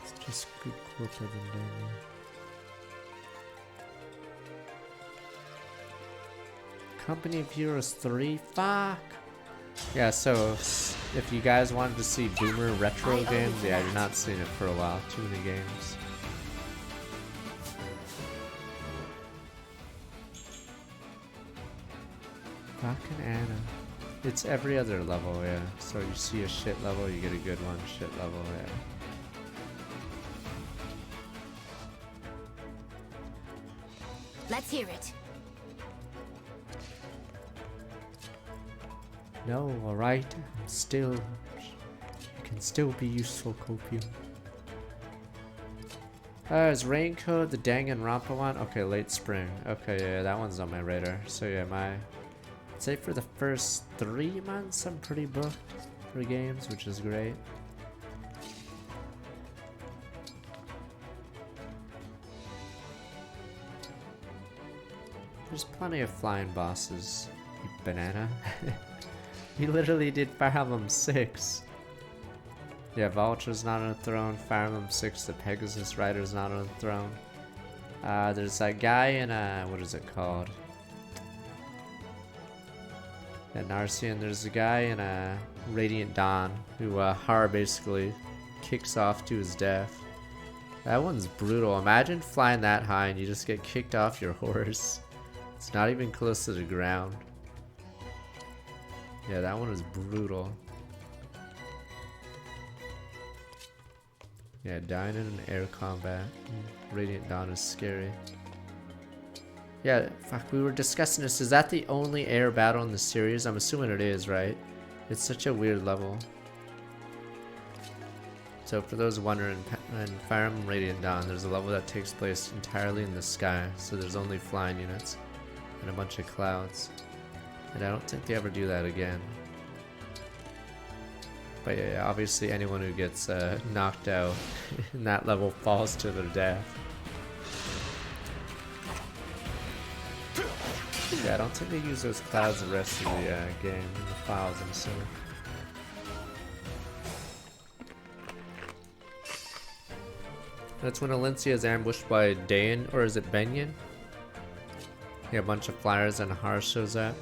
it's just good corporate endeavor. Company viewers 3? Fuck! Yeah, so if you guys wanted to see Boomer retro games, yeah, you're not seeing it for a while. Too many games. Fucking Anna. It's every other level, yeah. So you see a shit level, you get a good one. Shit level, yeah. Let's hear it. No, alright. Still. It can still be useful, Copium. Is Raincoat the Danganronpa one? Okay, late spring. Okay, yeah, that one's on my radar. So yeah, I'd say for the first 3 months, I'm pretty booked for games, which is great. There's plenty of flying bosses, you banana. You literally did Fire Emblem 6. Yeah, Vulture's not on a throne. Fire Emblem 6, the Pegasus Rider's not on a throne. There's that guy in what is it called? At Narcian, there's a guy in Radiant Dawn who Har basically kicks off to his death. That one's brutal. Imagine flying that high and you just get kicked off your horse. It's not even close to the ground. Yeah, that one is brutal. Yeah, dying in an air combat. Radiant Dawn is scary. Yeah, fuck, we were discussing this. Is that the only air battle in the series? I'm assuming it is, right? It's such a weird level. So for those wondering, in Fire Emblem Radiant Dawn, there's a level that takes place entirely in the sky. So there's only flying units and a bunch of clouds. And I don't think they ever do that again. But yeah, obviously anyone who gets knocked out in that level falls to their death. Yeah, I don't think they use those clouds the rest of the game in the files, I'm assuming. That's when Alencia is ambushed by Dayan, or is it Benyon? Yeah, a bunch of flyers and Har shows up.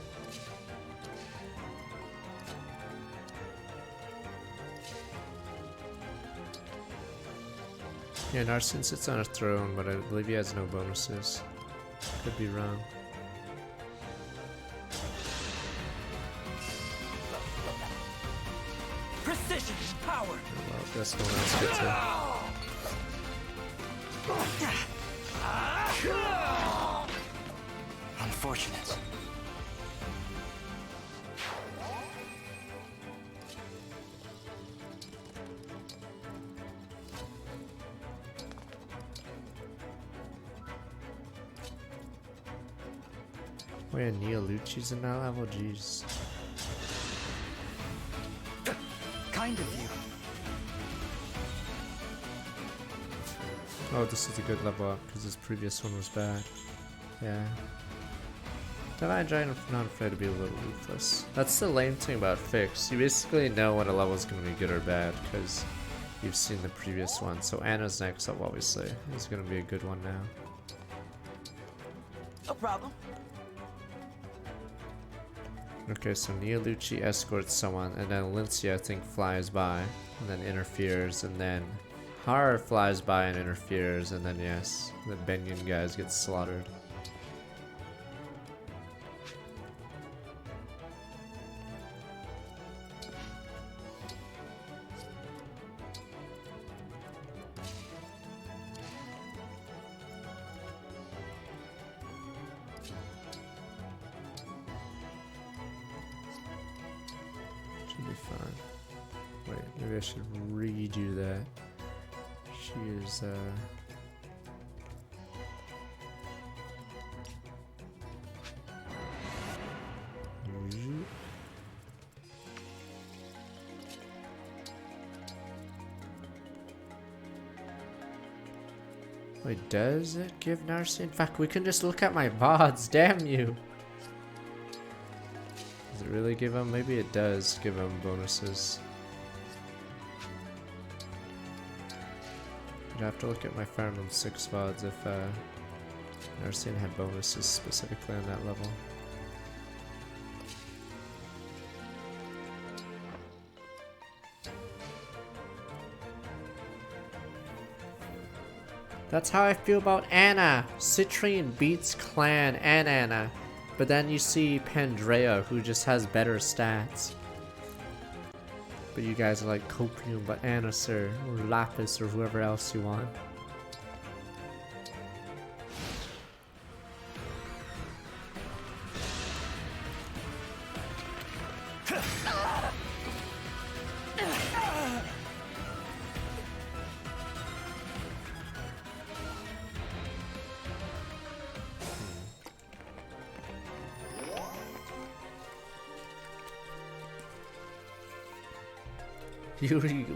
Yeah, Narcian sits on a throne, but I believe he has no bonuses. Could be wrong. Precision, power. Well, I guess no one else gets it. Unfortunate. Oh yeah, Neolucci's in that level? Jeez. Kind of you. Oh, this is a good level up because his previous one was bad. Yeah. Divine Dragon not afraid to be a little ruthless. That's the lame thing about Fix. You basically know when a level is going to be good or bad because you've seen the previous one. So Anna's next up, obviously, is going to be a good one now. No problem. Okay, so Neolucci escorts someone, and then Alencia, I think, flies by, and then interferes, and then Har flies by and interferes, and then, yes, the Benyon guys get slaughtered. Should be fine. Wait, maybe I should redo that. She is, Wait, does it give Narcian? In fact, we can just look at my VODs, damn you! Does it really give him? Maybe it does give him bonuses. I'd have to look at my Fire Emblem 6 VODs if Narcian had bonuses specifically on that level. That's how I feel about Anna. Citrine beats Clan and Anna. But then you see Pandrea, who just has better stats. But you guys are like Copium, but Anna, sir, or Lapis, or whoever else you want.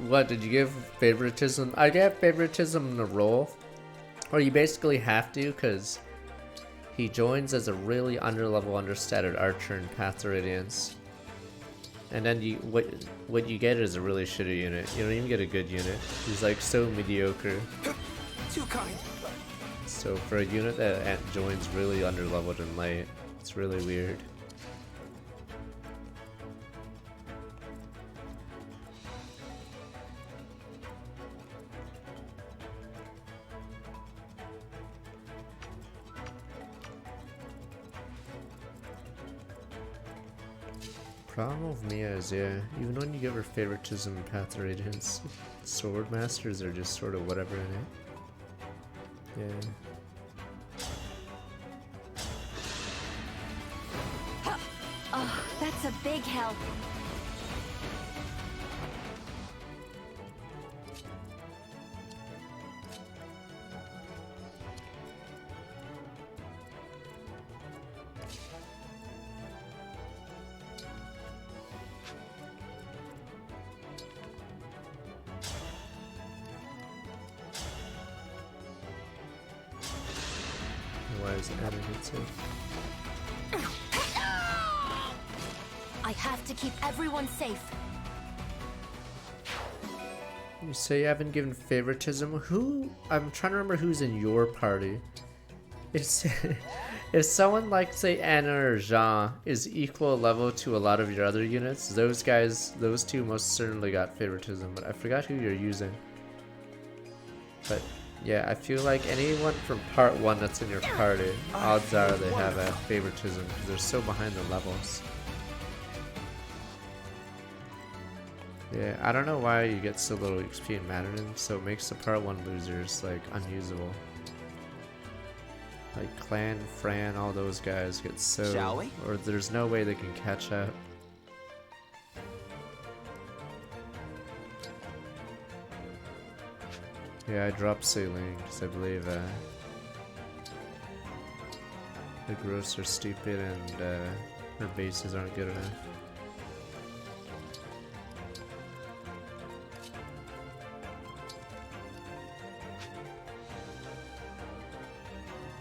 What did you give favoritism? I gave favoritism the role, or you basically have to, because he joins as a really underlevel, understated archer in Path to Radiance, and then what you get is a really shitty unit. You don't even get a good unit. He's like so mediocre. Too kind. So for a unit that joins really underleveled and late, it's really weird. Problem with Mia is, yeah, even when you give her favoritism in Path to Radiance, Sword Masters are just sort of whatever in it. Yeah. Oh, that's a big help. Why is it adding it to? I have to keep everyone safe. You say you haven't given favoritism? Who? I'm trying to remember who's in your party. If someone like, say, Anna or Jean is equal level to a lot of your other units, those guys, those two most certainly got favoritism, but I forgot who you're using. But yeah, I feel like anyone from part 1 that's in your party, odds are they have a favoritism because they're so behind the levels. Yeah, I don't know why you get so little XP in Maddening, so it makes the part 1 losers like unusable. Like Clan, Fran, all those guys get so... Shall we? Or there's no way they can catch up. Yeah, I dropped Sailing because I believe the growths are stupid and her bases aren't good enough.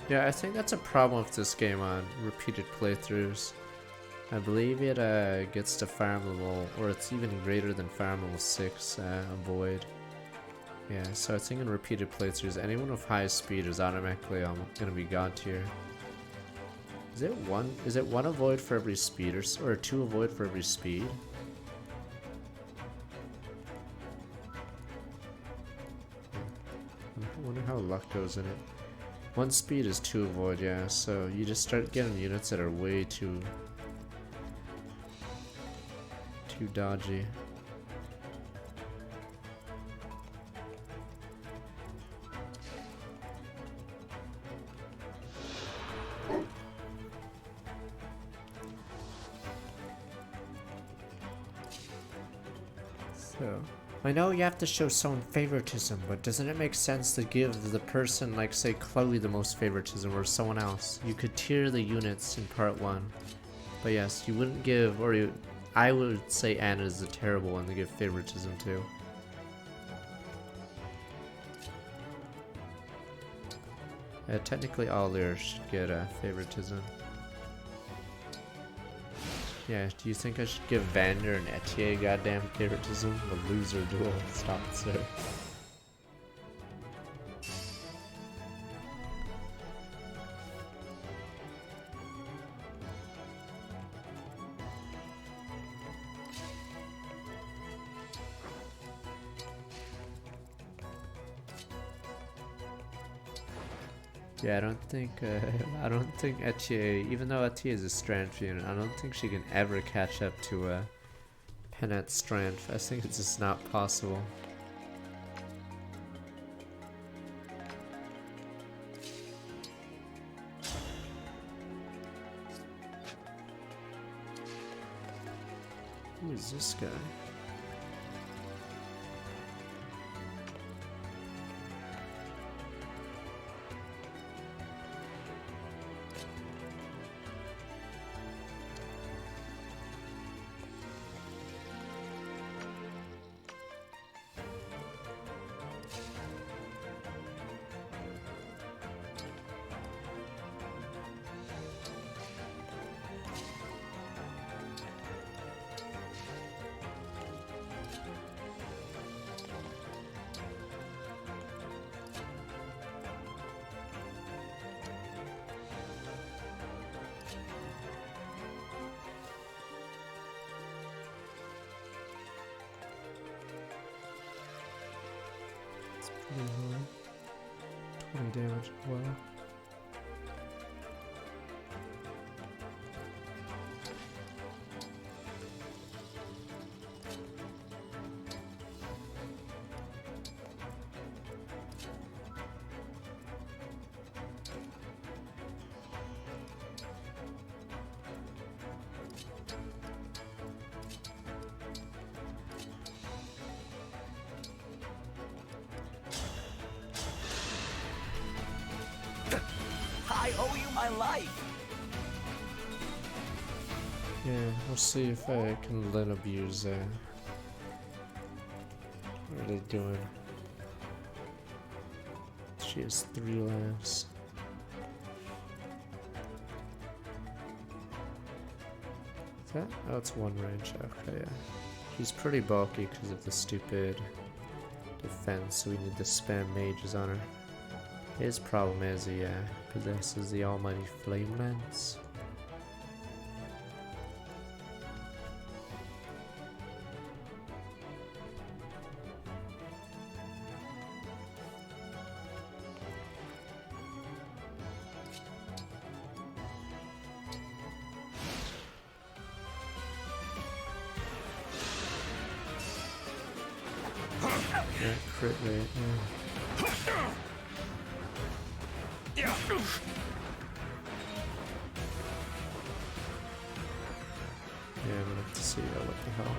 Yeah, I think that's a problem with this game on repeated playthroughs. I believe it gets to farm level, or it's even greater than farm level 6, Void. Yeah, so I think in repeated playthroughs, anyone with high speed is automatically gonna be god tier. Is it one avoid for every speed, or 2 avoid for every speed? I wonder how luck goes in it. 1 speed is 2 avoid, yeah, so you just start getting units that are way too dodgy. So, I know you have to show someone favoritism, but doesn't it make sense to give the person, like say Chloe, the most favoritism, or someone else? You could tier the units in part 1. But yes, you wouldn't give, I would say Anna is the terrible one to give favoritism to. Technically all lyrics should get favoritism. Yeah, do you think I should give Vander and Etier goddamn favoritism? The loser duel. Stop it, sir. Yeah, I don't think Etier, even though Etier is a strength unit, I don't think she can ever catch up to Penet's strength. I think it's just not possible. Who is this guy? any damage as well. I owe you my life. Yeah, we'll see if I can let abuse that. What are they doing? She has 3 lives. Is that? Oh, it's 1 range. Okay, yeah. She's pretty bulky because of the stupid defense, so we need to spam mages on her. His problem is he possesses the almighty flame lance. Yeah, crit rate, yeah. Yeah, I'm gonna have to see what the hell.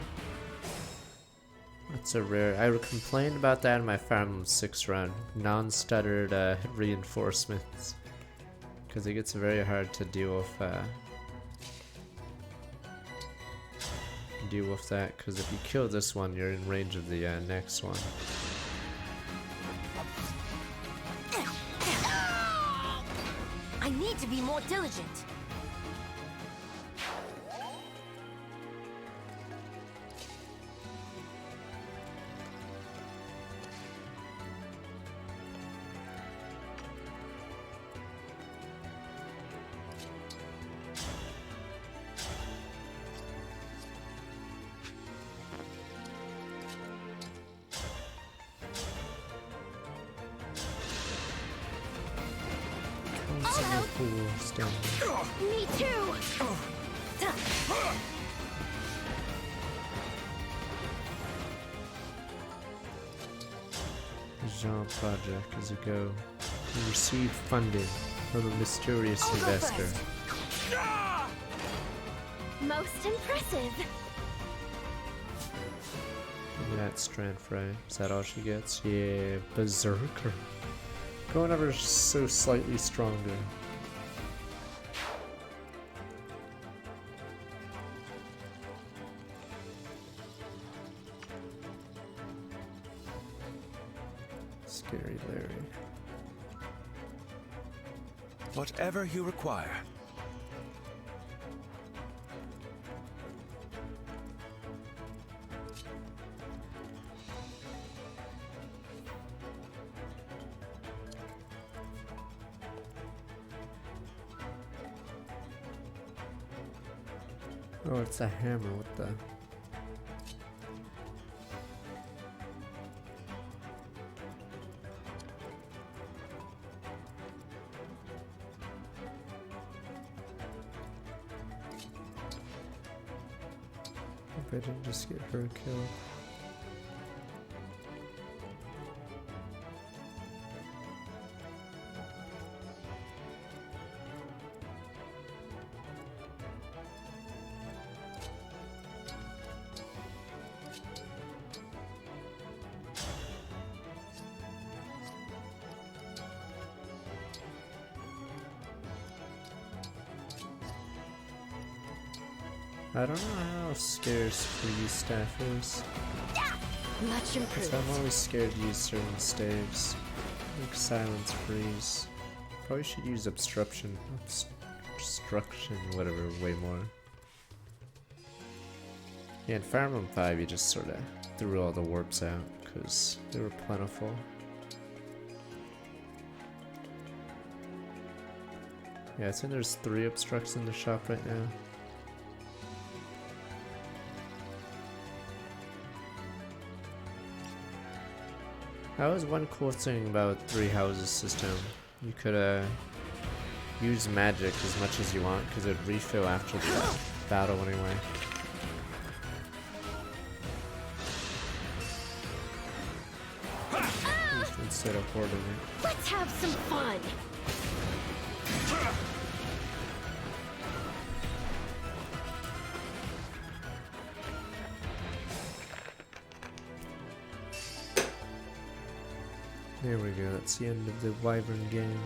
That's a rare. I complained about that in my Fire Emblem 6 run. Non-stuttered reinforcements. Because it gets very hard to deal with that. Because if you kill this one, you're in range of the next one. I need to be more diligent. Me too. Jean project as a go. We received funding from a mysterious investor. Most impressive. Look at that strand frame. Is that all she gets? Yeah, berserker. Going ever so slightly stronger. Scary Larry. Whatever you require. Oh, it's a hammer. What the? Hope I didn't just get her killed. I don't know how scarce freeze staff is. Much improved. So I'm always scared to use certain staves. Like silence freeze. Probably should use obstruction, whatever, way more. Yeah, in Fire Emblem 5 you just sort of threw all the warps out because they were plentiful. Yeah, I think there's 3 obstructs in the shop right now. That was one cool thing about 3 houses system. You could use magic as much as you want because it'd refill after the battle anyway. Instead of hoarding it. Let's have some fun. There we go, that's the end of the Wyvern game.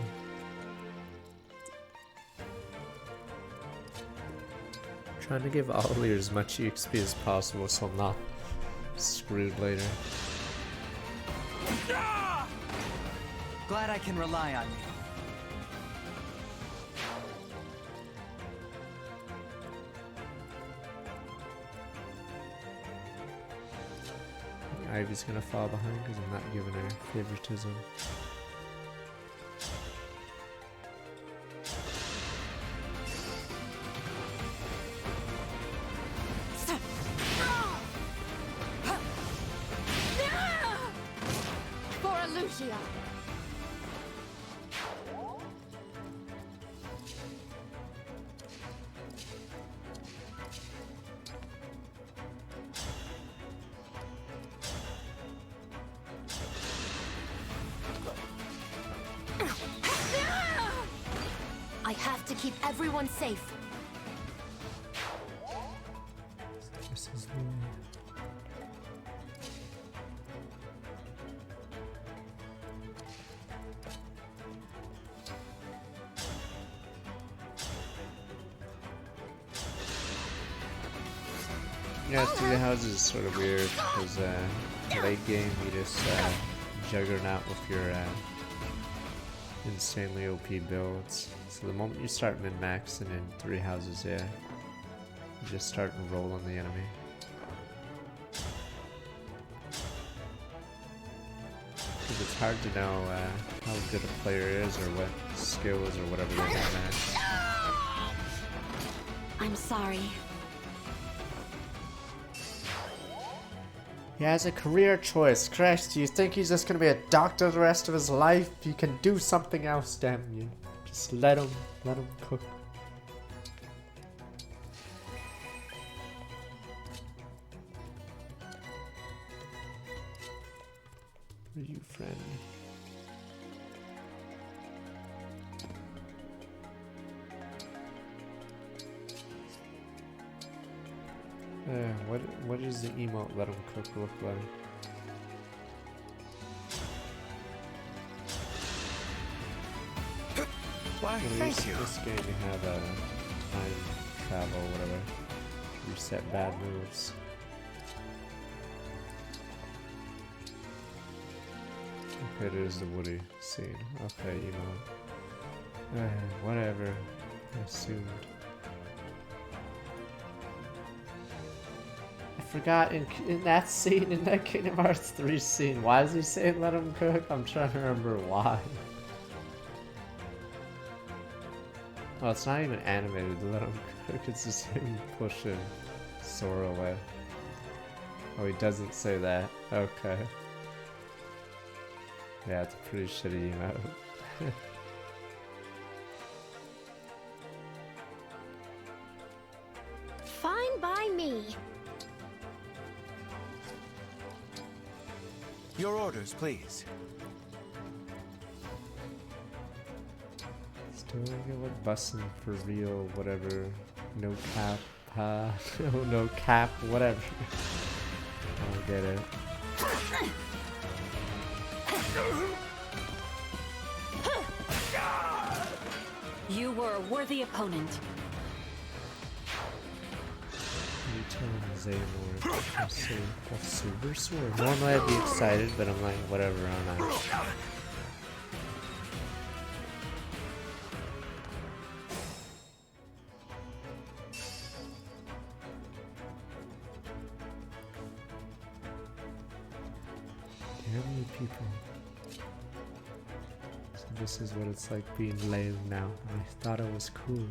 Trying to give Ollie as much EXP as possible so I'm not screwed later. Glad I can rely on you. Ivy's gonna fall behind because I'm not giving her favoritism. For Lucia. I have to keep everyone safe. This is yeah, Three Houses is sort of weird because late game you just juggernaut with your insanely OP builds. So the moment you start min-maxing in Three Houses, yeah, you just start rolling the enemy. Because it's hard to know how good a player is or what skills or whatever they have maxed. I'm sorry. He has a career choice. Christ, do you think he's just gonna be a doctor the rest of his life? He can do something else, damn you. Just let him cook. Where are you, friend? What does the emote let him cook look like? Why, thank you. This game you have a time travel, whatever. Reset bad moves. Okay, there's the Woody scene. Okay, emote. Whatever. I assumed. I forgot in that scene, in that Kingdom Hearts 3 scene, why is he saying let him cook? I'm trying to remember why. Oh, it's not even animated to let him cook, it's just him pushing Sora away. Oh, he doesn't say that. Okay. Yeah, it's a pretty shitty emote. Fine by me. Your orders, please. Still gonna look bussin' for real, whatever. No cap, no cap, whatever. I don't get it. You were a worthy opponent. You telling Xehanort a super sword? Normally I'd be excited, but I'm like, whatever, I'm not. Damn you people. So this is what it's like being lame now. I thought it was cool.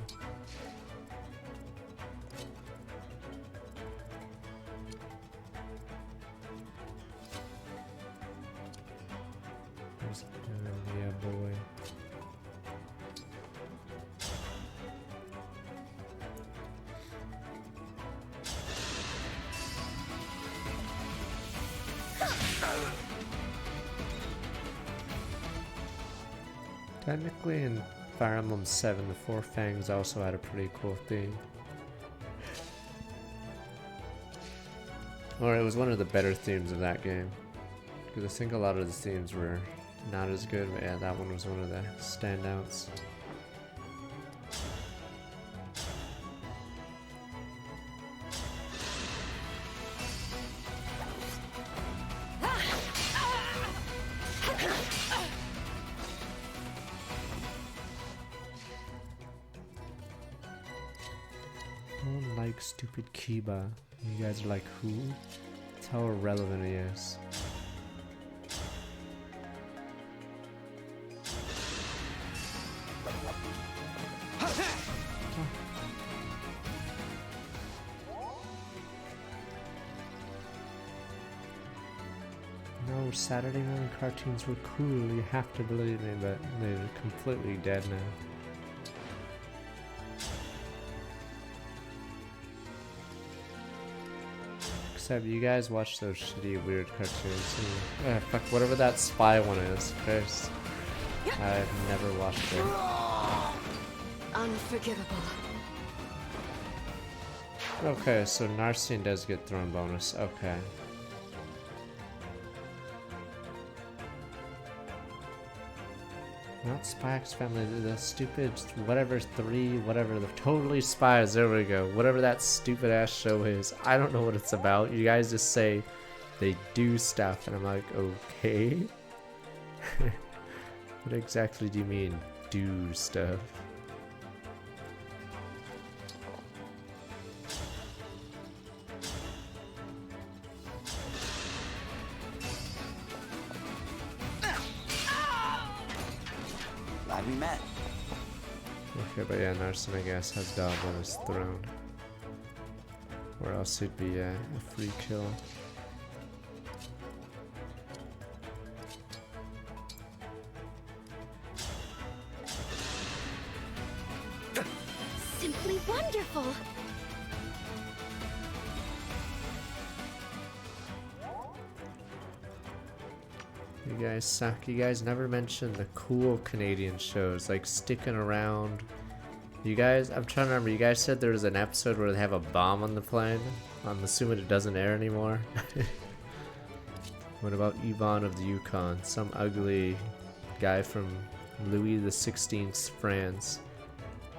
Yeah, boy. Technically in Fire Emblem 7, the Four Fangs also had a pretty cool theme. Or it was one of the better themes of that game. Because I think a lot of the themes were not as good, but yeah, that one was one of the standouts. No one likes stupid Kiba. You guys are like, who? That's how irrelevant he is. No, Saturday morning cartoons were cool, you have to believe me, but they're completely dead now. Except you guys watch those shitty, weird cartoons. Fuck, whatever that spy one is. First, I've never watched it. Unforgivable. Okay, so Narcian does get thrown bonus. Okay. Not Spy X Family, the stupid whatever the totally spies, there we go. Whatever that stupid ass show is. I don't know what it's about. You guys just say they do stuff and I'm like, okay. What exactly do you mean do stuff? Glad we met. Okay, but yeah, Narcian, I guess, has God on his throne. Or else it'd be a free kill. Simply wonderful! You guys suck. You guys never mentioned the cool Canadian shows, like Sticking Around. You guys, I'm trying to remember, you guys said there was an episode where they have a bomb on the plane. I'm assuming it doesn't air anymore. What about Yvonne of the Yukon? Some ugly guy from Louis XVI's France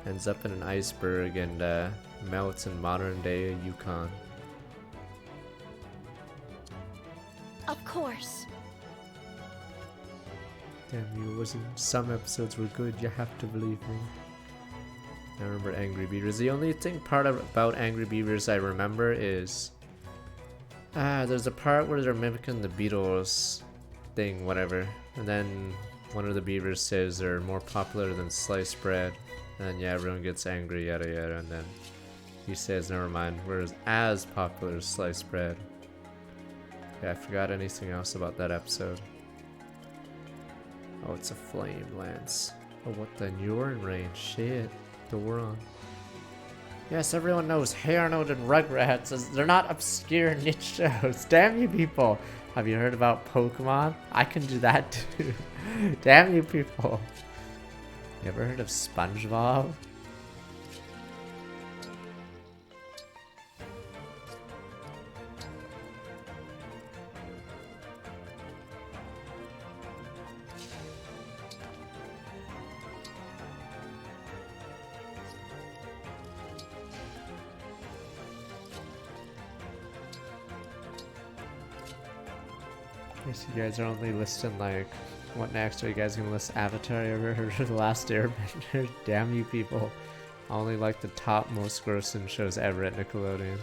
ends up in an iceberg and melts in modern day Yukon. Of course. Damn you, wasn't some episodes were good, you have to believe me. I remember Angry Beavers. The only thing about Angry Beavers I remember is there's a part where they're mimicking the Beatles thing, whatever, and then one of the beavers says they're more popular than sliced bread, and then yeah, everyone gets angry, yada yada, and then he says never mind, we're as popular as sliced bread. Yeah, I forgot anything else about that episode. Oh, it's a flame lance. Oh, what the Neuron range? Shit. Doron. Yes, everyone knows Hairnode and Rugrats. They're not obscure niche shows. Damn you people. Have you heard about Pokemon? I can do that too. Damn you people. You ever heard of SpongeBob? You guys are only listing like what next? Are you guys gonna list Avatar or The Last Airbender? Damn you people. I only like the top most grossing shows ever at Nickelodeon.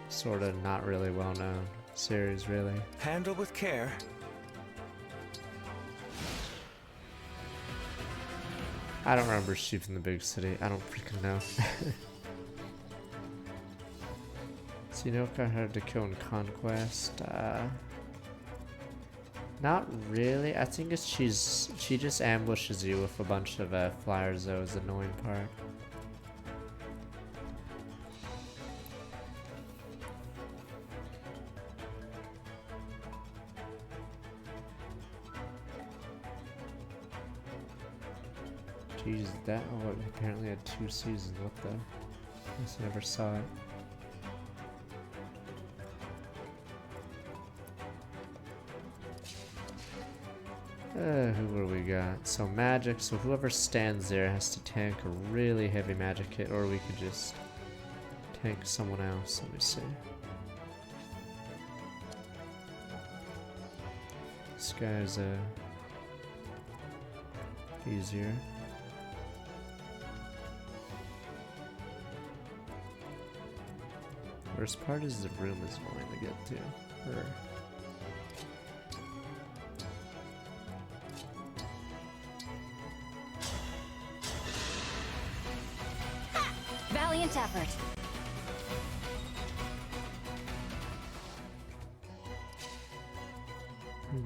Sorta not really well known series really. Handle with care. I don't remember Sheep in the Big City. I don't freaking know. Sinoka hard to kill in Conquest. Not really. I think it's she just ambushes you with a bunch of flyers though is the annoying part. Jeez, that apparently had 2 seasons. What the? I just never saw it. Who we got? So magic, so whoever stands there has to tank a really heavy magic hit, or we could just tank someone else. Let me see. This guy's easier. Worst part is the room is going to get to. Or Valiant effort.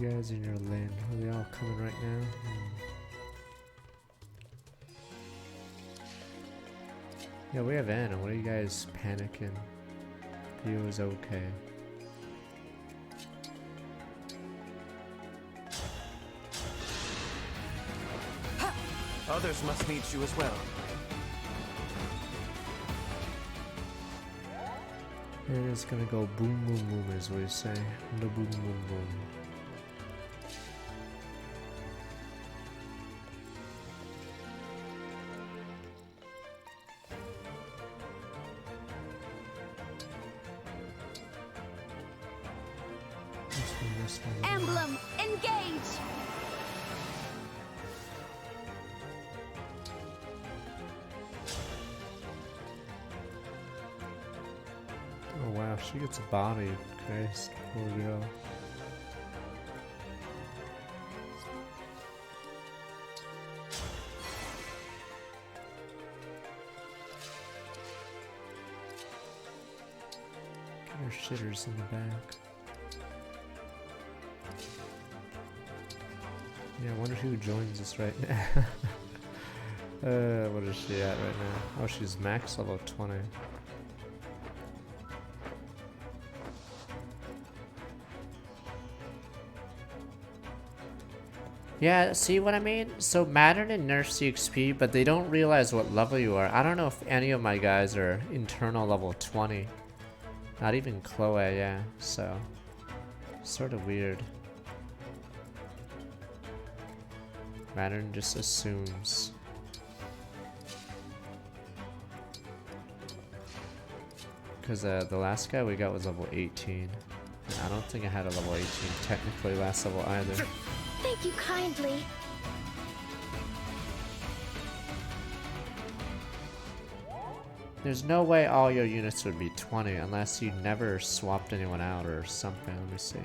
you guys in your lane, are they all coming right now? Yeah, we have Anna. What are you guys panicking? He was okay. Others must need you as well. And it's gonna go boom boom boom as we say. No boom boom boom. Emblem, engage! Oh wow, she gets a body. Christ, poor girl. Get her shitters in the back. Yeah, I wonder who joins us right now. What is she at right now? Oh, she's max level 20. Yeah, see what I mean? So Maddening nerfs the XP, but they don't realize what level you are. I don't know if any of my guys are internal level 20. Not even Chloe, yeah, so sort of weird. Maddening just assumes. Because the last guy we got was level 18. I don't think I had a level 18 technically last level either. Thank you kindly. There's no way all your units would be 20 unless you never swapped anyone out or something. Let me see.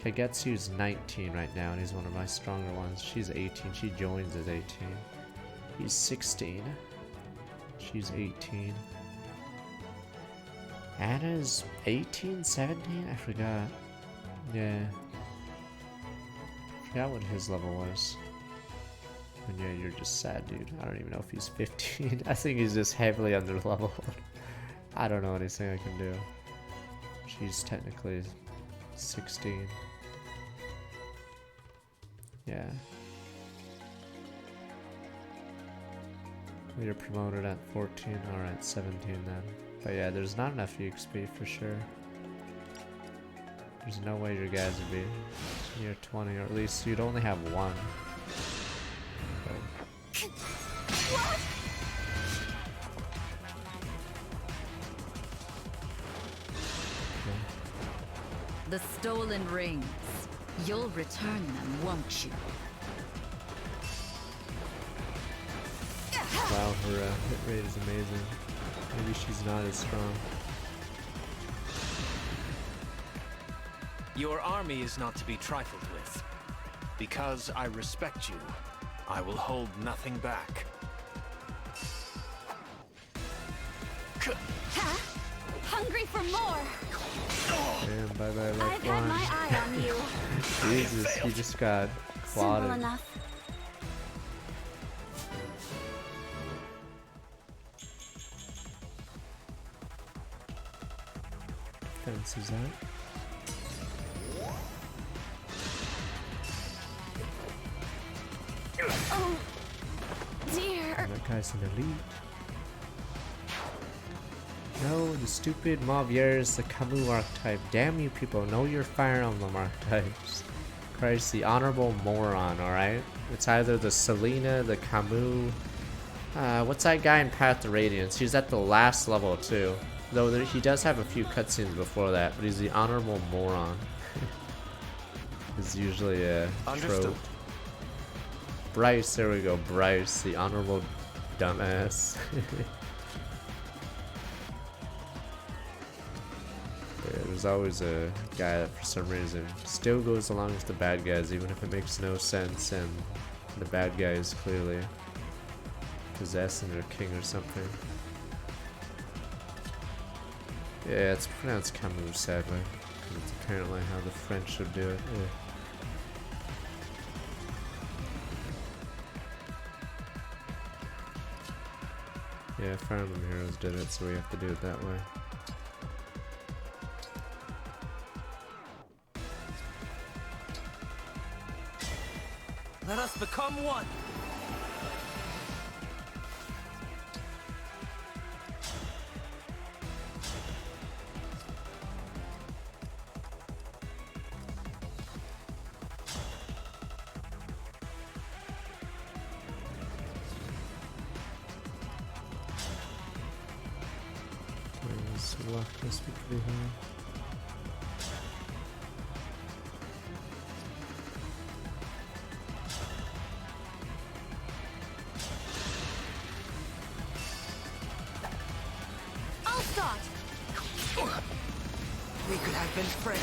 Kagetsu's 19 right now and he's one of my stronger ones. She's 18. She joins as 18. He's 16. She's 18. Anna's 18, 17? I forgot. Yeah. I forgot what his level was. And yeah, you're just sad, dude. I don't even know if he's 15. I think he's just heavily under leveled. I don't know anything I can do. She's technically 16. Yeah. We are promoted at 14. Alright, 17 then. But yeah, there's not enough EXP for sure. There's no way your guys would be near 20, or at least you'd only have one. What? The stolen rings. You'll return them, won't you? Wow, her hit rate is amazing. Maybe she's not as strong. Your army is not to be trifled with. Because I respect you, I will hold nothing back. Huh? Hungry for more? Damn, bye-bye, I've had my eye on you. Jesus, he just got Simple clotted. enough. Fence is that? Oh, dear. as an elite. No, the stupid Mauviers, the Camus archetype. Damn you people, know your Fire Emblem archetypes. Christ, the honorable moron, alright? It's either the Selena, the Camus. What's that guy in Path to Radiance? He's at the last level too. Though he does have a few cutscenes before that, but he's the honorable moron. Is usually a trope. Bryce, there we go, Bryce, the honorable dumbass. Yeah, there's always a guy that for some reason still goes along with the bad guys even if it makes no sense and the bad guy is clearly possessing their king or something. Yeah, it's pronounced Camus sadly. It's apparently how the French would do it. Yeah, Fire Emblem Heroes did it, so we have to do it that way. Let us become one. Luck must be pretty high. I'll start. We could have been friends.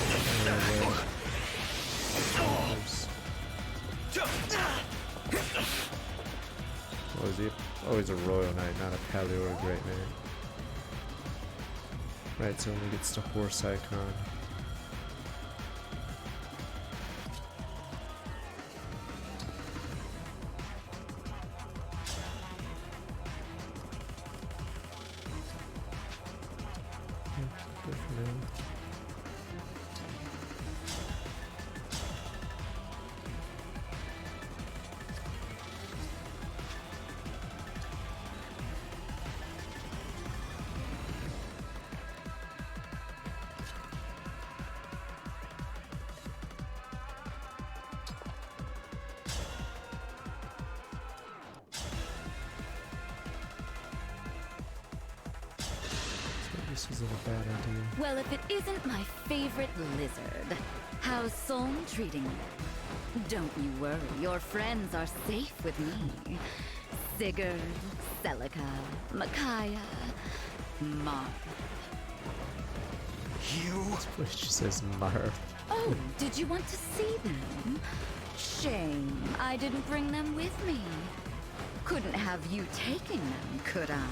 What is he? Oh, he's a royal knight, not a paleo or a great knight. Right, so when he gets to horse icon. Good for now. This isn't a bad idea. Well, if it isn't my favorite lizard, how's Solm treating you? Don't you worry, your friends are safe with me. Sigurd, Celica, Micaiah, Marth. You? Which says Marth. Oh, did you want to see them? Shame I didn't bring them with me. Couldn't have you taking them, could I?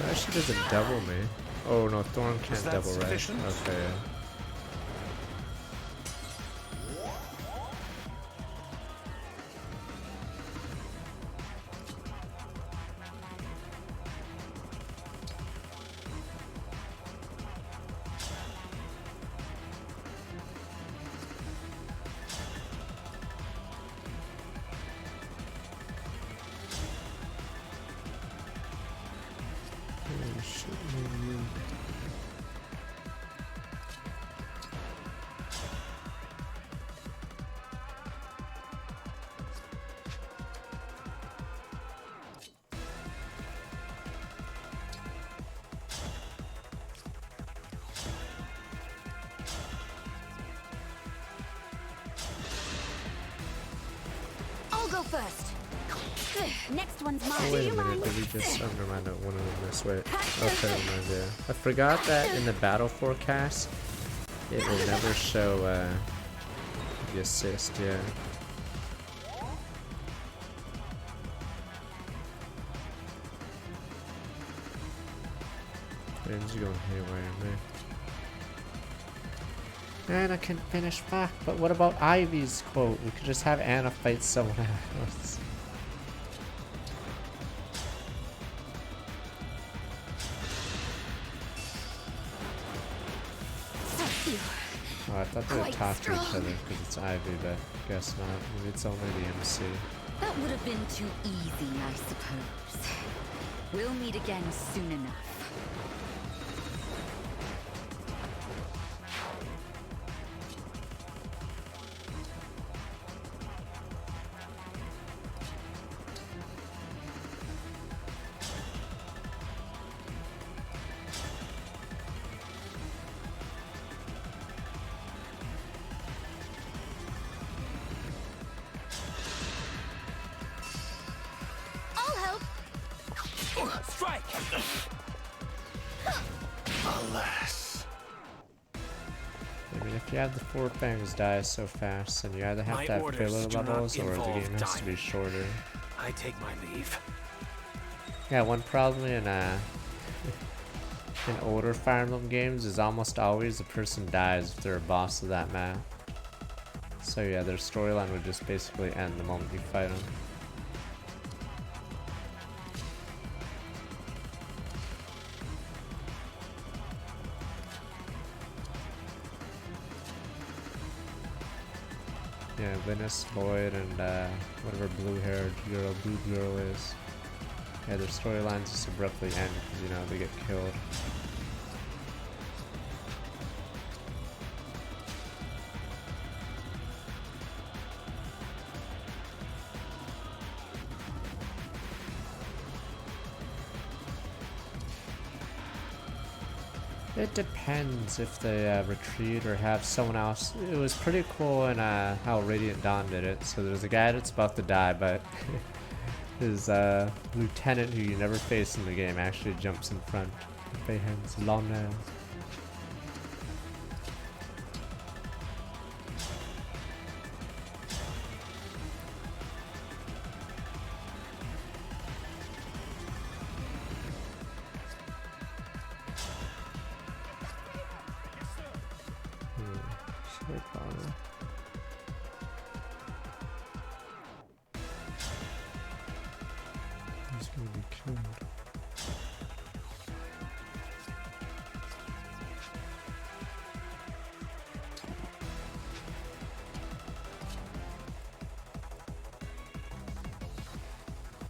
Actually doesn't double me. Oh no, Thorn can't double, right? Okay. Yeah. I'll go first. Next one's mine. Oh, wait a minute, did we just undermine one of them this way? Okay, never mind, yeah. I forgot that in the battle forecast, it will never show the assist, yeah. Things going haywire, man. Anna can finish. Fuck. But what about Ivy's quote? We could just have Anna fight someone else. Oh, I thought they would talk to each other because it's Ivy, but guess not. Maybe it's only the MC. That would have been too easy, I suppose. We'll meet again soon enough. Strike! Alas. I mean, if you have the four fangs die so fast, then you either have to have filler levels or the game has to be shorter. I take my leave. Yeah, one problem in in older Fire Emblem games is almost always the person dies if they're a boss of that map. So yeah, their storyline would just basically end the moment you fight them. Yeah, Linus, Lloyd, and whatever blue-haired girl, blue girl is. Yeah, their storylines just abruptly end because, you know, they get killed. It depends if they retreat or have someone else. It was pretty cool in how Radiant Dawn did it. So there's a guy that's about to die, but his lieutenant, who you never face in the game, actually jumps in front. Bayhen's long nails. He's gonna be killed.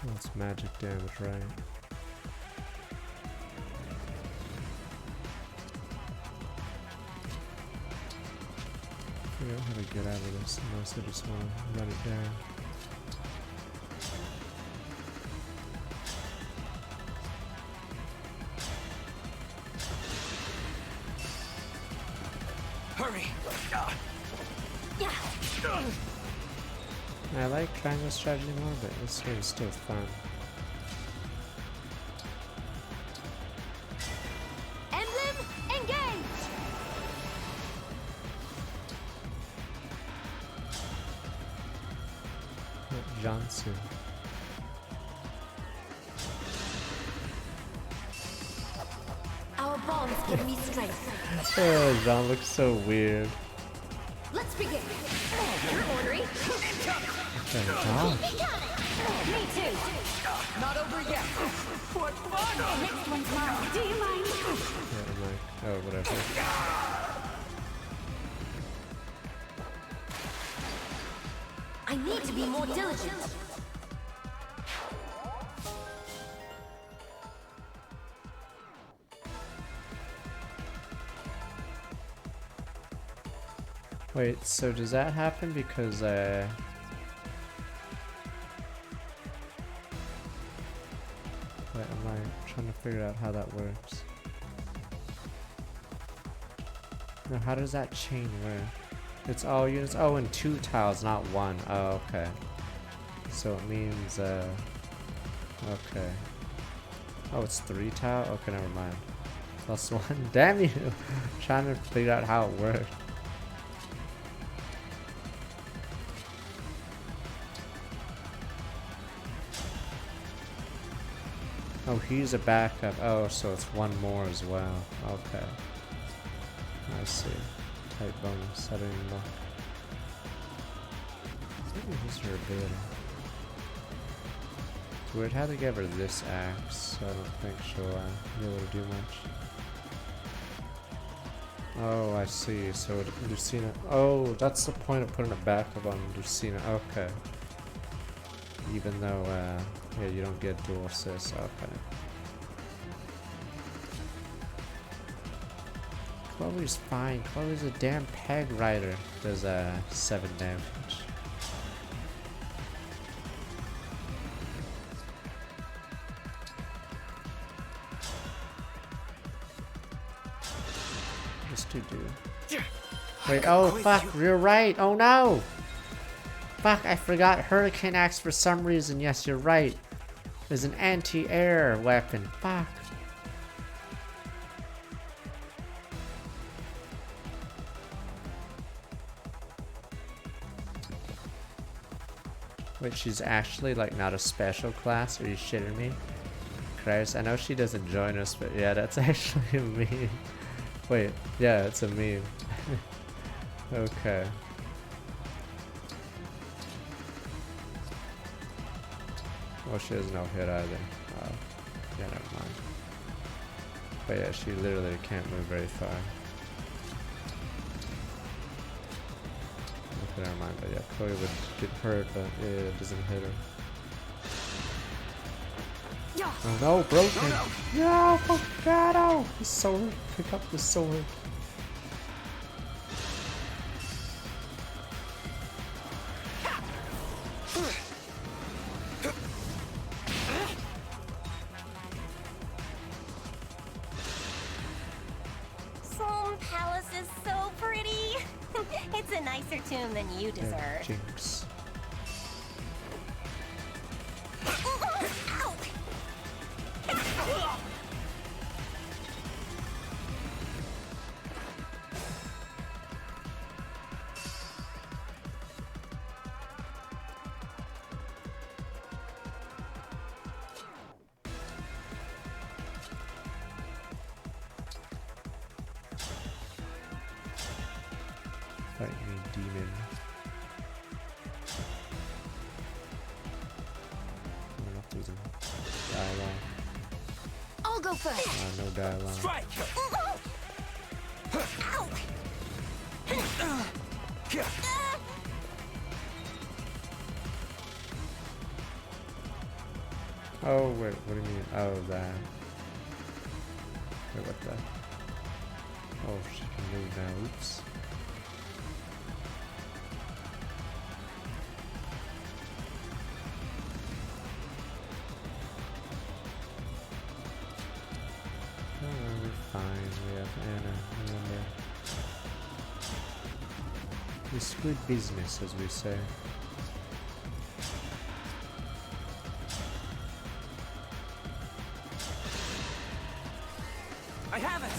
That's magic damage, right? Figure out how to get out of this unless I just want to run it down. Hurry! I like triangle strategy more, but this game is still fun. Emblem, engage! Johnson. Our bonds give me strength. Oh, Jean looks so weird. Let's begin. You're ornery. Oh gosh. Me too. Not over yet. What fun! Next one's mine. Do you mind? Yeah, I'm like, oh, whatever. I need to be more diligent. Wait, so does that happen because wait, I'm like trying to figure out how that works. No, how does that chain work? It's all units. Oh, and 2 tiles, not 1. Oh, okay. So it means okay. Oh, it's 3 tile? Okay, never mind. +1. Damn you! Trying to figure out how it works. Oh, he's a backup. Oh, so it's 1 more as well. Okay. I see. type bonus. I don't even know. Maybe this is her ability. It's weird how they gave her this axe, so I don't think she'll be able to do much. Oh, I see. So Lucina. Oh, that's the point of putting a backup on Lucina. Okay. Even though, yeah, you don't get dual assists. Okay. Chloe's fine. Chloe's a damn peg rider. Does 7 damage. Do. Wait, oh fuck, you're right. Oh no! Fuck, I forgot Hurricane Axe for some reason. Yes, you're right. There's an anti-air weapon. Fuck. Wait, she's actually like not a special class? Are you shitting me? Christ, I know she doesn't join us, but yeah, that's actually a meme. Wait, yeah, it's a meme. Okay. Well, she has no hit either. Yeah, never mind. But yeah, she literally can't move very far. Okay, never mind. But yeah, Chloe would get hurt, but it doesn't hit her. Oh no, broken! No, Fogado! The sword! Pick up the sword. Soul Palace is so pretty. It's a nicer tomb than you deserve. Jinx. Fight me, demon. I don't know if there's a dialogue. I'll go first. No dialogue. Strike. Oh wait, what do you mean? Oh, that. Wait, what the? Oh, she can move now. Oops. Oh, we're fine. We have Anna. Remember. It's good business, as we say. I have it!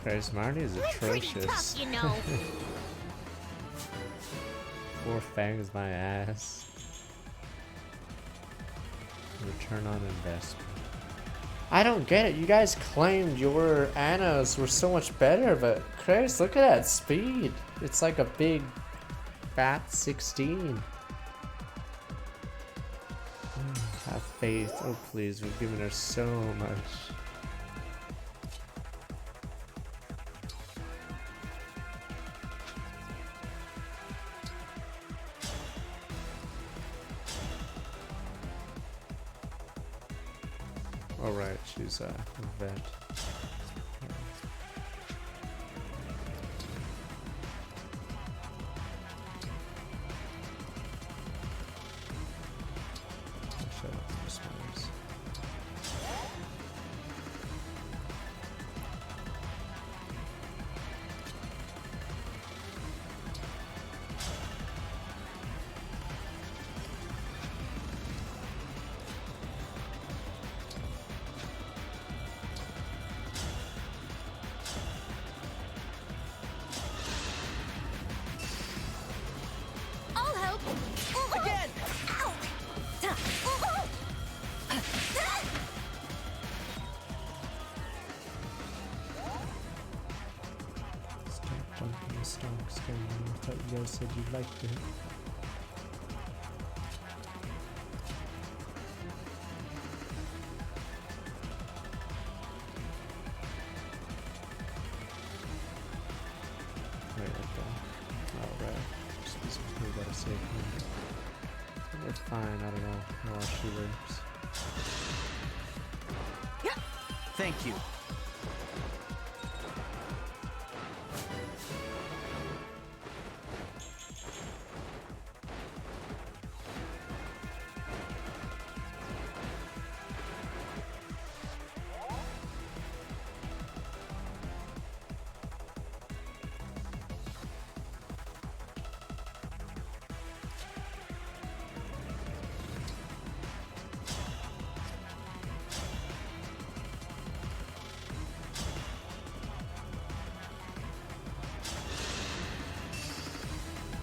Christ, Marty is atrocious. Tough, you know. 4 fangs my ass. Return on investment. I don't get it. You guys claimed your Annas were so much better, but Christ, look at that speed. It's like a big fat 16. Have faith. Oh please, we've given her so much. All right, she's a vet. Bumping the stonks going on. I thought you guys said you liked it. Wait, what the? Oh, right. Just specifically gotta save him. We're fine, I don't know how else she works. Thank you.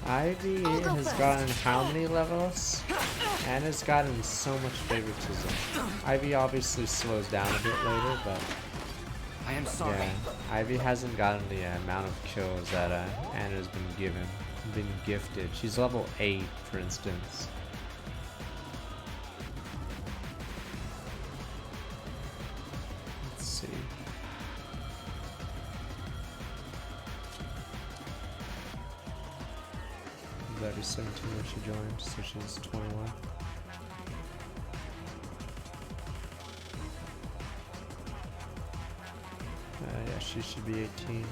Ivy has gotten how many levels? And has gotten so much favoritism. Ivy obviously slows down a bit later, but I am sorry. yeah, Ivy hasn't gotten the amount of kills that Anna's been gifted. She's level 8, for instance. Let's see. That'd be 17 when she joined, so she's 21. Yeah, she should be 18.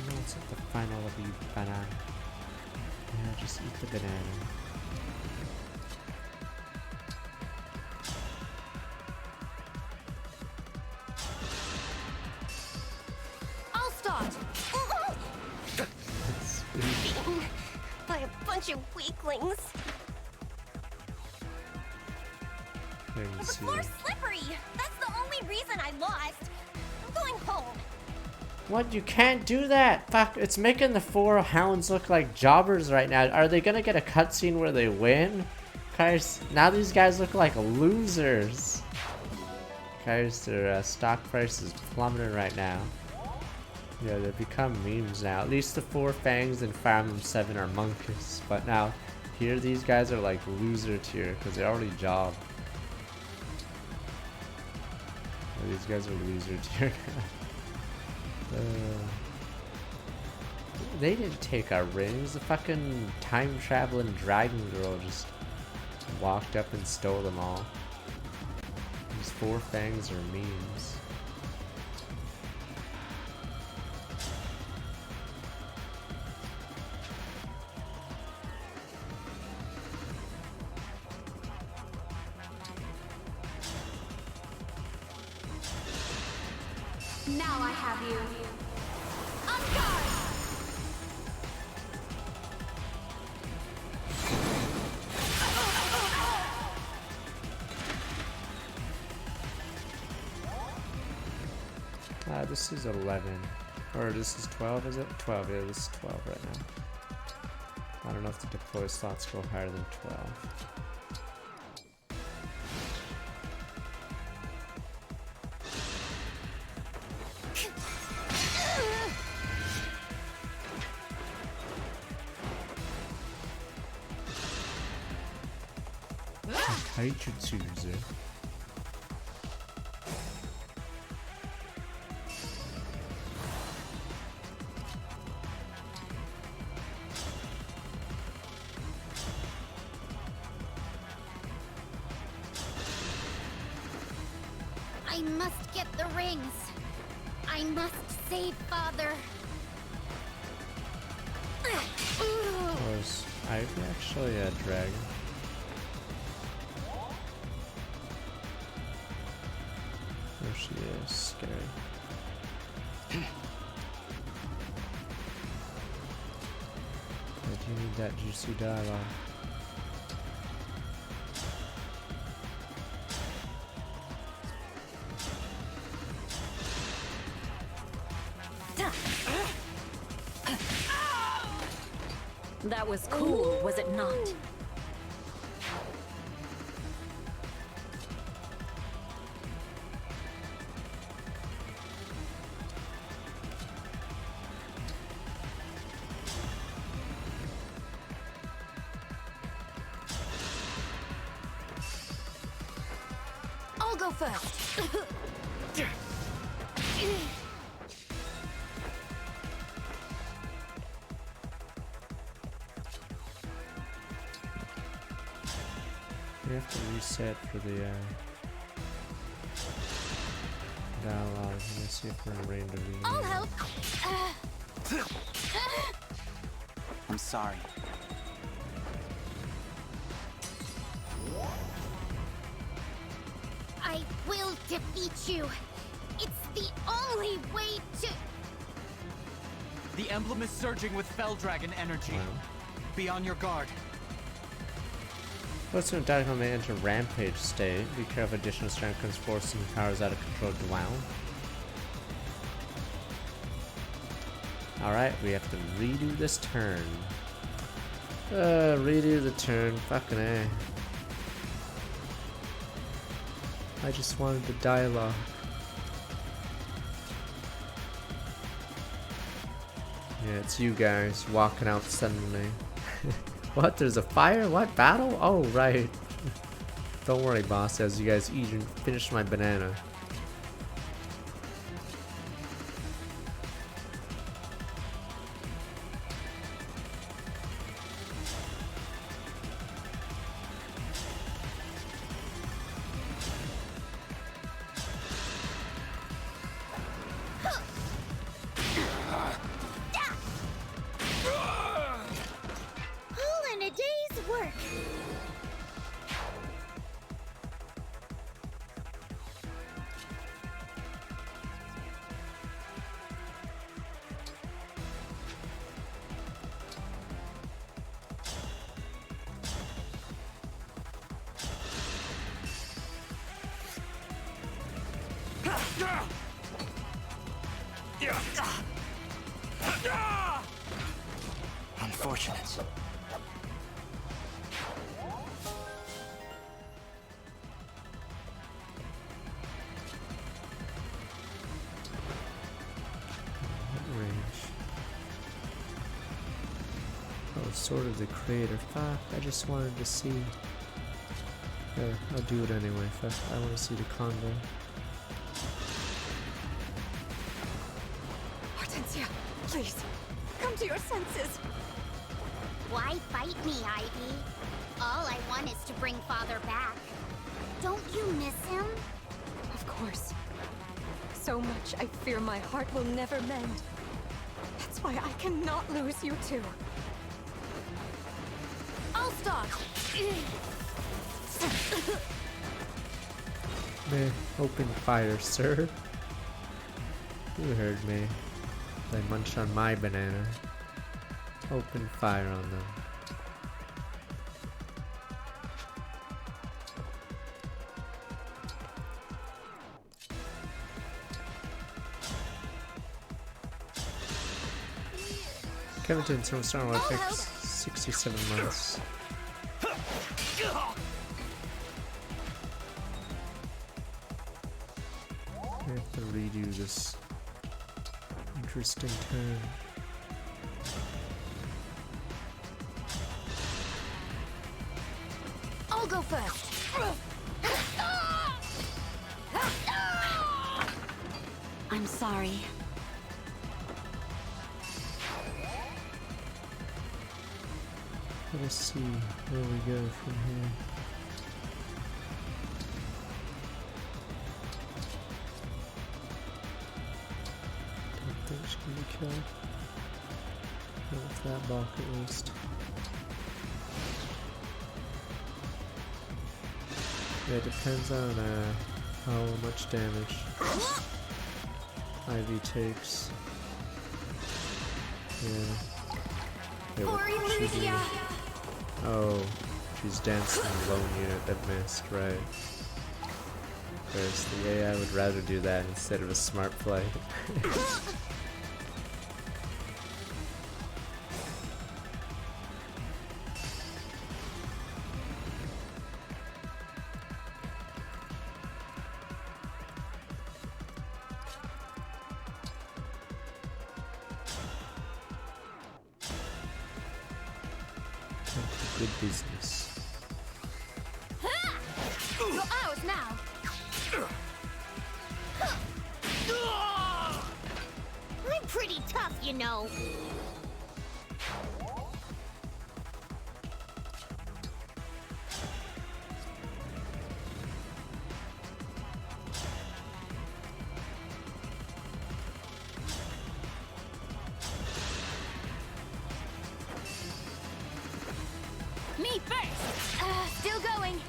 No, it's at the final of you banana. Yeah, just eat the banana. I'll start. By a bunch of weaklings. There you The see. floor's slippery. That's the only reason I lost. I'm going home. What? You can't do that! Fuck, it's making the 4 hounds look like jobbers right now. Are they gonna get a cutscene where they win? Guys, now these guys look like losers. Guys, their stock price is plummeting right now. Yeah, they've become memes now. At least the 4 Fangs and Fire Emblem 7 are monkish. But now, here these guys are like loser tier because they already jobbed. Yeah, these guys are loser tier. They didn't take our rings. The fucking time traveling dragon girl just walked up and stole them all. These 4 Fangs are memes. Now I have you. On guard! This is 11. Or this is 12, is it? 12, yeah, this is 12 right now. I don't know if the deploy slots go higher than 12. Kaijutsuzu. I must get the rings. I must save Father. Was Ivy actually a dragon? There she is, scary. I do need that juicy dialogue. That was cool, was it not? go first. We have to reset for the dialogue. Let's see if we're in range of reading. I'll help. I'm sorry. I will defeat you. It's the only way to. The emblem is surging with Fell Dragon energy. Wow. Be on your guard. What's an attack when they enter rampage state? Be careful, additional strength comes forcing powers out of control. Wow. Alright, we have to redo this turn. Redo the turn. Fucking A. I just wanted the dialogue. Yeah, it's you guys walking out suddenly. What? There's a fire? What? Battle? Oh, right. Don't worry, boss, as you guys eat and finish my banana. All in a day's work. Unfortunate. Range. Oh, sort of the creator. Fuck, I just wanted to see. There, I'll do it anyway. Fuck, I want to see the combo. Hortensia, please, come to your senses. Why fight me, Ivy? All I want is to bring Father back. Don't you miss him? Of course. So much I fear my heart will never mend. That's why I cannot lose you two. I'll start. Meh, open fire, sir. You heard me. They munch on my banana. Open fire on them. Kevinton's from Star Wars takes 67 months. I have to redo this interesting turn. I'll go first. I'm sorry. Let us see where we go from here. Don't think she can be killed. Not with that block at least. Yeah, it depends on how much damage Ivy takes. Yeah, what did she do? Oh, she's dancing the lone unit that missed, right. Whereas the AI would rather do that instead of a smart play. Good business. You're ours now. know. Me first! Still going.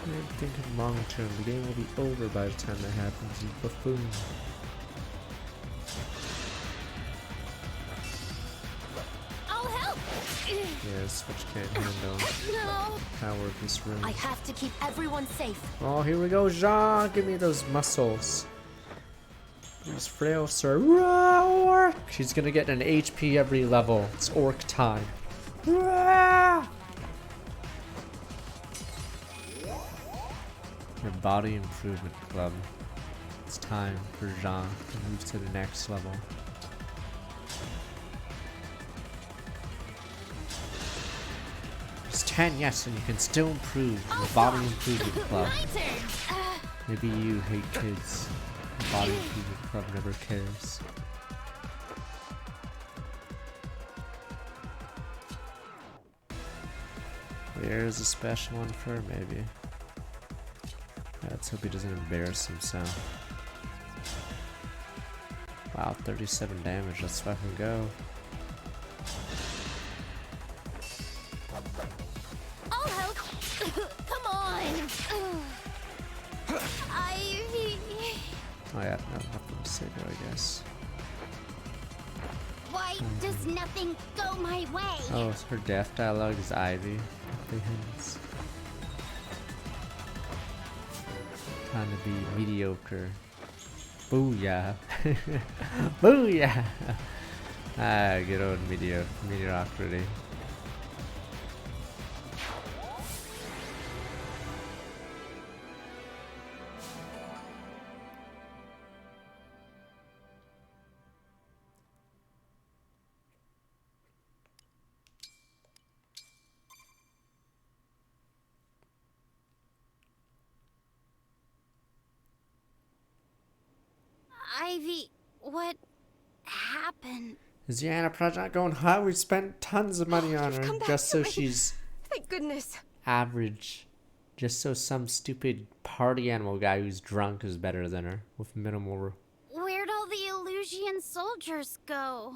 I'm thinking long term, the game will be over by the time that happens, you buffoon. I'll help! Yeah, Switch can't handle No! power of this room. I have to keep everyone safe. Oh, here we go, Jean! Give me those muscles. Please, frail sir. Roar! She's gonna get an HP every level. It's orc time. Roar! Your body improvement club. It's time for Jean to move to the next level. It's 10, yes, and you can still improve the body improvement club. Maybe you hate kids. The body improvement club never cares. There's a special one for her, maybe. Let's hope he doesn't embarrass himself. Wow, 37 damage, let's fucking go. I'll help! Come on! Oh yeah, no, nothing to say there, I guess. Why does nothing go my way? Oh, her death dialogue is Ivy. Hints. Trying to be mediocre. Booyah. Booyah! Ah, good old mediocrity. Ivy, what happened? Is the Anna project going hot? We spent tons of money on her just so she's Thank goodness. average. Just so some stupid party animal guy who's drunk is better than her with minimal. Where'd all the Illusian soldiers go?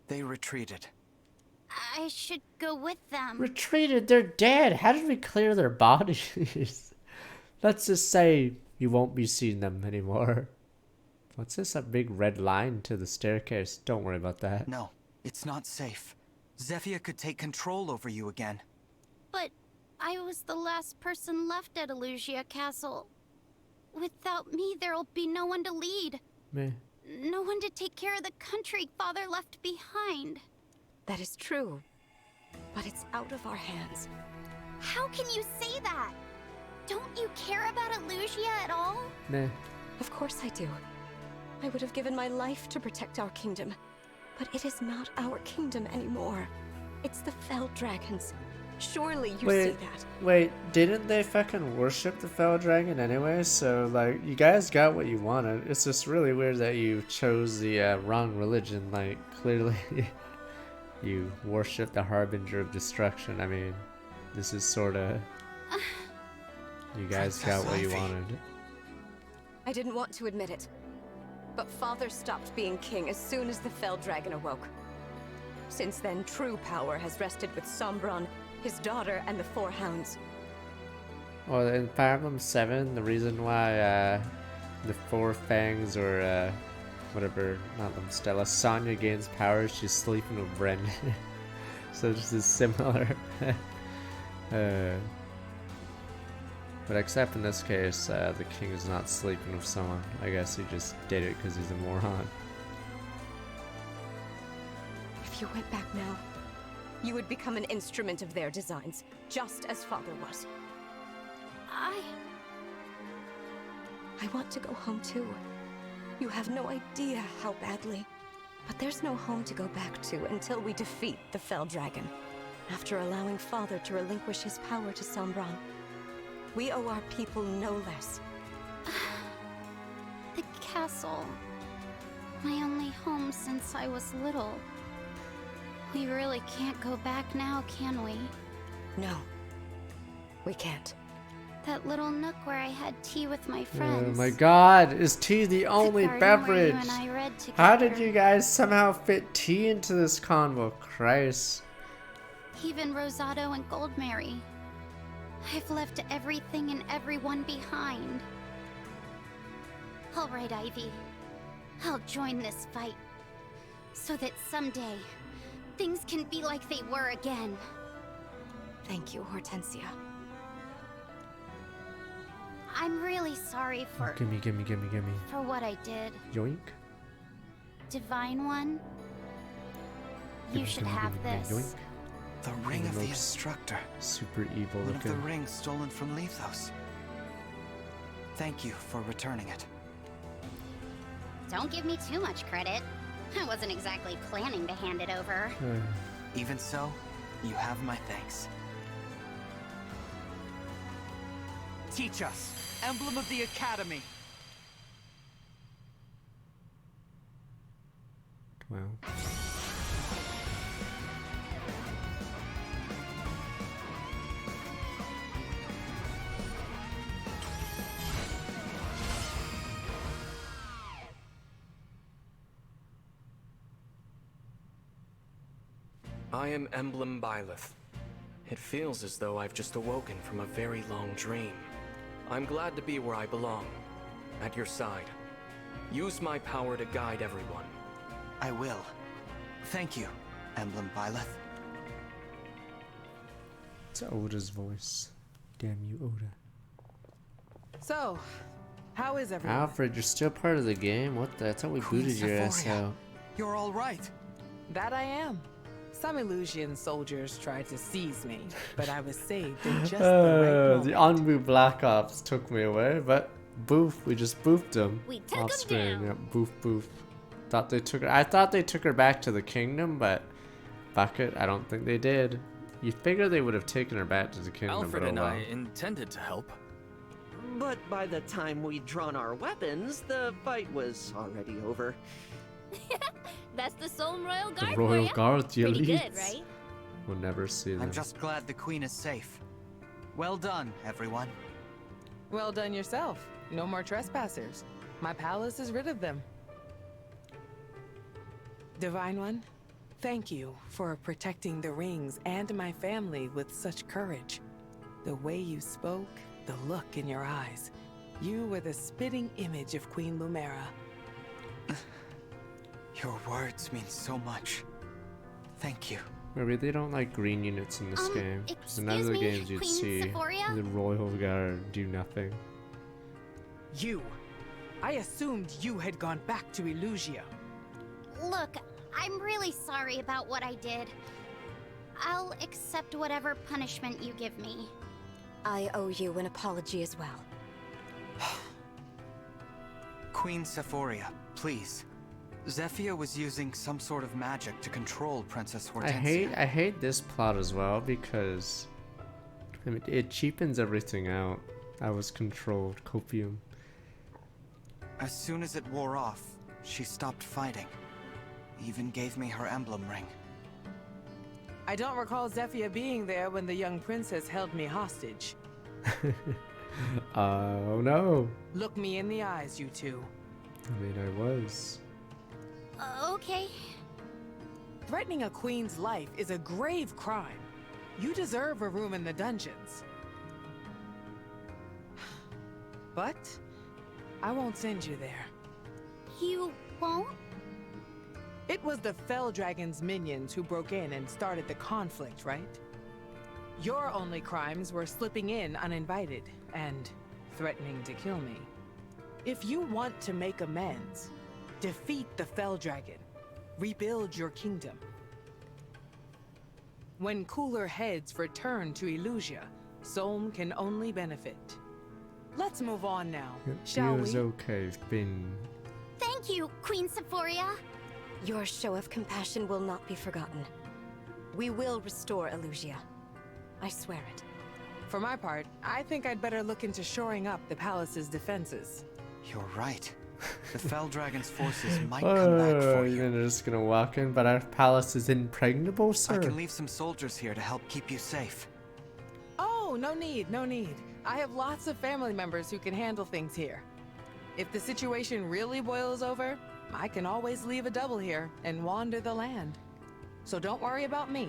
They retreated. I should go with them. Retreated? They're dead. How did we clear their bodies? Let's just say you won't be seeing them anymore. What's this? A big red line to the staircase. Don't worry about that. No, it's not safe. Zephyr could take control over you again. But I was the last person left at Illusia Castle. Without me, there'll be no one to lead. Meh. No one to take care of the country Father left behind. That is true. But it's out of our hands. How can you say that? Don't you care about Illusia at all? Meh. Of course I do. I would have given my life to protect our kingdom. But it is not our kingdom anymore. It's the Fell Dragons. Surely you see that. Wait, didn't they fucking worship the Fell Dragon anyway? So, like, you guys got what you wanted. It's just really weird that you chose the wrong religion. Like, clearly you worship the Harbinger of Destruction. I mean, this is sorta... You guys got what you wanted. I didn't want to admit it. But Father stopped being king as soon as the Fell Dragon awoke. Since then, true power has rested with Sombron, his daughter, and the Four Hounds. Well, in Fire Emblem 7, the reason why the Four Fangs or whatever, not them, Stella, Sonya gains power, she's sleeping with Bren. So this is similar. But except in this case, the king is not sleeping with someone. I guess he just did it because he's a moron. If you went back now, you would become an instrument of their designs, just as Father was. I want to go home too. You have no idea how badly. But there's no home to go back to until we defeat the Fell Dragon. After allowing Father to relinquish his power to Sombron. We owe our people no less. The castle. My only home since I was little. We really can't go back now, can we? No. We can't. That little nook where I had tea with my Oh friends. my god, is tea the only garden where beverage? you and I read How did together. you guys somehow fit tea into this convo? Christ. Even Rosado and Goldmary. I've left everything and everyone behind. All right, Ivy. I'll join this fight. So that someday, things can be like they were again. Thank you, Hortensia. I'm really sorry for... Gimme. For what I did. Yoink. Divine One. You should have this. Yoink. The ring of the looks instructor. Super evil One of looking. the rings stolen from Lethos. Thank you for returning it. Don't give me too much credit. I wasn't exactly planning to hand it over. Even so, you have my thanks. Teach us, Emblem of the Academy. Wow. I am Emblem Byleth. It feels as though I've just awoken from a very long dream. I'm glad to be where I belong, at your side. Use my power to guide everyone. I will. Thank you, Emblem Byleth. It's Oda's voice. Damn you, Oda. So, how is everyone? Alfred, you're still part of the game? What the? I thought we Queen booted your ass Sephoria. out. You're all right. That I am. Some Illusian soldiers tried to seize me, but I was saved in just the right The moment. Anbu Black Ops took me away, but boof, we just boofed them. We took off 'em screen. down. Yep, boof boof. Thought they took her. I thought they took her back to the kingdom, but fuck it, I don't think they did. You figure they would have taken her back to the kingdom, Alfred but oh and well. I intended to help. But by the time we'd drawn our weapons, the fight was already over. That's the Soul Royal The Guard Royal for ya. Guard, the Pretty elites. good, right? We'll never see them. I'm just glad the Queen is safe. Well done, everyone. Well done yourself. No more trespassers. My palace is rid of them. Divine One, thank you for protecting the rings and my family with such courage. The way you spoke, the look in your eyes. You were the spitting image of Queen Lumera. Your words mean so much. Thank you. Maybe they don't like green units in this game. So none of the excuse me, games you'd Queen see Sephoria? the Royal Guard do nothing. You! I assumed you had gone back to Illusia. Look, I'm really sorry about what I did. I'll accept whatever punishment you give me. I owe you an apology as well. Queen Sephoria, please. Zephia was using some sort of magic to control Princess Hortensia. I hate this plot as well because I mean, it cheapens everything out. I was controlled. Copium. As soon as it wore off, she stopped fighting. Even gave me her emblem ring. I don't recall Zephia being there when the young princess held me hostage. Oh no. Look me in the eyes, you two. I mean, I was. Okay. Threatening a queen's life is a grave crime. You deserve a room in the dungeons. But I won't send you there. You won't? It was the Fell Dragon's minions who broke in and started the conflict, right? Your only crimes were slipping in uninvited and threatening to kill me. If you want to make amends, defeat the Fell Dragon. Rebuild your kingdom. When cooler heads return to Illusia, Solm can only benefit. Let's move on now, shall It we? okay, Finn. Thank you, Queen Sephoria. Your show of compassion will not be forgotten. We will restore Illusia. I swear it. For my part, I think I'd better look into shoring up the palace's defenses. You're right. The Fell Dragon's forces might come back for you. You're just gonna walk in, but our palace is impregnable, sir. I can leave some soldiers here to help keep you safe. Oh, no need, no need. I have lots of family members who can handle things here. If the situation really boils over, I can always leave a double here and wander the land. So don't worry about me.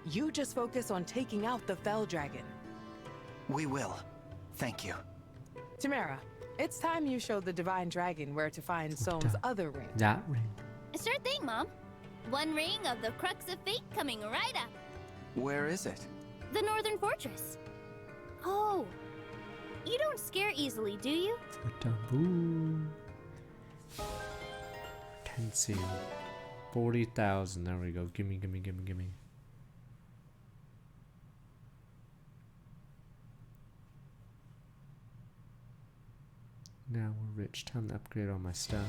You just focus on taking out the Fell Dragon. We will. Thank you. Tamara, it's time you showed the Divine Dragon where to find Soam's other ring. That ring. Sure thing, Mom. One ring of the Crux of Fate coming right up. Where is it? The Northern Fortress. Oh, you don't scare easily, do you? Taboo. Tensi. 40,000. There we go. Gimme, gimme, gimme, gimme. Now we're rich. Time to upgrade all my stuff.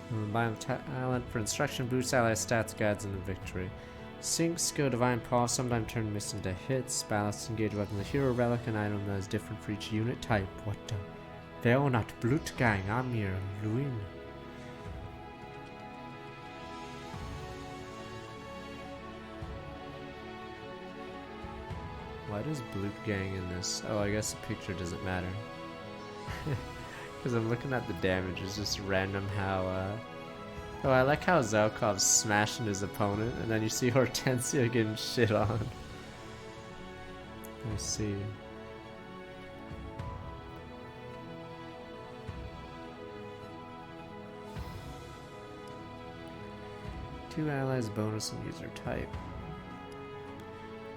Combine talent for instruction boosts ally stats, guides, and a victory. Sync, skill, divine paw, sometimes turn miss into hits. Ballast, engage weapon, the hero relic, an item that is different for each unit type. What the? Vel not Blutgang, Amir, Luin. Why does Blutgang in this? Oh, I guess the picture doesn't matter. Because I'm looking at the damage, it's just random how, Oh, I like how Zelkov's smashing his opponent, and then you see Hortensia getting shit on. Let's see. Two allies bonus and user type.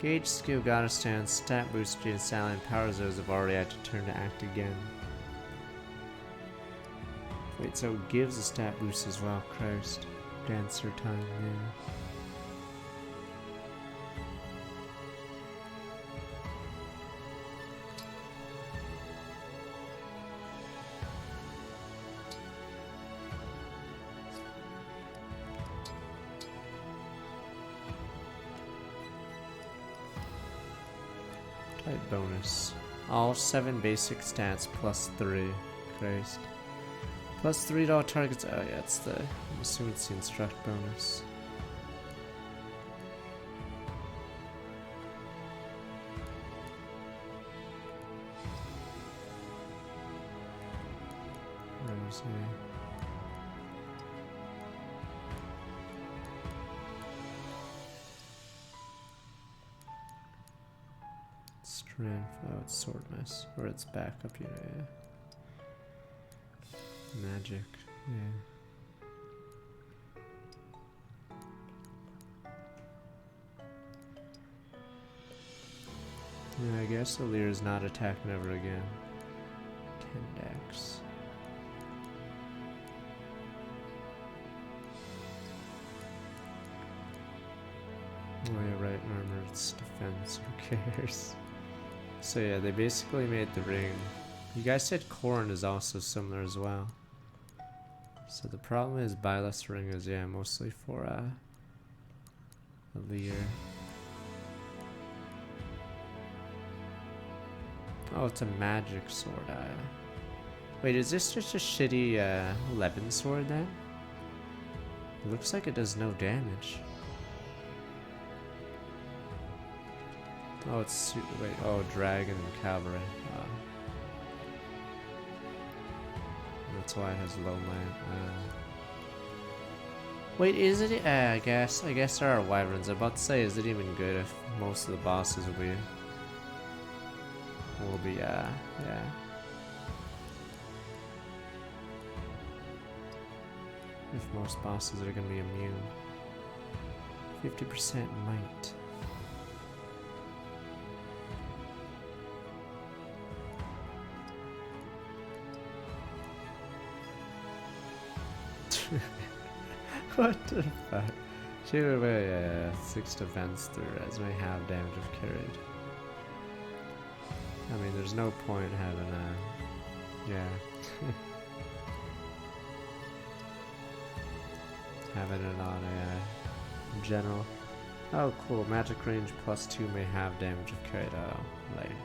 Gauge skill, gotta stand, stat boost, G and Sally, and power zones have already had to turn to act again. Wait, so it gives a stat boost as well, Christ. Dancer time, yeah. Type bonus. All 7 basic stats plus 3. Christ. Plus 3 to all targets. Oh yeah, it's the. I'm assuming it's the instruct bonus. Where is he? Strength. Oh, it's swordness. Or it's backup unit. Yeah. Magic, yeah. Yeah, I guess Alir's not attacking ever again. 10 decks. Oh yeah, right, armor, it's defense, who cares? So yeah, they basically made the ring. You guys said Corrin is also similar as well. So the problem is Byleth's ring is, yeah, mostly for Alir. Oh, it's a magic sword. Wait, is this just a shitty 11 sword then? It looks like it does no damage. Oh, it's wait. Oh, dragon and cavalry. That's why it has low land. Wait, is it? I guess there are wyverns. I'm about to say, is it even good if most of the bosses will be yeah. If most bosses are gonna be immune. 50% might. What the fuck? Shoot away, 6 defense through res may have damage if carried. I mean, there's no point having yeah. Having it on a general. Oh, cool. Magic range +2 may have damage if carried. Oh, lame.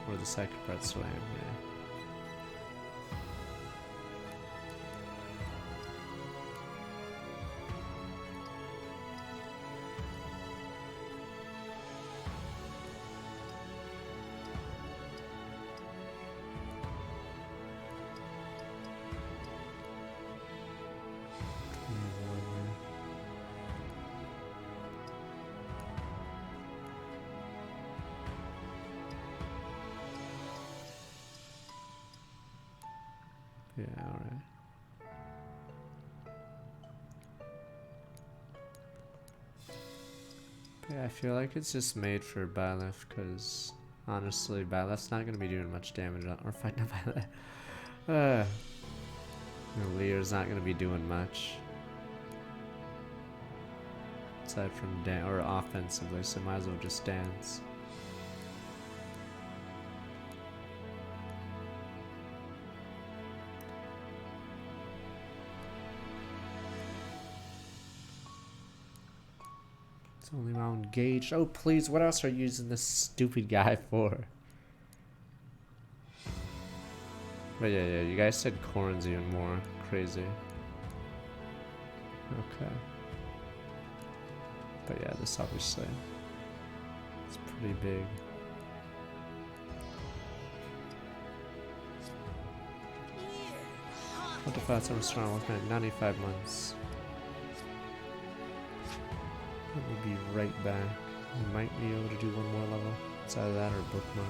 Or the second part swing, yeah. Yeah, alright. Yeah, I feel like it's just made for Byleth, because honestly, Byleth's not going to be doing much damage or fighting Byleth. Lear's not going to be doing much. Aside from or offensively, so might as well just dance. It's only now engaged. Oh please, what else are you using this stupid guy for? But yeah, you guys said corn's even more crazy. Okay. But yeah, this obviously, it's pretty big. What the fuck? I'm strong with my 95 months. Let me be right back. We might be able to do one more level. It's either that or bookmark.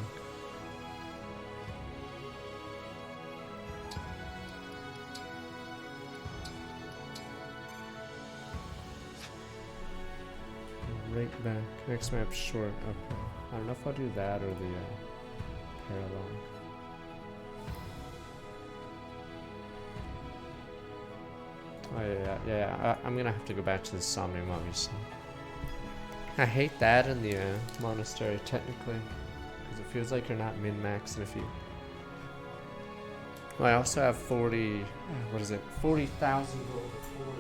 Right back. Next map short. Okay. I don't know if I'll do that or the parallel. Oh yeah. I'm gonna have to go back to the Somnium, obviously. I hate that in the monastery, technically, because it feels like you're not min-maxing if you... Well, I also have 40... What is it? 40,000 gold forge.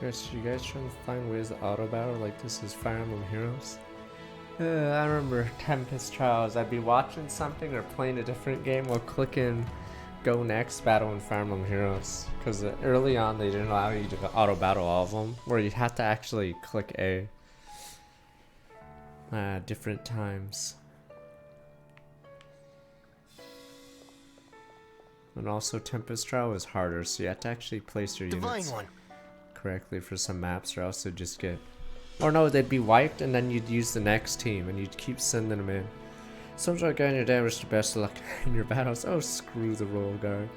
Chris, you guys trying to find ways to auto battle like this is Fire Emblem Heroes? I remember Tempest Trials. I'd be watching something or playing a different game while clicking Go Next, Battle and Fire Emblem Heroes. Because early on they didn't allow you to auto battle all of them, where you'd have to actually click A different times. And also Tempest Trial was harder, so you had to actually place your units correctly for some maps, or else they'd just get... Or no, they'd be wiped and then you'd use the next team and you'd keep sending them in. Soldier guy in your day, wish you best of luck in your battles. Oh, screw the Royal Guard.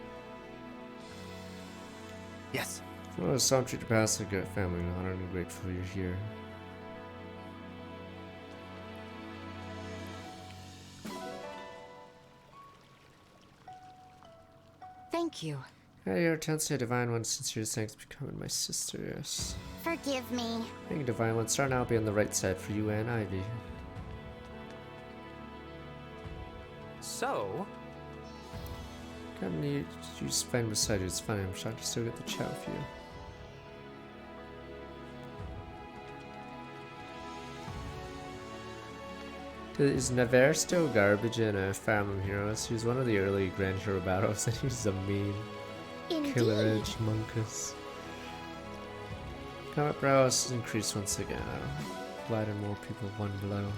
Yes. Oh, some treat your past like a family. Honored and grateful you're here. Thank you. Hey, your Hortensia, Divine One, sincere thanks for becoming my sister, yes. Forgive me. Thank you, Divine One. Start now, be on the right side for you and Ivy. So? Come need you just find beside you, it's funny, I'm shocked to still get the chat with you. Is Navarre still garbage in Fire Emblem Heroes? He was one of the early Grand Hero battles and he's a mean Killer Edge Monkus. Combat prowess increased once again. Gliding more people one below.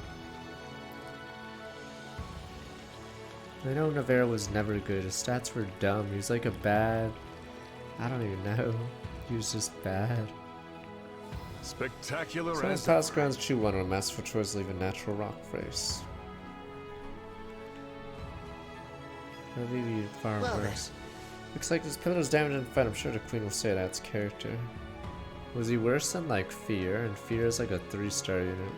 I know Navarre was never good. His stats were dumb. He was like a bad... I don't even know. He was just bad. Spectacular So as past grounds chew one on a masterful choice, leave a natural rock face. Maybe far worse. Looks like this pillow's damaged and fight. I'm sure the queen will say that's character. Was he worse than like Fear? And Fear is like a 3-star unit.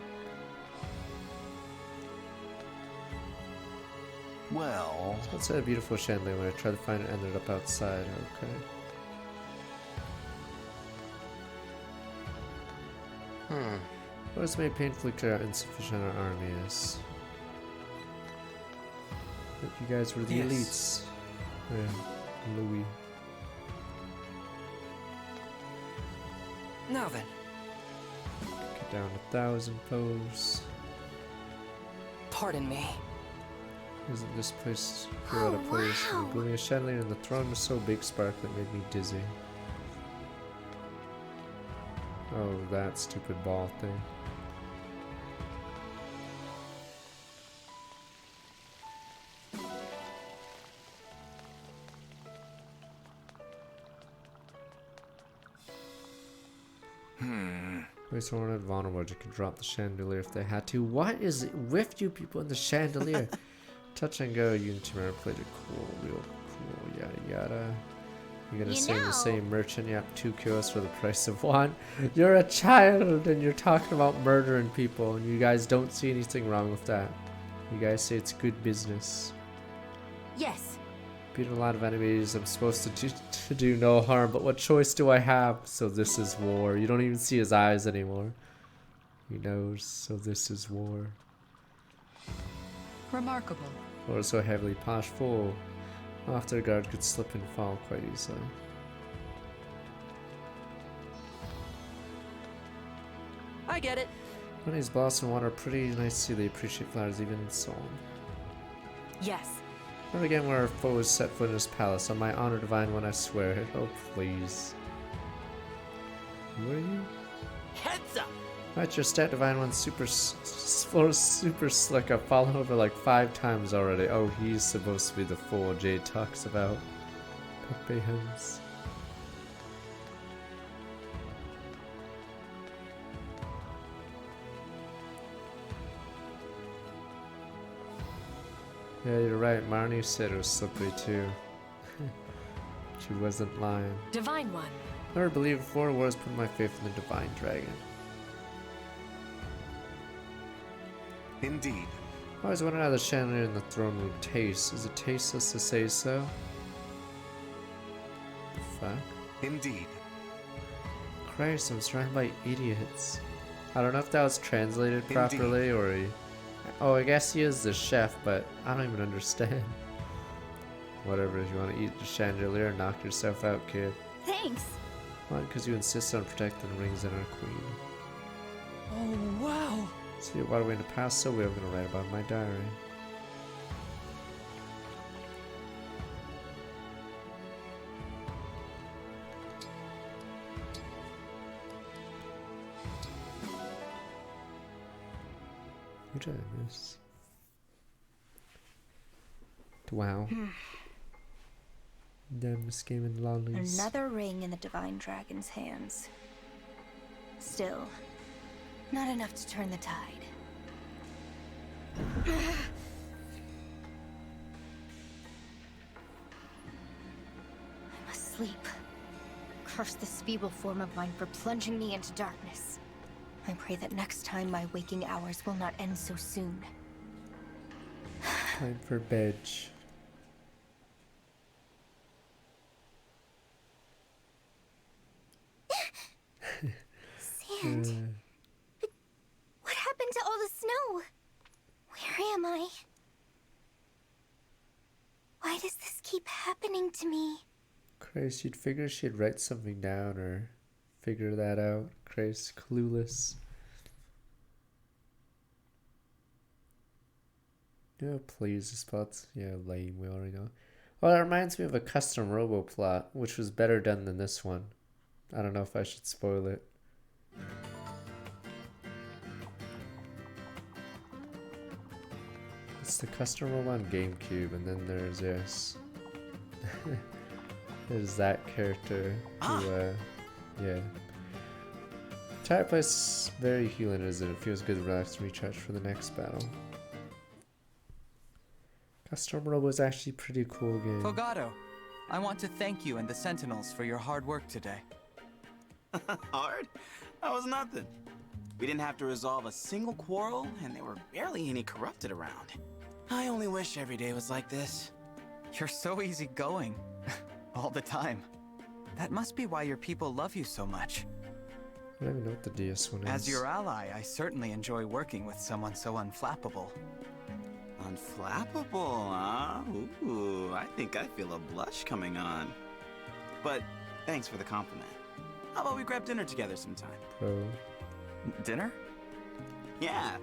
Well... So outside a beautiful chandelier. When I tried to find it, ended up outside. Okay. What is made painfully clear how insufficient our army is? But you guys were the elites. Yeah, Louis. Now then. Get down 1,000 foes. Pardon me. Isn't this place here out of place? The gloomy chandelier and the throne was so big, spark that made me dizzy. Oh, that stupid ball thing. At least I wanted vulnerable to could drop the chandelier if they had to. What is it with you people in the chandelier? Touch and go, Unity Mirror played it cool, real cool, yada yada. You're gonna say the same merchant, yep, 2 kills for the price of 1. You're a child and you're talking about murdering people and you guys don't see anything wrong with that. You guys say it's good business. Yes. Beat a lot of enemies, I'm supposed to do no harm, but what choice do I have? So this is war. You don't even see his eyes anymore. He knows, so this is war. Remarkable. Or so heavily posh full. After a guard could slip and fall quite easily. I get it. When these blossom water pretty nice to see, they appreciate flowers even in song. Yes. Never again where our foes set foot in his palace. On my honor, Divine One, I swear it. Oh, please. Who are you? Heads up! Right, your stat, Divine One, super slick. I've fallen over like 5 times already. Oh, he's supposed to be the fool Jade talks about. Pepe hens. Yeah, you're right. Marnie said it was slippery too. She wasn't lying. Divine One. Never believed before wars put my faith in the Divine Dragon. Indeed. I always wondered how the chandelier in the throne room tastes. Is it tasteless to say so? The fuck? Indeed. Christ, I'm surrounded by idiots. I don't know if that was translated properly or he... Oh, I guess he is the chef, but I don't even understand. Whatever, if you want to eat the chandelier, knock yourself out, kid. Thanks. Why? Because you insist on protecting the rings and our queen. Oh, wow. See what way in the past, so we're gonna write about my diary. Who did this? Wow. Damn, this game in lollies. Another ring in the Divine Dragon's hands. Still, not enough to turn the tide. I must sleep. Curse this feeble form of mine for plunging me into darkness. I pray that next time my waking hours will not end so soon. Time for bed. Sand. But what happened to all the snow? Where am I? Why does this keep happening to me? Christ, you'd figure she'd write something down or figure that out. Christ, clueless. Yeah, please, the spots. Yeah, lame, we already know. Well, that reminds me of a custom robo plot, which was better done than this one. I don't know if I should spoil it. It's the custom robo on GameCube, and then there's this. There's that character who, yeah. Entire place is very healing, isn't it? It feels good to relax and recharge for the next battle. Custom Robo is actually a pretty cool game. Fogado, I want to thank you and the Sentinels for your hard work today. Hard? That was nothing. We didn't have to resolve a single quarrel, and there were barely any corrupted around. I only wish every day was like this. You're so easygoing. All the time. That must be why your people love you so much. I don't even know what the DS one is. As your ally, I certainly enjoy working with someone so unflappable. Unflappable, huh? Ooh, I think I feel a blush coming on. But thanks for the compliment. How about we grab dinner together sometime? Bro. Dinner? Yeah.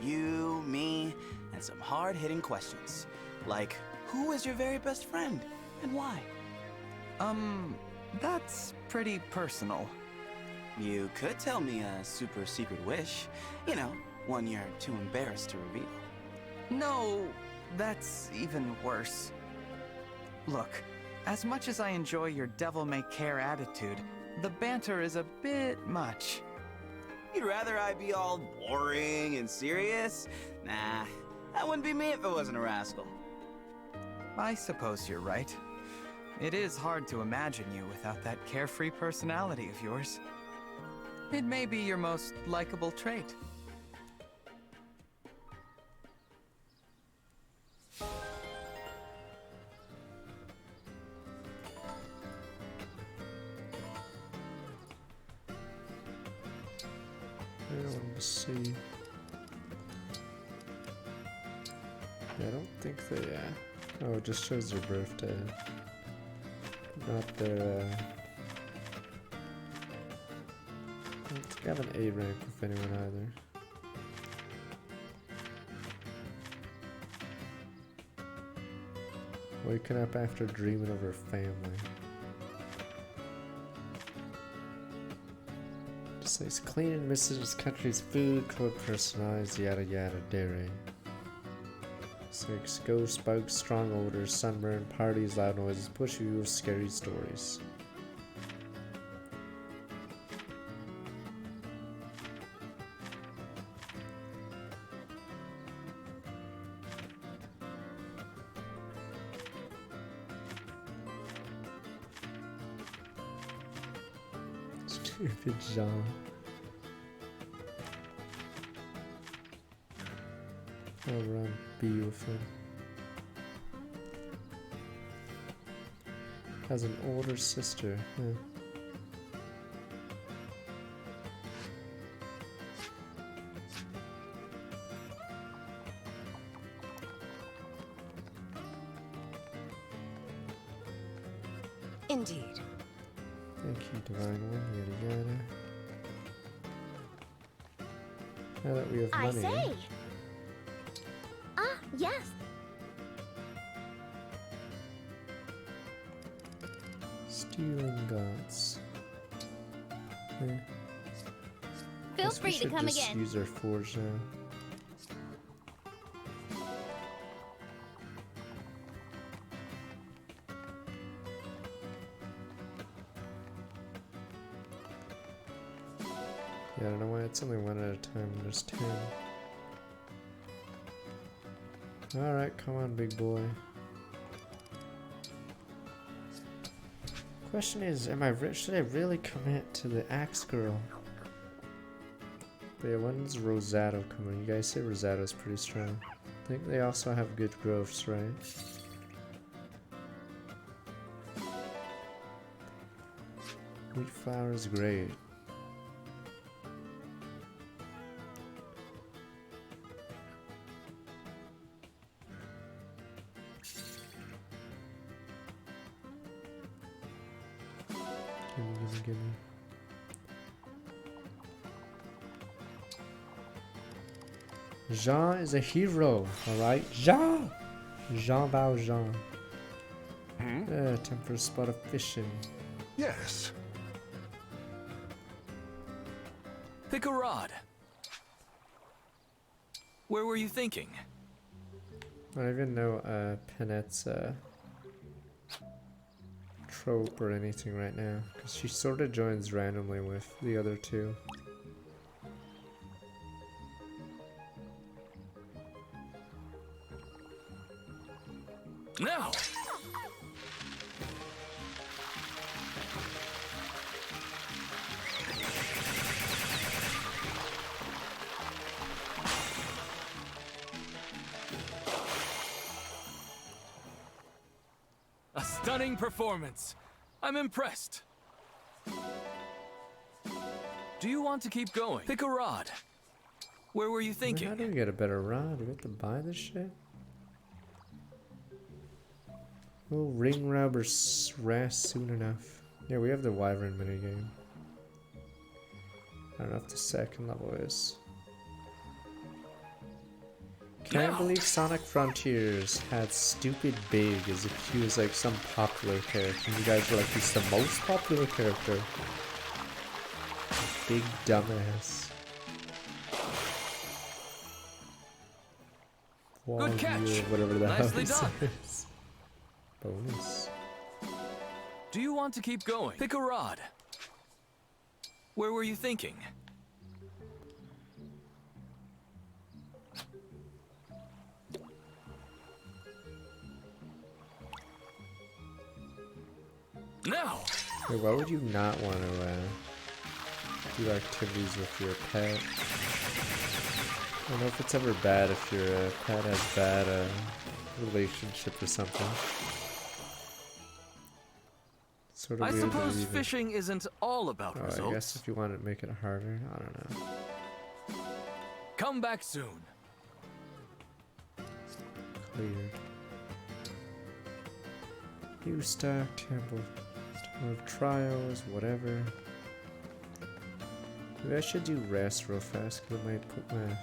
You, me, and some hard-hitting questions. Like, who is your very best friend, and why? That's pretty personal. You could tell me a super secret wish. You know, one you're too embarrassed to reveal. No, that's even worse. Look, as much as I enjoy your devil-may-care attitude, the banter is a bit much. You'd rather I be all boring and serious? Nah, that wouldn't be me if it wasn't a rascal. I suppose you're right. It is hard to imagine you without that carefree personality of yours. It may be your most likable trait. I want to see. Yeah, I don't think they, oh, it just shows their birthday. Not their, I don't think I have an A rank with anyone either. Waking up after dreaming of her family. Just says cleaning misses his country's food, club personalized, yada yada dairy. 6. Ghost, bugs, strong odors, sunburn, parties, loud noises, push you with scary stories. Stupid Jean. I'll run beautiful. Has an older sister, huh? Indeed. Thank you, Divine One, yada yada. Now that we have I money. say. Ah, yes. Stealing gods. Eh. Feel Guess we free to should come just again. use our forge now. Yeah, I don't know why it's only one at a time. There's 10. Alright, come on, big boy. Question is, am I should I really commit to the axe girl? But yeah, when's Rosato coming? You guys say Rosato's pretty strong. I think they also have good growths, right? Wheat flour is great. Gimme. Jean is a hero, alright? Jean! Jean Valjean. Time for a spot of fishing. Yes. Pick a rod. Where were you thinking? I don't even know Penette's trope or anything right now, because she sort of joins randomly with the other two. Now! A stunning performance. I'm impressed. Do you want to keep going? Pick a rod. Where were you thinking? How do we get a better rod? Do we have to buy this shit? Oh, ring rubber rest soon enough. Yeah, we have the wyvern minigame. I don't know if the second level is. Can't believe Sonic Frontiers had Stupid Big as if he was like some popular character. You guys were like, he's the most popular character. Big dumbass. Good catch. Whatever the Nicely hell done. is. Bonus. Do you want to keep going? Pick a rod. Where were you thinking? Now! Wait, why would you not want to do activities with your pet? I don't know if it's ever bad if your pet has bad relationship or something. Sort of I weird to suppose leave it. fishing isn't all about Oh, results. I guess if you want to make it harder, I don't know. Come back soon. Cleared. New stack, temple of trials, whatever. Maybe I should do rest real fast because I might put my.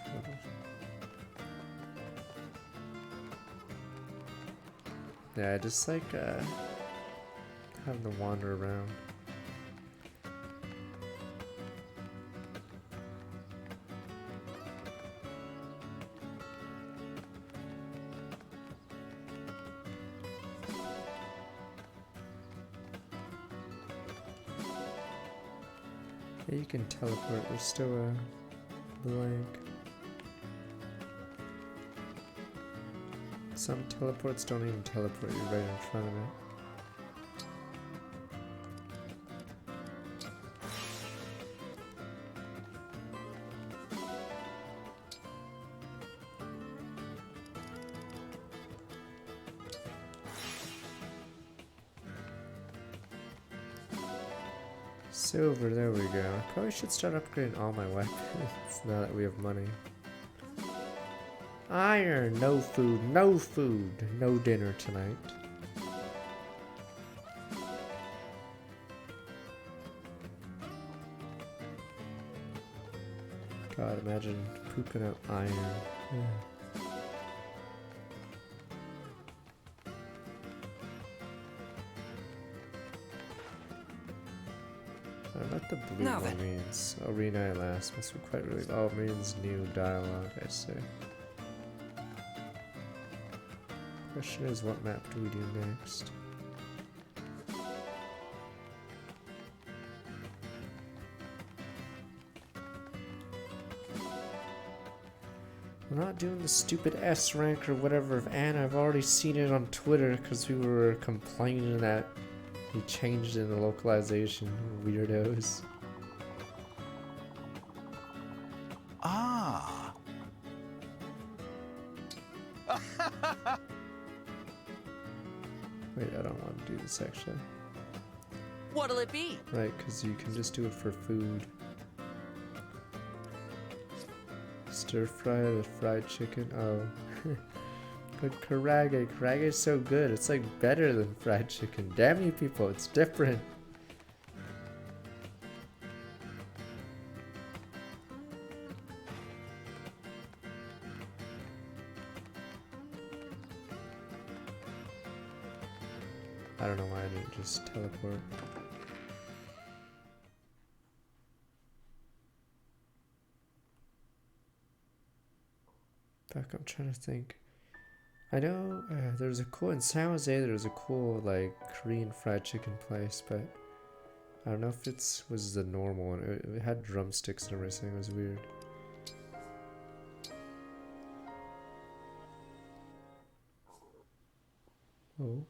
Yeah, I just like having to wander around. Yeah, you can teleport. There's still a blank. Some teleports don't even teleport you right in front of it. Silver, there we go. I probably should start upgrading all my weapons now that we have money. Iron, no food, no dinner tonight. God, imagine pooping out iron. I don't know what the blue Now one then. means. Arena at last. Must be quite really. Oh, it means new dialogue, I see. Question is, what map do we do next? We're not doing the stupid S rank or whatever of Anna. I've already seen it on Twitter because we were complaining that he changed in the localization. Weirdos. Ah. Wait, I don't want to do this actually. What'll it be? Right, because you can just do it for food. Stir fry the fried chicken. Oh. But karage. Karage is so good. It's like better than fried chicken. Damn you people, it's different. I don't know why I didn't just teleport. Fuck, I'm trying to think. I know there's a cool, in San Jose there's a cool like Korean fried chicken place, but I don't know if it was the normal one. It had drumsticks and everything. It was weird. Oh.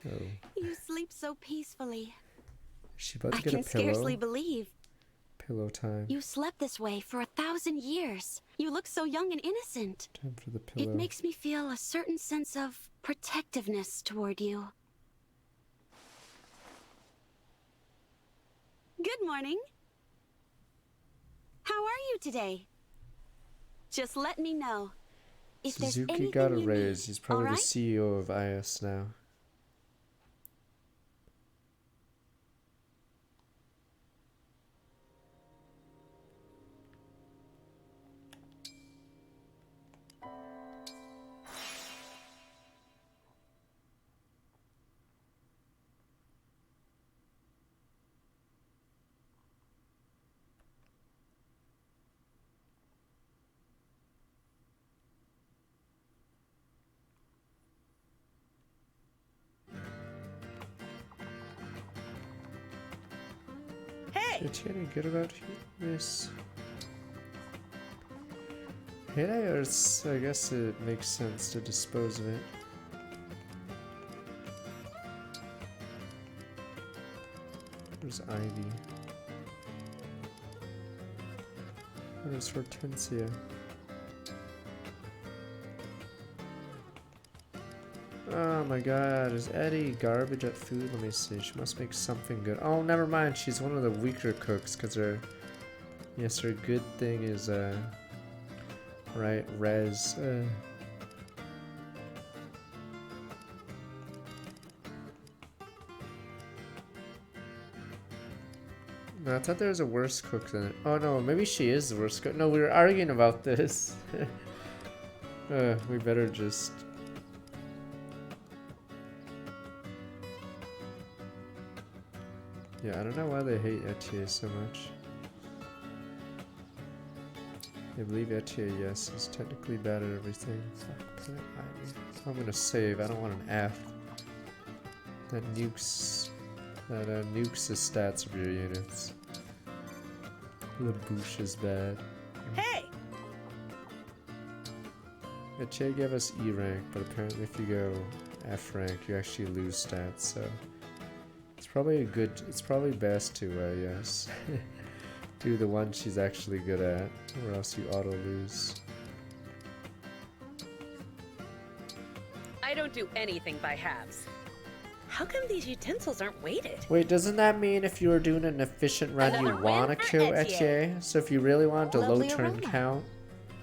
Oh. You sleep so peacefully. Is she about to I get can a pillow? scarcely believe Pillow time. you slept this way for 1,000 years. You look so young and innocent. Time for the pillow. It makes me feel a certain sense of protectiveness toward you. Good morning. How are you today? Just let me know. If there's Suzuki anything got a you raise. need, He's probably alright? the CEO of IS now. Is he any good about this? Haters, I guess it makes sense to dispose of it. There's Ivy. Where's Hortensia? Oh my god, is Eddie garbage at food? Let me see, she must make something good. Oh, never mind, she's one of the weaker cooks, because her... Yes, her good thing is, right, res. No, I thought there was a worse cook than it. Oh no, maybe she is the worst cook. No, we were arguing about this. We better just... Yeah, I don't know why they hate Etienne so much. I believe Etienne, yes, is technically bad at everything. I'm gonna save. I don't want an F. That nukes the stats of your units. The boosh is bad. Hey! Etienne gave us E rank, but apparently if you go F rank, you actually lose stats. So it's probably it's probably best to yes, do the one she's actually good at, or else you auto lose. I don't do anything by halves. How come these utensils aren't weighted? Wait, doesn't that mean if you were doing an efficient run, you Another want to win for kill Etienne. Etienne? So if you really wanted to Lovely low turn aroma. count,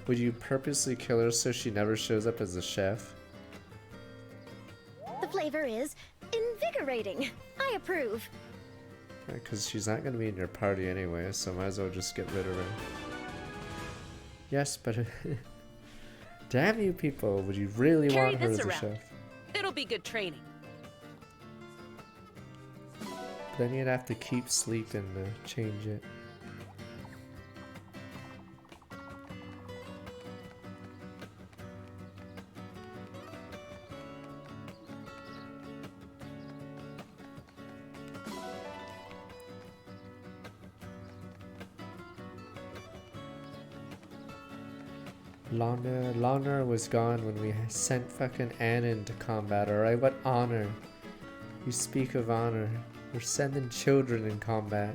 would you purposely kill her so she never shows up as a chef? The flavor is invigorating. I approve. Because she's not going to be in your party anyway, so might as well just get rid of her. Yes, but... Damn you people, would you really Carry want her this as a around. chef? It'll be good training. Then you'd have to keep sleeping to change it. Lana was gone when we sent fucking Anna into combat, alright? What honor? You speak of honor. We're sending children in combat.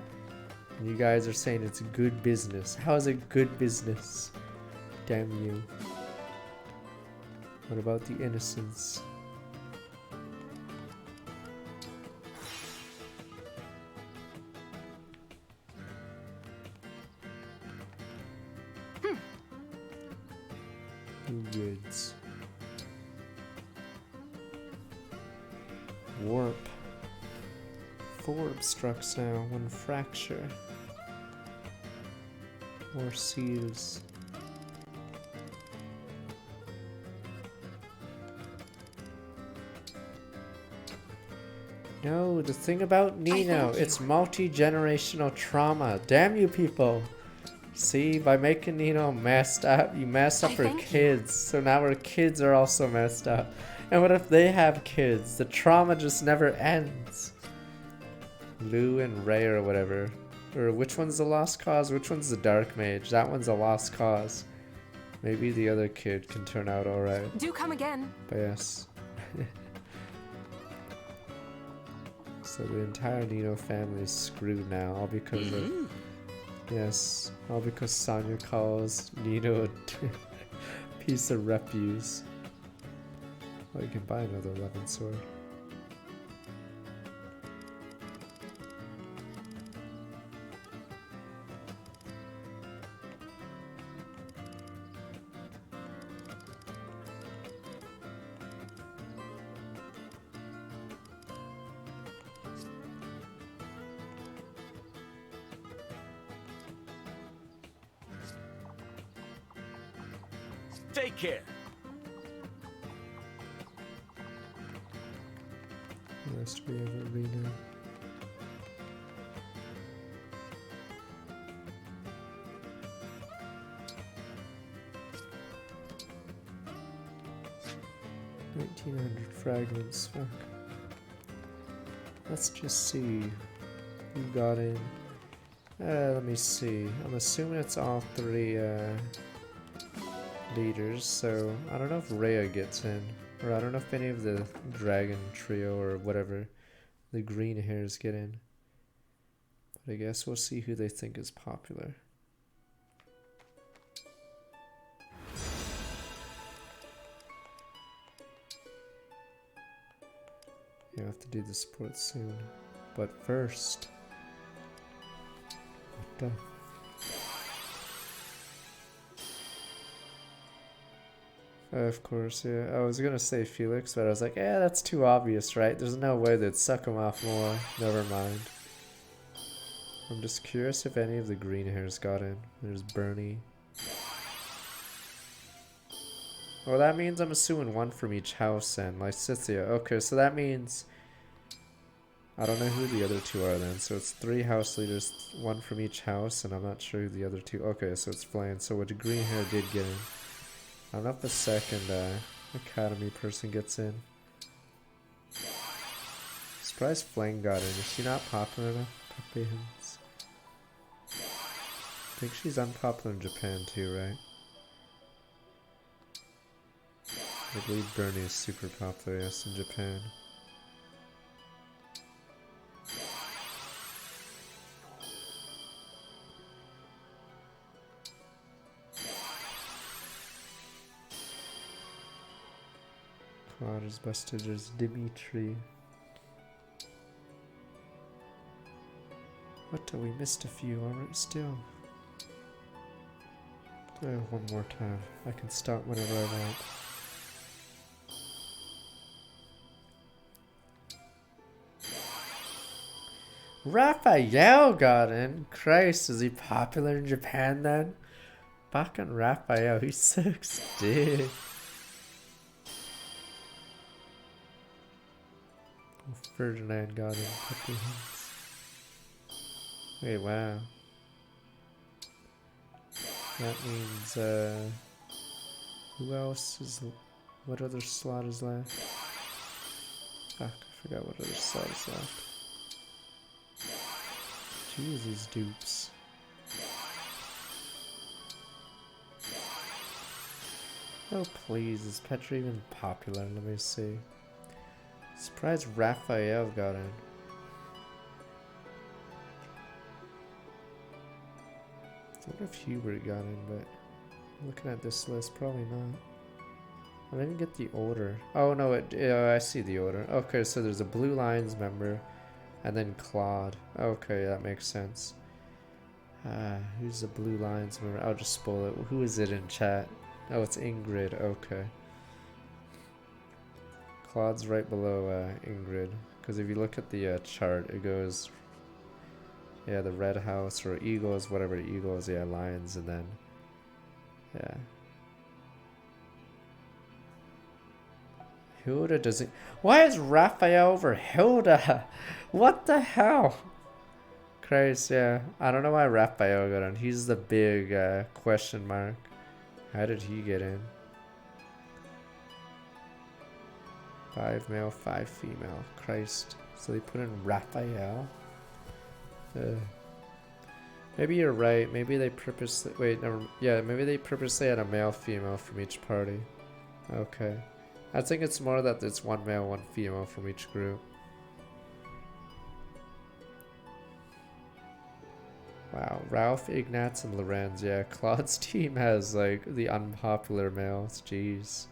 And you guys are saying it's good business. How is it good business? Damn you. What about the innocents? Goods. Warp. 4 obstructs now, 1 fracture. More seals. No, the thing about Nino, it's multi-generational trauma. Damn you people! See, by making Nino messed up, you messed up her kids. So now her kids are also messed up. And what if they have kids? The trauma just never ends. Lou and Ray or whatever. Or which one's the lost cause? Which one's the dark mage? That one's a lost cause. Maybe the other kid can turn out alright. Do come again. But yes. So the entire Nino family is screwed now, all because of... Yes, all because Sonya calls Nino a piece of refuse. Well, you can buy another 11 sword. Take care. Rest we have arena. $1,900 fragments. Fuck. Let's just see who got in. Let me see. I'm assuming it's all 3 leaders, so I don't know if Rhea gets in, or I don't know if any of the dragon trio or whatever, the green hairs get in. But I guess we'll see who they think is popular. You have to do the sports soon, but first, what the? Of course, yeah. I was gonna say Felix, but I was like, yeah, that's too obvious, right? There's no way they'd suck him off more. Never mind. I'm just curious if any of the green hairs got in. There's Bernie. Well, that means I'm assuming 1 from each house and Lysithia. Okay, so that means... I don't know who the other 2 are then. So it's 3 house leaders, 1 from each house, and I'm not sure who the other 2... Okay, so it's Flame. So what the green hair did get in. I don't know if the second academy person gets in. Surprised Flame got in. Is she not popular enough? Puppy-hens. I think she's unpopular in Japan too, right? I believe Bernie is super popular, yes, in Japan. Quad is busted, there's Dimitri. What, we missed a few already still? One more time. I can start whenever I want. Raphael got in. Christ, is he popular in Japan then? Fucking Raphael, he sucks dick. Ferdinand got in. Wait, wow. That means, who else is... What other slot is left? Fuck, I forgot what other slot is left. Jeez, these dupes. Oh please, is Petra even popular? Let me see. Surprised Raphael got in. I wonder if Hubert got in, but looking at this list, probably not. I didn't get the order. Oh no, I see the order. Okay, so there's a Blue Lions member, and then Claude. Okay, that makes sense. Who's the Blue Lions member? I'll just spoil it. Who is it in chat? Oh, it's Ingrid. Okay. Claude's right below Ingrid. Because if you look at the chart, it goes... Yeah, the red house, or eagles, whatever eagles, yeah, lions, and then... Yeah. Hilda doesn't... Why is Raphael over Hilda? What the hell? Christ, yeah. I don't know why Raphael got in. He's the big question mark. How did he get in? 5 male, 5 female. Christ. So they put in Raphael? Maybe you're right. Maybe they purposely... Wait, never... Yeah, maybe they purposely had a male, female from each party. Okay. I think it's more that it's 1 male, 1 female from each group. Wow, Ralph, Ignatz, and Lorenz. Yeah, Claude's team has like the unpopular males. Jeez.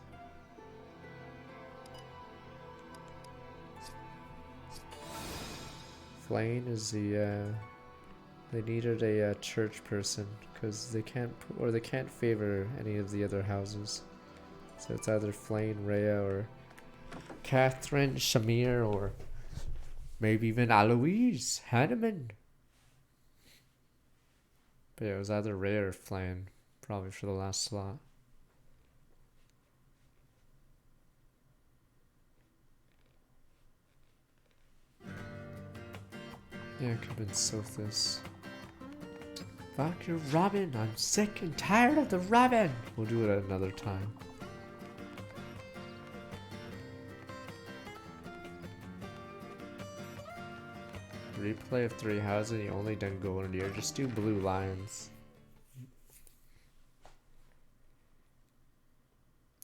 Flane is the they needed a church person because they can't favor any of the other houses. So it's either Flane, Rhea, or Catherine, Shamir, or maybe even Aloise Hanneman. But yeah, it was either Rhea or Flame, probably for the last slot. Yeah, it could have been Sothis. Fuck your Robin, I'm sick and tired of the Robin! We'll do it at another time. Replay of 3 houses, you only done golden deer. Just do Blue Lions.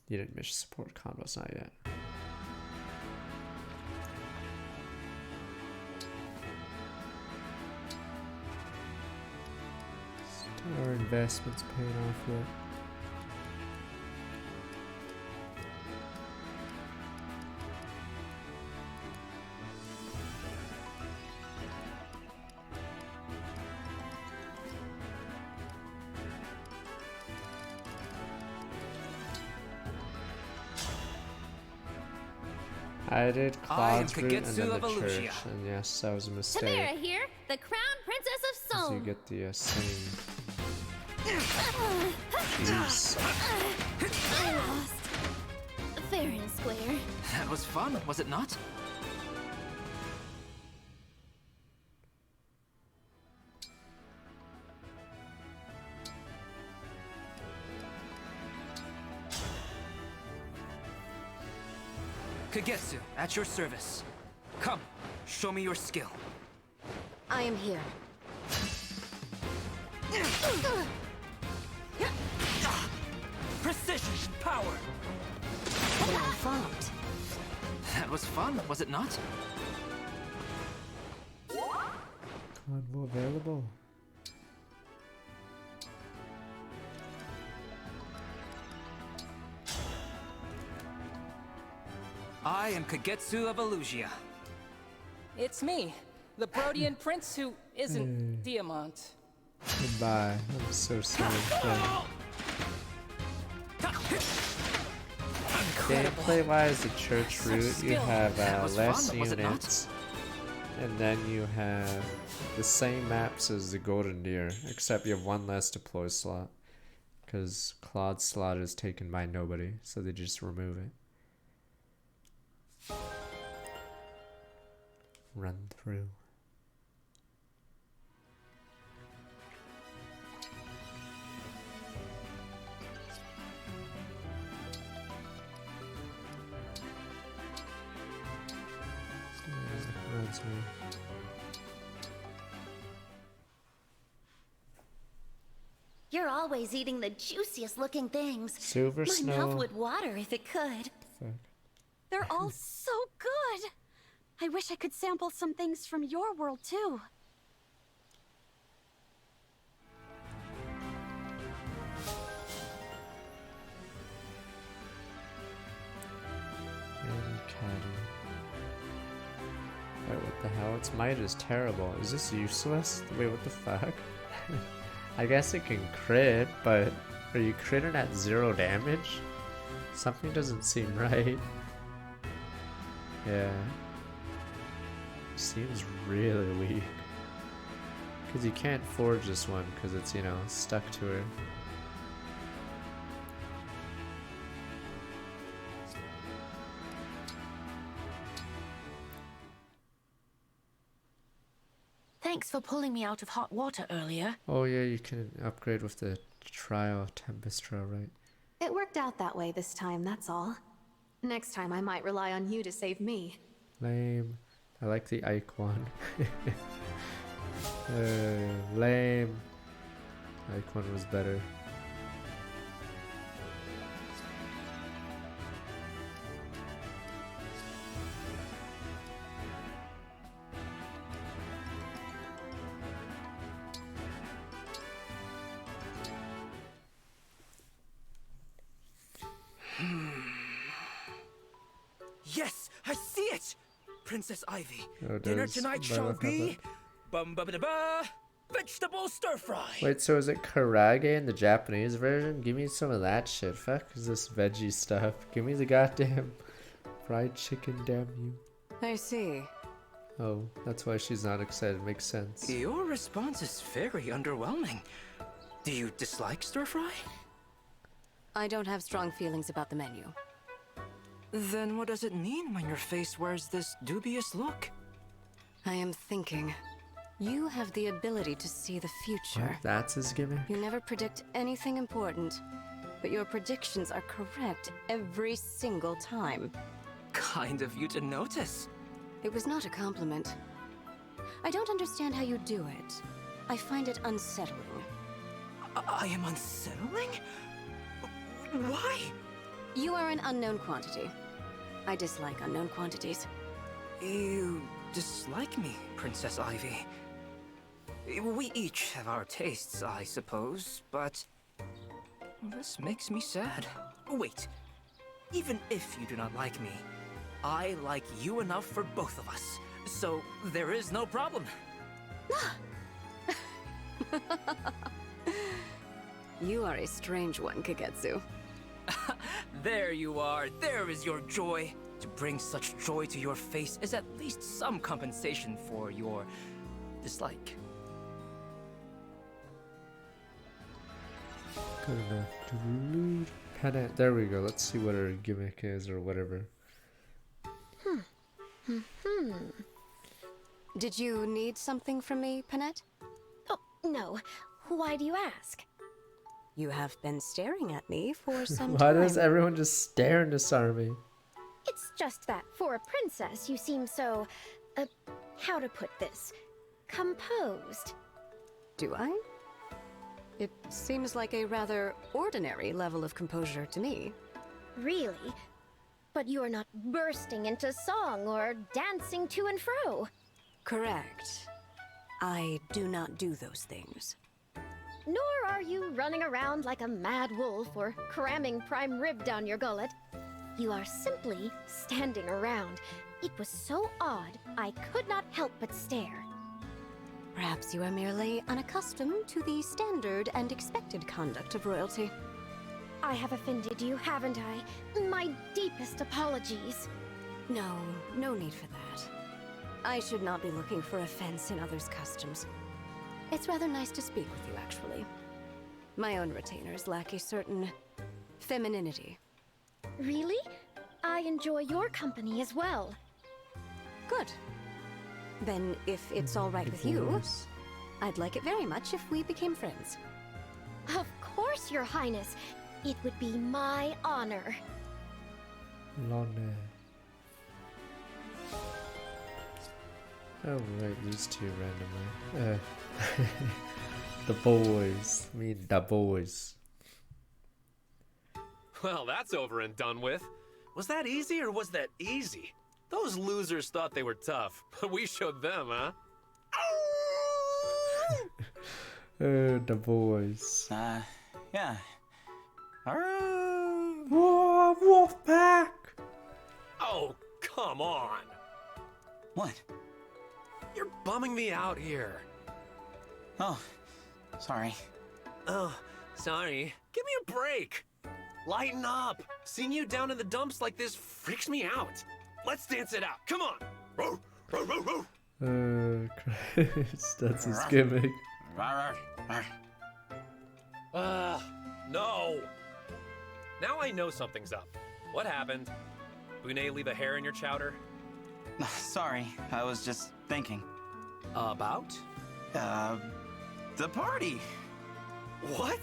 You didn't miss support combos, not yet. Our investment's paying off yet. I did Claude's route and then the church, and yes, that was a mistake. Tamara here, the crown princess of Soul. So you get the same. Jeez. I lost. Fair and square. That was fun, was it not? Kagetsu, at your service. Come, show me your skill. I am here. Precision, power. Well fought. That was fun, was it not? Convo available. I am Kagetsu of Elugia. It's me, the Brodian prince who isn't Diamant. Goodbye. I'm so sorry. Gameplay wise, the church route, you have less units, And then you have the same maps as the Golden Deer, except you have one less deploy slot. Because Claude's slot is taken by nobody, so they just remove it. Run through. You're always eating the juiciest looking things. Silver My snow. mouth would water if it could. Fuck. They're all so good. I wish I could sample some things from your world too. Wait, what the hell? Its might is terrible. Is this useless? Wait, what the fuck? I guess it can crit, but are you critting at 0 damage? Something doesn't seem right. Yeah. Seems really weak. Because you can't forge this one because it's, you know, stuck to her. Thanks for pulling me out of hot water earlier. Oh yeah, you can upgrade with the trial Tempest Trial, right? It worked out that way this time, that's all. Next time I might rely on you to save me. Lame. I like the Ike one. Lame. Ike one was better. Yes, I see it! Princess Ivy. Oh, Dinner does tonight Byleth shall have be vegetable stir fry. Wait, so is it karage in the Japanese version? Give me some of that shit. Fuck is this veggie stuff? Give me the goddamn fried chicken, damn you. I see. Oh, that's why she's not excited. Makes sense. Your response is very underwhelming. Do you dislike stir fry? I don't have strong feelings about the menu. Then what does it mean when your face wears this dubious look? I am thinking. You have the ability to see the future. What? That's his gimmick? You never predict anything important, but your predictions are correct every single time. Kind of you to notice. It was not a compliment. I don't understand how you do it. I find it unsettling. I am unsettling? Why? You are an unknown quantity. I dislike unknown quantities. You dislike me, Princess Ivy. We each have our tastes, I suppose, but this makes me sad. Wait, even if you do not like me, I like you enough for both of us, so there is no problem. You are a strange one, Kagetsu. There you are. There is your joy. To bring such joy to your face is at least some compensation for your dislike. Good enough. Pennant. There we go. Let's see what her gimmick is or whatever. Did you need something from me, Panette? Oh, no. Why do you ask? You have been staring at me for some Why time. does everyone just stare into Sarmi? It's just that for a princess, you seem so, how to put this, composed. Do I? It seems like a rather ordinary level of composure to me. Really? But you are not bursting into song or dancing to and fro. Correct. I do not do those things. Nor are you running around like a mad wolf or cramming prime rib down your gullet. You are simply standing around. It was so odd, I could not help but stare. Perhaps you are merely unaccustomed to the standard and expected conduct of royalty. I have offended you, haven't I? My deepest apologies. No need for that. I should not be looking for offense in others' customs. It's rather nice to speak with you, actually. My own retainers lack a certain femininity. Really? I enjoy your company as well. Good. Then, if it's all right with you, I'd like it very much if we became friends. Of course, Your Highness. It would be my honor. Lonne. Oh, right, these two randomly. The boys. I mean, the boys. Well, that's over and done with. Was that easy or was that easy? Those losers thought they were tough, but we showed them, huh? The boys. Yeah. Whoa, wolf pack! Oh, come on. What? You're bumming me out here. Oh, sorry. Oh, sorry. Give me a break. Lighten up. Seeing you down in the dumps like this freaks me out. Let's dance it out. Come on. Row, row, row, row. Christ, that's his gimmick. No. Now I know something's up. What happened? Bunei leave a hair in your chowder? Sorry, I was just thinking. About? The party. What?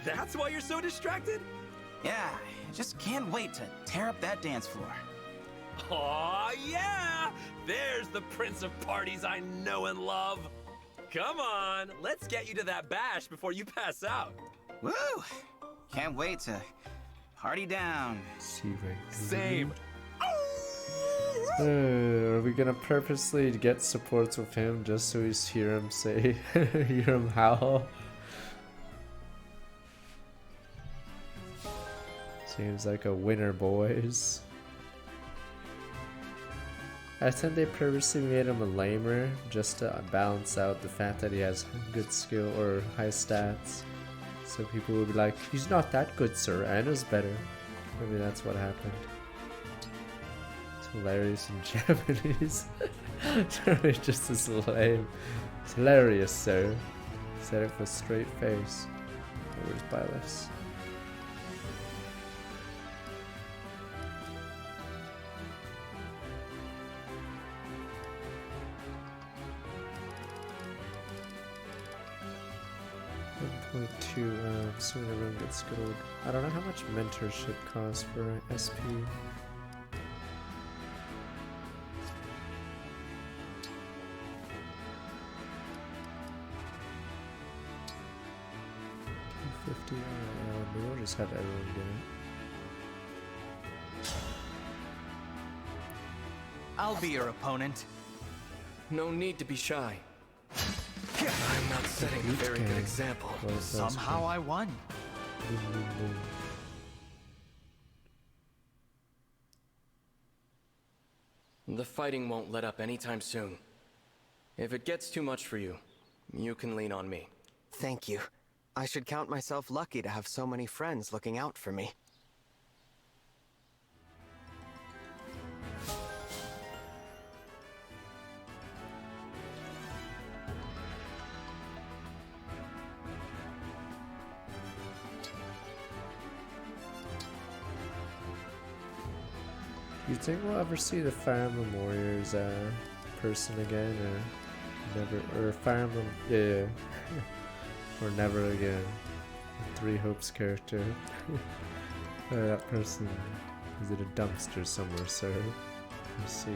That's why you're so distracted? Yeah, I just can't wait to tear up that dance floor. Aw, yeah! There's the prince of parties I know and love. Come on, let's get you to that bash before you pass out. Woo! Can't wait to party down. Same. Are we gonna purposely get supports with him just so we hear him say, hear him howl? Seems like a winner, boys. I think they purposely made him a lamer just to balance out the fact that he has good skill or high stats. So people will be like, he's not that good, sir. Anna's better. Maybe that's what happened. It's hilarious in Japanese. It's just as lame. It's hilarious, sir. Said it with a straight face. Where's Byleth's? Soon everyone gets gold. I don't know how much mentorship costs for SP. $250. Maybe I'll just have everyone get it. I'll be your opponent. No need to be shy. I'm not setting a very good example. Somehow I won. The fighting won't let up anytime soon. If it gets too much for you, you can lean on me. Thank you. I should count myself lucky to have so many friends looking out for me. You think we'll ever see the Fire Emblem Warriors person again, or never, or Fire Emblem, yeah. Or never again? Three Hopes character. That person is in a dumpster somewhere, sir. Let's see.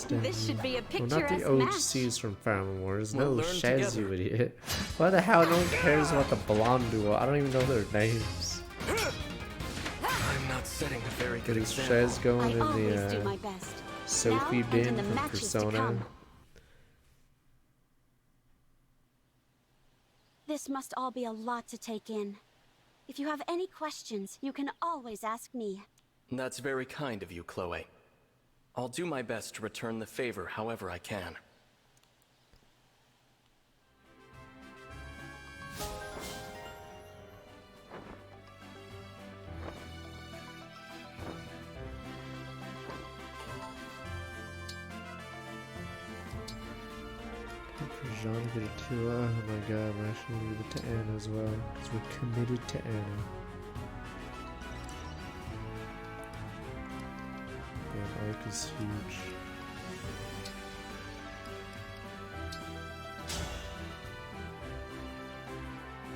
This should be a well, not the picturesque OGCs match. from Fire Emblem Wars. We'll No, learn Shez, together. you idiot. Why the hell no one cares about the blonde duo? I don't even know their names. I'm not setting a very good Getting example. Shez going I in always do the my best. Sophie Now and bin in the from matches to Persona. come. This must all be a lot to take in. If you have any questions, you can always ask me. That's very kind of you, Chloe. I'll do my best to return the favor however I can. For Jean to get it too. Oh my god, we're actually gonna give it to Anna as well, because we're committed to Anna. Damn, Arc is huge.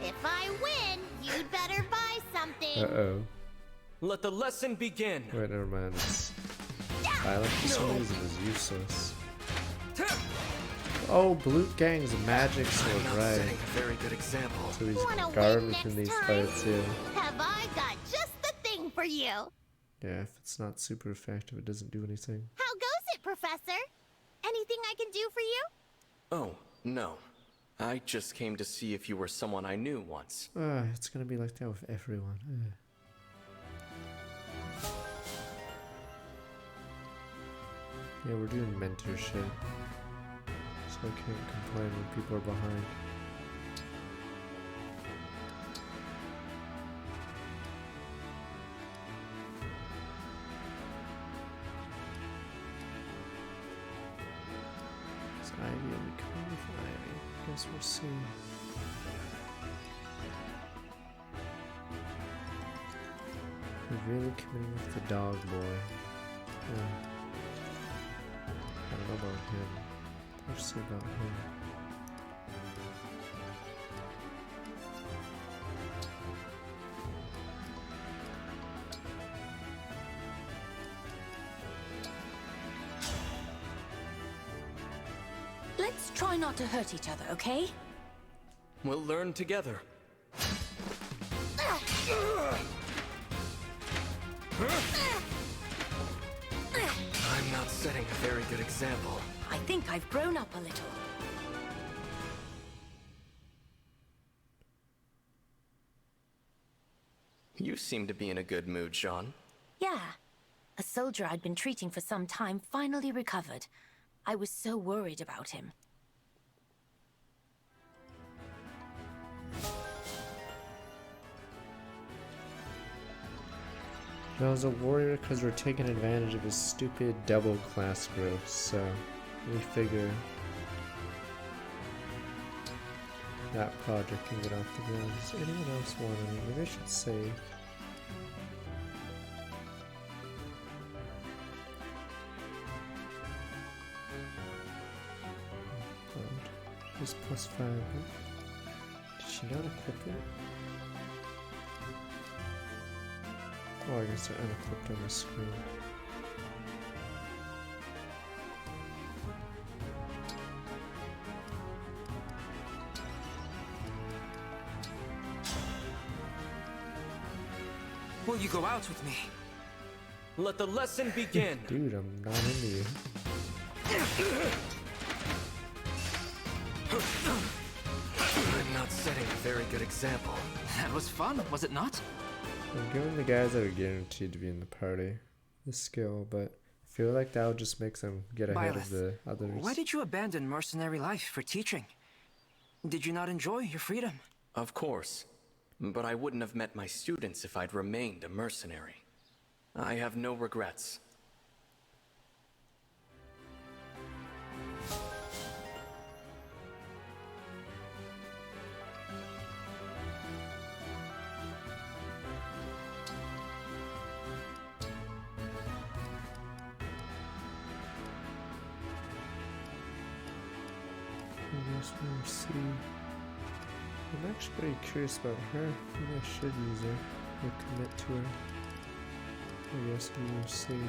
If I win, you'd better buy something. Uh-oh. Let the lesson begin. Wait, never mind. It's silent for some reason is useless. Oh, Blue Gang's a magic sword, right? Setting a very good example. So he's garbage in these fights, yeah. Have I got just the thing for you? Yeah, if it's not super effective, it doesn't do anything. How goes it, Professor? Anything I can do for you? Oh, no. I just came to see if you were someone I knew once. It's gonna be like that with everyone. Yeah, we're doing mentorship. So I can't complain when people are behind. Is Ivy only coming with Ivy? Guess we'll see. We're really committing with the dog boy. Yeah. I don't know about him. We'll see about him. Let's try not to hurt each other, okay? We'll learn together. I'm not setting a very good example. I think I've grown up a little. You seem to be in a good mood, Jean. Yeah. A soldier I'd been treating for some time finally recovered. I was so worried about him. John's a warrior because we're taking advantage of his stupid double class growth, so we figure that project can get off the ground. Does anyone else want any? Maybe I should save. Just plus 5. Did she not equip it? Oh, I guess they're unequipped on the screen. Will you go out with me? Let the lesson begin. Dude, I'm not into you. I'm not setting a very good example. That was fun, was it not? I'm giving the guys that are guaranteed to be in the party the skill, but I feel like that would just make them get ahead of the others. Why did you abandon mercenary life for teaching? Did you not enjoy your freedom? Of course. But I wouldn't have met my students if I'd remained a mercenary. I have no regrets. We'll see. I'm actually pretty curious about her. Maybe I should use her or commit to her. I guess we will see.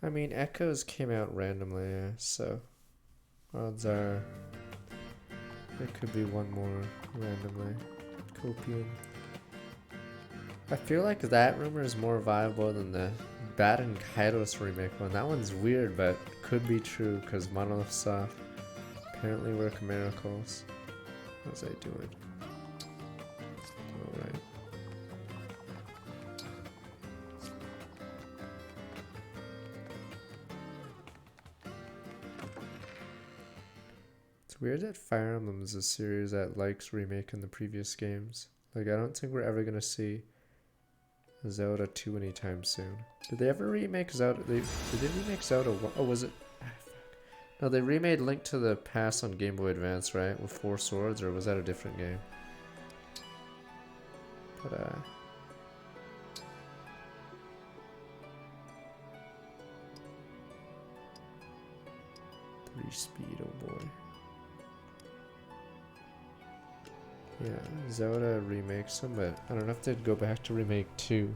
I mean, Echoes came out randomly, yeah, so odds are there could be one more randomly. Copium. I feel like that rumor is more viable than the Bad and Kairos remake one. That one's weird, but could be true because Monolith Soft apparently work miracles. How's I doing? Alright. It's weird that Fire Emblem is a series that likes remaking the previous games. Like, I don't think we're ever gonna see Zelda 2 anytime soon. Did they ever remake Zelda? Did they remake Zelda 1? Oh, was it? No, they remade Link to the Past on Game Boy Advance, right? With 4 swords, or was that a different game? But, 3 speed, oh boy. Yeah, Zelda remakes them, but I don't know if they'd go back to remake 2.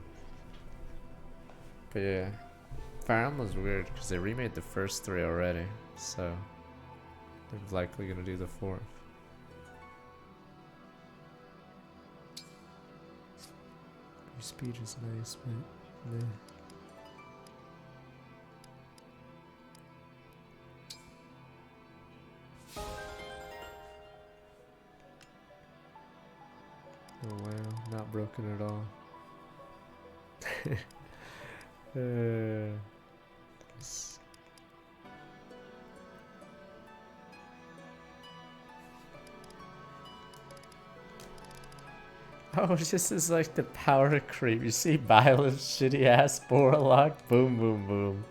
But yeah, Fire Emblem's weird because they remade the first 3 already, so they're likely gonna do the 4th. Speed is nice, but nah. Oh wow, not broken at all. Oh, this is like the power creep. You see Byleth's shitty ass Borlock? Boom, boom, boom.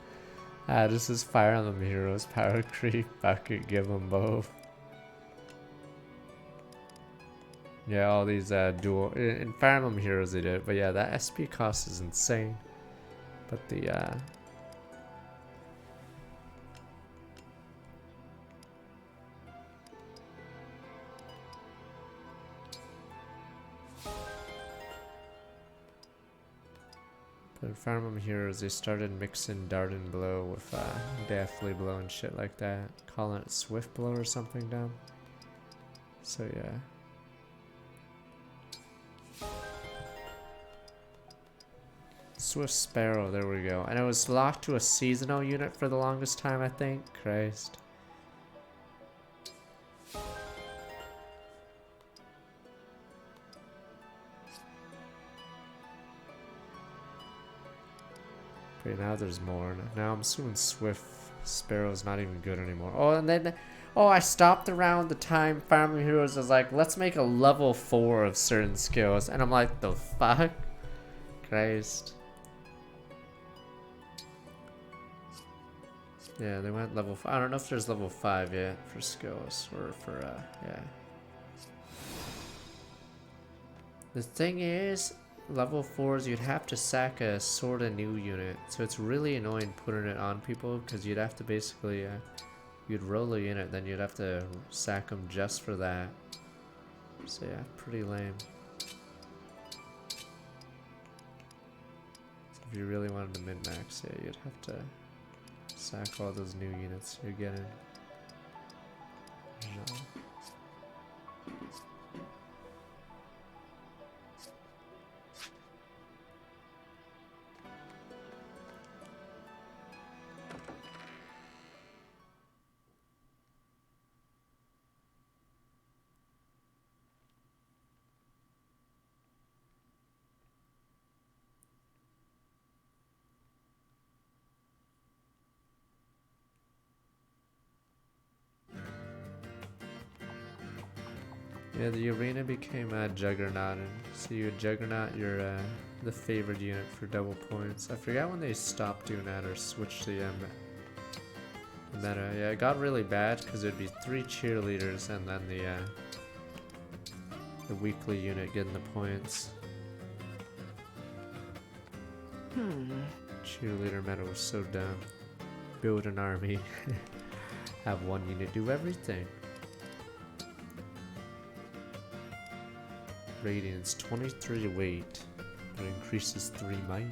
Ah, this is Fire Emblem Heroes power creep. I could give them both. Yeah, all these dual in Fire Emblem Heroes they did, but yeah, that SP cost is insane. But the but in Fire Emblem Heroes they started mixing Dart and Blow with Deathly Blow and shit like that, calling it Swift Blow or something dumb. So yeah. Swift Sparrow, there we go. And it was locked to a seasonal unit for the longest time, I think. Christ. Okay, now there's more. Now I'm assuming Swift Sparrow's not even good anymore. Oh, and then... Oh, I stopped around the time Fire Emblem Heroes was like, let's make a level 4 of certain skills. And I'm like, the fuck? Christ. Yeah, they went level 5. I don't know if there's level 5 yet for skills or for, yeah. The thing is, level 4s, you'd have to sack a sort of new unit. So it's really annoying putting it on people because you'd have to basically, you'd roll a unit, then you'd have to sack them just for that. So yeah, pretty lame. So if you really wanted to min-max, yeah, you'd have to sack all those new units you're getting. No. Yeah, the arena became a Juggernaut, and so you Juggernaut, you're the favored unit for double points. I forgot when they stopped doing that or switched the meta. Yeah, it got really bad because it'd be 3 cheerleaders and then the weekly unit getting the points. Cheerleader meta was so dumb. Build an army, have one unit do everything. Radiance 23 weight, but increases 3 might.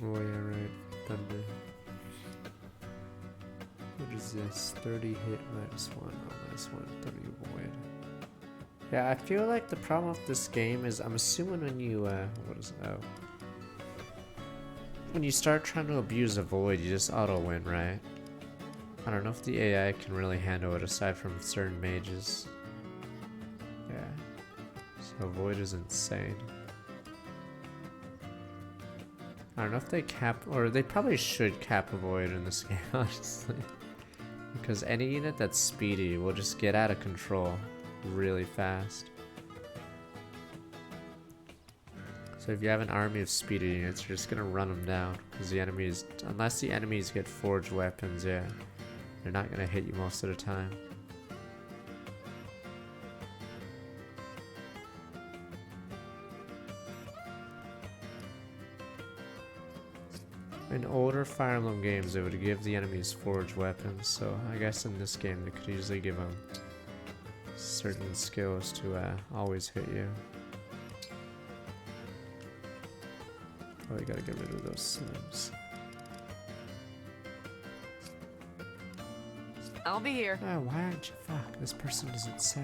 Oh yeah, right. Thunder. What is this? 30 hit minus 1, oh, minus 1, 30 void. Yeah, I feel like the problem with this game is I'm assuming when you, what is it? Oh. When you start trying to abuse a void, you just auto-win, right? I don't know if the AI can really handle it aside from certain mages. Yeah. So void is insane. I don't know if they cap, or they probably should cap a void in this game, honestly. Because any unit that's speedy will just get out of control really fast. So if you have an army of speedy units, you're just gonna run them down. Because the enemies, unless the enemies get forged weapons, yeah, they're not gonna hit you most of the time. In older Fire Emblem games, they would give the enemies forged weapons, so I guess in this game they could easily give them certain skills to always hit you. Oh, you gotta get rid of those slims. I'll be here. Oh, why aren't you? Fuck, this person doesn't sell.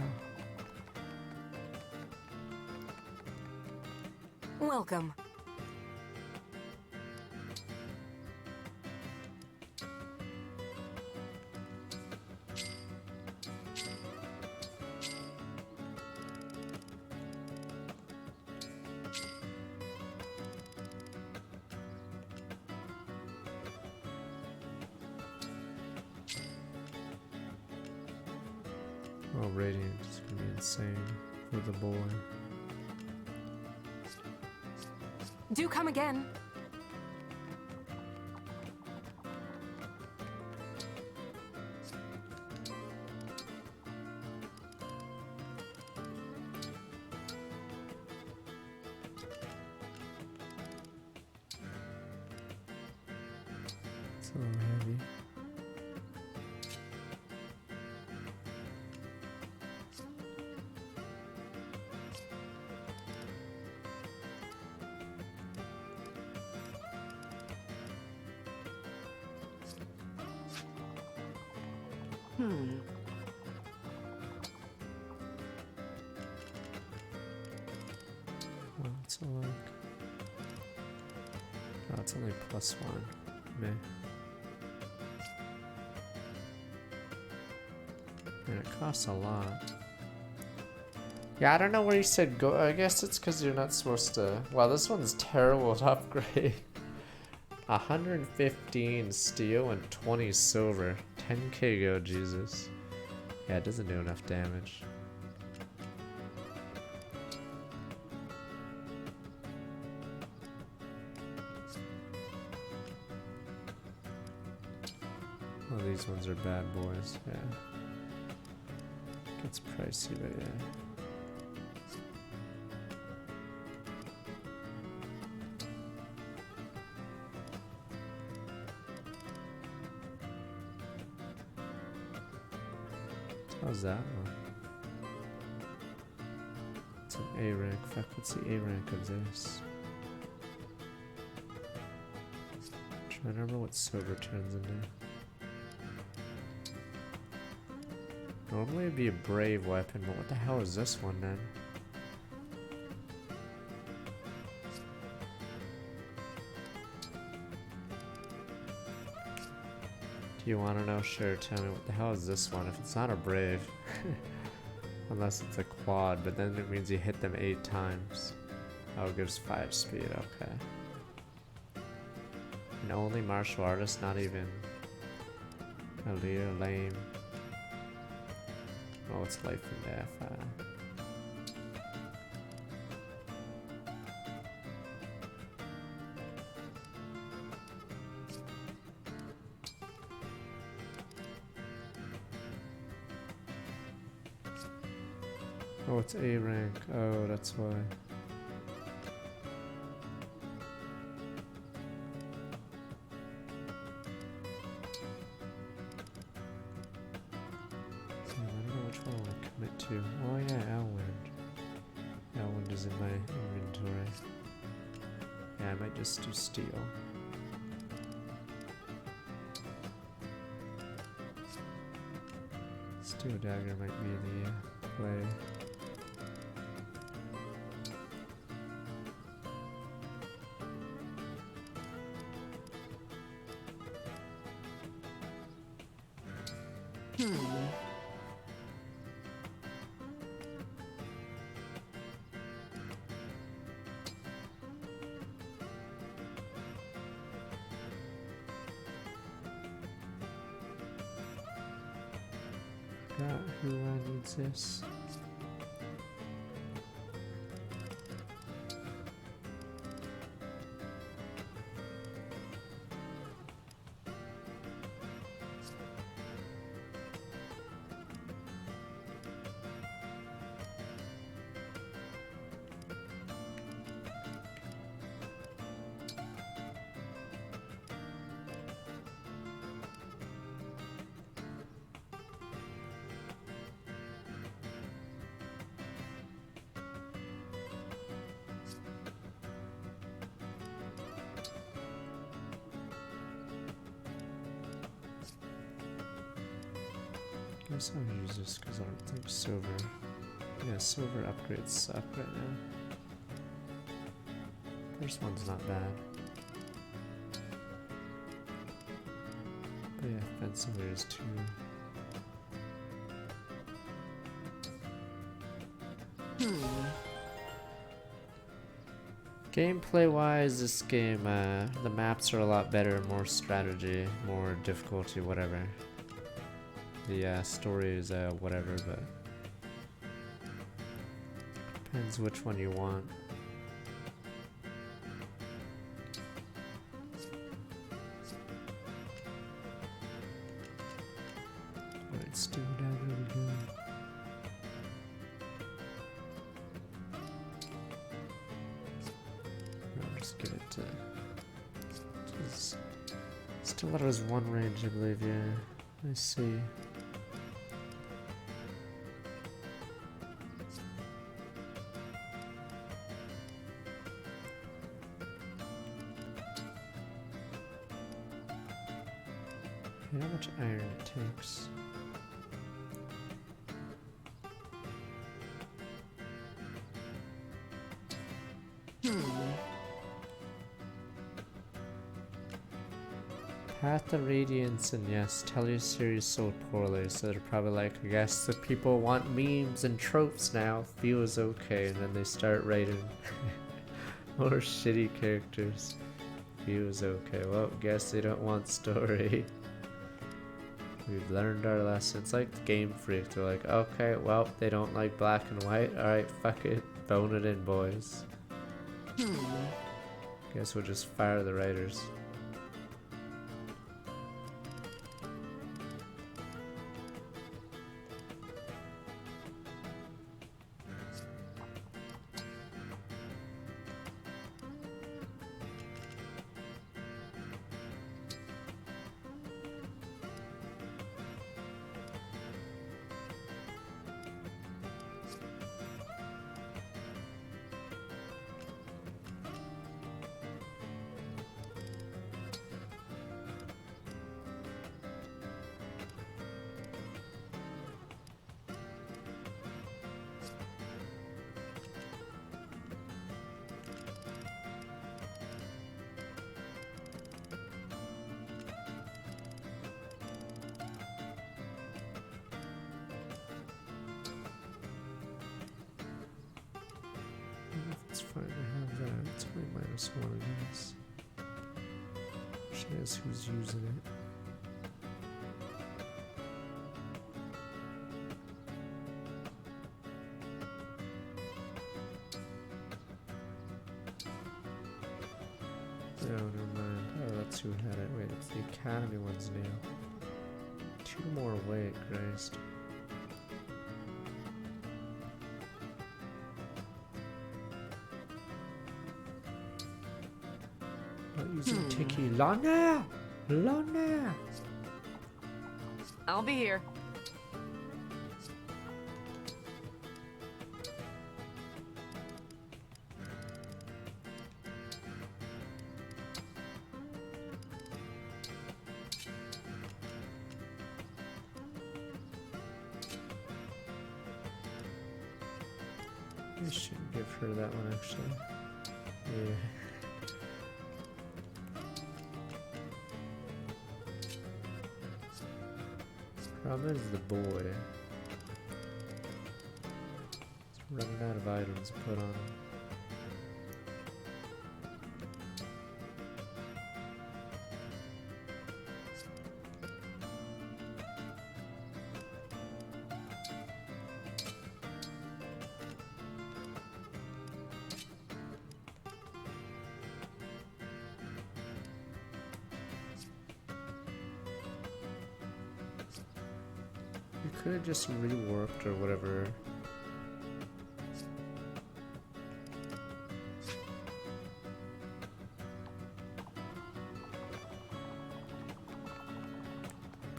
Welcome. Oh, Radiant is gonna be insane for the boy. Do come again. It's a little heavy. Oh, it's like... Oh, it's only +1. Meh. And it costs a lot. Yeah, I don't know where you said go. I guess it's because you're not supposed to... Wow, this one's terrible to upgrade. 115 steel and 20 silver. 10k go, Jesus. Yeah, it doesn't do enough damage. Oh, these ones are bad boys, yeah. Gets pricey, but yeah. How's that one? It's an A rank. Fuck, what's the A rank of this? I'm trying to remember what silver turns into. Normally it'd be a brave weapon, but what the hell is this one then? Do you want to know? Sure, tell me what the hell is this one? If it's not a brave, unless it's a quad, but then it means you hit them 8 times. Oh, it gives 5 speed, okay. And only martial artist, not even Aaliyah, lame. Oh, it's life and death. Oh, it's A rank. Oh, that's why. I don't know which one I want to commit to. Oh yeah, Elwind. Elwind is in my inventory. Yeah, I might just do steel. Steel Dagger might be the play. Forgot who needs this. I guess I'll use this because I don't think silver. Yeah, silver upgrades suck right now. First one's not bad. But yeah, offensively is too. Gameplay wise, this game, the maps are a lot better, more strategy, more difficulty, whatever. The story is whatever, but depends which one you want. Alright, Steel Dagger we go. I'll just give it to. Still thought it was one range, I believe, yeah. I see. How much iron it takes. Path of Radiance and yes, Teleseries sold poorly, so they're probably like, I guess the people want memes and tropes now, feels okay, and then they start writing more shitty characters. Feels okay, well, guess they don't want story. We've learned our lesson. It's like Game Freak. They're like, okay, well, they don't like black and white. Alright, fuck it. Bone it in, boys. Guess we'll just fire the writers. It's fine to have that. It's only -1 of these. She knows who's using it. Oh, never mind. Oh, that's who had it. Wait, it's the Academy one's now. 2 more away, Christ. Not using Tiki. Lana! Lana! I'll be here. I should give her that one actually. Yeah. Problem is the boy. It's running out of items to put on him. You could have just reworked or whatever.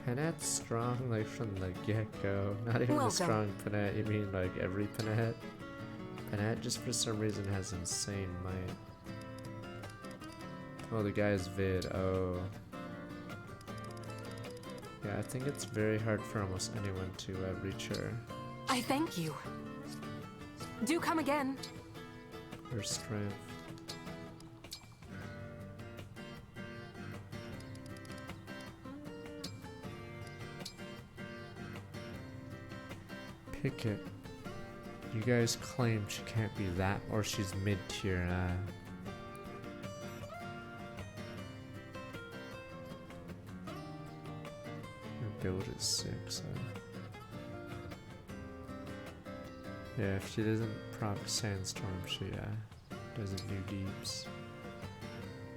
Panette's strong like from the get-go. Not even the strong Panette, you mean like every Panette? Panette just for some reason has insane might. Oh, the guy's vid, oh. Yeah, I think it's very hard for almost anyone to reach her. I thank you. Do come again. Her strength. Pick it. You guys claim she can't be that, or she's mid-tier. Build is 6. Yeah, if she doesn't proc Sandstorm, she doesn't do deeps.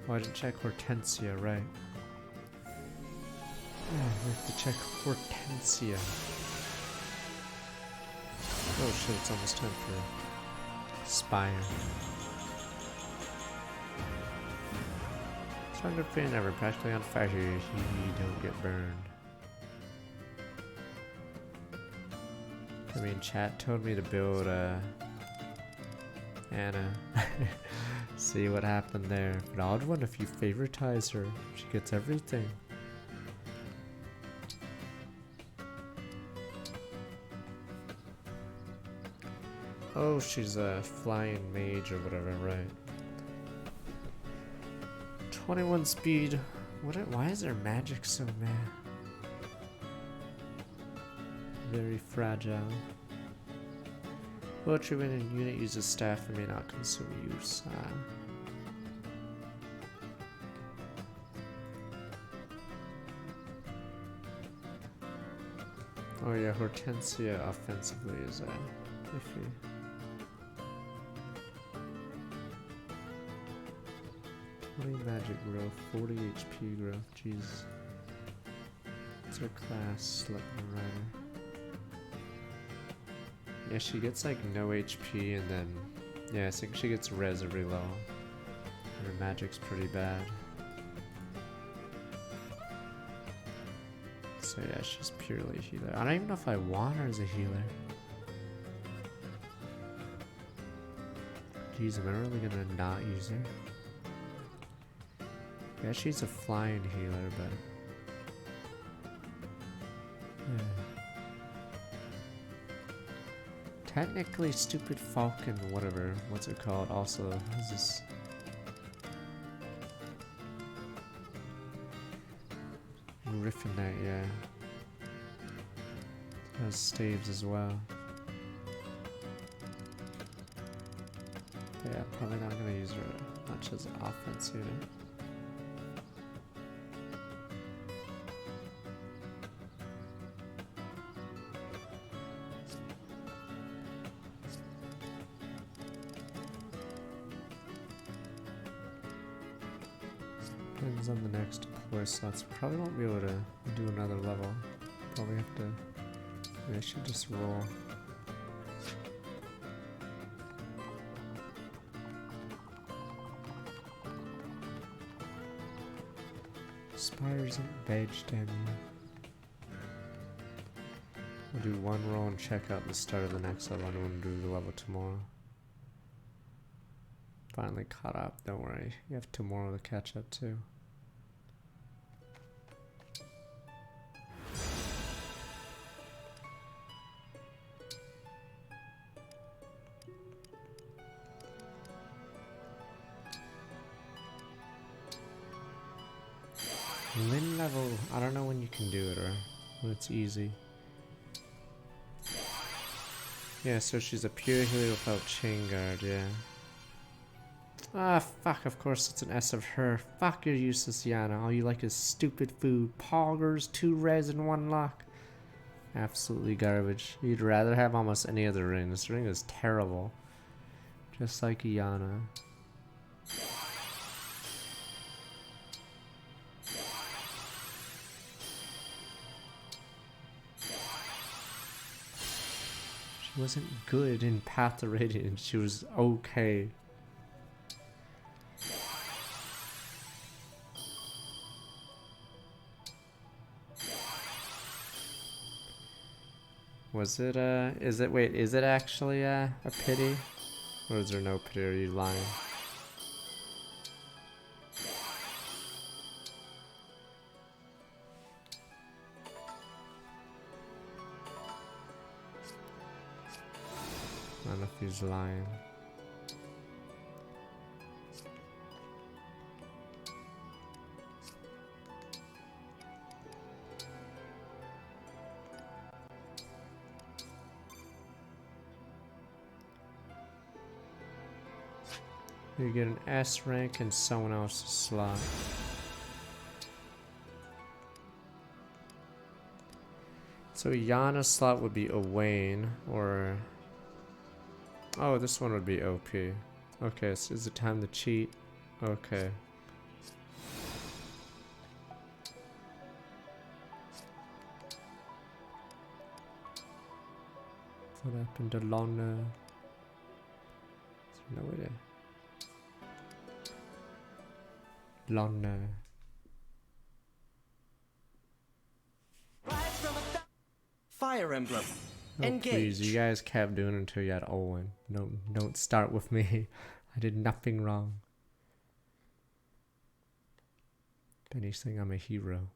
Oh, I didn't check Hortensia, right? Yeah, we have to check Hortensia. Oh shit, it's almost time for Spire. Stronger fan ever, practically on fire here, you don't get burned. I mean, chat told me to build Anna. See what happened there. But odd one, if you favoritize her, she gets everything. Oh, she's a flying mage or whatever, right? 21 speed. Why is her magic so mad? Very fragile. Poetry when a unit uses staff and may not consume use. Oh yeah, Hortensia offensively is iffy. Magic growth, 40 HP growth, jeez. What's her class? Slut Rider. Yeah, she gets like no HP and then, yeah, I think she gets res every low. Her magic's pretty bad. So yeah, she's purely a healer. I don't even know if I want her as a healer. Jeez, am I really gonna not use her? Yeah, she's a flying healer, but... Technically, Stupid Falcon, whatever, what's it called, also has this... Griffinite, yeah. It has staves as well. But yeah, probably not gonna use her much as an offense unit. Depends on the next deploy slots. Probably won't be able to do another level. Probably have to. Maybe I should just roll. Spires and beige, damn you. We'll do one roll and check out the start of the next level, and we'll do the level tomorrow. Finally caught up, don't worry. You have tomorrow to catch up too. Lin level, I don't know when you can do it or when it's easy. Yeah, so she's a pure healer without chain guard, yeah. Ah, fuck, of course it's an S of her. Fuck, you're useless, Yana. All you like is stupid food. Poggers, 2 res and 1 lock. Absolutely garbage. You'd rather have almost any other ring. This ring is terrible. Just like Yana. She wasn't good in Path of Radiance. She was okay. Was it, is it actually, a pity? Or is there no pity? Are you lying? I don't know if he's lying. You get an S rank in someone else's slot. So Yana's slot would be Owain, or... Oh, this one would be OP. Okay, so is it time to cheat? Okay. What happened to Lana? Is there no way to... Lana. Fire Emblem. Oh, Engage. please, you guys kept doing it until you had Owen. No, don't start with me. I did nothing wrong. Benny's saying I'm a hero.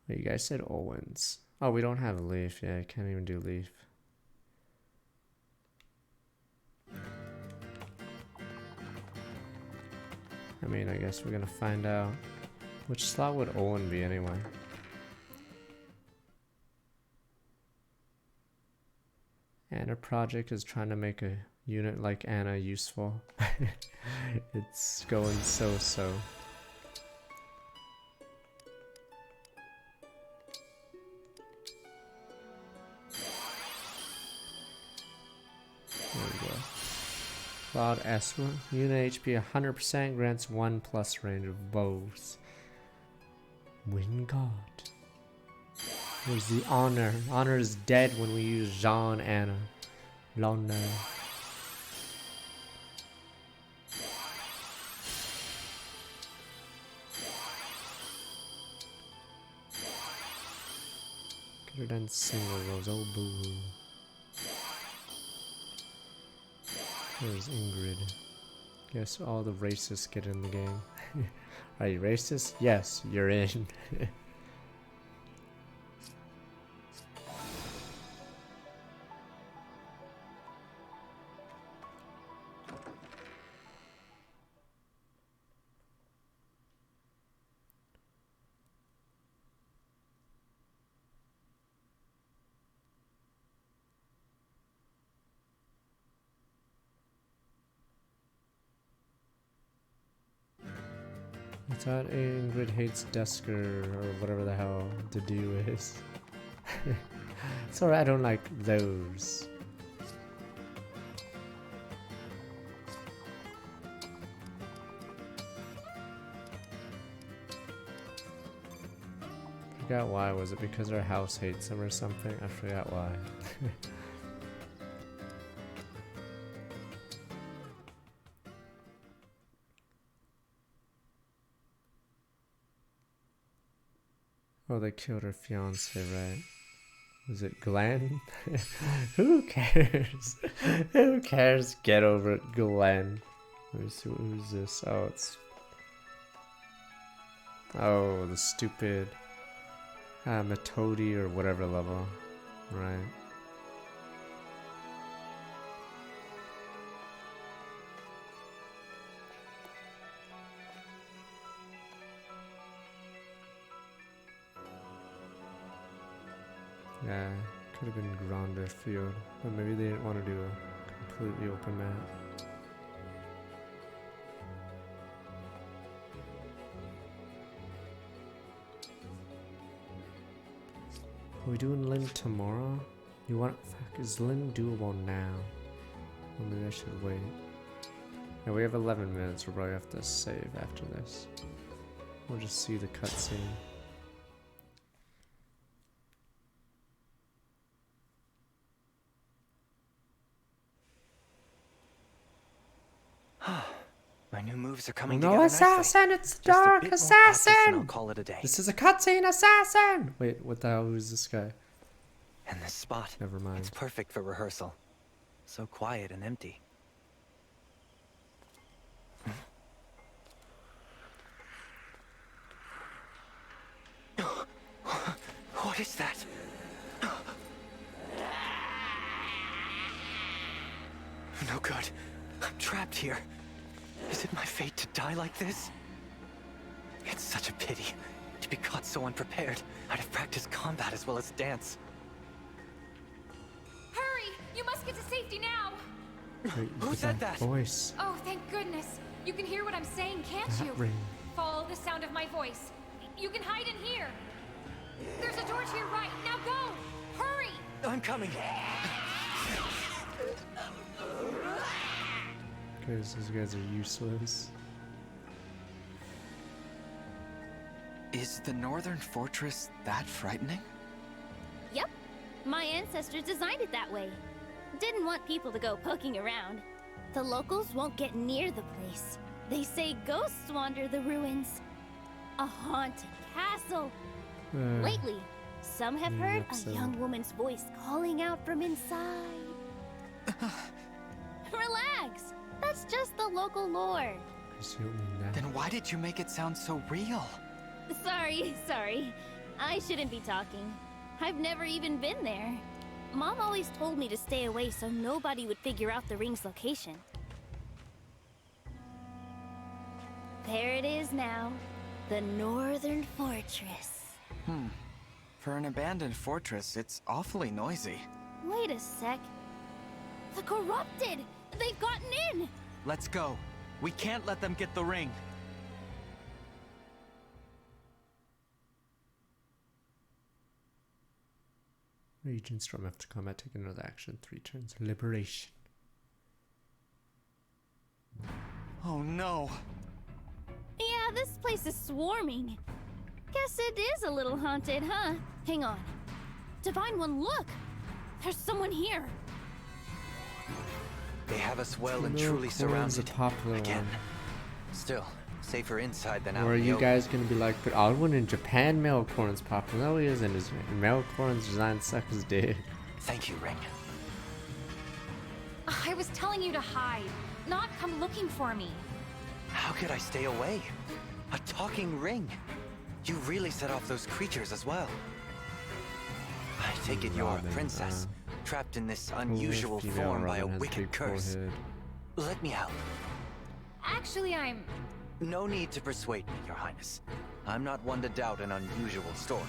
Wait, you guys said Owens. Oh, we don't have a leaf. Yeah, I can't even do leaf. I mean, I guess we're gonna find out. Which slot would Owen be anyway? Anna Project is trying to make a unit like Anna useful. It's going so-so. There we go. Cloud Esper. Unit HP 100% grants 1+ range of bows. Wind God. Where's the honor? Honor is dead when we use Jean Anna. Lona. Could have done single rows. Oh boo hoo. There's Ingrid. Guess all the racists get in the game. Are you racist? Yes, you're in. I thought Ingrid hates Dusker or whatever the hell the do is. Sorry, I don't like those. Forgot why. Was it because our house hates him or something? I forgot why. Oh, they killed her fiance, right? Was it Glenn? Who cares? Who cares? Get over it, Glenn. Let me see, who's this? Oh, it's... Oh, the stupid... Metodi or whatever level. Right. Yeah, could have been grander field, but maybe they didn't want to do a completely open map. Are we doing Lynn tomorrow? You want? Fuck, is Lynn doable now? Or maybe I should wait. Yeah, we have 11 minutes. We'll probably have to save after this. We'll just see the cutscene. My new moves are coming No together assassin! nicely. It's the Just a dark bit more practice and I'll assassin! call it a day. This is a cutscene assassin! Wait, what the hell? Who's this guy? And this spot. Never mind. It's perfect for rehearsal. So quiet and empty. What is that? No good. I'm trapped here. Is it my fate to die like this? It's such a pity to be caught so unprepared. I'd have practiced combat as well as dance. Hurry! You must get to safety now! Wait, Who said that? Voice. Oh, thank goodness. You can hear what I'm saying, can't That you? ring. Follow the sound of my voice. You can hide in here. There's a door to your right. Now go! Hurry! I'm coming. Guys, these guys are useless. Is the northern fortress that frightening? Yep. My ancestors designed it that way. Didn't want people to go poking around. The locals won't get near the place. They say ghosts wander the ruins. A haunted castle. Lately, some have heard a young woman's voice calling out from inside. Relax. That's just the local lore. Then why did you make it sound so real? Sorry. I shouldn't be talking. I've never even been there. Mom always told me to stay away so nobody would figure out the ring's location. There it is now. The Northern Fortress. For an abandoned fortress, it's awfully noisy. Wait a sec. The Corrupted! They've gotten in! Let's go. We can't let them get the ring. Region storm after combat, take another action. 3 turns. Liberation. Oh no. Yeah, this place is swarming. Guess it is a little haunted, huh? Hang on. Divine One, look! There's someone here. They have us well and Mail truly Corrin's surrounded. a popular Again. one. Still, safer inside than out Or are in the you open. guys gonna be like, but odd one in Japan, Mail Corrin's popular? No, he isn't. His Mail Corrin's design sucks his dick. Thank you, Ring. I was telling you to hide, not come looking for me. How could I stay away? A talking ring. You really set off those creatures as well. I take it you're a Robin, princess, trapped in this unusual female form by a Robin has wicked big curse. forehead. Let me help. Actually, I'm... No need to persuade me, Your Highness. I'm not one to doubt an unusual story.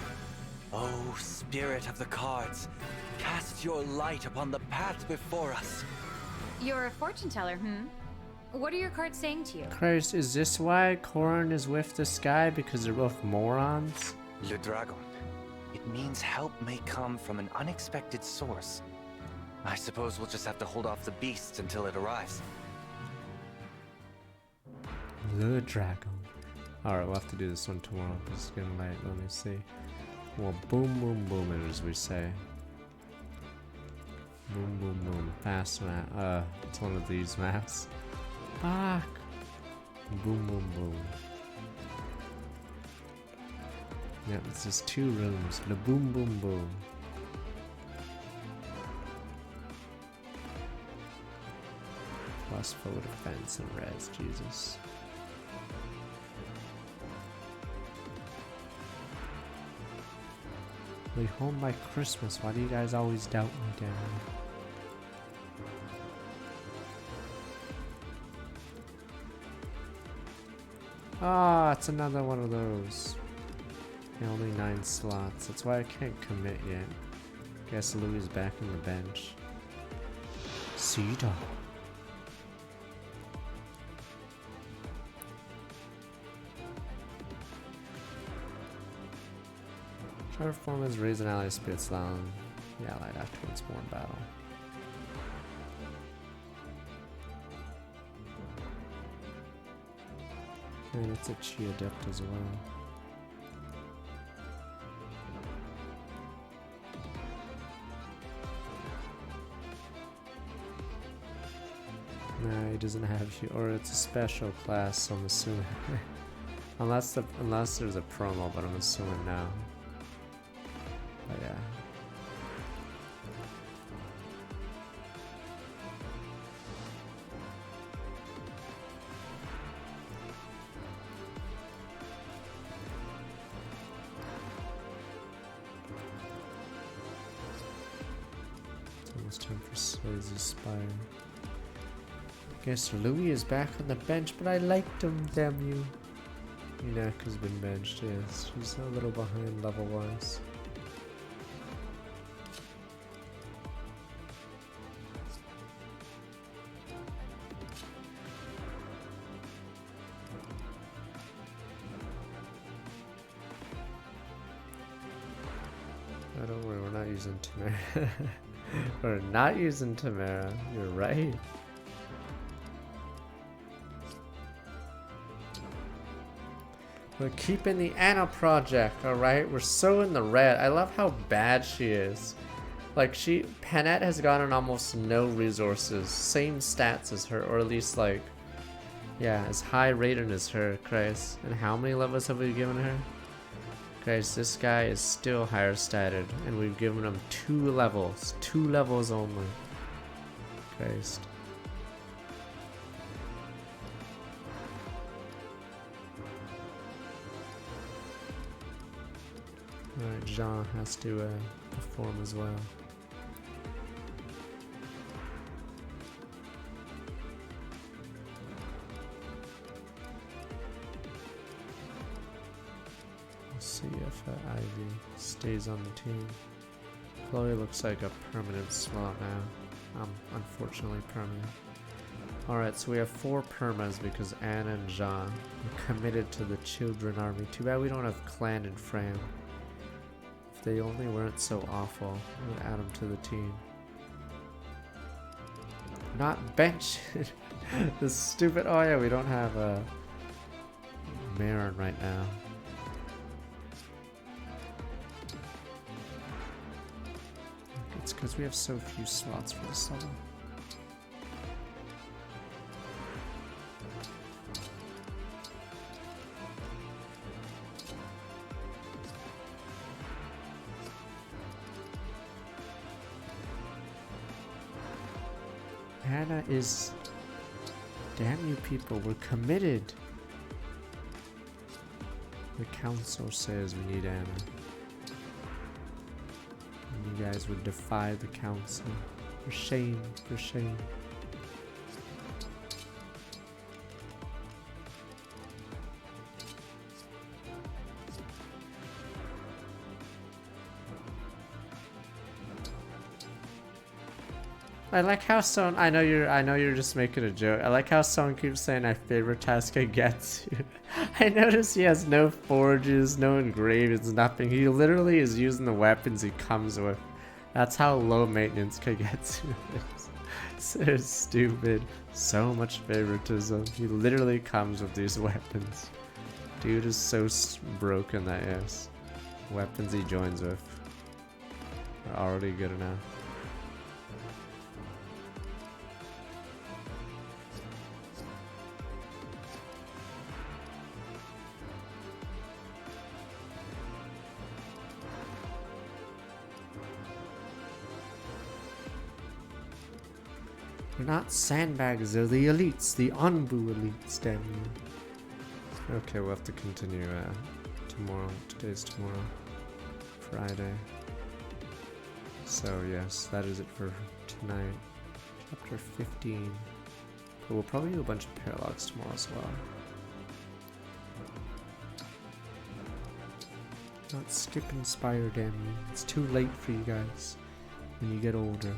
Oh, spirit of the cards, cast your light upon the path before us. You're a fortune teller, What are your cards saying to you? Christ, is this why Corrin is with this guy? Because they're both morons? Le Dragon. It means help may come from an unexpected source. I suppose we'll just have to hold off the beast until it arrives. The Dragon. Alright, we'll have to do this one tomorrow because it's getting late. Let me see. Well, boom, boom, boom, it as we say. Boom, boom, boom. Fast map. It's one of these maps. Fuck. Boom, boom, boom. Yep, it's just 2 rooms. The boom, boom, boom. Plus 4 defense and res, Jesus. Be home by Christmas. Why do you guys always doubt me, Dad? Ah, it's another one of those. Yeah, only 9 slots. That's why I can't commit yet. Guess Louis is back on the bench. Cedar. Try to form his raise an ally spirits long. The allied afterwards more in battle. And it's a Chi Adept as well. Nah, he doesn't have you, or it's a special class, so I'm assuming. unless there's a promo, but I'm assuming now. But yeah. It's almost time for Swayze's Spire. Guess Louis is back on the bench, but I liked him, damn you. Inaka's been benched, yes. She's a little behind level-wise. Oh, don't worry, we're not using Tamara. We're not using Tamara, you're right. We're keeping the Anna project, alright? We're so in the red. I love how bad she is. Like, Panette has gotten almost no resources. Same stats as her, or at least, like, yeah, as high rated as her, Christ. And how many levels have we given her? Guys, this guy is still higher statted, and we've given him 2 levels. 2 levels only. Christ. Alright, Jean has to perform as well. Let's see if Ivy stays on the team. Chloe looks like a permanent slot now. Unfortunately permanent. Alright, so we have 4 permas because Anna and Jean are committed to the Children Army. Too bad we don't have Clan and Fran. If they only weren't so awful, we would add them to the team. Not bench! This stupid... Oh yeah, we don't have a Marin right now. It's because we have so few slots for this level. Anna is... Damn you people, we're committed! The council says we need Anna. And you guys would defy the council. For shame, for shame. I like how Son. I know you're just making a joke. I like how Son keeps saying I favorite task Kagetsu. I notice he has no forges, no engravings, nothing. He literally is using the weapons he comes with. That's how low maintenance Kagetsu is. So stupid. So much favoritism. He literally comes with these weapons. Dude is so broken that yes. Weapons he joins with are already good enough. They're not sandbags, they're the elites, the Anbu elites, damn you. Okay, we'll have to continue tomorrow. Today's tomorrow. Friday. So yes, that is it for tonight. Chapter 15. But we'll probably do a bunch of paralogs tomorrow as well. Not skipping Spire, damn you. It's too late for you guys. when you get older.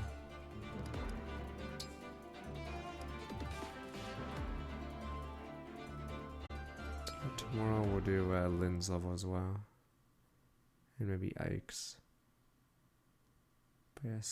Tomorrow we'll do Lynn's level as well. And maybe Ike's. But yes,